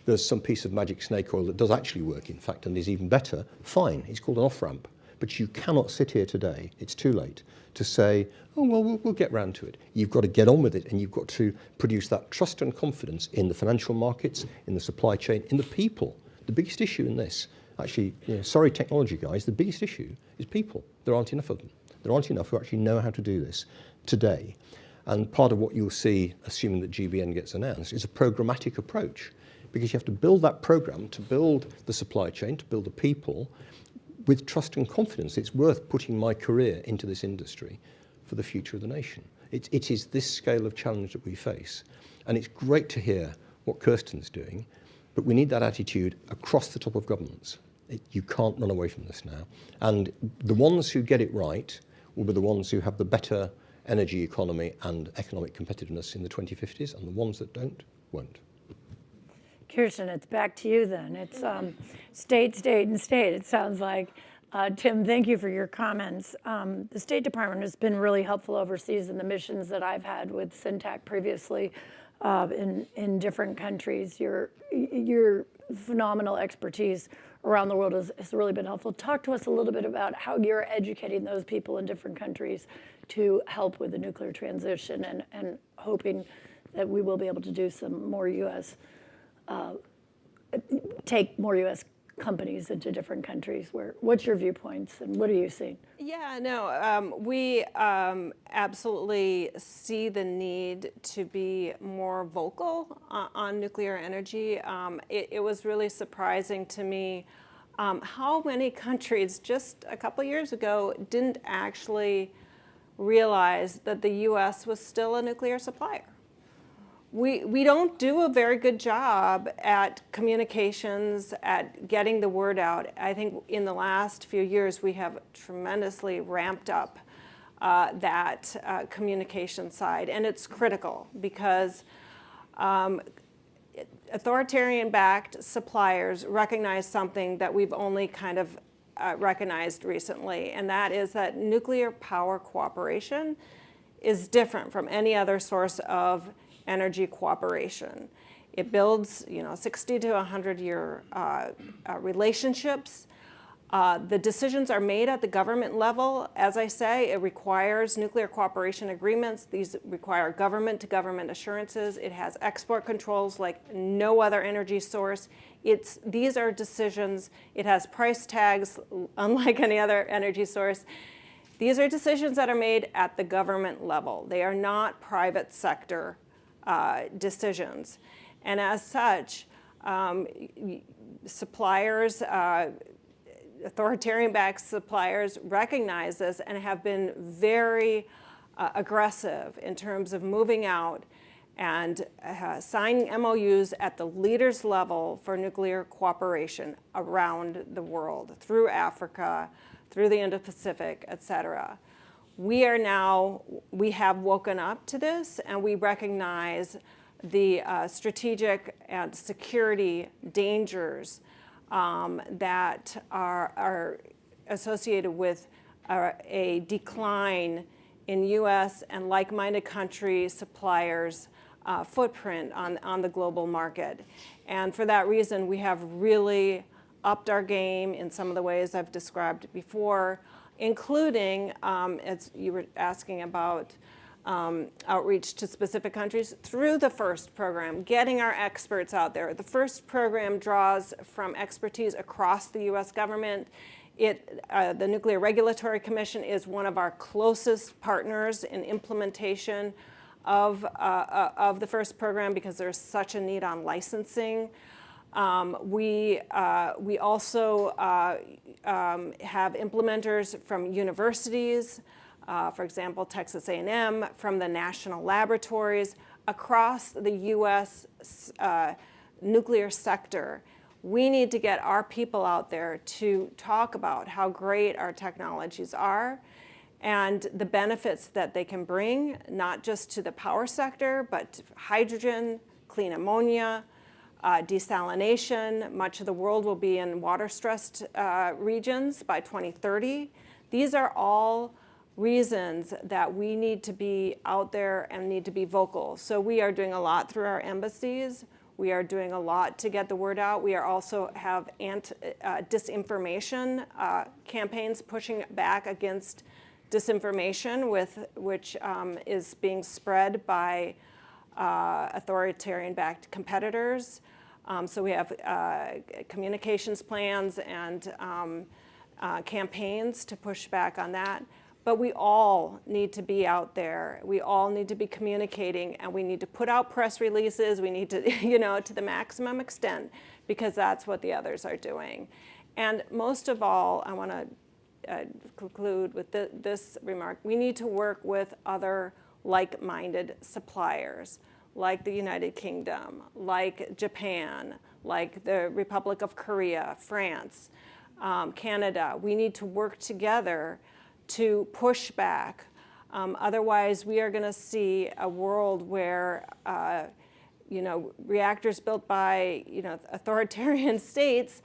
there's some piece of magic snake oil that does actually work, in fact, and is even better, fine, it's called an off-ramp. But you cannot sit here today, it's too late, to say, oh, well, we'll get round to it. You've got to get on with it, and you've got to produce that trust and confidence in the financial markets, in the supply chain, in the people. The biggest issue in this, actually, sorry technology guys, the biggest issue is people. There aren't enough of them. There aren't enough who actually know how to do this today. And part of what you'll see, assuming that GBN gets announced, is a programmatic approach, because you have to build that program to build the supply chain, to build the people, with trust and confidence. It's worth putting my career into this industry for the future of the nation. It is this scale of challenge that we face. And it's great to hear what Kirsten's doing, But we need that attitude across the top of governments. You can't run away from this now. And the ones who get it right will be the ones who have the better energy economy and economic competitiveness in the 2050s, and the ones that don't, won't. Kirsten, it's back to you then. It's state, state, and state, it sounds like. Tim, thank you for your comments. The State Department has been really helpful overseas in the missions that I've had with SynTac previously in different countries. Your phenomenal expertise around the world has really been helpful. Talk to us a little bit about how you're educating those people in different countries to help with the nuclear transition and hoping that we will be able to do some more U.S. Take more U.S. companies into different countries. What's your viewpoints and what are you seeing? Yeah, no, we absolutely see the need to be more vocal on nuclear energy. It was really surprising to me how many countries just a couple years ago didn't actually realize that the U.S. was still a nuclear supplier. We don't do a very good job at communications, at getting the word out. I think in the last few years we have tremendously ramped up that communication side, and it's critical because authoritarian-backed suppliers recognize something that we've only kind of recognized recently, and that is that nuclear power cooperation is different from any other source of energy cooperation. It builds, 60 to 100-year relationships. The decisions are made at the government level. As I say, it requires nuclear cooperation agreements. These require government-to-government assurances. It has export controls like no other energy source. These are decisions. It has price tags unlike any other energy source. These are decisions that are made at the government level. They are not private sector decisions. And as such, suppliers, authoritarian-backed suppliers recognize this and have been very aggressive in terms of moving out and signing MOUs at the leaders level for nuclear cooperation around the world, through Africa, through the Indo-Pacific, et cetera. We have woken up to this, and we recognize the strategic and security dangers that are associated with a decline in U.S. and like-minded country suppliers' footprint on the global market. And for that reason, we have really upped our game in some of the ways I've described before, including, as you were asking about, outreach to specific countries through the FIRST program, getting our experts out there. The FIRST program draws from expertise across the U.S. government. The Nuclear Regulatory Commission is one of our closest partners in implementation of the FIRST program because there's such a need on licensing. We also have implementers from universities, for example, Texas A&M, from the national laboratories, across the U.S. Nuclear sector. We need to get our people out there to talk about how great our technologies are and the benefits that they can bring, not just to the power sector, but to hydrogen, clean ammonia, desalination. Much of the world will be in water-stressed regions by 2030. These are all reasons that we need to be out there and need to be vocal. So we are doing a lot through our embassies. We are doing a lot to get the word out. We are also have disinformation campaigns pushing back against disinformation, which is being spread by authoritarian-backed competitors. So we have communications plans and campaigns to push back on that. But we all need to be out there. We all need to be communicating, and we need to put out press releases. We need to, to the maximum extent, because that's what the others are doing. And most of all, I want to conclude with this remark. We need to work with other like-minded suppliers, like the United Kingdom, like Japan, like the Republic of Korea, France, Canada. We need to work together to push back. Otherwise, we are going to see a world where reactors built by authoritarian states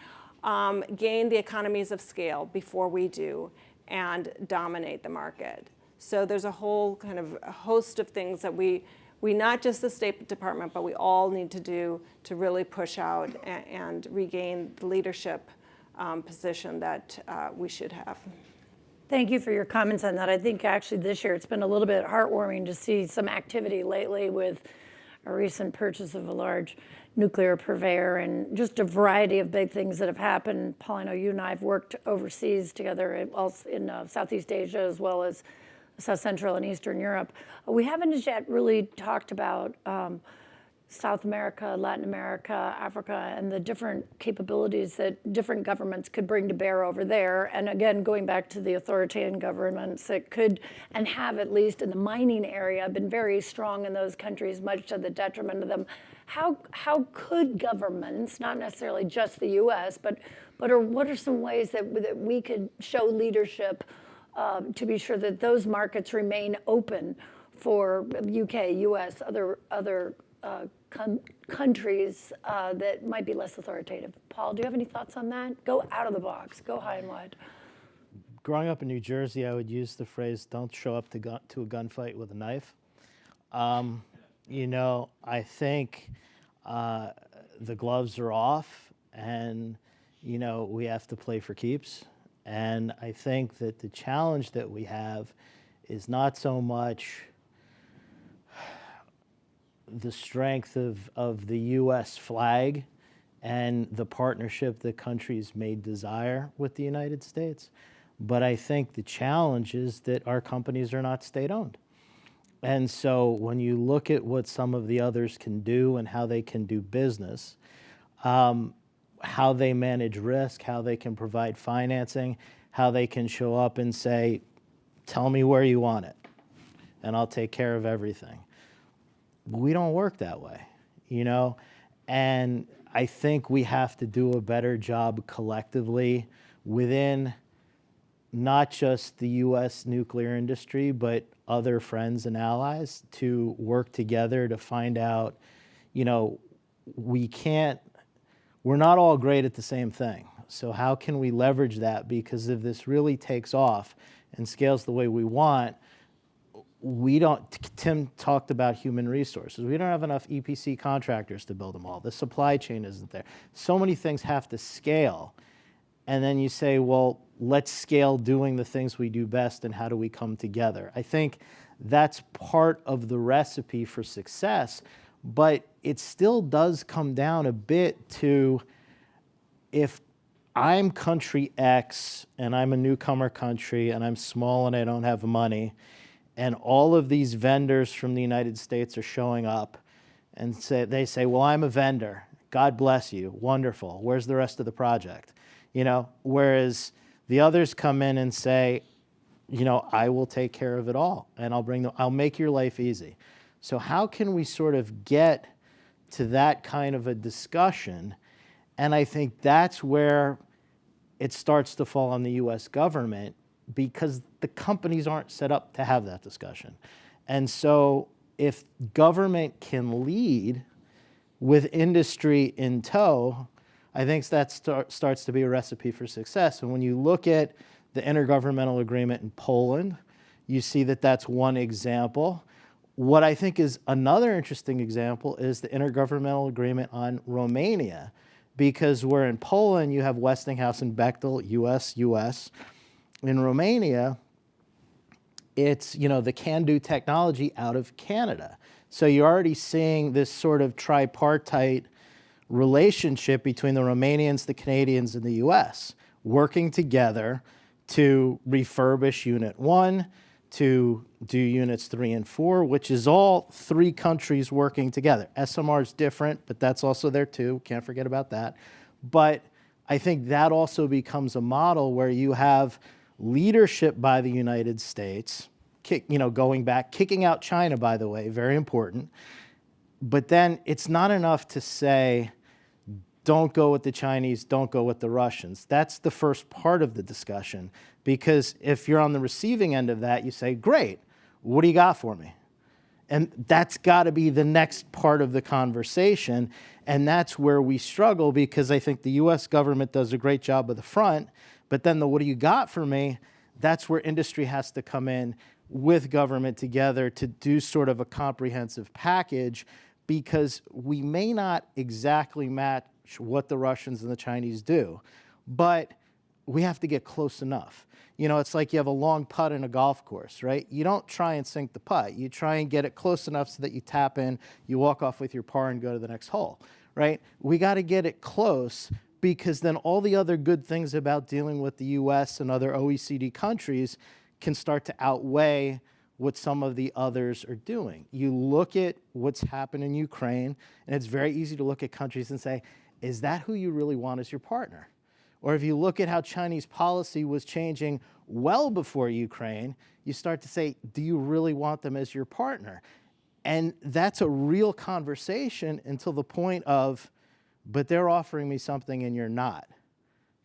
gain the economies of scale before we do and dominate the market. So there's a whole kind of a host of things that we not just the State Department, but we all need to do to really push out and regain the leadership position that we should have. Thank you for your comments on that. I think actually this year it's been a little bit heartwarming to see some activity lately with a recent purchase of a large nuclear purveyor and just a variety of big things that have happened. Paul, I know you and I have worked overseas together in Southeast Asia as well as South Central and Eastern Europe. We haven't yet really talked about South America, Latin America, Africa, and the different capabilities that different governments could bring to bear over there. And again, going back to the authoritarian governments that could, and have at least in the mining area, been very strong in those countries, much to the detriment of them. How could governments, not necessarily just the U.S., but what are some ways that we could show leadership to be sure that those markets remain open for UK, US, other countries that might be less authoritative? Paul, do you have any thoughts on that? Go out of the box, go high and wide. Growing up in New Jersey, I would use the phrase, don't show up to a gunfight with a knife. I think the gloves are off and, we have to play for keeps. And I think that the challenge that we have is not so much the strength of the U.S. flag and the partnership that countries may desire with the United States, but I think the challenge is that our companies are not state-owned. And so when you look at what some of the others can do and how they can do business, how they manage risk, how they can provide financing, how they can show up and say, tell me where you want it, and I'll take care of everything. We don't work that way, and I think we have to do a better job collectively within not just the U.S. nuclear industry, but other friends and allies to work together to find out, we're not all great at the same thing. So how can we leverage that? Because if this really takes off and scales the way we want, Tim talked about human resources. We don't have enough EPC contractors to build them all. The supply chain isn't there. So many things have to scale. And then you say, well, let's scale doing the things we do best and how do we come together? I think that's part of the recipe for success, but it still does come down a bit to, if I'm country X and I'm a newcomer country and I'm small and I don't have money, and all of these vendors from the United States are showing up and they say, well, I'm a vendor. God bless you. Wonderful. Where's the rest of the project? Whereas the others come in and say, I will take care of it all and I'll make your life easy. So how can we sort of get to that kind of a discussion? And I think that's where it starts to fall on the U.S. government, because the companies aren't set up to have that discussion. And so if government can lead with industry in tow, I think that starts to be a recipe for success. And when you look at the intergovernmental agreement in Poland, you see that that's one example. What I think is another interesting example is the intergovernmental agreement on Romania, because where in Poland you have Westinghouse and Bechtel, US. In Romania, it's the CANDU technology out of Canada. So you're already seeing this sort of tripartite relationship between the Romanians, the Canadians, and the US, working together to refurbish Unit 1, to do Units 3 and 4, which is all three countries working together. SMR is different, but that's also there too. Can't forget about that. But I think that also becomes a model where you have leadership by the United States, going back, kicking out China, by the way, very important. But then it's not enough to say, don't go with the Chinese, don't go with the Russians. That's the first part of the discussion, because if you're on the receiving end of that, you say, great, what do you got for me? And that's got to be the next part of the conversation. And that's where we struggle, because I think the US government does a great job of the front, but then the what do you got for me, that's where industry has to come in with government together to do sort of a comprehensive package, because we may not exactly match what the Russians and the Chinese do, but we have to get close enough. You know, it's like you have a long putt in a golf course, right? You don't try and sink the putt. You try and get it close enough so that you tap in, you walk off with your par and go to the next hole, right? We got to get it close, because then all the other good things about dealing with the US and other OECD countries can start to outweigh what some of the others are doing. You look at what's happened in Ukraine, and it's very easy to look at countries and say, is that who you really want as your partner? Or if you look at how Chinese policy was changing well before Ukraine, you start to say, do you really want them as your partner? And that's a real conversation until the point of, but they're offering me something and you're not.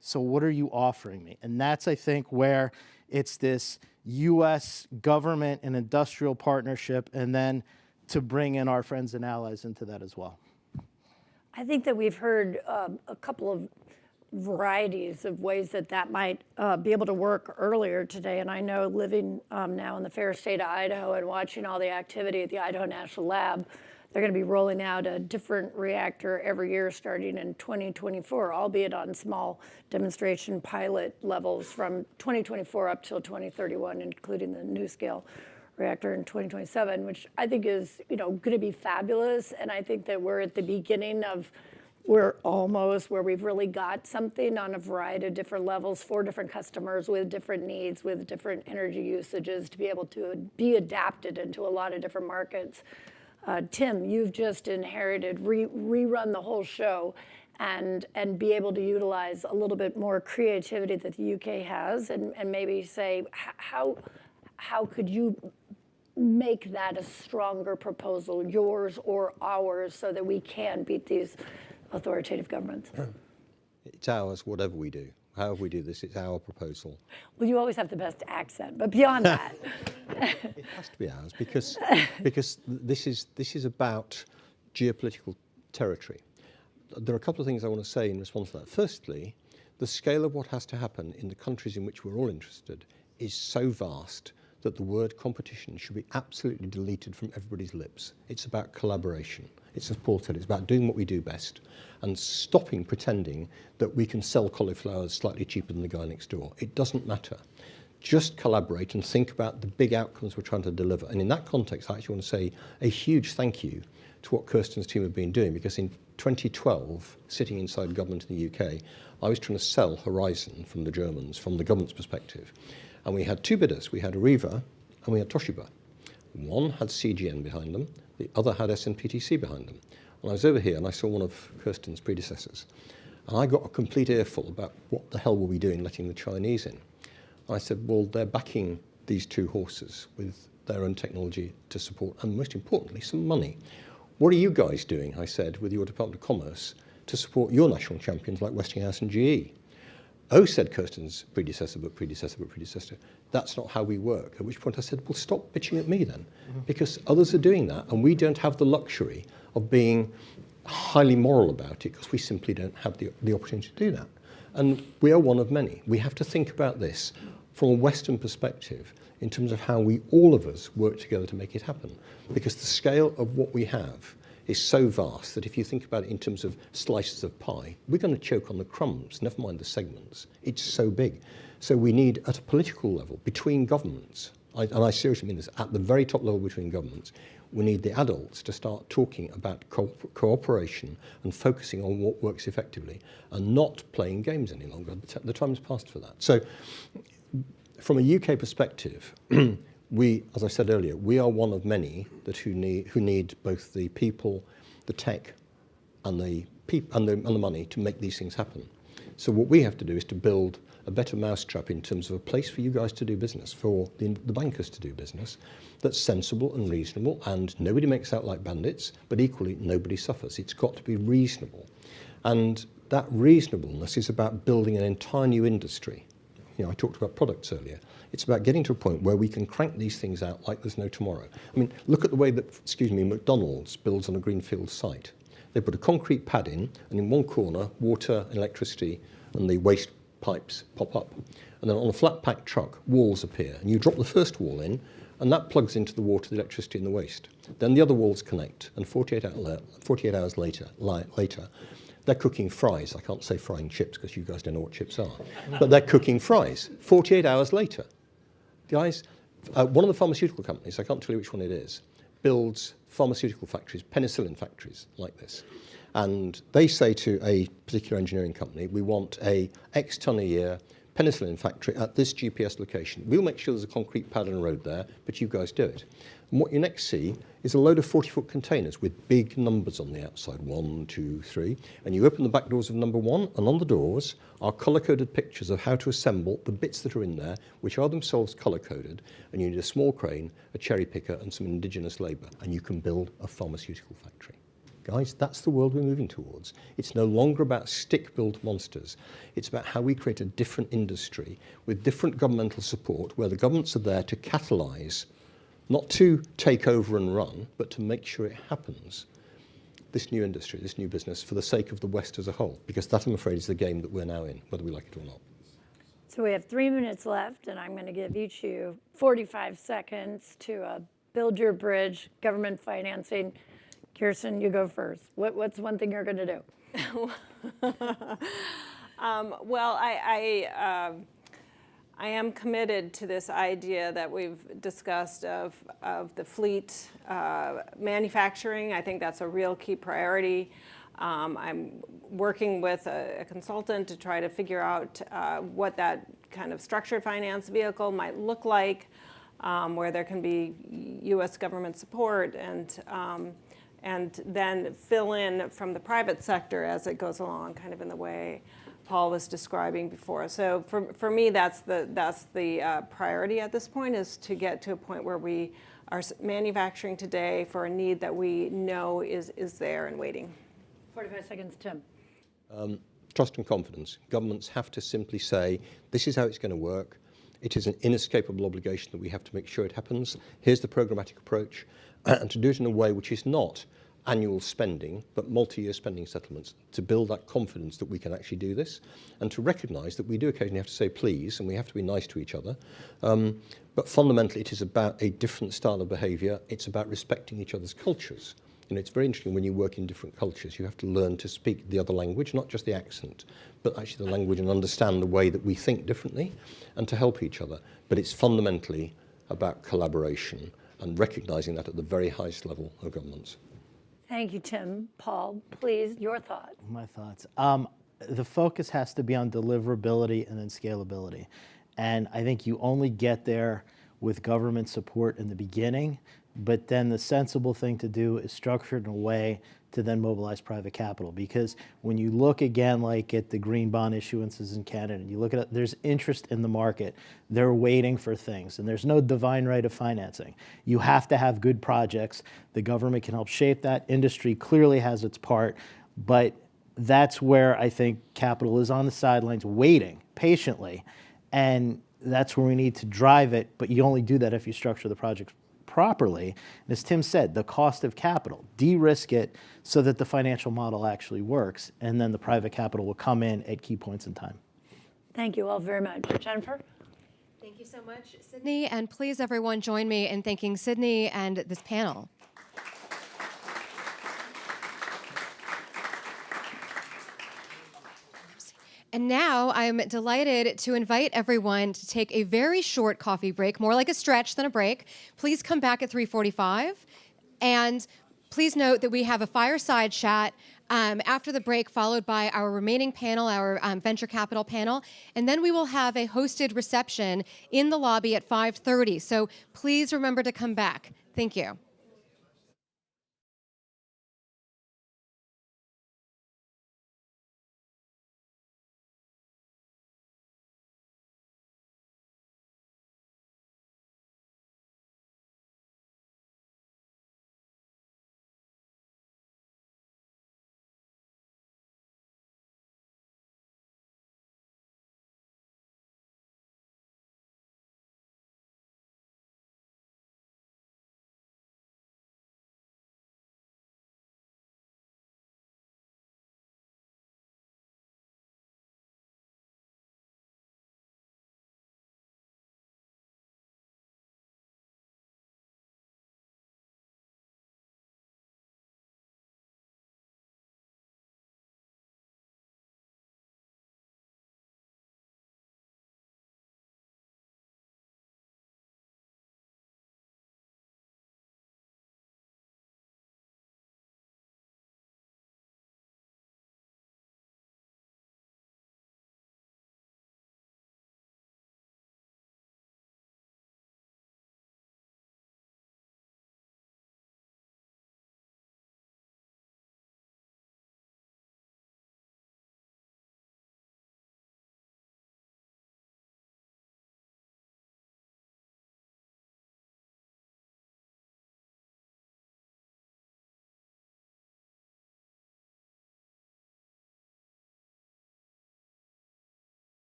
So what are you offering me? And that's, I think, where it's this US government and industrial partnership, and then to bring in our friends and allies into that as well. I think that we've heard a couple of varieties of ways that that might be able to work earlier today. And I know, living now in the fair state of Idaho and watching all the activity at the Idaho National Lab, they're going to be rolling out a different reactor every year starting in 2024, albeit on small demonstration pilot levels from 2024 up till 2031, including the NuScale reactor in 2027, which I think is, going to be fabulous. And I think that we're at the beginning of, we're almost where we've really got something on a variety of different levels for different customers with different needs, with different energy usages, to be able to be adapted into a lot of different markets. Tim, you've just inherited, rerun the whole show, and be able to utilize a little bit more creativity that the UK has, and maybe say, how could you make that a stronger proposal, yours or ours, so that we can beat these authoritative governments? It's ours, whatever we do. However we do this, it's our proposal. Well, you always have the best accent, but beyond that. It has to be ours, because this is about geopolitical territory. There are a couple of things I want to say in response to that. Firstly, the scale of what has to happen in the countries in which we're all interested is so vast that the word competition should be absolutely deleted from everybody's lips. It's about collaboration. It's, as Paul said, it's about doing what we do best and stopping pretending that we can sell cauliflowers slightly cheaper than the guy next door. It doesn't matter. Just collaborate and think about the big outcomes we're trying to deliver. And in that context, I actually want to say a huge thank you to what Kirsten's team have been doing, because in 2012, sitting inside government in the UK, I was trying to sell Horizon from the Germans, from the government's perspective. And we had two bidders. We had Areva and we had Toshiba. One had CGN behind them, the other had SNPTC behind them. And I was over here and I saw one of Kirsten's predecessors. And I got a complete earful about what the hell were we doing letting the Chinese in. And I said, well, they're backing these two horses with their own technology to support, and most importantly, some money. What are you guys doing, I said, with your Department of Commerce to support your national champions like Westinghouse and GE? Oh, said Kirsten's predecessor, but predecessor, that's not how we work. At which point I said, well, stop bitching at me then, because others are doing that, and we don't have the luxury of being highly moral about it, because we simply don't have the opportunity to do that. And we are one of many. We have to think about this from a Western perspective in terms of how we, all of us, work together to make it happen. Because the scale of what we have is so vast that if you think about it in terms of slices of pie, we're going to choke on the crumbs, never mind the segments. It's so big. So we need, at a political level, between governments, and I seriously mean this, at the very top level between governments, we need the adults to start talking about cooperation and focusing on what works effectively and not playing games any longer. The time's passed for that. So from a UK perspective, we, as I said earlier, we are one of many that who need both the people, the tech, and the money to make these things happen. So what we have to do is to build a better mousetrap in terms of a place for you guys to do business, for the bankers to do business, that's sensible and reasonable, and nobody makes out like bandits, but equally nobody suffers. It's got to be reasonable. And that reasonableness is about building an entire new industry. You know, I talked about products earlier. It's about getting to a point where we can crank these things out like there's no tomorrow. I mean, look at the way that, McDonald's builds on a greenfield site. They put a concrete pad in, and in one corner, water, electricity, and the waste pipes pop up. And then on a flat pack truck, walls appear. And you drop the first wall in, and that plugs into the water, the electricity, and the waste. Then the other walls connect, and 48 hours later, they're cooking fries. I can't say frying chips because you guys don't know what chips are. But they're cooking fries 48 hours later. Guys, one of the pharmaceutical companies, I can't tell you which one it is, builds pharmaceutical factories, penicillin factories like this. And they say to a particular engineering company, we want a X ton a year penicillin factory at this GPS location. We'll make sure there's a concrete pad and a road there, but you guys do it. And what you next see is a load of 40-foot containers with big numbers on the outside, 1, 2, 3. And you open the back doors of number 1, and on the doors are color-coded pictures of how to assemble the bits that are in there, which are themselves color-coded. And you need a small crane, a cherry picker, and some indigenous labor, and you can build a pharmaceutical factory. Guys, that's the world we're moving towards. It's no longer about stick-built monsters. It's about how we create a different industry with different governmental support, where the governments are there to catalyze, not to take over and run, but to make sure it happens. This new industry, this new business, for the sake of the West as a whole, because that, I'm afraid, is the game that we're now in, whether we like it or not. So we have 3 minutes left, and I'm going to give each of you 45 seconds to build your bridge, government financing. Kirsten, you go first. What's one thing you're going to do? Well, I am committed to this idea that we've discussed of the fleet manufacturing. I think that's a real key priority. I'm working with a consultant to try to figure out what that kind of structured finance vehicle might look like, where there can be U.S. government support and then fill in from the private sector as it goes along, kind of in the way Paul was describing before. So for me, that's the priority at this point, is to get to a point where we are manufacturing today for a need that we know is there and waiting. 45 seconds, Tim. Trust and confidence. Governments have to simply say, this is how it's going to work. It is an inescapable obligation that we have to make sure it happens. Here's the programmatic approach. And to do it in a way which is not annual spending, but multi-year spending settlements, to build that confidence that we can actually do this, and to recognize that we do occasionally have to say please, and we have to be nice to each other. But fundamentally, it is about a different style of behavior. It's about respecting each other's cultures. You know, it's very interesting when you work in different cultures, you have to learn to speak the other language, not just the accent, but actually the language, and understand the way that we think differently, and to help each other. But it's fundamentally about collaboration and recognizing that at the very highest level of governments. Thank you, Tim. Paul, please, your thoughts. My thoughts. The focus has to be on deliverability and then scalability. And I think you only get there with government support in the beginning, but then the sensible thing to do is structure it in a way to then mobilize private capital. Because when you look again, like at the green bond issuances in Canada, and you look at it, there's interest in the market. They're waiting for things, and there's no divine right of financing. You have to have good projects. The government can help shape that. Industry clearly has its part, but that's where I think capital is on the sidelines waiting patiently, and that's where we need to drive it, but you only do that if you structure the projects properly. And as Tim said, the cost of capital, de-risk it so that the financial model actually works, and then the private capital will come in at key points in time. Thank you all very much. Jennifer? Thank you so much, Sydney, and please everyone join me in thanking Sydney and this panel. And now I'm delighted to invite everyone to take a very short coffee break, more like a stretch than a break. Please come back at 3:45. And please note that we have a fireside chat after the break, followed by our remaining panel, our venture capital panel. And then we will have a hosted reception in the lobby at 5:30. So please remember to come back. Thank you.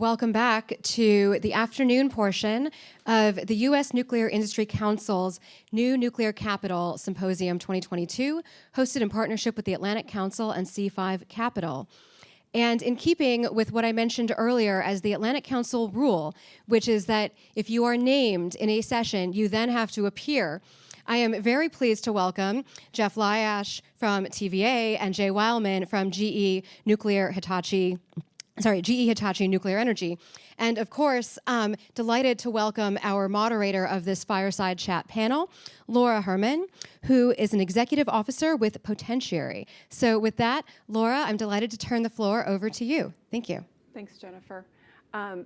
welcome back to the afternoon portion of the U.S. Nuclear Industry Council's New Nuclear Capital Symposium 2022, hosted in partnership with the Atlantic Council and C5 Capital. And in keeping with what I mentioned earlier as the Atlantic Council rule, which is that if you are named in a session, you then have to appear, I am very pleased to welcome Jeff Lyash from TVA and Jay Weilman from GE Hitachi Nuclear Energy. And of course, delighted to welcome our moderator of this fireside chat panel, Laura Herman, who is an executive officer with Potentiary. So with that, Laura, I'm delighted to turn the floor over to you. Thank you. Thanks, Jennifer.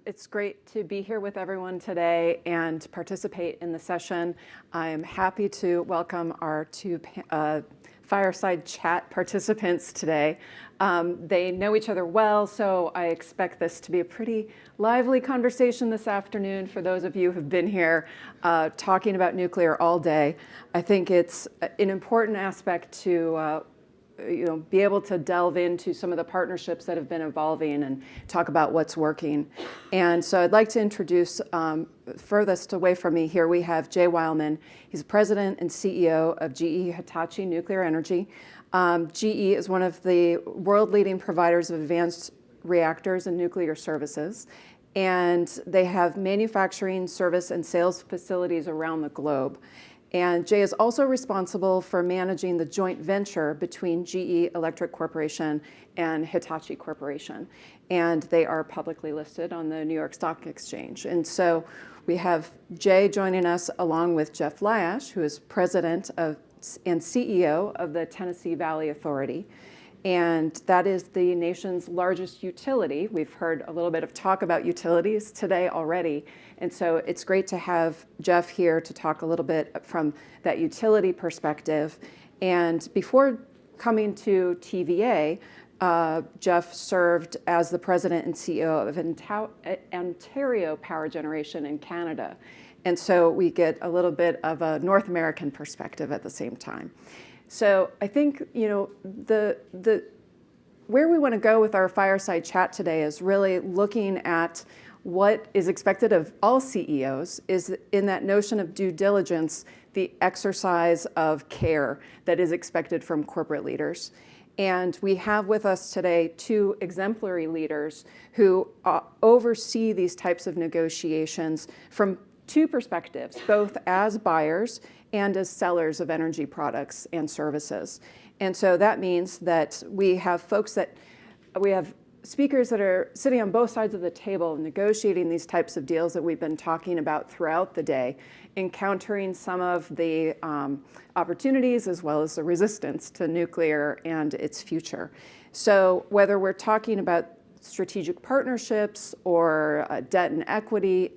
It's great to be here with everyone today and participate in the session. I'm happy to welcome our two fireside chat participants today. They know each other well, so I expect this to be a pretty lively conversation this afternoon for those of you who've been here talking about nuclear all day. I think it's an important aspect to be able to delve into some of the partnerships that have been evolving and talk about what's working. And so I'd like to introduce, furthest away from me here, we have Jay Weilman. He's president and CEO of GE Hitachi Nuclear Energy. GE is one of the world-leading providers of advanced reactors and nuclear services. And they have manufacturing, service, and sales facilities around the globe. And Jay is also responsible for managing the joint venture between GE Electric Corporation and Hitachi Corporation. And they are publicly listed on the New York Stock Exchange. And so we have Jay joining us along with Jeff Lyash, who is president and CEO of the Tennessee Valley Authority. And that is the nation's largest utility. We've heard a little bit of talk about utilities today already. And so it's great to have Jeff here to talk a little bit from that utility perspective. And before coming to TVA, Jeff served as the president and CEO of Ontario Power Generation in Canada. And so we get a little bit of a North American perspective at the same time. So I think, where we want to go with our fireside chat today is really looking at what is expected of all CEOs is in that notion of due diligence, the exercise of care that is expected from corporate leaders. And we have with us today two exemplary leaders who oversee these types of negotiations from two perspectives, both as buyers and as sellers of energy products and services. And so that means that we have speakers that are sitting on both sides of the table negotiating these types of deals that we've been talking about throughout the day, encountering some of the opportunities as well as the resistance to nuclear and its future. So whether we're talking about strategic partnerships or debt and equity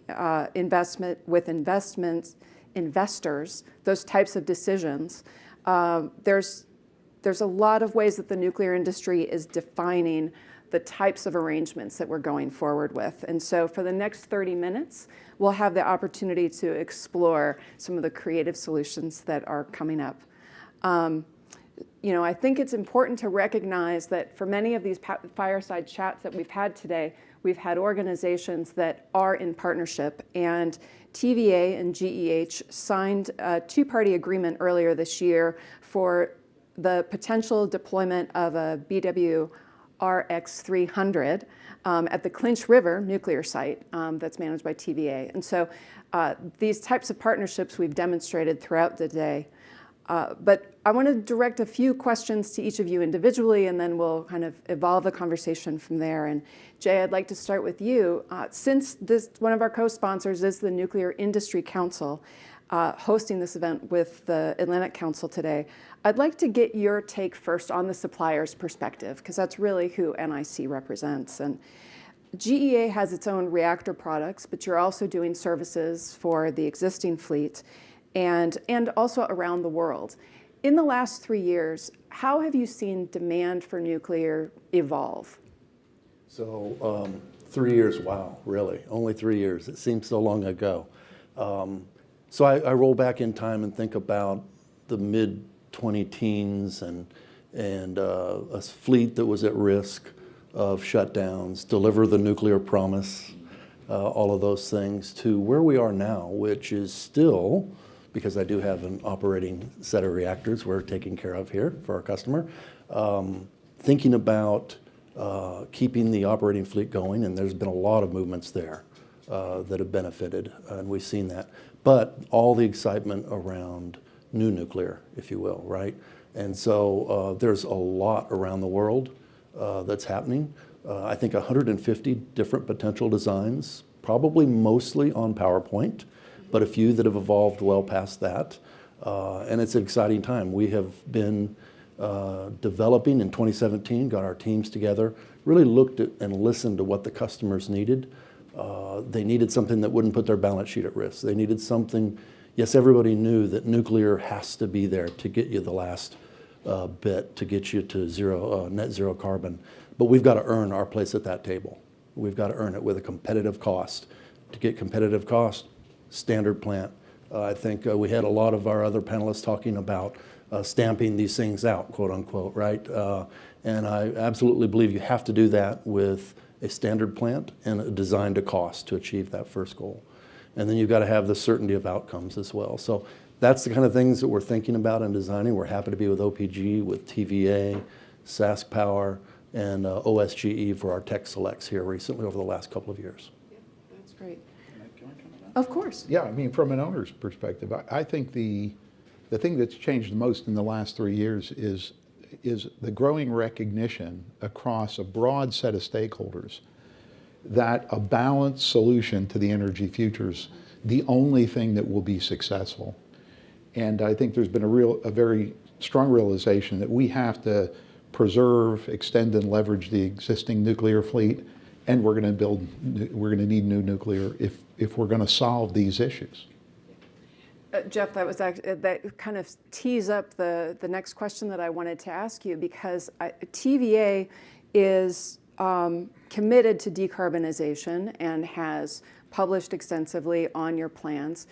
investment with investors, those types of decisions, there's a lot of ways that the nuclear industry is defining the types of arrangements that we're going forward with. And so for the next 30 minutes, we'll have the opportunity to explore some of the creative solutions that are coming up. I think it's important to recognize that for many of these fireside chats that we've had today, we've had organizations that are in partnership, and TVA and GEH signed a two-party agreement earlier this year for the potential deployment of a BWRX-300 at the Clinch River nuclear site that's managed by TVA. And so these types of partnerships we've demonstrated throughout the day. But I want to direct a few questions to each of you individually, and then we'll kind of evolve the conversation from there. And Jay, I'd like to start with you. Since one of our co-sponsors is the Nuclear Industry Council, hosting this event with the Atlantic Council today, I'd like to get your take first on the supplier's perspective, because that's really who NIC represents. And GEA has its own reactor products, but you're also doing services for the existing fleet and also around the world. In the last 3 years, how have you seen demand for nuclear evolve? So 3 years, wow, really, only 3 years. It seems so long ago. So I roll back in time and think about the mid-2010s and a fleet that was at risk of shutdowns, deliver the nuclear promise, all of those things, to where we are now, which is still, because I do have an operating set of reactors we're taking care of here for our customer, thinking about keeping the operating fleet going, and there's been a lot of movements there that have benefited, and we've seen that. But all the excitement around new nuclear, if you will, right? And so there's a lot around the world that's happening. I think 150 different potential designs, probably mostly on PowerPoint, but a few that have evolved well past that. And it's an exciting time. We have been developing in 2017, got our teams together, really looked at and listened to what the customers needed. They needed something that wouldn't put their balance sheet at risk. They needed something, yes, everybody knew that nuclear has to be there to get you the last bit, to get you to net zero carbon. But we've got to earn our place at that table. We've got to earn it with a competitive cost. To get competitive cost, standard plant. I think we had a lot of our other panelists talking about stamping these things out, quote unquote, right? And I absolutely believe you have to do that with a standard plant and a design to cost to achieve that first goal. And then you've got to have the certainty of outcomes as well. So that's the kind of things that we're thinking about and designing. We're happy to be with OPG, with TVA, Sask Power, and OSGE for our tech selects here recently over the last couple of years. Yeah, that's great. Can I comment on that? Of course. Yeah, I mean, from an owner's perspective, I think the thing that's changed the most in the last 3 years is the growing recognition across a broad set of stakeholders that a balanced solution to the energy future is the only thing that will be successful. And I think there's been a very strong realization that we have to preserve, extend, and leverage the existing nuclear fleet, and we're going to need new nuclear if we're going to solve these issues. Jeff, that kind of tees up the next question that I wanted to ask you, because TVA is committed to decarbonization and has published extensively on your plans.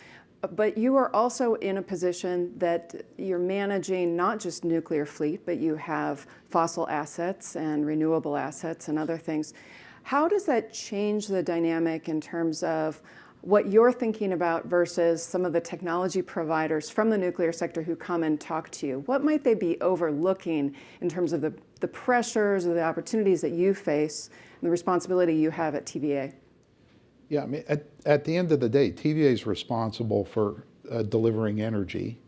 But you are also in a position that you're managing not just nuclear fleet, but you have fossil assets and renewable assets and other things. How does that change the dynamic in terms of what you're thinking about versus some of the technology providers from the nuclear sector who come and talk to you? What might they be overlooking in terms of the pressures or the opportunities that you face and the responsibility you have at TVA? Yeah, I mean, at the end of the day, TVA is responsible for delivering energy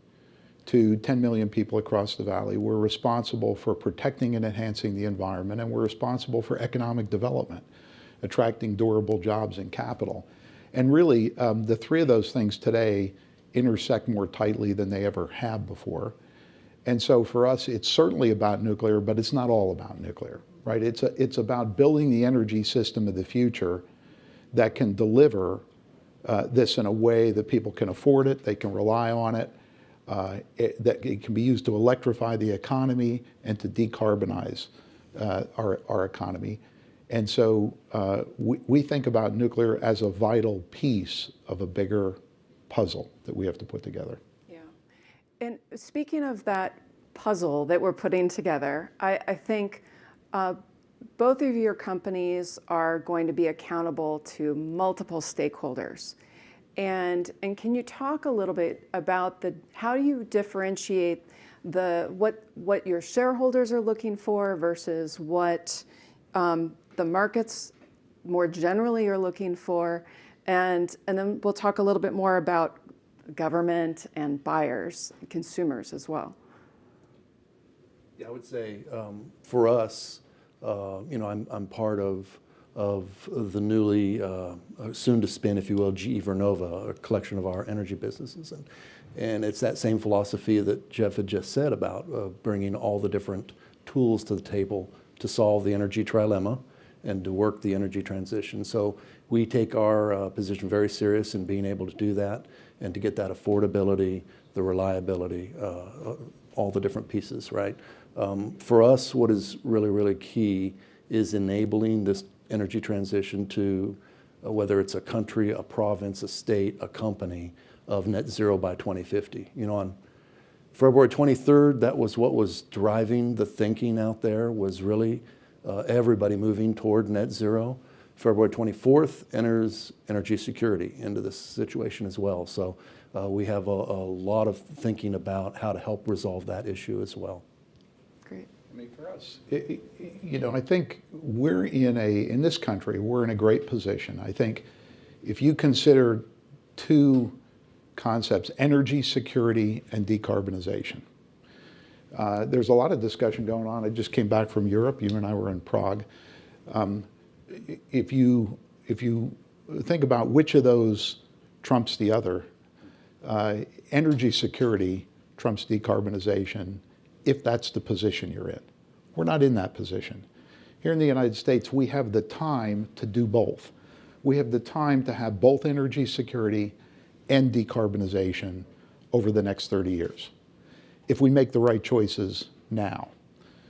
to 10 million people across the valley. We're responsible for protecting and enhancing the environment, and we're responsible for economic development, attracting durable jobs and capital. And really, the three of those things today intersect more tightly than they ever have before. And so for us, it's certainly about nuclear, but it's not all about nuclear, right? It's about building the energy system of the future that can deliver this in a way that people can afford it, they can rely on it, that it can be used to electrify the economy and to decarbonize our economy. And so we think about nuclear as a vital piece of a bigger puzzle that we have to put together. Yeah. And speaking of that puzzle that we're putting together, I think both of your companies are going to be accountable to multiple stakeholders. And can you talk a little bit about how do you differentiate what your shareholders are looking for versus what the markets more generally are looking for? And then we'll talk a little bit more about government and buyers, and consumers as well. Yeah, I would say for us, I'm part of the newly, soon to spin, if you will, GE Vernova, a collection of our energy businesses. And it's that same philosophy that Jeff had just said about bringing all the different tools to the table to solve the energy trilemma and to work the energy transition. So we take our position very serious in being able to do that and to get that affordability, the reliability, all the different pieces, right? For us, what is really, really key is enabling this energy transition to, whether it's a country, a province, a state, a company, of net zero by 2050. On February 23rd, that was what was driving the thinking out there, was really everybody moving toward net zero. February 24th enters energy security into this situation as well. So we have a lot of thinking about how to help resolve that issue as well. Great. I mean, for us, you know, I think we're in this country, we're in a great position. I think if you consider two concepts, energy security and decarbonization, there's a lot of discussion going on. I just came back from Europe. You and I were in Prague. If you think about which of those trumps the other, energy security trumps decarbonization, if that's the position you're in. We're not in that position. Here in the United States, we have the time to do both. We have the time to have both energy security and decarbonization over the next 30 years, if we make the right choices now.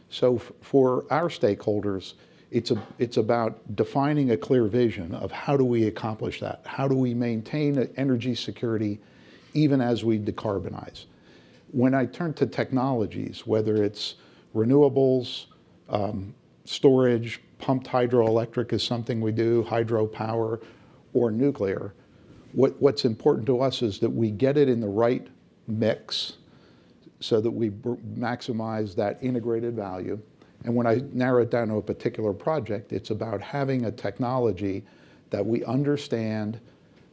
So for our stakeholders, it's about defining a clear vision of how do we accomplish that? How do we maintain energy security even as we decarbonize? When I turn to technologies, whether it's renewables, storage, pumped hydroelectric is something we do, hydropower, or nuclear, what's important to us is that we get it in the right mix so that we maximize that integrated value. And when I narrow it down to a particular project, it's about having a technology that we understand,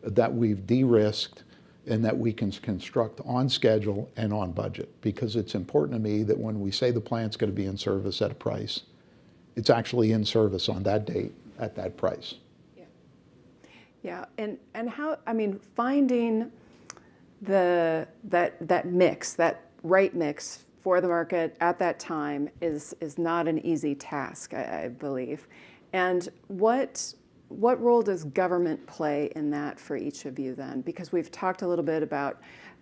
that we've de-risked, and that we can construct on schedule and on budget. Because it's important to me that when we say the plant's going to be in service at a price, it's actually in service on that date at that price. Yeah, and how, I mean, finding that mix, that right mix for the market at that time is not an easy task, I believe. And what role does government play in that for each of you then? Because we've talked a little bit about,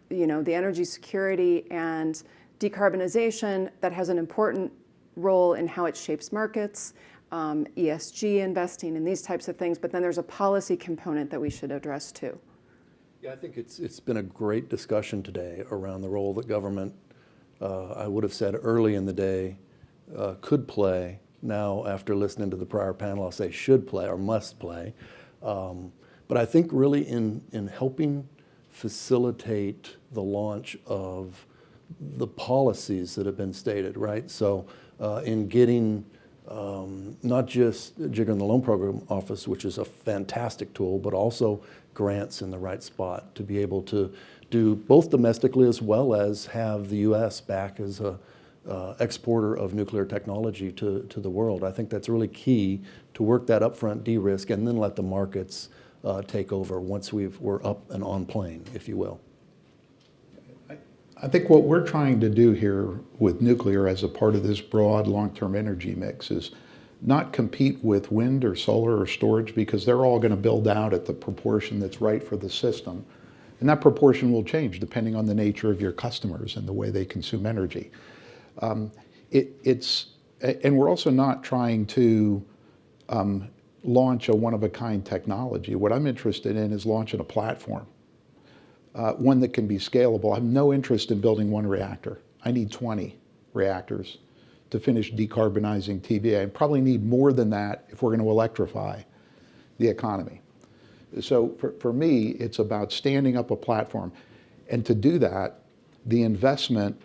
you know, the energy security and decarbonization that has an important role in how it shapes markets, ESG investing and these types of things, but then there's a policy component that we should address too. Yeah, I think it's been a great discussion today around the role that government, I would have said early in the day, could play. Now, after listening to the prior panel, I'll say should play or must play. But I think really in helping facilitate the launch of the policies that have been stated, right? So in getting not just Jigger and the Loan Program Office, which is a fantastic tool, but also grants in the right spot to be able to do both domestically as well as have the U.S. back as a exporter of nuclear technology to the world. I think that's really key to work that upfront de-risk and then let the markets take over once we're up and on plane, if you will. I think what we're trying to do here with nuclear as a part of this broad long-term energy mix is not compete with wind or solar or storage, because they're all going to build out at the proportion that's right for the system. And that proportion will change depending on the nature of your customers and the way they consume energy. And we're also not trying to launch a one-of-a-kind technology. What I'm interested in is launching a platform, one that can be scalable. I have no interest in building one reactor. I need 20 reactors to finish decarbonizing TVA. I probably need more than that if we're going to electrify the economy. So for me, it's about standing up a platform. And to do that, the investment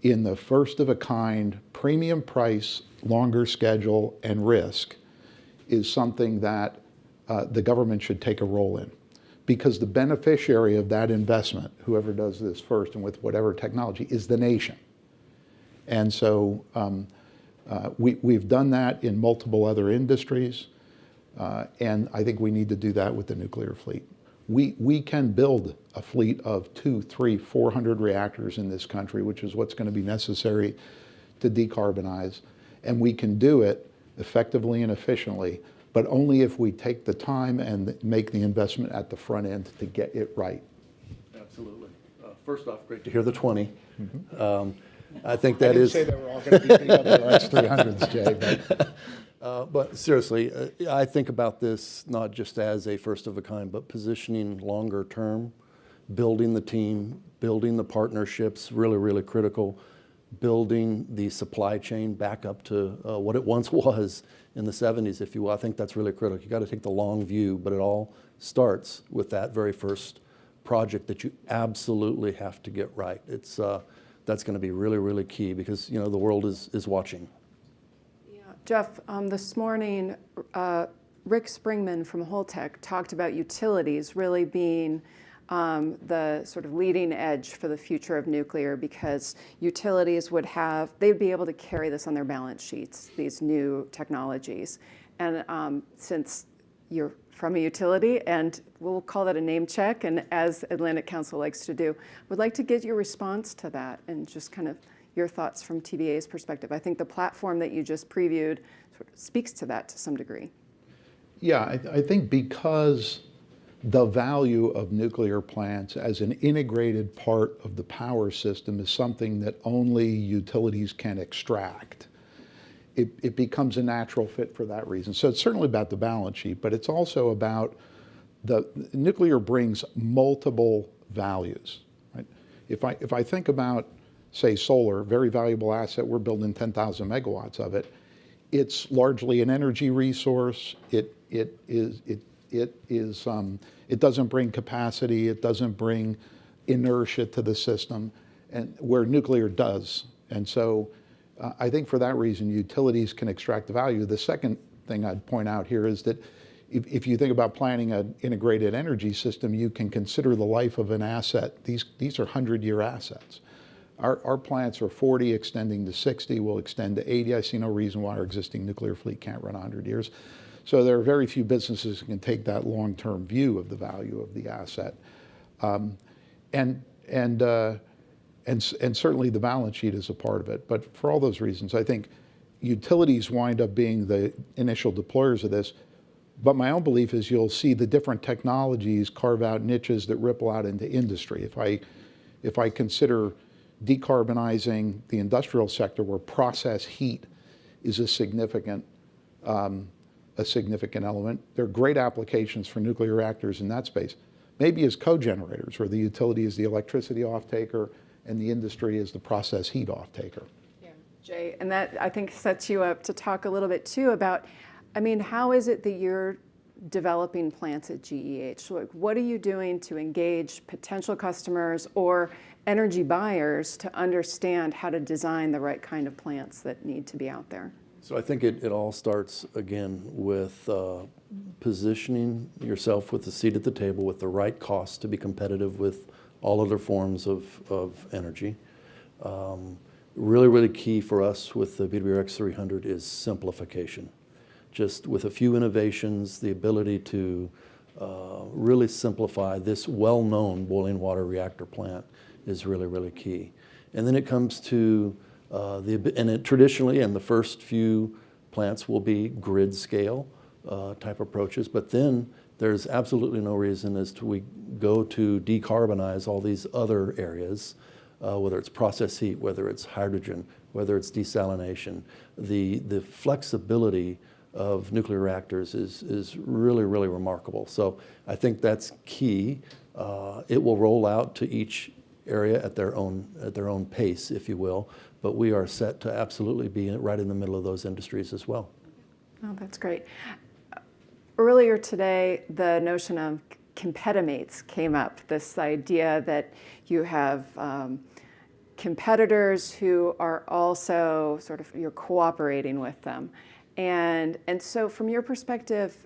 in the first-of-a-kind, premium price, longer schedule, and risk is something that the government should take a role in. Because the beneficiary of that investment, whoever does this first and with whatever technology, is the nation. And so we've done that in multiple other industries, and I think we need to do that with the nuclear fleet. We can build a fleet of 200, 300, 400 reactors in this country, which is what's going to be necessary to decarbonize. And we can do it effectively and efficiently, but only if we take the time and make the investment at the front end to get it right. Absolutely. First off, great to hear the 20. I think that is. I didn't say they were all going to be big other X300s, Jay. But seriously, I think about this not just as a first of a kind, but positioning longer term, building the team, building the partnerships, really, really critical. building the supply chain back up to what it once was in the 70s, if you will. I think that's really critical. You got to take the long view, but it all starts with that very first project that you absolutely have to get right. It's that's going to be really, really key because the world is watching. Yeah, Jeff, this morning, Rick Springman from Holtec talked about utilities really being the sort of leading edge for the future of nuclear, because utilities they'd be able to carry this on their balance sheets, these new technologies. And since you're from a utility, and we'll call that a name check, and as Atlantic Council likes to do, would like to get your response to that and just kind of your thoughts from TVA's perspective. I think the platform that you just previewed sort of speaks to that to some degree. Yeah, I think because the value of nuclear plants as an integrated part of the power system is something that only utilities can extract, it becomes a natural fit for that reason. So it's certainly about the balance sheet, but it's also about nuclear brings multiple values, right? If I think about, say, solar, very valuable asset, we're building 10,000 megawatts of it. It's largely an energy resource. It doesn't bring capacity. It doesn't bring inertia to the system, and where nuclear does. And so I think for that reason, utilities can extract the value. The second thing I'd point out here is that if you think about planning an integrated energy system, you can consider the life of an asset. These are 100-year assets. Our plants are 40, extending to 60, will extend to 80. I see no reason why our existing nuclear fleet can't run 100 years. So there are very few businesses who can take that long-term view of the value of the asset. And certainly the balance sheet is a part of it. But for all those reasons, I think utilities wind up being the initial deployers of this. But my own belief is you'll see the different technologies carve out niches that ripple out into industry. If I consider decarbonizing the industrial sector, where process heat is a significant element, there are great applications for nuclear reactors in that space. Maybe as co-generators, where the utility is the electricity off-taker and the industry is the process heat off-taker. Yeah, Jay, and that I think sets you up to talk a little bit too about, I mean, how is it that you're developing plants at GEH? What are you doing to engage potential customers or energy buyers to understand how to design the right kind of plants that need to be out there? So I think it all starts, again, with positioning yourself with a seat at the table with the right cost to be competitive with all other forms of energy. Really, really key for us with the BWRX 300 is simplification. Just with a few innovations, the ability to really simplify this well-known boiling water reactor plant is really, really key. And then it comes to traditionally, and the first few plants will be grid scale type approaches, but then there's absolutely no reason as to we go to decarbonize all these other areas, whether it's process heat, whether it's hydrogen, whether it's desalination. The flexibility of nuclear reactors is really, really remarkable. So I think that's key. It will roll out to each area at their own pace, if you will, but we are set to absolutely be right in the middle of those industries as well. Oh, that's great. Earlier today, the notion of competimates came up, this idea that you have competitors who are also sort of, you're cooperating with them. And so from your perspective,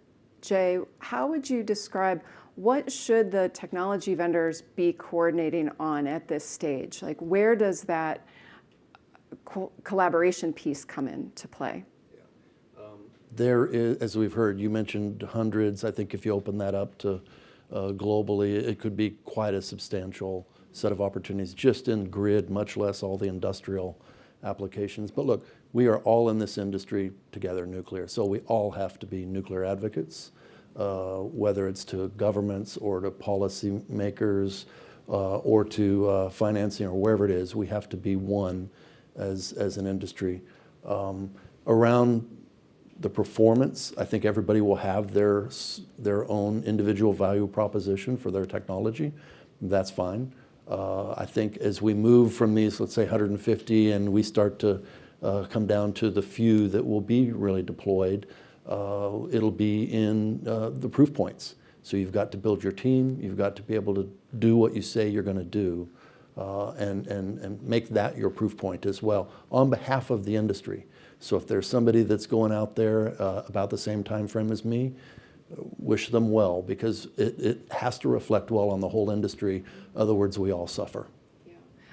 Jay, how would you describe what should the technology vendors be coordinating on at this stage? Like, where does that collaboration piece come into play? There is, as we've heard, you mentioned hundreds. I think if you open that up to globally, it could be quite a substantial set of opportunities just in grid, much less all the industrial applications. But look, we are all in this industry together, nuclear, so we all have to be nuclear advocates, whether it's to governments or to policy makers or to financing or wherever it is. We have to be one as an industry. Around the performance, I think everybody will have their own individual value proposition for their technology. That's fine. I think as we move from these, let's say 150, and we start to come down to the few that will be really deployed, it'll be in the proof points. So you've got to build your team, you've got to be able to do what you say you're going to do, and make that your proof point as well on behalf of the industry. So if there's somebody that's going out there about the same time frame as me, wish them well, because it has to reflect well on the whole industry. In other words, we all suffer.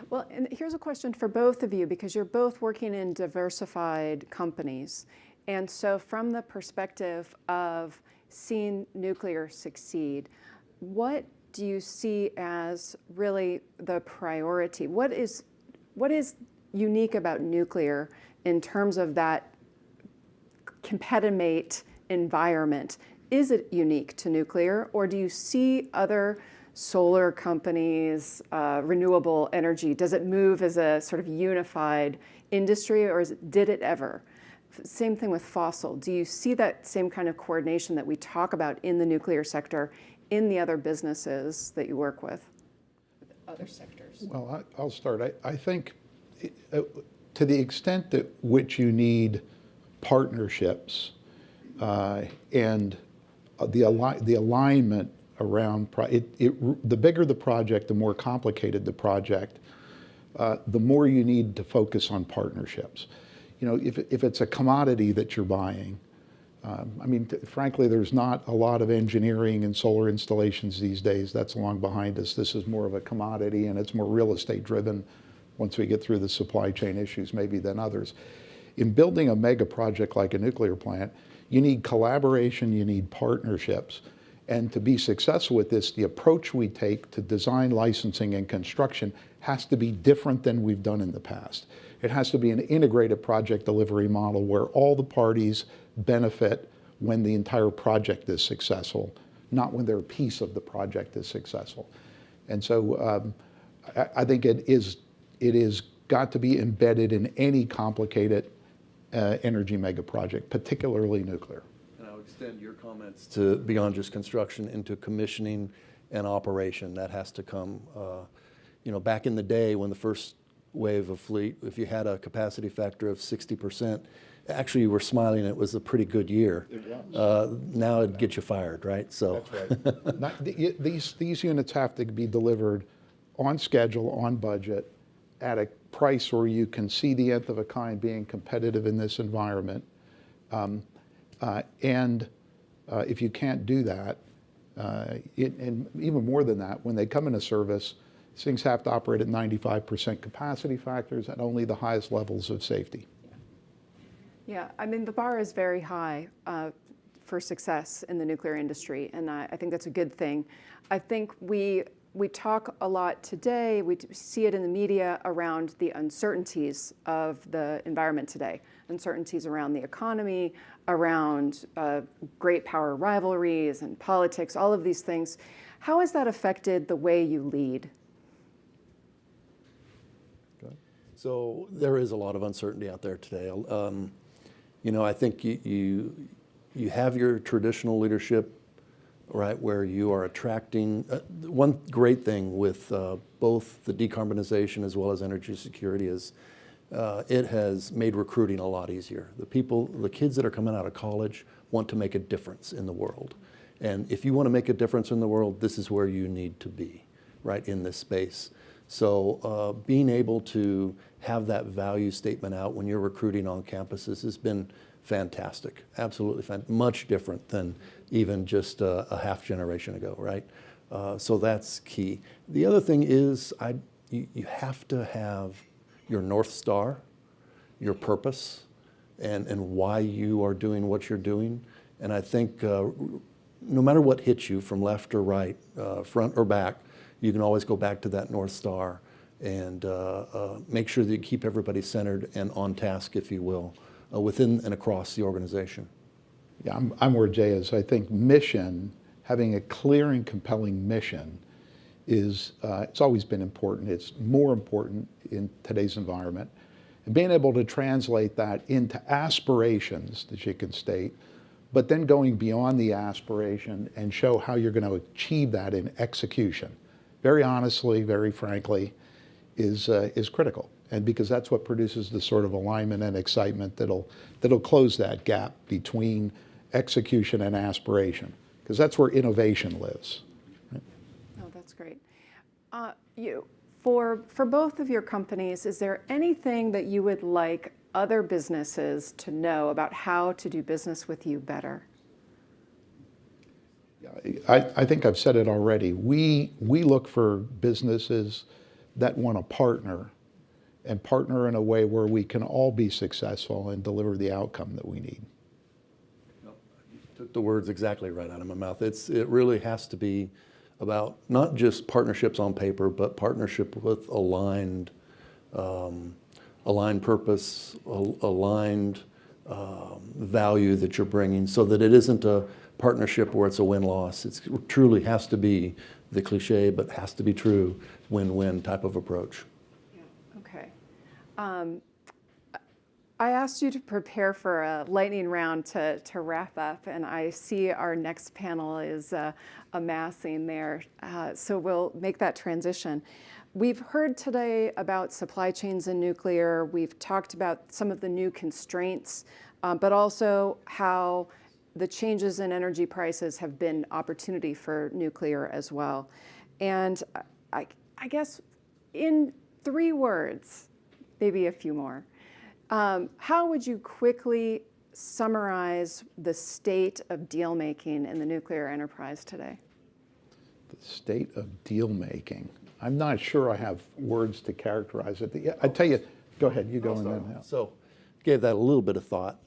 Well, and here's a question for both of you, because you're both working in diversified companies. And so from the perspective of seeing nuclear succeed, what do you see as really the priority? What is unique about nuclear in terms of that competitive environment? Is it unique to nuclear, or do you see other solar companies, renewable energy? Does it move as a sort of unified industry, or did it ever? Same thing with fossil. Do you see that same kind of coordination that we talk about in the nuclear sector in the other businesses that you work with? Other sectors. Well, I'll start. I think to the extent that which you need partnerships and the alignment around, the bigger the project, the more complicated the project, the more you need to focus on partnerships. You know, if it's a commodity that you're buying, I mean, frankly, there's not a lot of engineering in solar installations these days. That's long behind us. This is more of a commodity, and it's more real estate driven once we get through the supply chain issues maybe than others. In building a mega project like a nuclear plant, you need collaboration, you need partnerships. And to be successful with this, the approach we take to design, licensing, and construction has to be different than we've done in the past. It has to be an integrated project delivery model where all the parties benefit when the entire project is successful, not when their piece of the project is successful. And so I think it is got to be embedded in any complicated energy mega project, particularly nuclear. And I'll extend your comments to beyond just construction into commissioning and operation. That has to come. You know, back in the day when the first wave of fleet, if you had a capacity factor of 60%, actually you were smiling, it was a pretty good year. Now it'd get you fired, right? So that's right. These units have to be delivered on schedule, on budget, at a price where you can see the nth of a kind being competitive in this environment. If you can't do that, and even more than that, when they come into service, things have to operate at 95% capacity factors at only the highest levels of safety. Yeah, I mean, the bar is very high for success in the nuclear industry, and I think that's a good thing. I think we talk a lot today, we see it in the media around the uncertainties of the environment today, uncertainties around the economy, around great power rivalries and politics, all of these things. How has that affected the way you lead? So there is a lot of uncertainty out there today. You know, I think you have your traditional leadership, right, where you are attracting. One great thing with both the decarbonization as well as energy security is it has made recruiting a lot easier. The kids that are coming out of college want to make a difference in the world. And if you want to make a difference in the world, this is where you need to be, right, in this space. So being able to have that value statement out when you're recruiting on campuses has been fantastic, absolutely much different than even just a half generation ago, right? So that's key. The other thing is you have to have your North Star, your purpose, and why you are doing what you're doing. And I think no matter what hits you from left or right, front or back, you can always go back to that North Star and make sure that you keep everybody centered and on task, if you will, within and across the organization. Yeah, I'm where Jay is. I think mission, having a clear and compelling mission is, it's always been important. It's more important in today's environment. And being able to translate that into aspirations that you can state, but then going beyond the aspiration and show how you're going to achieve that in execution. very honestly, very frankly, is critical. And because that's what produces the sort of alignment and excitement that'll close that gap between execution and aspiration, because that's where innovation lives. Oh, that's great. For both of your companies, is there anything that you would like other businesses to know about how to do business with you better? I think I've said it already. We look for businesses that want to partner, and partner in a way where we can all be successful and deliver the outcome that we need. Took the words exactly right out of my mouth. It really has to be about not just partnerships on paper, but partnership with aligned purpose, aligned value that you're bringing, so that it isn't a partnership where it's a win-loss. It truly has to be the cliche, but has to be true, win-win type of approach. Okay. I asked you to prepare for a lightning round to wrap up, and I see our next panel is amassing there. So we'll make that transition. We've heard today about supply chains in nuclear. We've talked about some of the new constraints, but also how the changes in energy prices have been opportunity for nuclear as well. And I guess in 3 words, maybe a few more, how would you quickly summarize the state of deal-making in the nuclear enterprise today? The state of deal-making. I'm not sure I have words to characterize it. I tell you, go ahead, you go in then. So, gave that a little bit of thought.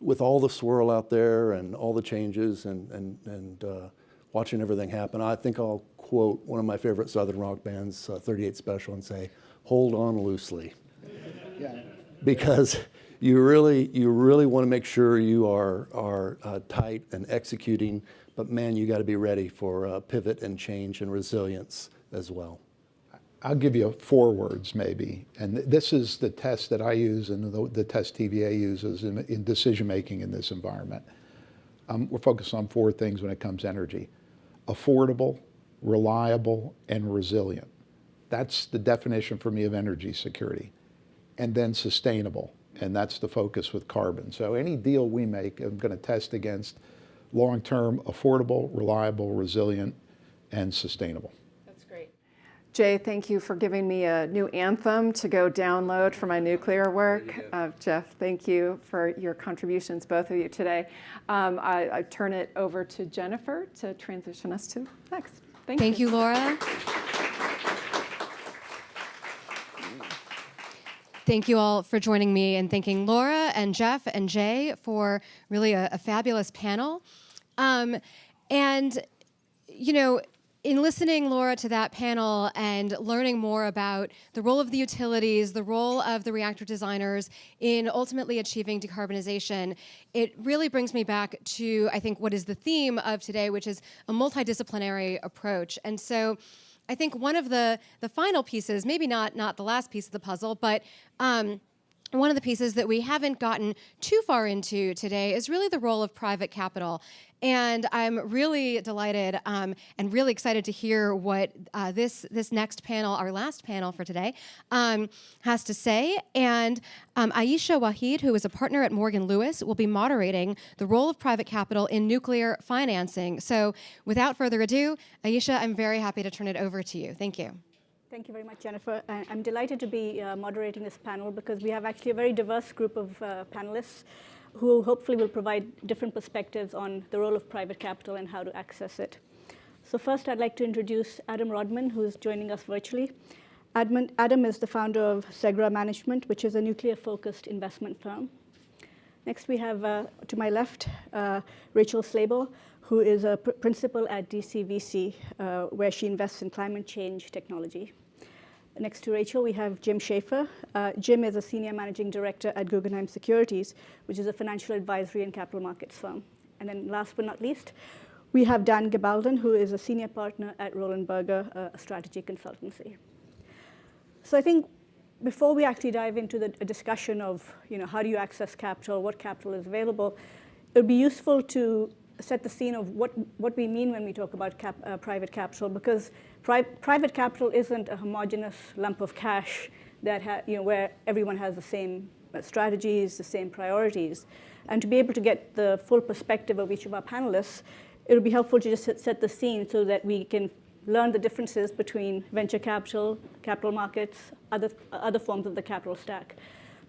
With all the swirl out there and all the changes and watching everything happen, I think I'll quote one of my favorite Southern rock bands, 38 Special, and say, "Hold on loosely." Yeah. Because you really want to make sure you are tight and executing, but man, you got to be ready for pivot and change and resilience as well. I'll give you 4 words maybe, and this is the test that I use and the test TVA uses in decision-making in this environment. We're focused on 4 things when it comes to energy: affordable, reliable, and resilient. That's the definition for me of energy security. And then sustainable, and that's the focus with carbon. So any deal we make, I'm going to test against long-term, affordable, reliable, resilient, and sustainable. That's great. Jay, thank you for giving me a new anthem to go download for my nuclear work. Jeff, thank you for your contributions, both of you today. I turn it over to Jennifer to transition us to next. Thank you, Laura. Thank you all for joining me, and thanking Laura and Jeff and Jay for really a fabulous panel. And, you know, in listening, Laura, to that panel and learning more about the role of the utilities, the role of the reactor designers in ultimately achieving decarbonization, it really brings me back to, I think, what is the theme of today, which is a multidisciplinary approach. And so I think one of the final pieces, maybe not the last piece of the puzzle, but one of the pieces that we haven't gotten too far into today is really the role of private capital. And I'm really delighted and really excited to hear what this next panel, our last panel for today, has to say. And Aisha Waheed, who is a partner at Morgan Lewis, will be moderating the role of private capital in nuclear financing. So without further ado, Aisha, I'm very happy to turn it over to you. Thank you. Thank you very much, Jennifer. I'm delighted to be moderating this panel because we have actually a very diverse group of panelists who hopefully will provide different perspectives on the role of private capital and how to access it. So first, I'd like to introduce Adam Rodman, who is joining us virtually. Adam is the founder of Segra Management, which is a nuclear-focused investment firm. Next, we have, to my left, Rachel Slabo, who is a principal at DCVC, where she invests in climate change technology. Next to Rachel, we have Jim Schaefer. Jim is a senior managing director at Guggenheim Securities, which is a financial advisory and capital markets firm. And then last but not least, we have Dan Gabalden, who is a senior partner at Roland Berger, a strategy consultancy. So I think before we actually dive into the discussion of how do you access capital, what capital is available, it would be useful to set the scene of what we mean when we talk about private capital, because private capital isn't a homogeneous lump of cash that where everyone has the same strategies, the same priorities. And to be able to get the full perspective of each of our panelists, it would be helpful to just set the scene so that we can learn the differences between venture capital, capital markets, other forms of the capital stack.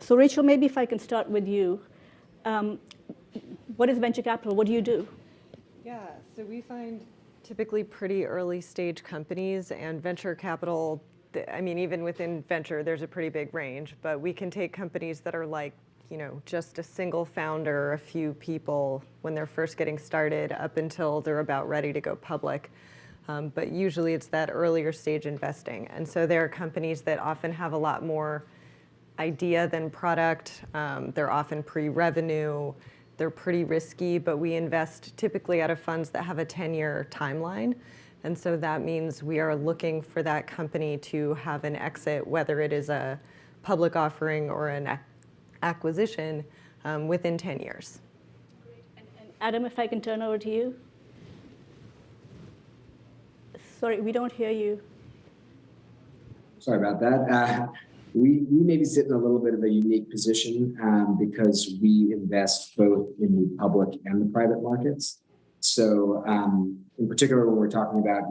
So Rachel, maybe if I can start with you. What is venture capital? What do you do? Yeah, so we find typically pretty early stage companies, and venture capital, I mean, even within venture, there's a pretty big range, but we can take companies that are like, just a single founder, a few people when they're first getting started up until they're about ready to go public. But usually it's that earlier stage investing. And so there are companies that often have a lot more idea than product. They're often pre-revenue. They're pretty risky, but we invest typically out of funds that have a 10-year timeline. And so that means we are looking for that company to have an exit, whether it is a public offering or an acquisition, within 10 years. And Adam, if I can turn over to you. Sorry, we don't hear you. Sorry about that. We maybe sit in a little bit of a unique position because we invest both in the public and the private markets. So in particular, when we're talking about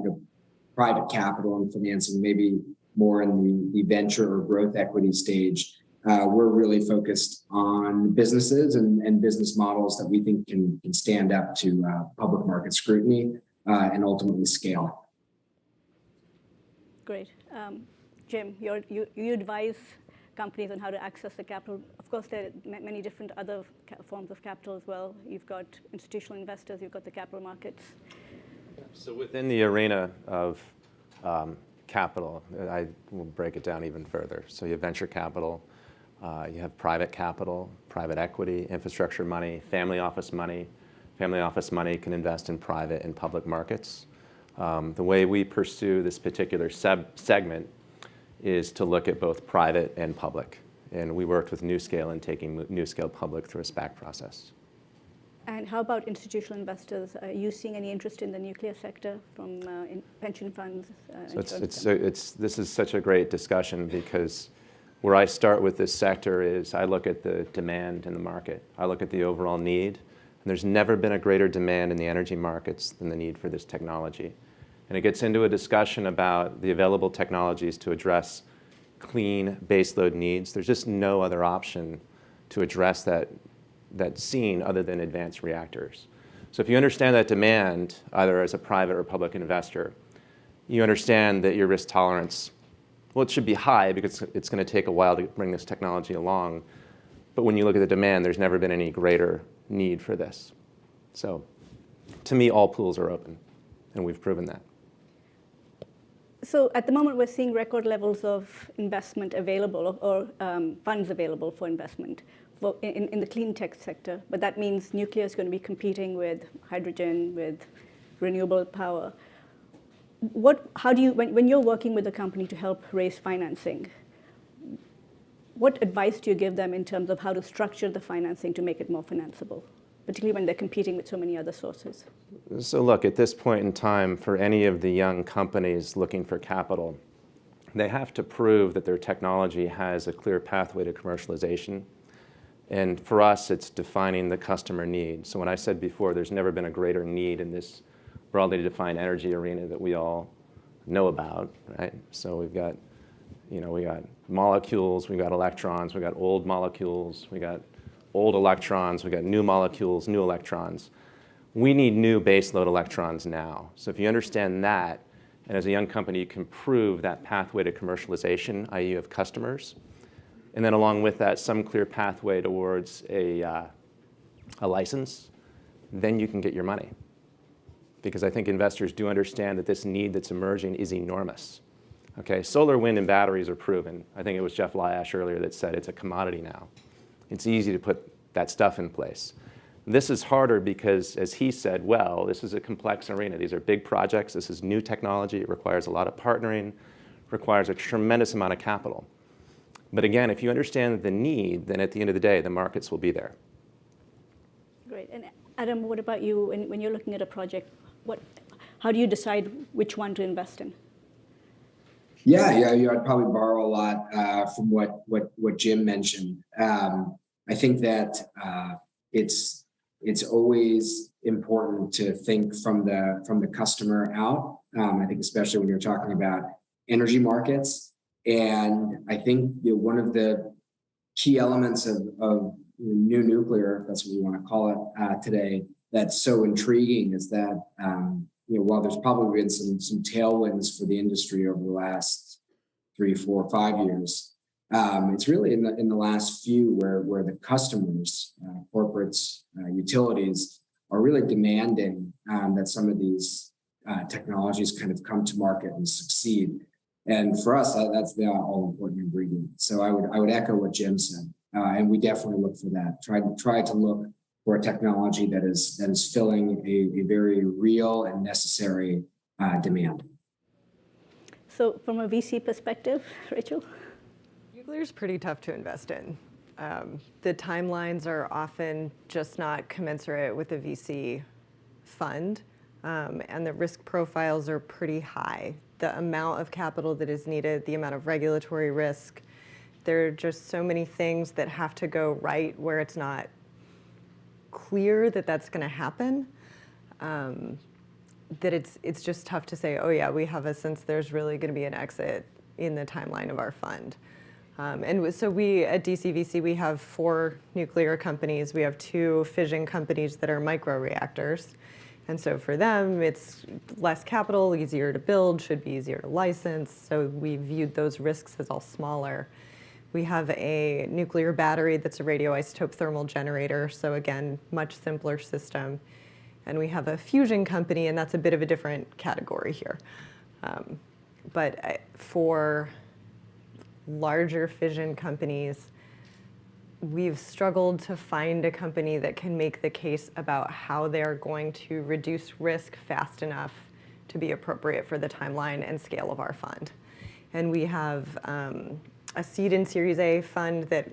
private capital and financing, maybe more in the venture or growth equity stage, we're really focused on businesses and business models that we think can stand up to public market scrutiny and ultimately scale. Great. Jim, you advise companies on how to access the capital. Of course, there are many different other forms of capital as well. You've got institutional investors, you've got the capital markets. So within the arena of capital, I will break it down even further. So you have venture capital, you have private capital, private equity, infrastructure money, family office money. Family office money can invest in private and public markets. The way we pursue this particular segment is to look at both private and public. And we worked with NewScale in taking NewScale public through a SPAC process. And how about institutional investors? Are you seeing any interest in the nuclear sector from pension funds? This is such a great discussion because where I start with this sector is I look at the demand in the market. I look at the overall need. And there's never been a greater demand in the energy markets than the need for this technology. And it gets into a discussion about the available technologies to address clean baseload needs. There's just no other option to address that scene other than advanced reactors. So if you understand that demand, either as a private or public investor, you understand that your risk tolerance, well, it should be high because it's going to take a while to bring this technology along. But when you look at the demand, there's never been any greater need for this. So to me, all pools are open, and we've proven that. So at the moment, we're seeing record levels of investment available or funds available for investment in the clean tech sector. But that means nuclear is going to be competing with hydrogen, with renewable power. How do you, when you're working with a company to help raise financing, what advice do you give them in terms of how to structure the financing to make it more financeable, particularly when they're competing with so many other sources? So look, at this point in time, for any of the young companies looking for capital, they have to prove that their technology has a clear pathway to commercialization. And for us, it's defining the customer need. So when I said before, there's never been a greater need in this broadly defined energy arena that we all know about, right? So we got molecules, we got electrons, we got old molecules, we got old electrons, we got new molecules, new electrons. We need new baseload electrons now. So if you understand that, and as a young company, you can prove that pathway to commercialization, i.e. you have customers, and then along with that, some clear pathway towards a license, then you can get your money. Because I think investors do understand that this need that's emerging is enormous. Okay, solar, wind, and batteries are proven. I think it was Jeff Lyash earlier that said it's a commodity now. It's easy to put that stuff in place. This is harder because, as he said, well, this is a complex arena. These are big projects. This is new technology. It requires a lot of partnering, requires a tremendous amount of capital. But again, if you understand the need, then at the end of the day, the markets will be there. Great. And Adam, what about you? When you're looking at a project, how do you decide which one to invest in? Yeah, I'd probably borrow a lot from what Jim mentioned. I think that it's always important to think from the customer out. I think especially when you're talking about energy markets, and I think one of the key elements of new nuclear, if that's what we want to call it today, that's so intriguing is that while there's probably been some tailwinds for the industry over the last 3, 4, 5 years, it's really in the last few where the customers, corporates, utilities are really demanding that some of these technologies kind of come to market and succeed. And for us, that's the all-important ingredient. So I would echo what Jim said, and we definitely look for that. Try to look for a technology that is filling a very real and necessary demand. So from a VC perspective, Rachel? Nuclear is pretty tough to invest in. The timelines are often just not commensurate with a VC fund, and the risk profiles are pretty high. The amount of capital that is needed, the amount of regulatory risk, there are just so many things that have to go right where it's not clear that that's going to happen, that it's just tough to say, oh yeah, we have a sense there's really going to be an exit in the timeline of our fund. And so we at DCVC, we have 4 nuclear companies. We have 2 fission companies that are micro-reactors. And so for them, it's less capital, easier to build, should be easier to license. So we viewed those risks as all smaller. We have a nuclear battery that's a radioisotope thermal generator. So again, much simpler system. And we have a fusion company, and that's a bit of a different category here. But for larger fission companies, we've struggled to find a company that can make the case about how they're going to reduce risk fast enough to be appropriate for the timeline and scale of our fund. And we have a seed and Series A fund that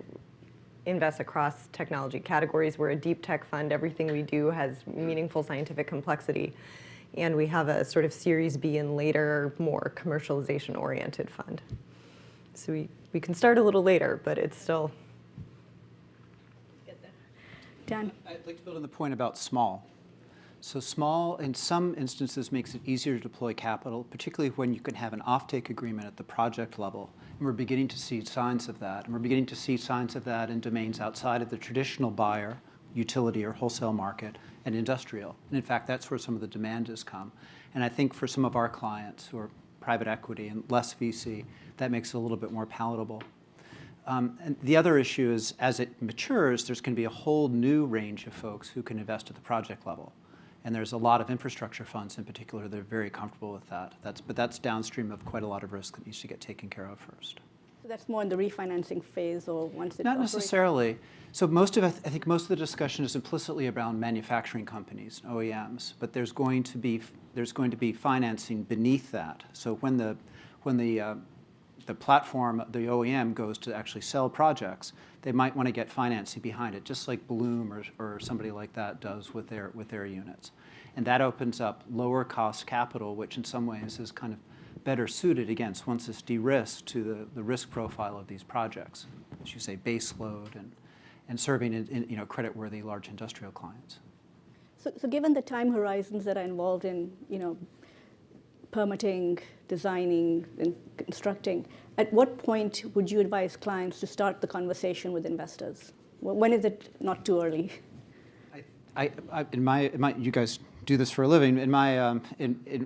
invests across technology categories. We're a deep tech fund. Everything we do has meaningful scientific complexity. And we have a sort of Series B and later, more commercialization-oriented fund. So we can start a little later, but it's still... Dan? I'd like to build on the point about small. So small, in some instances, makes it easier to deploy capital, particularly when you can have an offtake agreement at the project level. And we're beginning to see signs of that. And we're beginning to see signs of that in domains outside of the traditional buyer, utility or wholesale market, and industrial. And in fact, that's where some of the demand has come. And I think for some of our clients who are private equity and less VC, that makes it a little bit more palatable. And the other issue is, as it matures, there's going to be a whole new range of folks who can invest at the project level. And there's a lot of infrastructure funds in particular that are very comfortable with that. But that's downstream of quite a lot of risk that needs to get taken care of first. So that's more in the refinancing phase, or once it's Not necessarily. So I think most of the discussion is implicitly around manufacturing companies, OEMs. But there's going to be financing beneath that. So when the platform, the OEM, goes to actually sell projects, they might want to get financing behind it, just like Bloom or somebody like that does with their units. And that opens up lower cost capital, which in some ways is kind of better suited against, once it's de-risked, to the risk profile of these projects, as you say, base load and serving in credit-worthy large industrial clients. So given the time horizons that are involved in permitting, designing, and constructing, at what point would you advise clients to start the conversation with investors? When is it not too early? You guys do this for a living.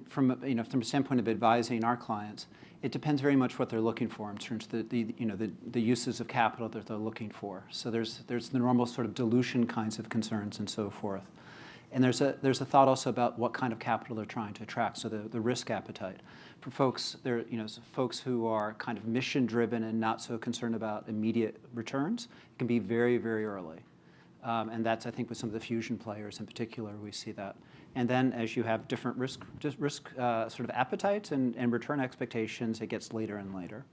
From a standpoint of advising our clients, it depends very much what they're looking for in terms of the uses of capital that they're looking for. So there's the normal sort of dilution kinds of concerns and so forth. And there's a thought also about what kind of capital they're trying to attract, so the risk appetite. For folks, folks who are kind of mission-driven and not so concerned about immediate returns, it can be very, very early. And that's, I think, with some of the fusion players in particular, we see that. And then as you have different risk sort of appetites and return expectations, it gets later and later.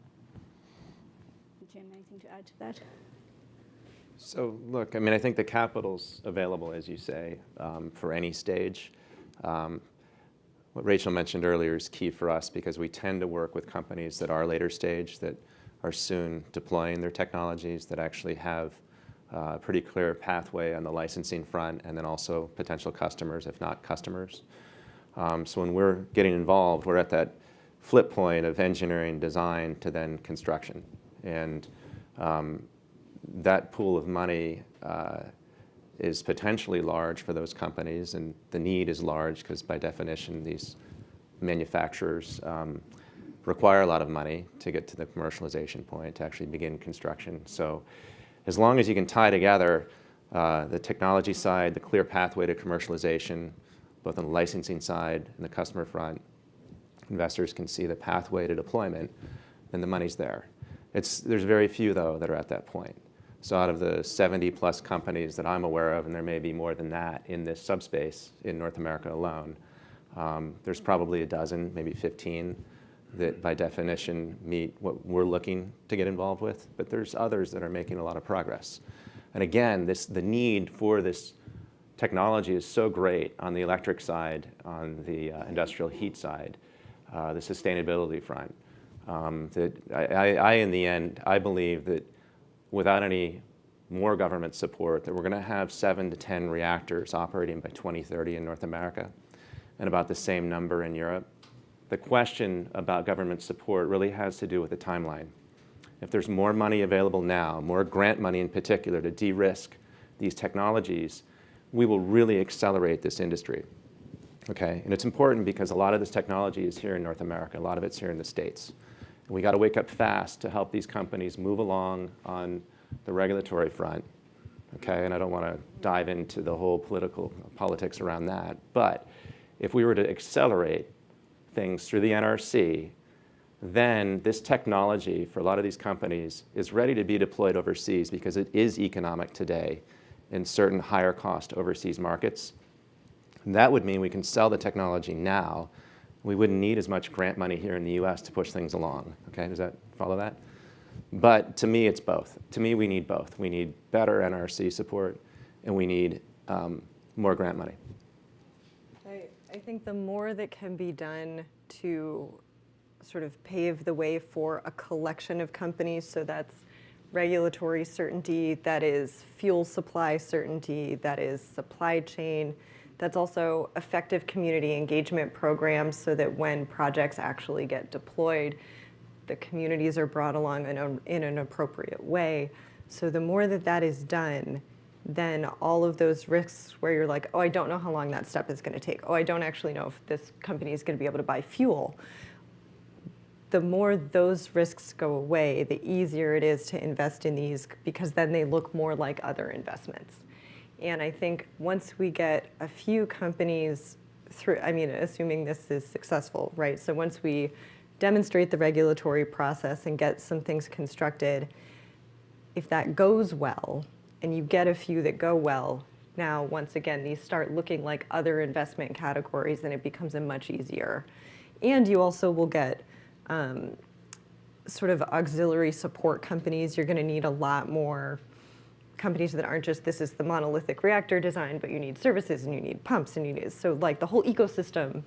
Jim, anything to add to that? So look, I mean, I think the capital's available, as you say, for any stage. What Rachel mentioned earlier is key for us because we tend to work with companies that are later stage, that are soon deploying their technologies, that actually have a pretty clear pathway on the licensing front, and then also potential customers, if not customers. So when we're getting involved, we're at that flip point of engineering design to then construction. And that pool of money is potentially large for those companies, and the need is large because by definition these manufacturers require a lot of money to get to the commercialization point, to actually begin construction. So as long as you can tie together the technology side, the clear pathway to commercialization, both on the licensing side and the customer front, investors can see the pathway to deployment, then the money's there. There's very few, though, that are at that point. So out of the 70+ companies that I'm aware of, and there may be more than that in this subspace in North America alone, there's probably a dozen, maybe 15, that by definition meet what we're looking to get involved with. But there's others that are making a lot of progress. And again, the need for this technology is so great on the electric side, on the industrial heat side, the sustainability front, that in the end, I believe that without any more government support, that we're going to have 7 to 10 reactors operating by 2030 in North America, and about the same number in Europe. The question about government support really has to do with the timeline. If there's more money available now, more grant money in particular, to de-risk these technologies, we will really accelerate this industry. Okay, and it's important because a lot of this technology is here in North America, a lot of it's here in the States. And we got to wake up fast to help these companies move along on the regulatory front. Okay, and I don't want to dive into the whole politics around that, but if we were to accelerate things through the NRC, then this technology for a lot of these companies is ready to be deployed overseas because it is economic today in certain higher cost overseas markets. And that would mean we can sell the technology now. We wouldn't need as much grant money here in the US to push things along. Okay, does that follow that? But to me, it's both. To me, we need both. We need better NRC support, and we need more grant money. I think the more that can be done to sort of pave the way for a collection of companies, so that's regulatory certainty, that is fuel supply certainty, that is supply chain, that's also effective community engagement programs so that when projects actually get deployed, the communities are brought along in an appropriate way. So the more that that is done, then all of those risks where you're like, oh, I don't know how long that step is going to take. Oh, I don't actually know if this company is going to be able to buy fuel. The more those risks go away, the easier it is to invest in these because then they look more like other investments. And I think once we get a few companies through, I mean, assuming this is successful, right? So once we demonstrate the regulatory process and get some things constructed, if that goes well, and you get a few that go well, now, once again, these start looking like other investment categories, and it becomes a much easier. And you also will get sort of auxiliary support companies. You're going to need a lot more companies that aren't just, this is the monolithic reactor design, but you need services, and you need pumps, and you need, so like the whole ecosystem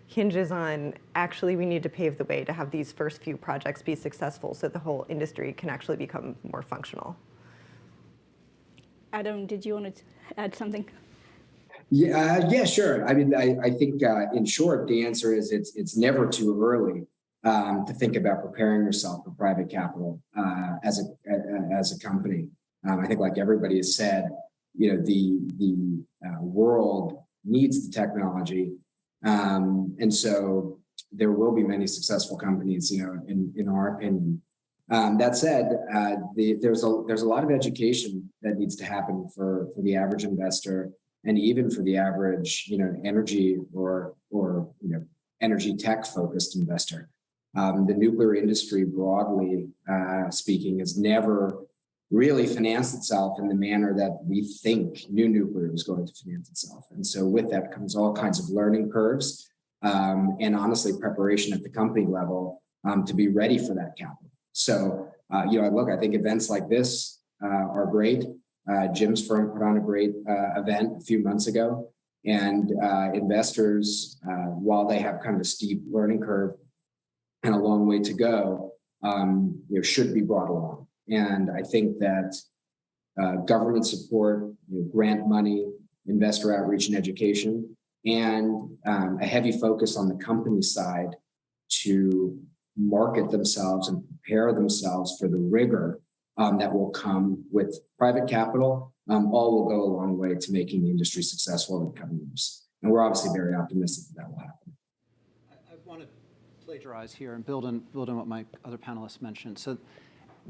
hinges on, actually, we need to pave the way to have these first few projects be successful so the whole industry can actually become more functional. Adam, did you want to add something? Yeah, sure. I mean, I think in short, the answer is it's never too early to think about preparing yourself for private capital as a company. I think, like everybody has said, the world needs the technology, and so there will be many successful companies, in our opinion. That said, there's a lot of education that needs to happen for the average investor, and even for the average, energy or energy tech focused investor. The nuclear industry, broadly speaking, has never really financed itself in the manner that we think new nuclear is going to finance itself. And so with that comes all kinds of learning curves, and honestly, preparation at the company level to be ready for that capital. So, look, I think events like this are great. Jim's firm put on a great event a few months ago. And investors, while they have kind of a steep learning curve and a long way to go, should be brought along. And I think that government support, grant money, investor outreach and education, and a heavy focus on the company side to market themselves and prepare themselves for the rigor that will come with private capital, all will go a long way to making the industry successful in the coming years. And we're obviously very optimistic that will happen. I want to plagiarize here and build on what my other panelists mentioned. So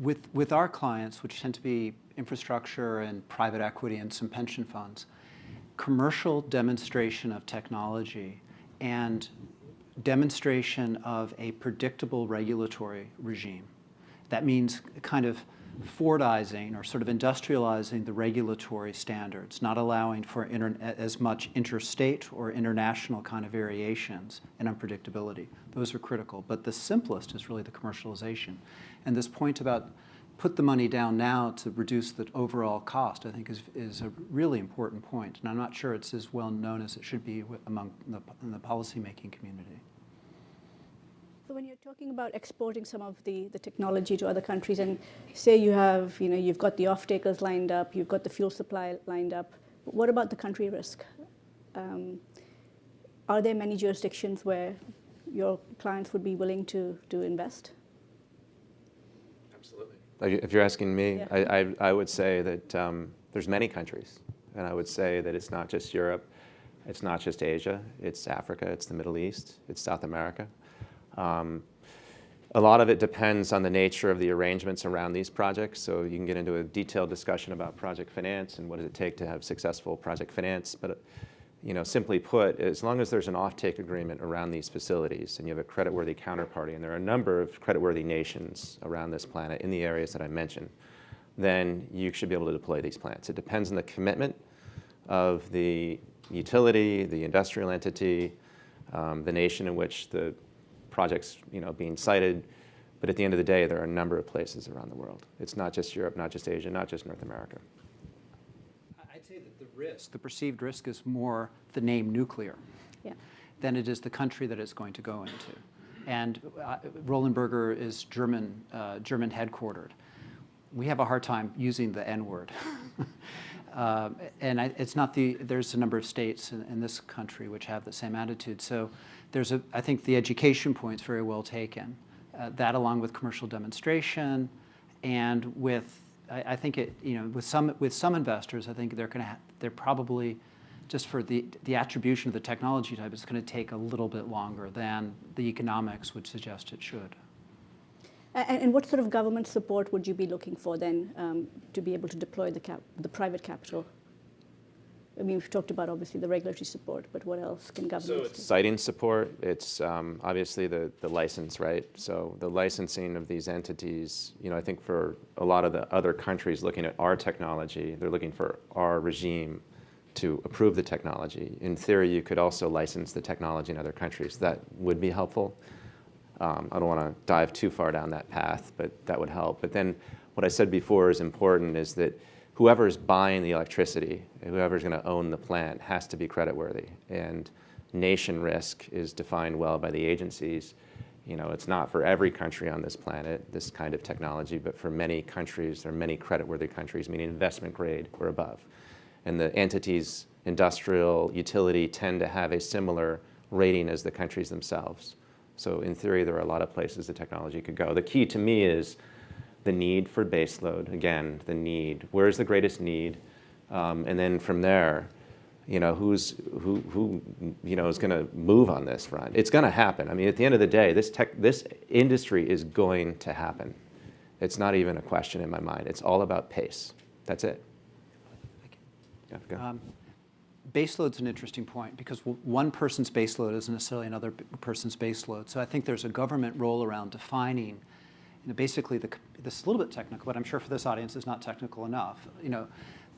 with our clients, which tend to be infrastructure and private equity and some pension funds, commercial demonstration of technology and demonstration of a predictable regulatory regime. That means kind of Fordizing or sort of industrializing the regulatory standards, not allowing for as much interstate or international kind of variations and unpredictability. Those are critical. But the simplest is really the commercialization. And this point about put the money down now to reduce the overall cost, I think is a really important point. And I'm not sure it's as well known as it should be among the policymaking community. So when you're talking about exporting some of the technology to other countries, and say you have, you've got the off-takers lined up, you've got the fuel supply lined up, what about the country risk? Are there many jurisdictions where your clients would be willing to invest? Absolutely. If you're asking me, yeah. I would say that there's many countries. And I would say that it's not just Europe, it's not just Asia, it's Africa, it's the Middle East, it's South America. A lot of it depends on the nature of the arrangements around these projects. So you can get into a detailed discussion about project finance and what does it take to have successful project finance. But simply put, as long as there's an offtake agreement around these facilities and you have a creditworthy counterparty, and there are a number of creditworthy nations around this planet in the areas that I mentioned, then you should be able to deploy these plants. It depends on the commitment of the utility, the industrial entity, the nation in which the projects being cited, but at the end of the day, there are a number of places around the world. It's not just Europe, not just Asia, not just North America. I'd say that the perceived risk is more the name nuclear than it is the country that it's going to go into. And Roland Berger is German headquartered. We have a hard time using the N-word. And it's not there's a number of states in this country which have the same attitude. So I think the education point's very well taken. That along with commercial demonstration and I think with some investors, I think they're probably, just for the attribution of the technology type, it's going to take a little bit longer than the economics would suggest it should. And what sort of government support would you be looking for then to be able to deploy the private capital? I mean, we've talked about obviously the regulatory support, but what else can governments do? Siting support, it's obviously the license, right? So the licensing of these entities, I think for a lot of the other countries looking at our technology, they're looking for our regime to approve the technology. In theory, you could also license the technology in other countries. That would be helpful. I don't want to dive too far down that path, but that would help. But then what I said before is important, is that whoever's buying the electricity, whoever's going to own the plant, has to be creditworthy. And nation risk is defined well by the agencies. It's not for every country on this planet, this kind of technology, but for many countries, there are many creditworthy countries, meaning investment grade or above. And the entities, industrial, utility, tend to have a similar rating as the countries themselves. So in theory, there are a lot of places the technology could go. The key to me is the need for baseload. Again, the need. Where's the greatest need? And then from there, who is going to move on this front? It's going to happen. I mean, at the end of the day, this industry is going to happen. It's not even a question in my mind. It's all about pace. That's it. Thank you. Baseload's an interesting point because one person's baseload isn't necessarily another person's baseload. So I think there's a government role around defining, basically this is a little bit technical, but I'm sure for this audience it's not technical enough.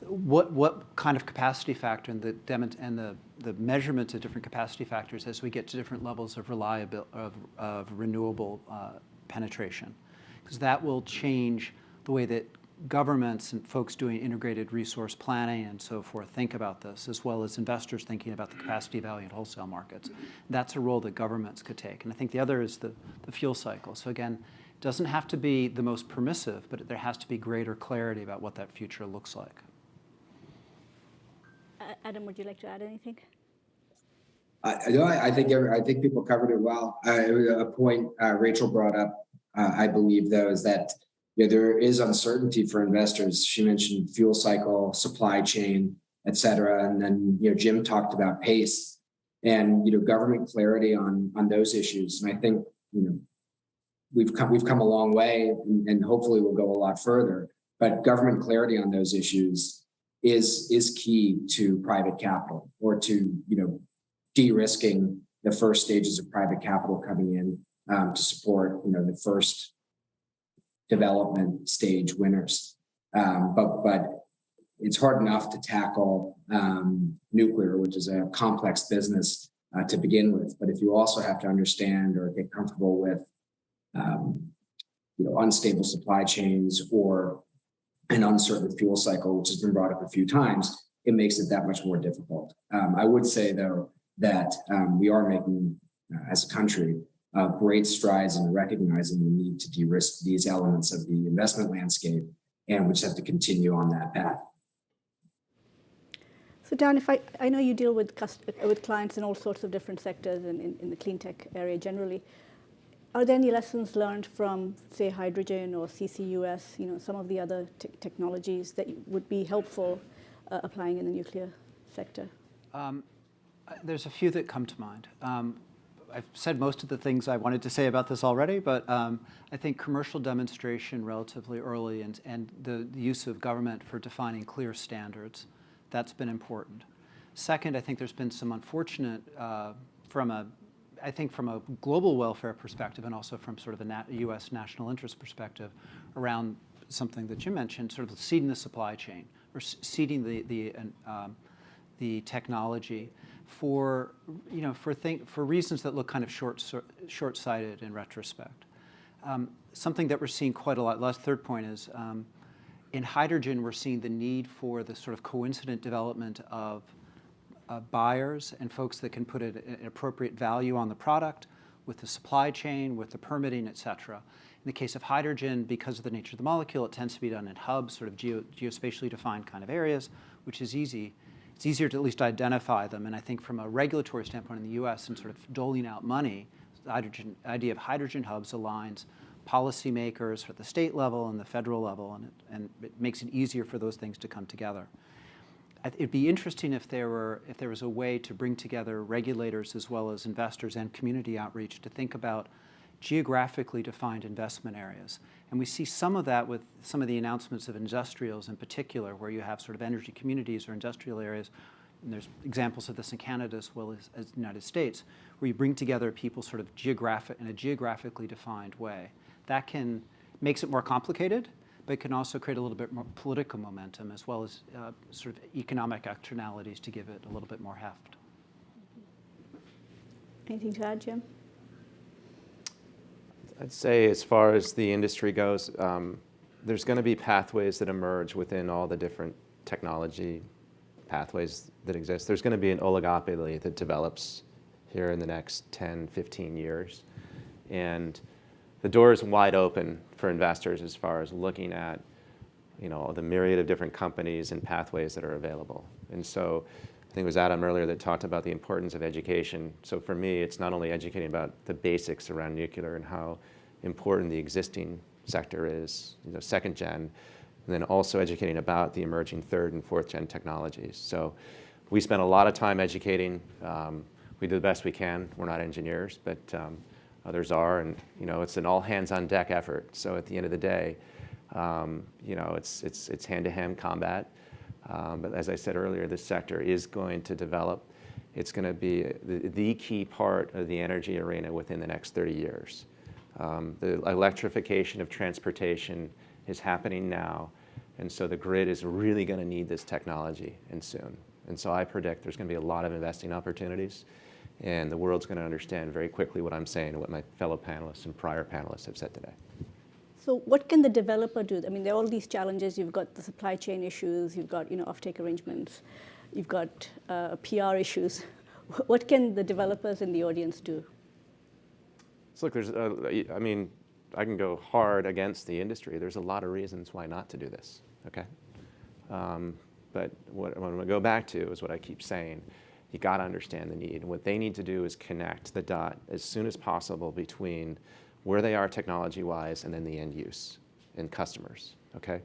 What kind of capacity factor and the measurement of different capacity factors as we get to different levels of reliability of renewable penetration, because that will change the way that governments and folks doing integrated resource planning and so forth think about this, as well as investors thinking about the capacity, value, and wholesale markets. That's a role that governments could take. And I think the other is the fuel cycle. So again, it doesn't have to be the most permissive, but there has to be greater clarity about what that future looks like. Adam, would you like to add anything? I think people covered it well. A point Rachel brought up, I believe, though, is that there is uncertainty for investors. She mentioned fuel cycle, supply chain, et cetera, and then Jim talked about pace and government clarity on those issues. And I think we've come a long way, and hopefully we'll go a lot further. But government clarity on those issues is key to private capital, or to de-risking the first stages of private capital coming in to support the first development stage winners. But it's hard enough to tackle nuclear, which is a complex business to begin with. But if you also have to understand or get comfortable with unstable supply chains or an uncertain fuel cycle, which has been brought up a few times, it makes it that much more difficult. I would say, though, that we are making, as a country, great strides in recognizing the need to de-risk these elements of the investment landscape, and we just have to continue on that path. So Dan, I know you deal with clients in all sorts of different sectors and in the clean tech area generally. Are there any lessons learned from, say, hydrogen or CCUS, some of the other technologies that would be helpful applying in the nuclear sector? There's a few that come to mind. I've said most of the things I wanted to say about this already, but I think commercial demonstration relatively early and the use of government for defining clear standards, that's been important. Second, I think there's been some unfortunate, from a global welfare perspective and also from sort of a U.S. national interest perspective around something that you mentioned, sort of seeding the supply chain or seeding the technology for reasons that look kind of short-sighted in retrospect. Something that we're seeing quite a lot. Last third point is in hydrogen, we're seeing the need for the sort of coincident development of buyers and folks that can put an appropriate value on the product with the supply chain, with the permitting, et cetera. In the case of hydrogen, because of the nature of the molecule, it tends to be done in hubs, sort of geospatially defined kind of areas, which is easy. It's easier to at least identify them. And I think from a regulatory standpoint in the US and sort of doling out money, the idea of hydrogen hubs aligns policymakers at the state level and the federal level, and it makes it easier for those things to come together. It'd be interesting if there was a way to bring together regulators as well as investors and community outreach to think about geographically defined investment areas. And we see some of that with some of the announcements of industrials in particular, where you have sort of energy communities or industrial areas. And there's examples of this in Canada as well as the United States, where you bring together people sort of in a geographically defined way. That makes it more complicated, but it can also create a little bit more political momentum as well as sort of economic externalities to give it a little bit more heft. Anything to add, Jim? I'd say as far as the industry goes, there's going to be pathways that emerge within all the different technology pathways that exist. There's going to be an oligopoly that develops here in the next 10, 15 years. And the door is wide open for investors as far as looking at the myriad of different companies and pathways that are available. And so I think it was Adam earlier that talked about the importance of education. So for me, it's not only educating about the basics around nuclear and how important the existing sector is, second gen, and then also educating about the emerging third and fourth gen technologies. So we spend a lot of time educating. We do the best we can. We're not engineers, but others are, and it's an all hands on deck effort. So at the end of the day, it's hand-to-hand combat. But as I said earlier, this sector is going to develop. It's going to be the key part of the energy arena within the next 30 years. The electrification of transportation is happening now, and so the grid is really going to need this technology and soon. And so I predict there's going to be a lot of investing opportunities, and the world's going to understand very quickly what I'm saying and what my fellow panelists and prior panelists have said today. So what can the developer do? I mean, there are all these challenges. You've got the supply chain issues. You've got offtake arrangements. You've got PR issues. What can the developers in the audience do? So look, there's, I mean, I can go hard against the industry. There's a lot of reasons why not to do this, okay? But what I'm going to go back to is what I keep saying. You got to understand the need. What they need to do is connect the dot as soon as possible between where they are technology-wise and then the end use and customers, okay?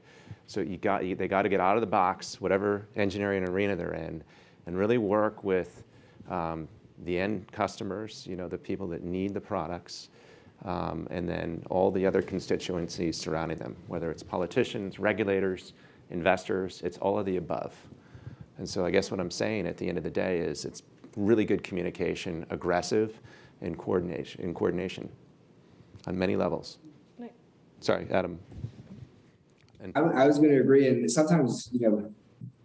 So they got to get out of the box, whatever engineering arena they're in, and really work with the end customers, the people that need the products, and then all the other constituencies surrounding them, whether it's politicians, regulators, investors, it's all of the above. And so I guess what I'm saying at the end of the day is it's really good communication, aggressive, and coordination on many levels. Sorry, Adam. I was going to agree, and sometimes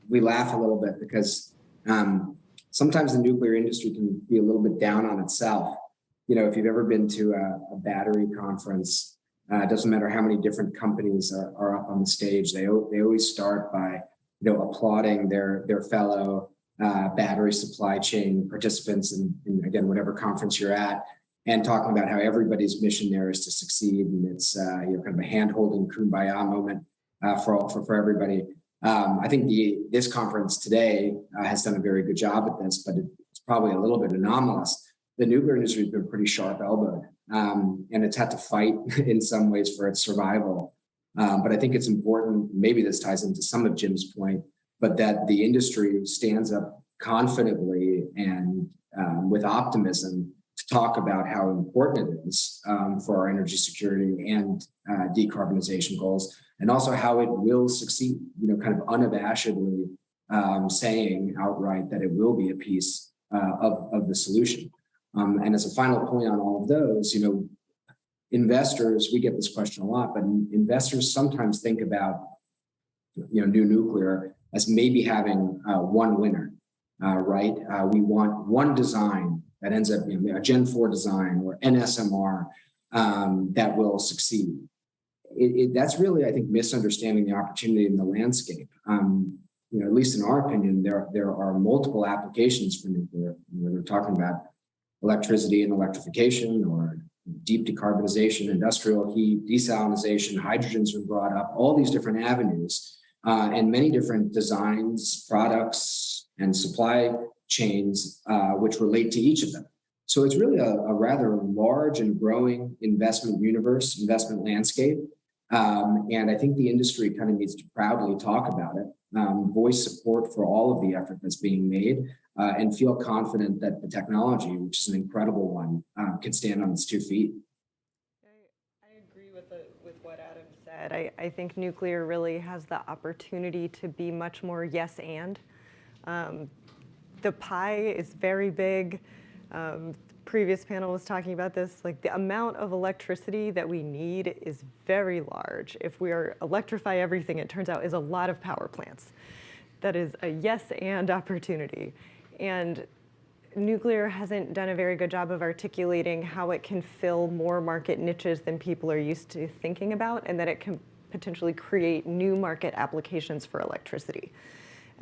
we laugh a little bit because sometimes the nuclear industry can be a little bit down on itself. If you've ever been to a battery conference, it doesn't matter how many different companies are up on the stage. They always start by applauding their fellow battery supply chain participants, and again, whatever conference you're at, and talking about how everybody's mission there is to succeed, and it's kind of a hand-holding kumbaya moment for everybody. I think this conference today has done a very good job at this, but it's probably a little bit anomalous. The nuclear industry has been pretty sharp-elbowed, and it's had to fight in some ways for its survival. But I think it's important, maybe this ties into some of Jim's point, but that the industry stands up confidently and with optimism to talk about how important it is for our energy security and decarbonization goals, and also how it will succeed, kind of unabashedly saying outright that it will be a piece of the solution. And as a final point on all of those, investors, we get this question a lot, but investors sometimes think about new nuclear as maybe having one winner, right? We want one design that ends up being a Gen 4 design or NSMR that will succeed. That's really, I think, misunderstanding the opportunity in the landscape. At least in our opinion, there are multiple applications for nuclear. We're talking about electricity and electrification, or deep decarbonization, industrial heat, desalinization, hydrogen's been brought up, all these different avenues, and many different designs, products, and supply chains which relate to each of them. So it's really a rather large and growing investment universe, investment landscape. And I think the industry kind of needs to proudly talk about it, voice support for all of the effort that's being made, and feel confident that the technology, which is an incredible one, can stand on its 2 feet. I agree with what Adam said. I think nuclear really has the opportunity to be much more yes and. The pie is very big. Previous panel was talking about this, like the amount of electricity that we need is very large. If we electrify everything, it turns out is a lot of power plants. That is a yes and opportunity. And nuclear hasn't done a very good job of articulating how it can fill more market niches than people are used to thinking about, and that it can potentially create new market applications for electricity.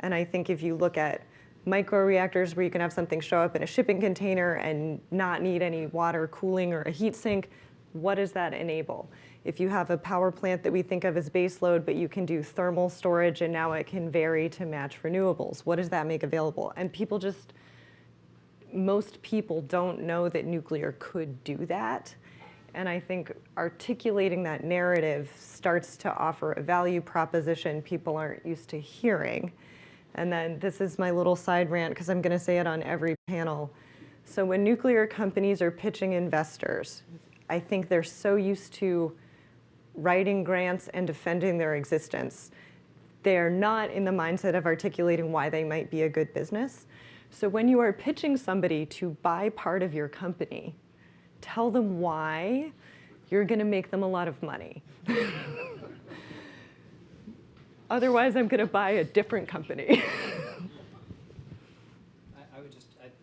And I think if you look at microreactors where you can have something show up in a shipping container and not need any water cooling or a heat sink, what does that enable? If you have a power plant that we think of as baseload, but you can do thermal storage and now it can vary to match renewables, what does that make available? And most people don't know that nuclear could do that. And I think articulating that narrative starts to offer a value proposition people aren't used to hearing. And then this is my little side rant, because I'm going to say it on every panel. So when nuclear companies are pitching investors, I think they're so used to writing grants and defending their existence. They are not in the mindset of articulating why they might be a good business. So when you are pitching somebody to buy part of your company, tell them why you're going to make them a lot of money. Otherwise, I'm going to buy a different company.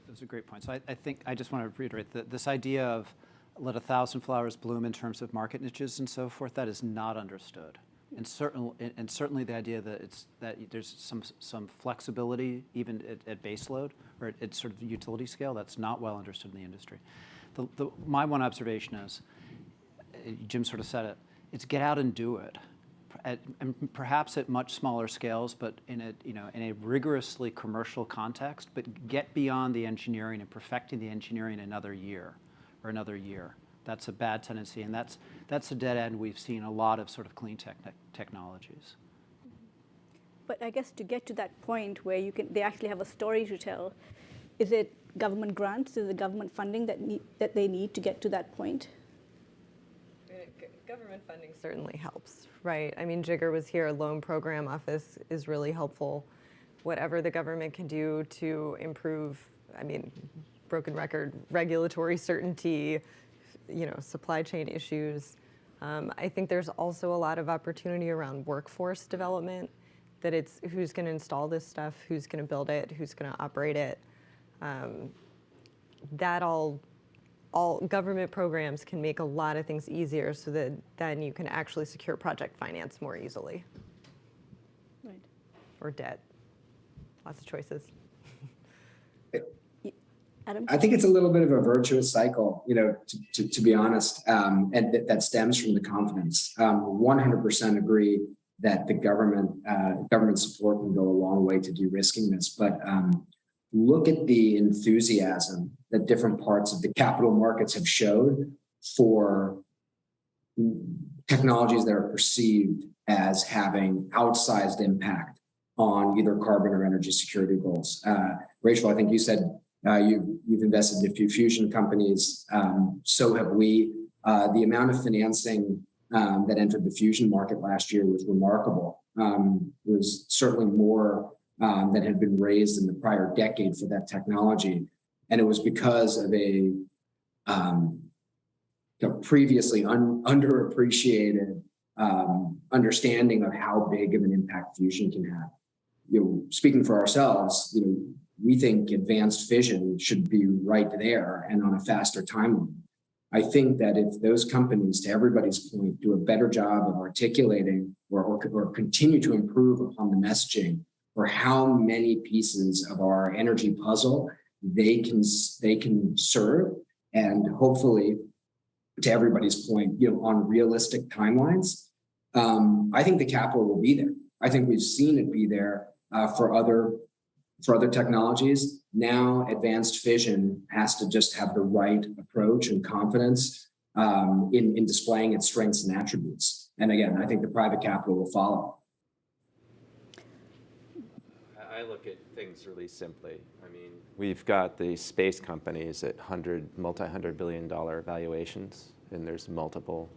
Those are great points. So I think I just want to reiterate that this idea of let 1,000 flowers bloom in terms of market niches and so forth. That is not understood. And certainly the idea that there's some flexibility even at base load or at sort of utility scale, that's not well understood in the industry. My one observation is, Jim sort of said it, it's get out and do it. And perhaps at much smaller scales, but in a rigorously commercial context, but get beyond the engineering and perfecting the engineering another year. That's a bad tendency, and that's a dead end we've seen a lot of sort of clean technologies. But I guess to get to that point where they actually have a story to tell, is it government grants, is it government funding that they need to get to that point? Government funding certainly helps, right? I mean, Jigger was here, Loan Program Office is really helpful. Whatever the government can do to improve, I mean, broken record, regulatory certainty, supply chain issues. I think there's also a lot of opportunity around workforce development, that it's who's going to install this stuff, who's going to build it, who's going to operate it. That all government programs can make a lot of things easier so that then you can actually secure project finance more easily. Right. Or debt. Lots of choices. Adam? I think it's a little bit of a virtuous cycle, to be honest, and that stems from the confidence. 100% agree that the government support can go a long way to de-risking this, but look at the enthusiasm that different parts of the capital markets have showed for technologies that are perceived as having outsized impact on either carbon or energy security goals. Rachel, I think you said you've invested in a few fusion companies. So have we. The amount of financing that entered the fusion market last year was remarkable. Was certainly more that had been raised in the prior decade for that technology. And it was because of a previously underappreciated understanding of how big of an impact fusion can have. Speaking for ourselves, we think advanced fission should be right there and on a faster timeline. I think that if those companies, to everybody's point, do a better job of articulating or continue to improve upon the messaging for how many pieces of our energy puzzle they can serve, and hopefully, to everybody's point, on realistic timelines, I think the capital will be there. I think we've seen it be there for other technologies. Now, advanced fission has to just have the right approach and confidence in displaying its strengths and attributes. And again, I think the private capital will follow. I look at things really simply. I mean, we've got the space companies at multi-hundred billion dollar valuations, and there's multiple,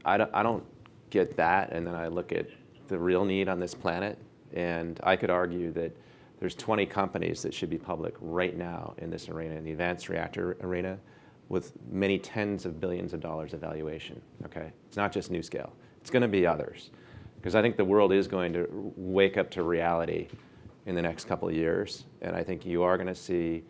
I don't get that, and then I look at the real need on this planet, and I could argue that there's 20 companies that should be public right now in this arena, in the advanced reactor arena, with many tens of billions of dollars of valuation, okay? It's not just NuScale. It's going to be others, because I think the world is going to wake up to reality in the next couple of years, and I think you are going to see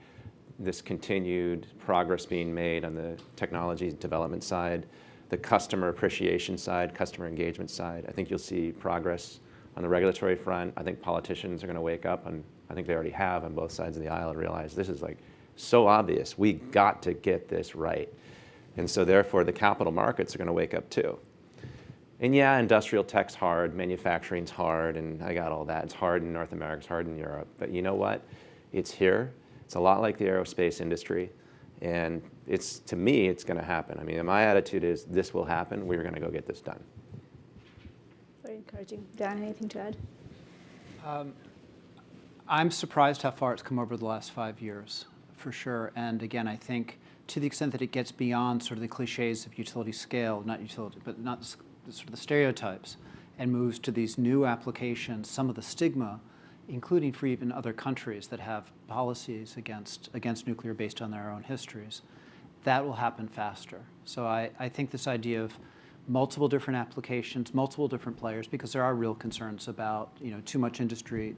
this continued progress being made on the technology development side, the customer appreciation side, customer engagement side. I think you'll see progress on the regulatory front. I think politicians are going to wake up, and I think they already have on both sides of the aisle, and realize this is like so obvious. We got to get this right. And so therefore the capital markets are going to wake up too. And yeah, industrial tech's hard, manufacturing's hard, and I got all that. It's hard in North America, it's hard in Europe. But you know what? It's here. It's a lot like the aerospace industry. And to me, it's going to happen. I mean, my attitude is this will happen. We're going to go get this done. Very encouraging. Dan, anything to add? I'm surprised how far it's come over the last 5 years, for sure. And again, I think to the extent that it gets beyond sort of the cliches of utility scale, not utility, but not sort of the stereotypes, and moves to these new applications, some of the stigma, including for even other countries that have policies against nuclear based on their own histories, that will happen faster. So I think this idea of multiple different applications, multiple different players, because there are real concerns about too much industry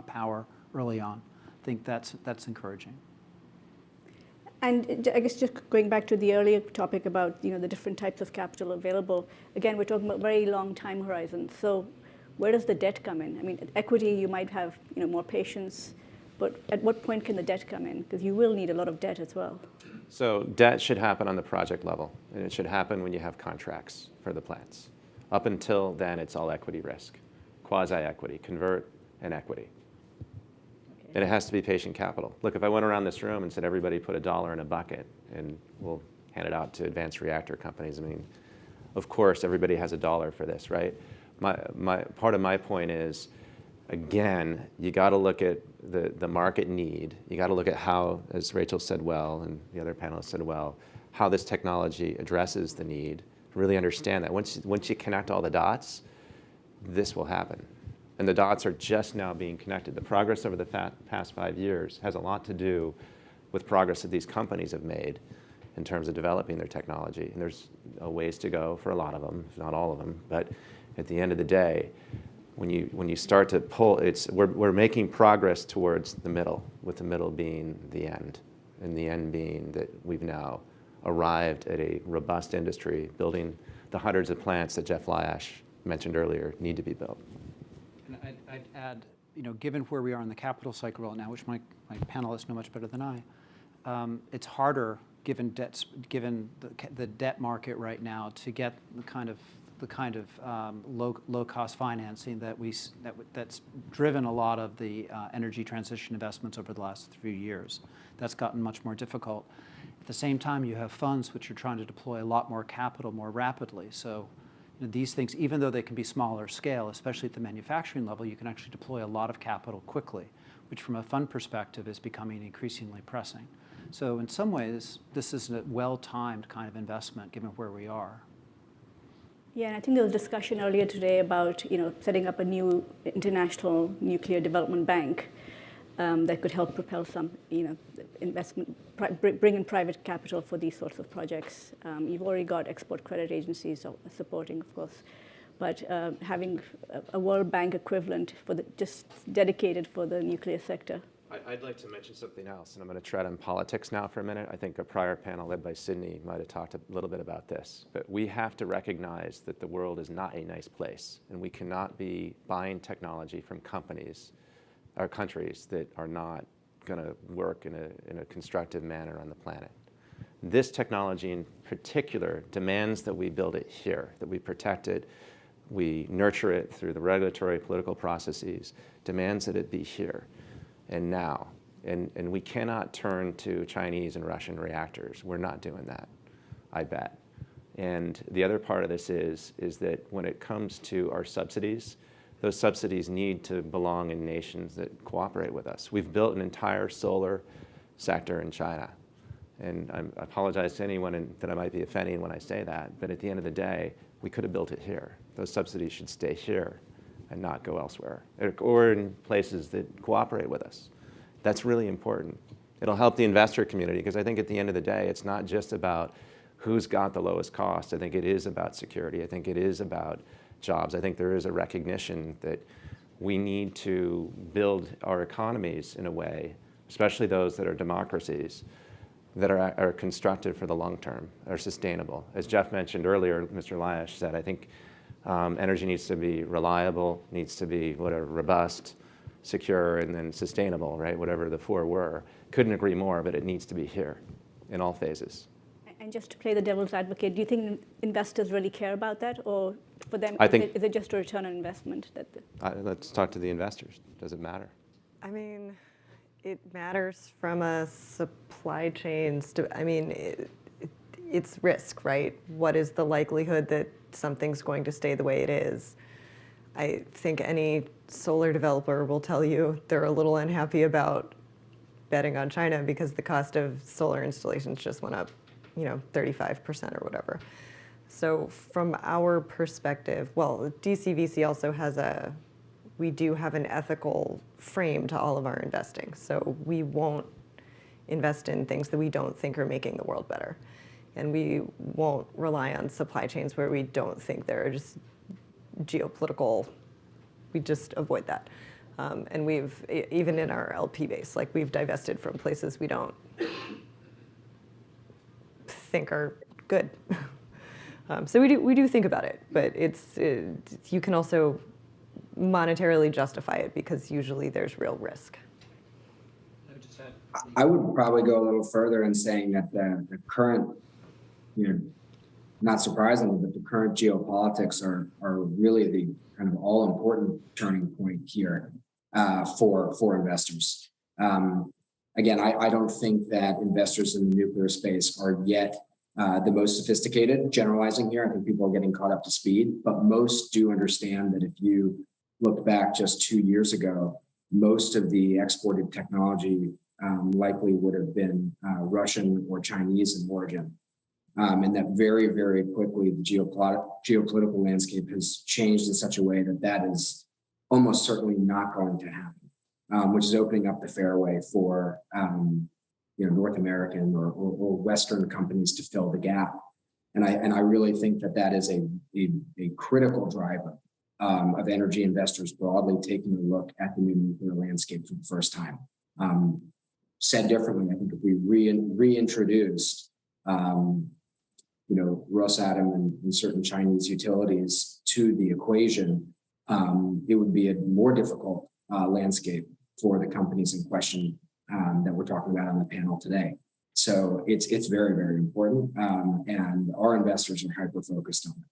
power early on. I think that's encouraging. And I guess just going back to the earlier topic about the different types of capital available, again, we're talking about very long time horizons. So where does the debt come in? I mean, equity, you might have more patience, but at what point can the debt come in? Because you will need a lot of debt as well. So debt should happen on the project level, and it should happen when you have contracts for the plants. Up until then, it's all equity risk, quasi-equity, convert, and equity. And it has to be patient capital. Look, if I went around this room and said everybody put $1 in a bucket and we'll hand it out to advanced reactor companies, I mean, of course, everybody has $1 for this, right? Part of my point is, again, you got to look at the market need. You got to look at how, as Rachel said well, and the other panelists said well, how this technology addresses the need. Really understand that. Once you connect all the dots, this will happen. And the dots are just now being connected. The progress over the past 5 years has a lot to do with progress that these companies have made in terms of developing their technology. And there's a ways to go for a lot of them, if not all of them. But at the end of the day, when you start to pull, we're making progress towards the middle, with the middle being the end, and the end being that we've now arrived at a robust industry, building the hundreds of plants that Jeff Lyash mentioned earlier need to be built. And I'd add, given where we are in the capital cycle right now, which my panelists know much better than I, it's harder, given the debt market right now, to get the kind of low-cost financing that's driven a lot of the energy transition investments over the last 3 years. That's gotten much more difficult. At the same time, you have funds which are trying to deploy a lot more capital more rapidly. So these things, even though they can be smaller scale, especially at the manufacturing level, you can actually deploy a lot of capital quickly, which from a fund perspective is becoming increasingly pressing. So in some ways, this is a well-timed kind of investment given where we are. Yeah, and I think there was discussion earlier today about setting up a new international nuclear development bank that could help propel some investment, bring in private capital for these sorts of projects. You've already got export credit agencies supporting, of course, but having a World Bank equivalent just dedicated for the nuclear sector. I'd like to mention something else, and I'm going to tread on politics now for a minute. I think a prior panel led by Sydney might have talked a little bit about this, but we have to recognize that the world is not a nice place, and we cannot be buying technology from companies or countries that are not going to work in a constructive manner on the planet. This technology in particular demands that we build it here, that we protect it, we nurture it through the regulatory, political processes, demands that it be here and now. And we cannot turn to Chinese and Russian reactors. We're not doing that, I bet. And the other part of this is that when it comes to our subsidies, those subsidies need to belong in nations that cooperate with us. We've built an entire solar sector in China. And I apologize to anyone that I might be offending when I say that, but at the end of the day, we could have built it here. Those subsidies should stay here and not go elsewhere, or in places that cooperate with us. That's really important. It'll help the investor community, because I think at the end of the day, it's not just about who's got the lowest cost. I think it is about security. I think it is about jobs. I think there is a recognition that we need to build our economies in a way, especially those that are democracies, that are constructive for the long term, are sustainable. As Jeff mentioned earlier, Mr. Lyash said, I think energy needs to be reliable, needs to be robust, secure, and then sustainable, right? Whatever the four were. Couldn't agree more, but it needs to be here in all phases. And just to play the devil's advocate, do you think investors really care about that, or for them, is it just a return on investment? Let's talk to the investors. Does it matter? I mean, it matters from a supply chain. It's risk, right? What is the likelihood that something's going to stay the way it is? I think any solar developer will tell you they're a little unhappy about betting on China because the cost of solar installations just went up 35% or whatever. So from our perspective, well, DCVC also has we do have an ethical frame to all of our investing. So we won't invest in things that we don't think are making the world better. And we won't rely on supply chains where we don't think they're just geopolitical. We just avoid that. And we've, even in our LP base, we've divested from places we don't think are good. So we do think about it, but you can also monetarily justify it because usually there's real risk. I would probably go a little further in saying that the current, not surprisingly, but the current geopolitics are really the kind of all important turning point here for investors. Again, I don't think that investors in the nuclear space are yet the most sophisticated. Generalizing here, I think people are getting caught up to speed, but most do understand that if you look back just 2 years ago, most of the exported technology likely would have been Russian or Chinese in origin. And that very, very quickly, the geopolitical landscape has changed in such a way that that is almost certainly not going to happen, which is opening up the fairway for North American or Western companies to fill the gap. And I really think that that is a critical driver of energy investors broadly taking a look at the new nuclear landscape for the first time. Said differently, I think if we reintroduced Rosatom and certain Chinese utilities to the equation, it would be a more difficult landscape for the companies in question that we're talking about on the panel today. So it's very, very important, and our investors are hyper-focused on it.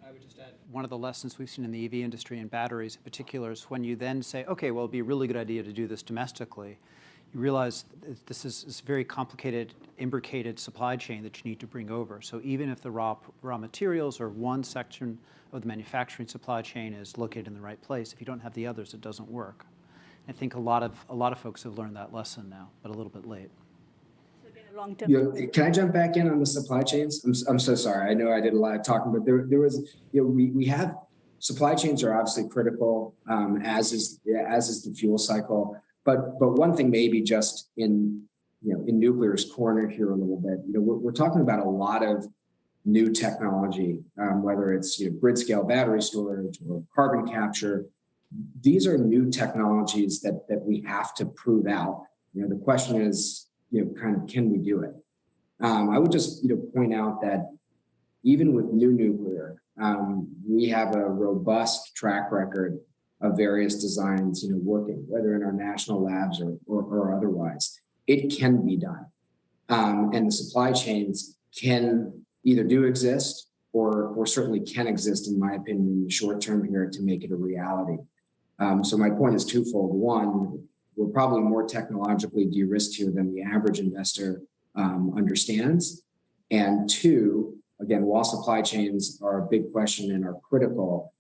I would just add, one of the lessons we've seen in the EV industry and batteries in particular is when you then say, okay, well, it'd be a really good idea to do this domestically, you realize this is a very complicated, imbricated supply chain that you need to bring over. So even if the raw materials or one section of the manufacturing supply chain is located in the right place, if you don't have the others, it doesn't work. I think a lot of folks have learned that lesson now, but a little bit late. Can I jump back in on the supply chains? I'm so sorry. I know I did a lot of talking, but there was, we have supply chains are obviously critical, as is the fuel cycle. But one thing maybe just in nuclear's corner here a little bit, we're talking about a lot of new technology, whether it's grid scale battery storage or carbon capture. These are new technologies that we have to prove out. The question is, can we do it? I would just point out that even with new nuclear, we have a robust track record of various designs, working, whether in our national labs or otherwise. It can be done. And the supply chains can either do exist or certainly can exist, in my opinion, in the short term here to make it a reality. So my point is twofold. One, we're probably more technologically de-risked here than the average investor understands. And two, again, while supply chains are a big question and are critical,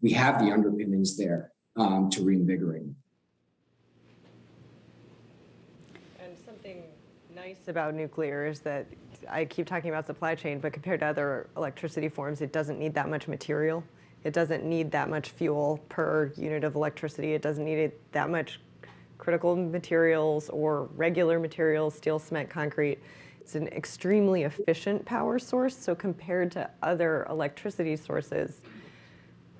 we have the underpinnings there to reinvigorate. And something nice about nuclear is that I keep talking about supply chain, but compared to other electricity forms, it doesn't need that much material. It doesn't need that much fuel per unit of electricity. It doesn't need that much critical materials or regular materials, steel, cement, concrete. It's an extremely efficient power source. So compared to other electricity sources,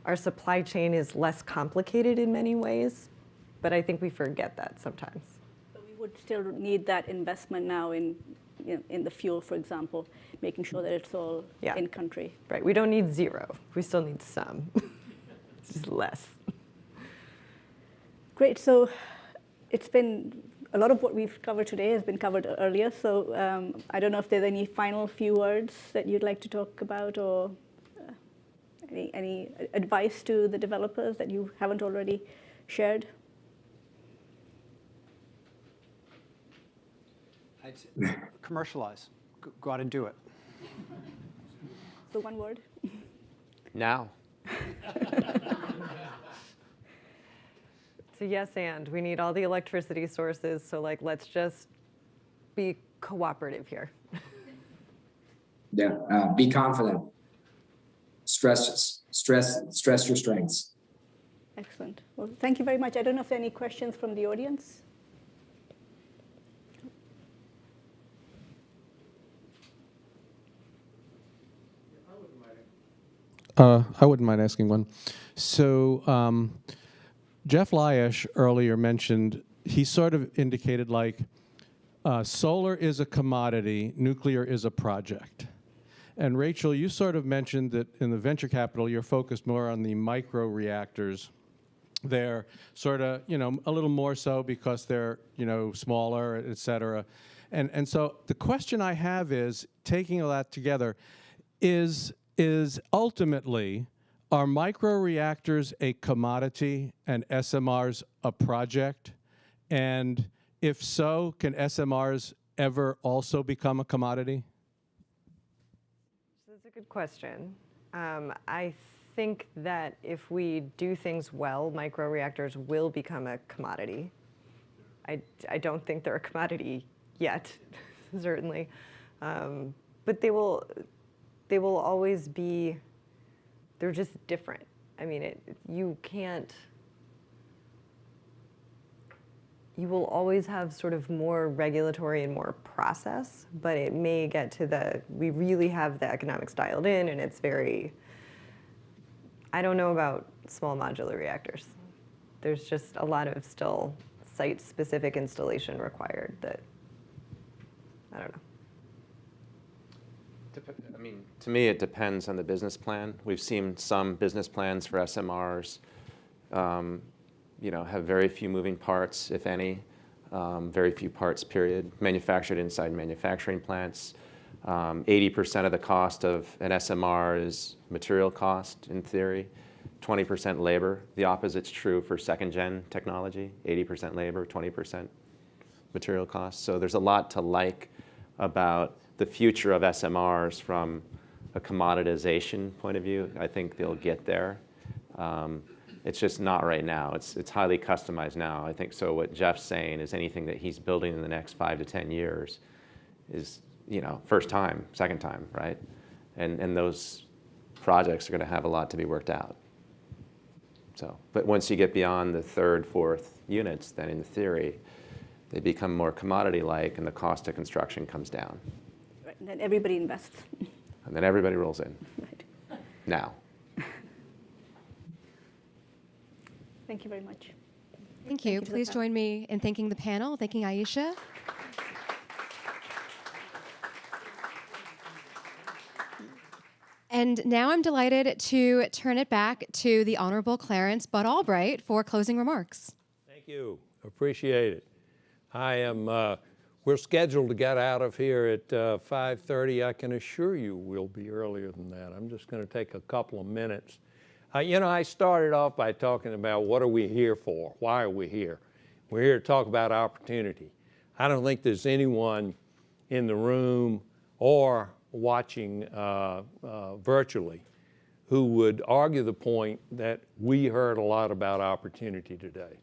our supply chain is less complicated in many ways, but I think we forget that sometimes. But we would still need that investment now in the fuel, for example, making sure that it's all in country. Right, we don't need zero. We still need some. It's just less. Great, so it's been, a lot of what we've covered today has been covered earlier, so I don't know if there's any final few words that you'd like to talk about or any advice to the developers that you haven't already shared? I'd commercialize. Go out and do it. So one word? Now. So yes, and we need all the electricity sources. So let's just be cooperative here. Yeah, be confident. Stress your strengths. Excellent. Well, thank you very much. I don't know if there are any questions from the audience. I wouldn't mind asking one. So Jeff Lyash earlier mentioned, he sort of indicated solar is a commodity, nuclear is a project. And Rachel, you sort of mentioned that in the venture capital, you're focused more on the micro reactors. They're sort of, a little more so because they're, smaller, et cetera. And so the question I have is, taking all that together, is ultimately, are micro reactors a commodity and SMRs a project? And if so, can SMRs ever also become a commodity? That's a good question. I think that if we do things well, microreactors will become a commodity. I don't think they're a commodity yet, certainly, but they will always be. They're just different. I mean, you will always have sort of more regulatory and more process, but it may get to we really have the economics dialed in, and it's very. I don't know about small modular reactors. There's just a lot of still site-specific installation required that, I don't know. I mean, to me, it depends on the business plan. We've seen some business plans for SMRs, have very few moving parts, if any, very few parts, period, manufactured inside manufacturing plants. 80% of the cost of an SMR is material cost, in theory, 20% labor. The opposite's true for second-gen technology, 80% labor, 20% material cost. So there's a lot to like about the future of SMRs from a commoditization point of view. I think they'll get there. It's just not right now. It's highly customized now. I think so what Jeff's saying is anything that he's building in the next 5 to 10 years is first time, second time, right? And those projects are going to have a lot to be worked out. So, but once you get beyond the third, fourth units, then in theory, they become more commodity-like and the cost of construction comes down. Right, and then everybody invests. And then everybody rolls in. Right. Now. Thank you very much. Thank you. Please join me in thanking the panel, thanking Aisha. And now I'm delighted to turn it back to the Honorable Clarence Budd Albright for closing remarks. Thank you. Appreciate it. We're scheduled to get out of here at 5:30. I can assure you we'll be earlier than that. I'm just going to take a couple of minutes. I started off by talking about what are we here for? Why are we here? We're here to talk about opportunity. I don't think there's anyone in the room or watching virtually who would argue the point that we heard a lot about opportunity today.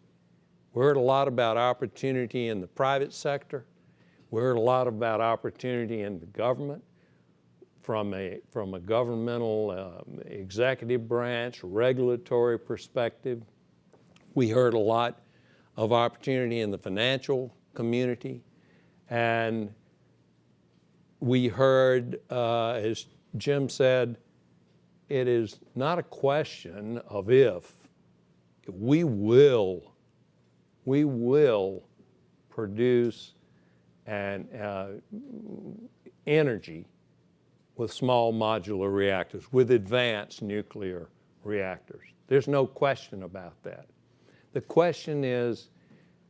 We heard a lot about opportunity in the private sector. We heard a lot about opportunity in the government from a governmental executive branch, regulatory perspective. We heard a lot of opportunity in the financial community. And we heard, as Jim said, it is not a question of if. We will produce energy with small modular reactors, with advanced nuclear reactors. There's no question about that. The question is,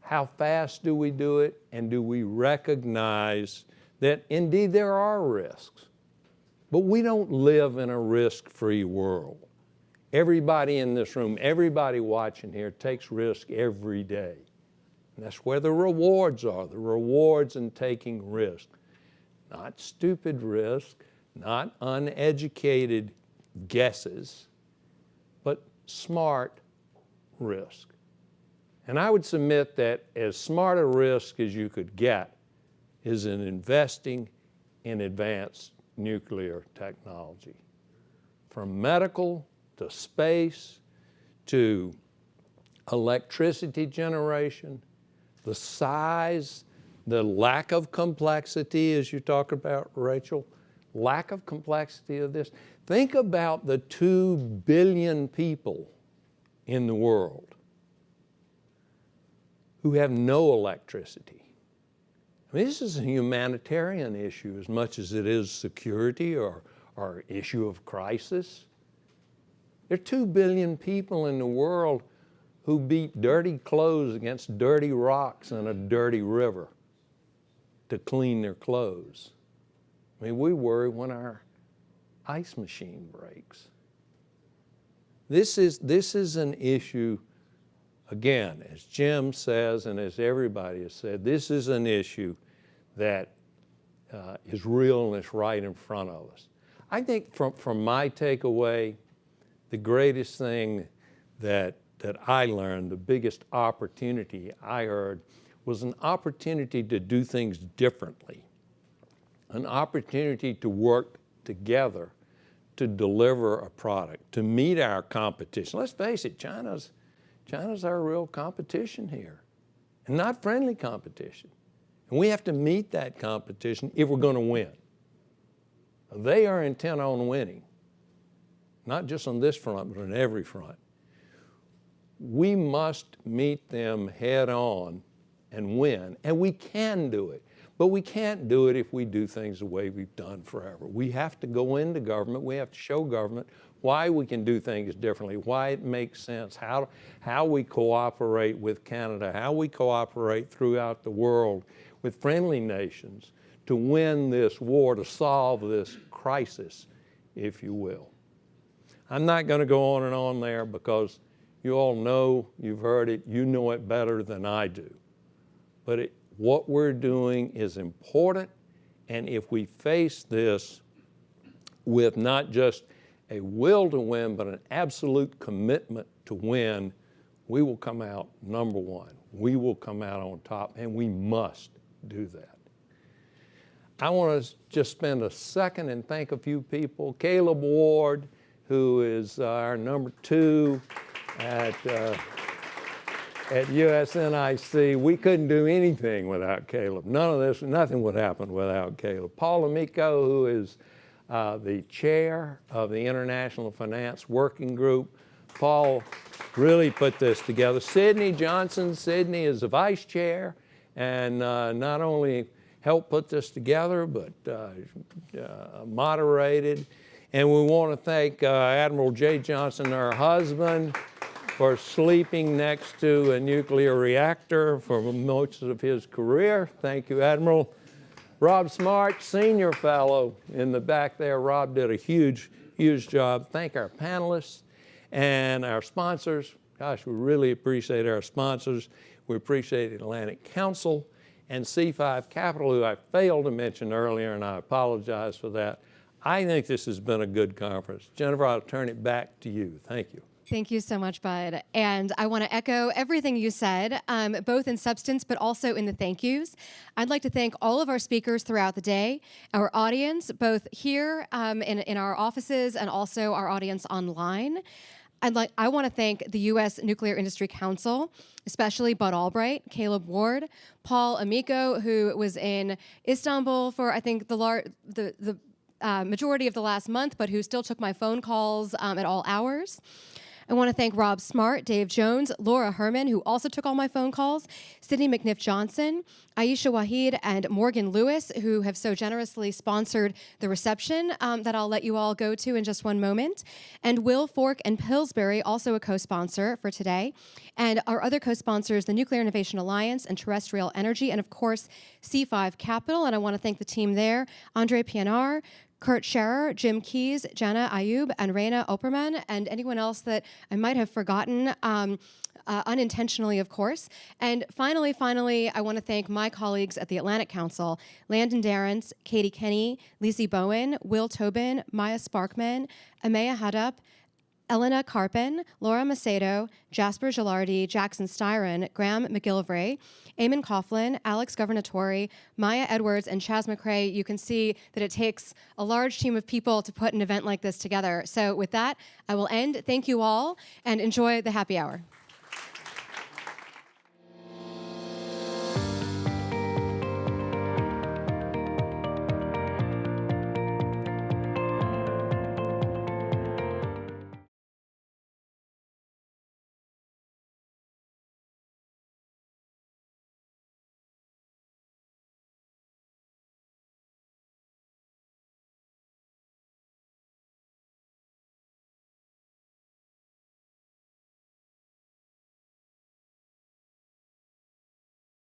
how fast do we do it, and do we recognize that indeed there are risks? But we don't live in a risk-free world. Everybody in this room, everybody watching here takes risk every day. And that's where the rewards are, the rewards in taking risk. Not stupid risk, not uneducated guesses, but smart risk. And I would submit that as smart a risk as you could get is in investing in advanced nuclear technology. From medical to space to electricity generation, the size, the lack of complexity, as you talk about, Rachel, lack of complexity of this. Think about the 2 billion people in the world who have no electricity. I mean, this is a humanitarian issue as much as it is security or issue of crisis. There are 2 billion people in the world who beat dirty clothes against dirty rocks in a dirty river to clean their clothes. I mean, we worry when our ice machine breaks. This is an issue, again, as Jim says and as everybody has said, this is an issue that is real and it's right in front of us. I think from my takeaway, the greatest thing that I learned, the biggest opportunity I heard, was an opportunity to do things differently, an opportunity to work together to deliver a product, to meet our competition. Let's face it, China's our real competition here, and not friendly competition. And we have to meet that competition if we're going to win. They are intent on winning, not just on this front, but on every front. We must meet them head on and win, and we can do it. But we can't do it if we do things the way we've done forever. We have to go into government, we have to show government why we can do things differently, why it makes sense, how we cooperate with Canada, how we cooperate throughout the world with friendly nations to win this war, to solve this crisis, if you will. I'm not going to go on and on there because you all know, you've heard it, you know it better than I do. But what we're doing is important, and if we face this with not just a will to win, but an absolute commitment to win, we will come out number one. We will come out on top, and we must do that. I want to just spend a second and thank a few people. Caleb Ward, who is our number 2 at USNIC. We couldn't do anything without Caleb. Nothing would happen without Caleb. Paul Amico, who is the chair of the International Finance Working Group. Paul really put this together. Sydney Johnson. Sydney is the vice chair and not only helped put this together, but moderated. And we want to thank Admiral Jay Johnson, her husband, for sleeping next to a nuclear reactor for most of his career. Thank you, Admiral. Rob Smart, senior fellow in the back there. Rob did a huge, huge job. Thank our panelists and our sponsors. Gosh, we really appreciate our sponsors. We appreciate Atlantic Council and C5 Capital, who I failed to mention earlier, and I apologize for that. I think this has been a good conference. Jennifer, I'll turn it back to you. Thank you. Thank you so much, Bud. And I want to echo everything you said, both in substance, but also in the thank yous. I'd like to thank all of our speakers throughout the day, our audience, both here in our offices and also our audience online. I want to thank the U.S. Nuclear Industry Council, especially Bud Albright, Caleb Ward, Paul Amico, who was in Istanbul for, I think, the majority of the last month, but who still took my phone calls at all hours. I want to thank Rob Smart, Dave Jones, Laura Herman, who also took all my phone calls, Sydney McNiff-Johnson, Aisha Wahid, and Morgan Lewis, who have so generously sponsored the reception that I'll let you all go to in just one moment, and Will Fork and Pillsbury, also a co-sponsor for today, and our other co-sponsors, the Nuclear Innovation Alliance and Terrestrial Energy, and of course, C5 Capital, and I want to thank the team there, Andre Pianar, Kurt Scherer, Jim Keys, Jana Ayub, and Reina Opperman, and anyone else that I might have forgotten, unintentionally, of course. And finally, I want to thank my colleagues at the Atlantic Council, Landon Darrence, Katie Kenny, Lizzie Bowen, Will Tobin, Maya Sparkman, Amaya Haddap, Elena Carpin, Laura Macedo, Jasper Gilardi, Jackson Styron, Graham McGillivray, Eamon Coughlin, Alex Governatori, Maya Edwards, and Chaz McCrae. You can see that it takes a large team of people to put an event like this together. So with that, I will end. Thank you all, and enjoy the happy hour.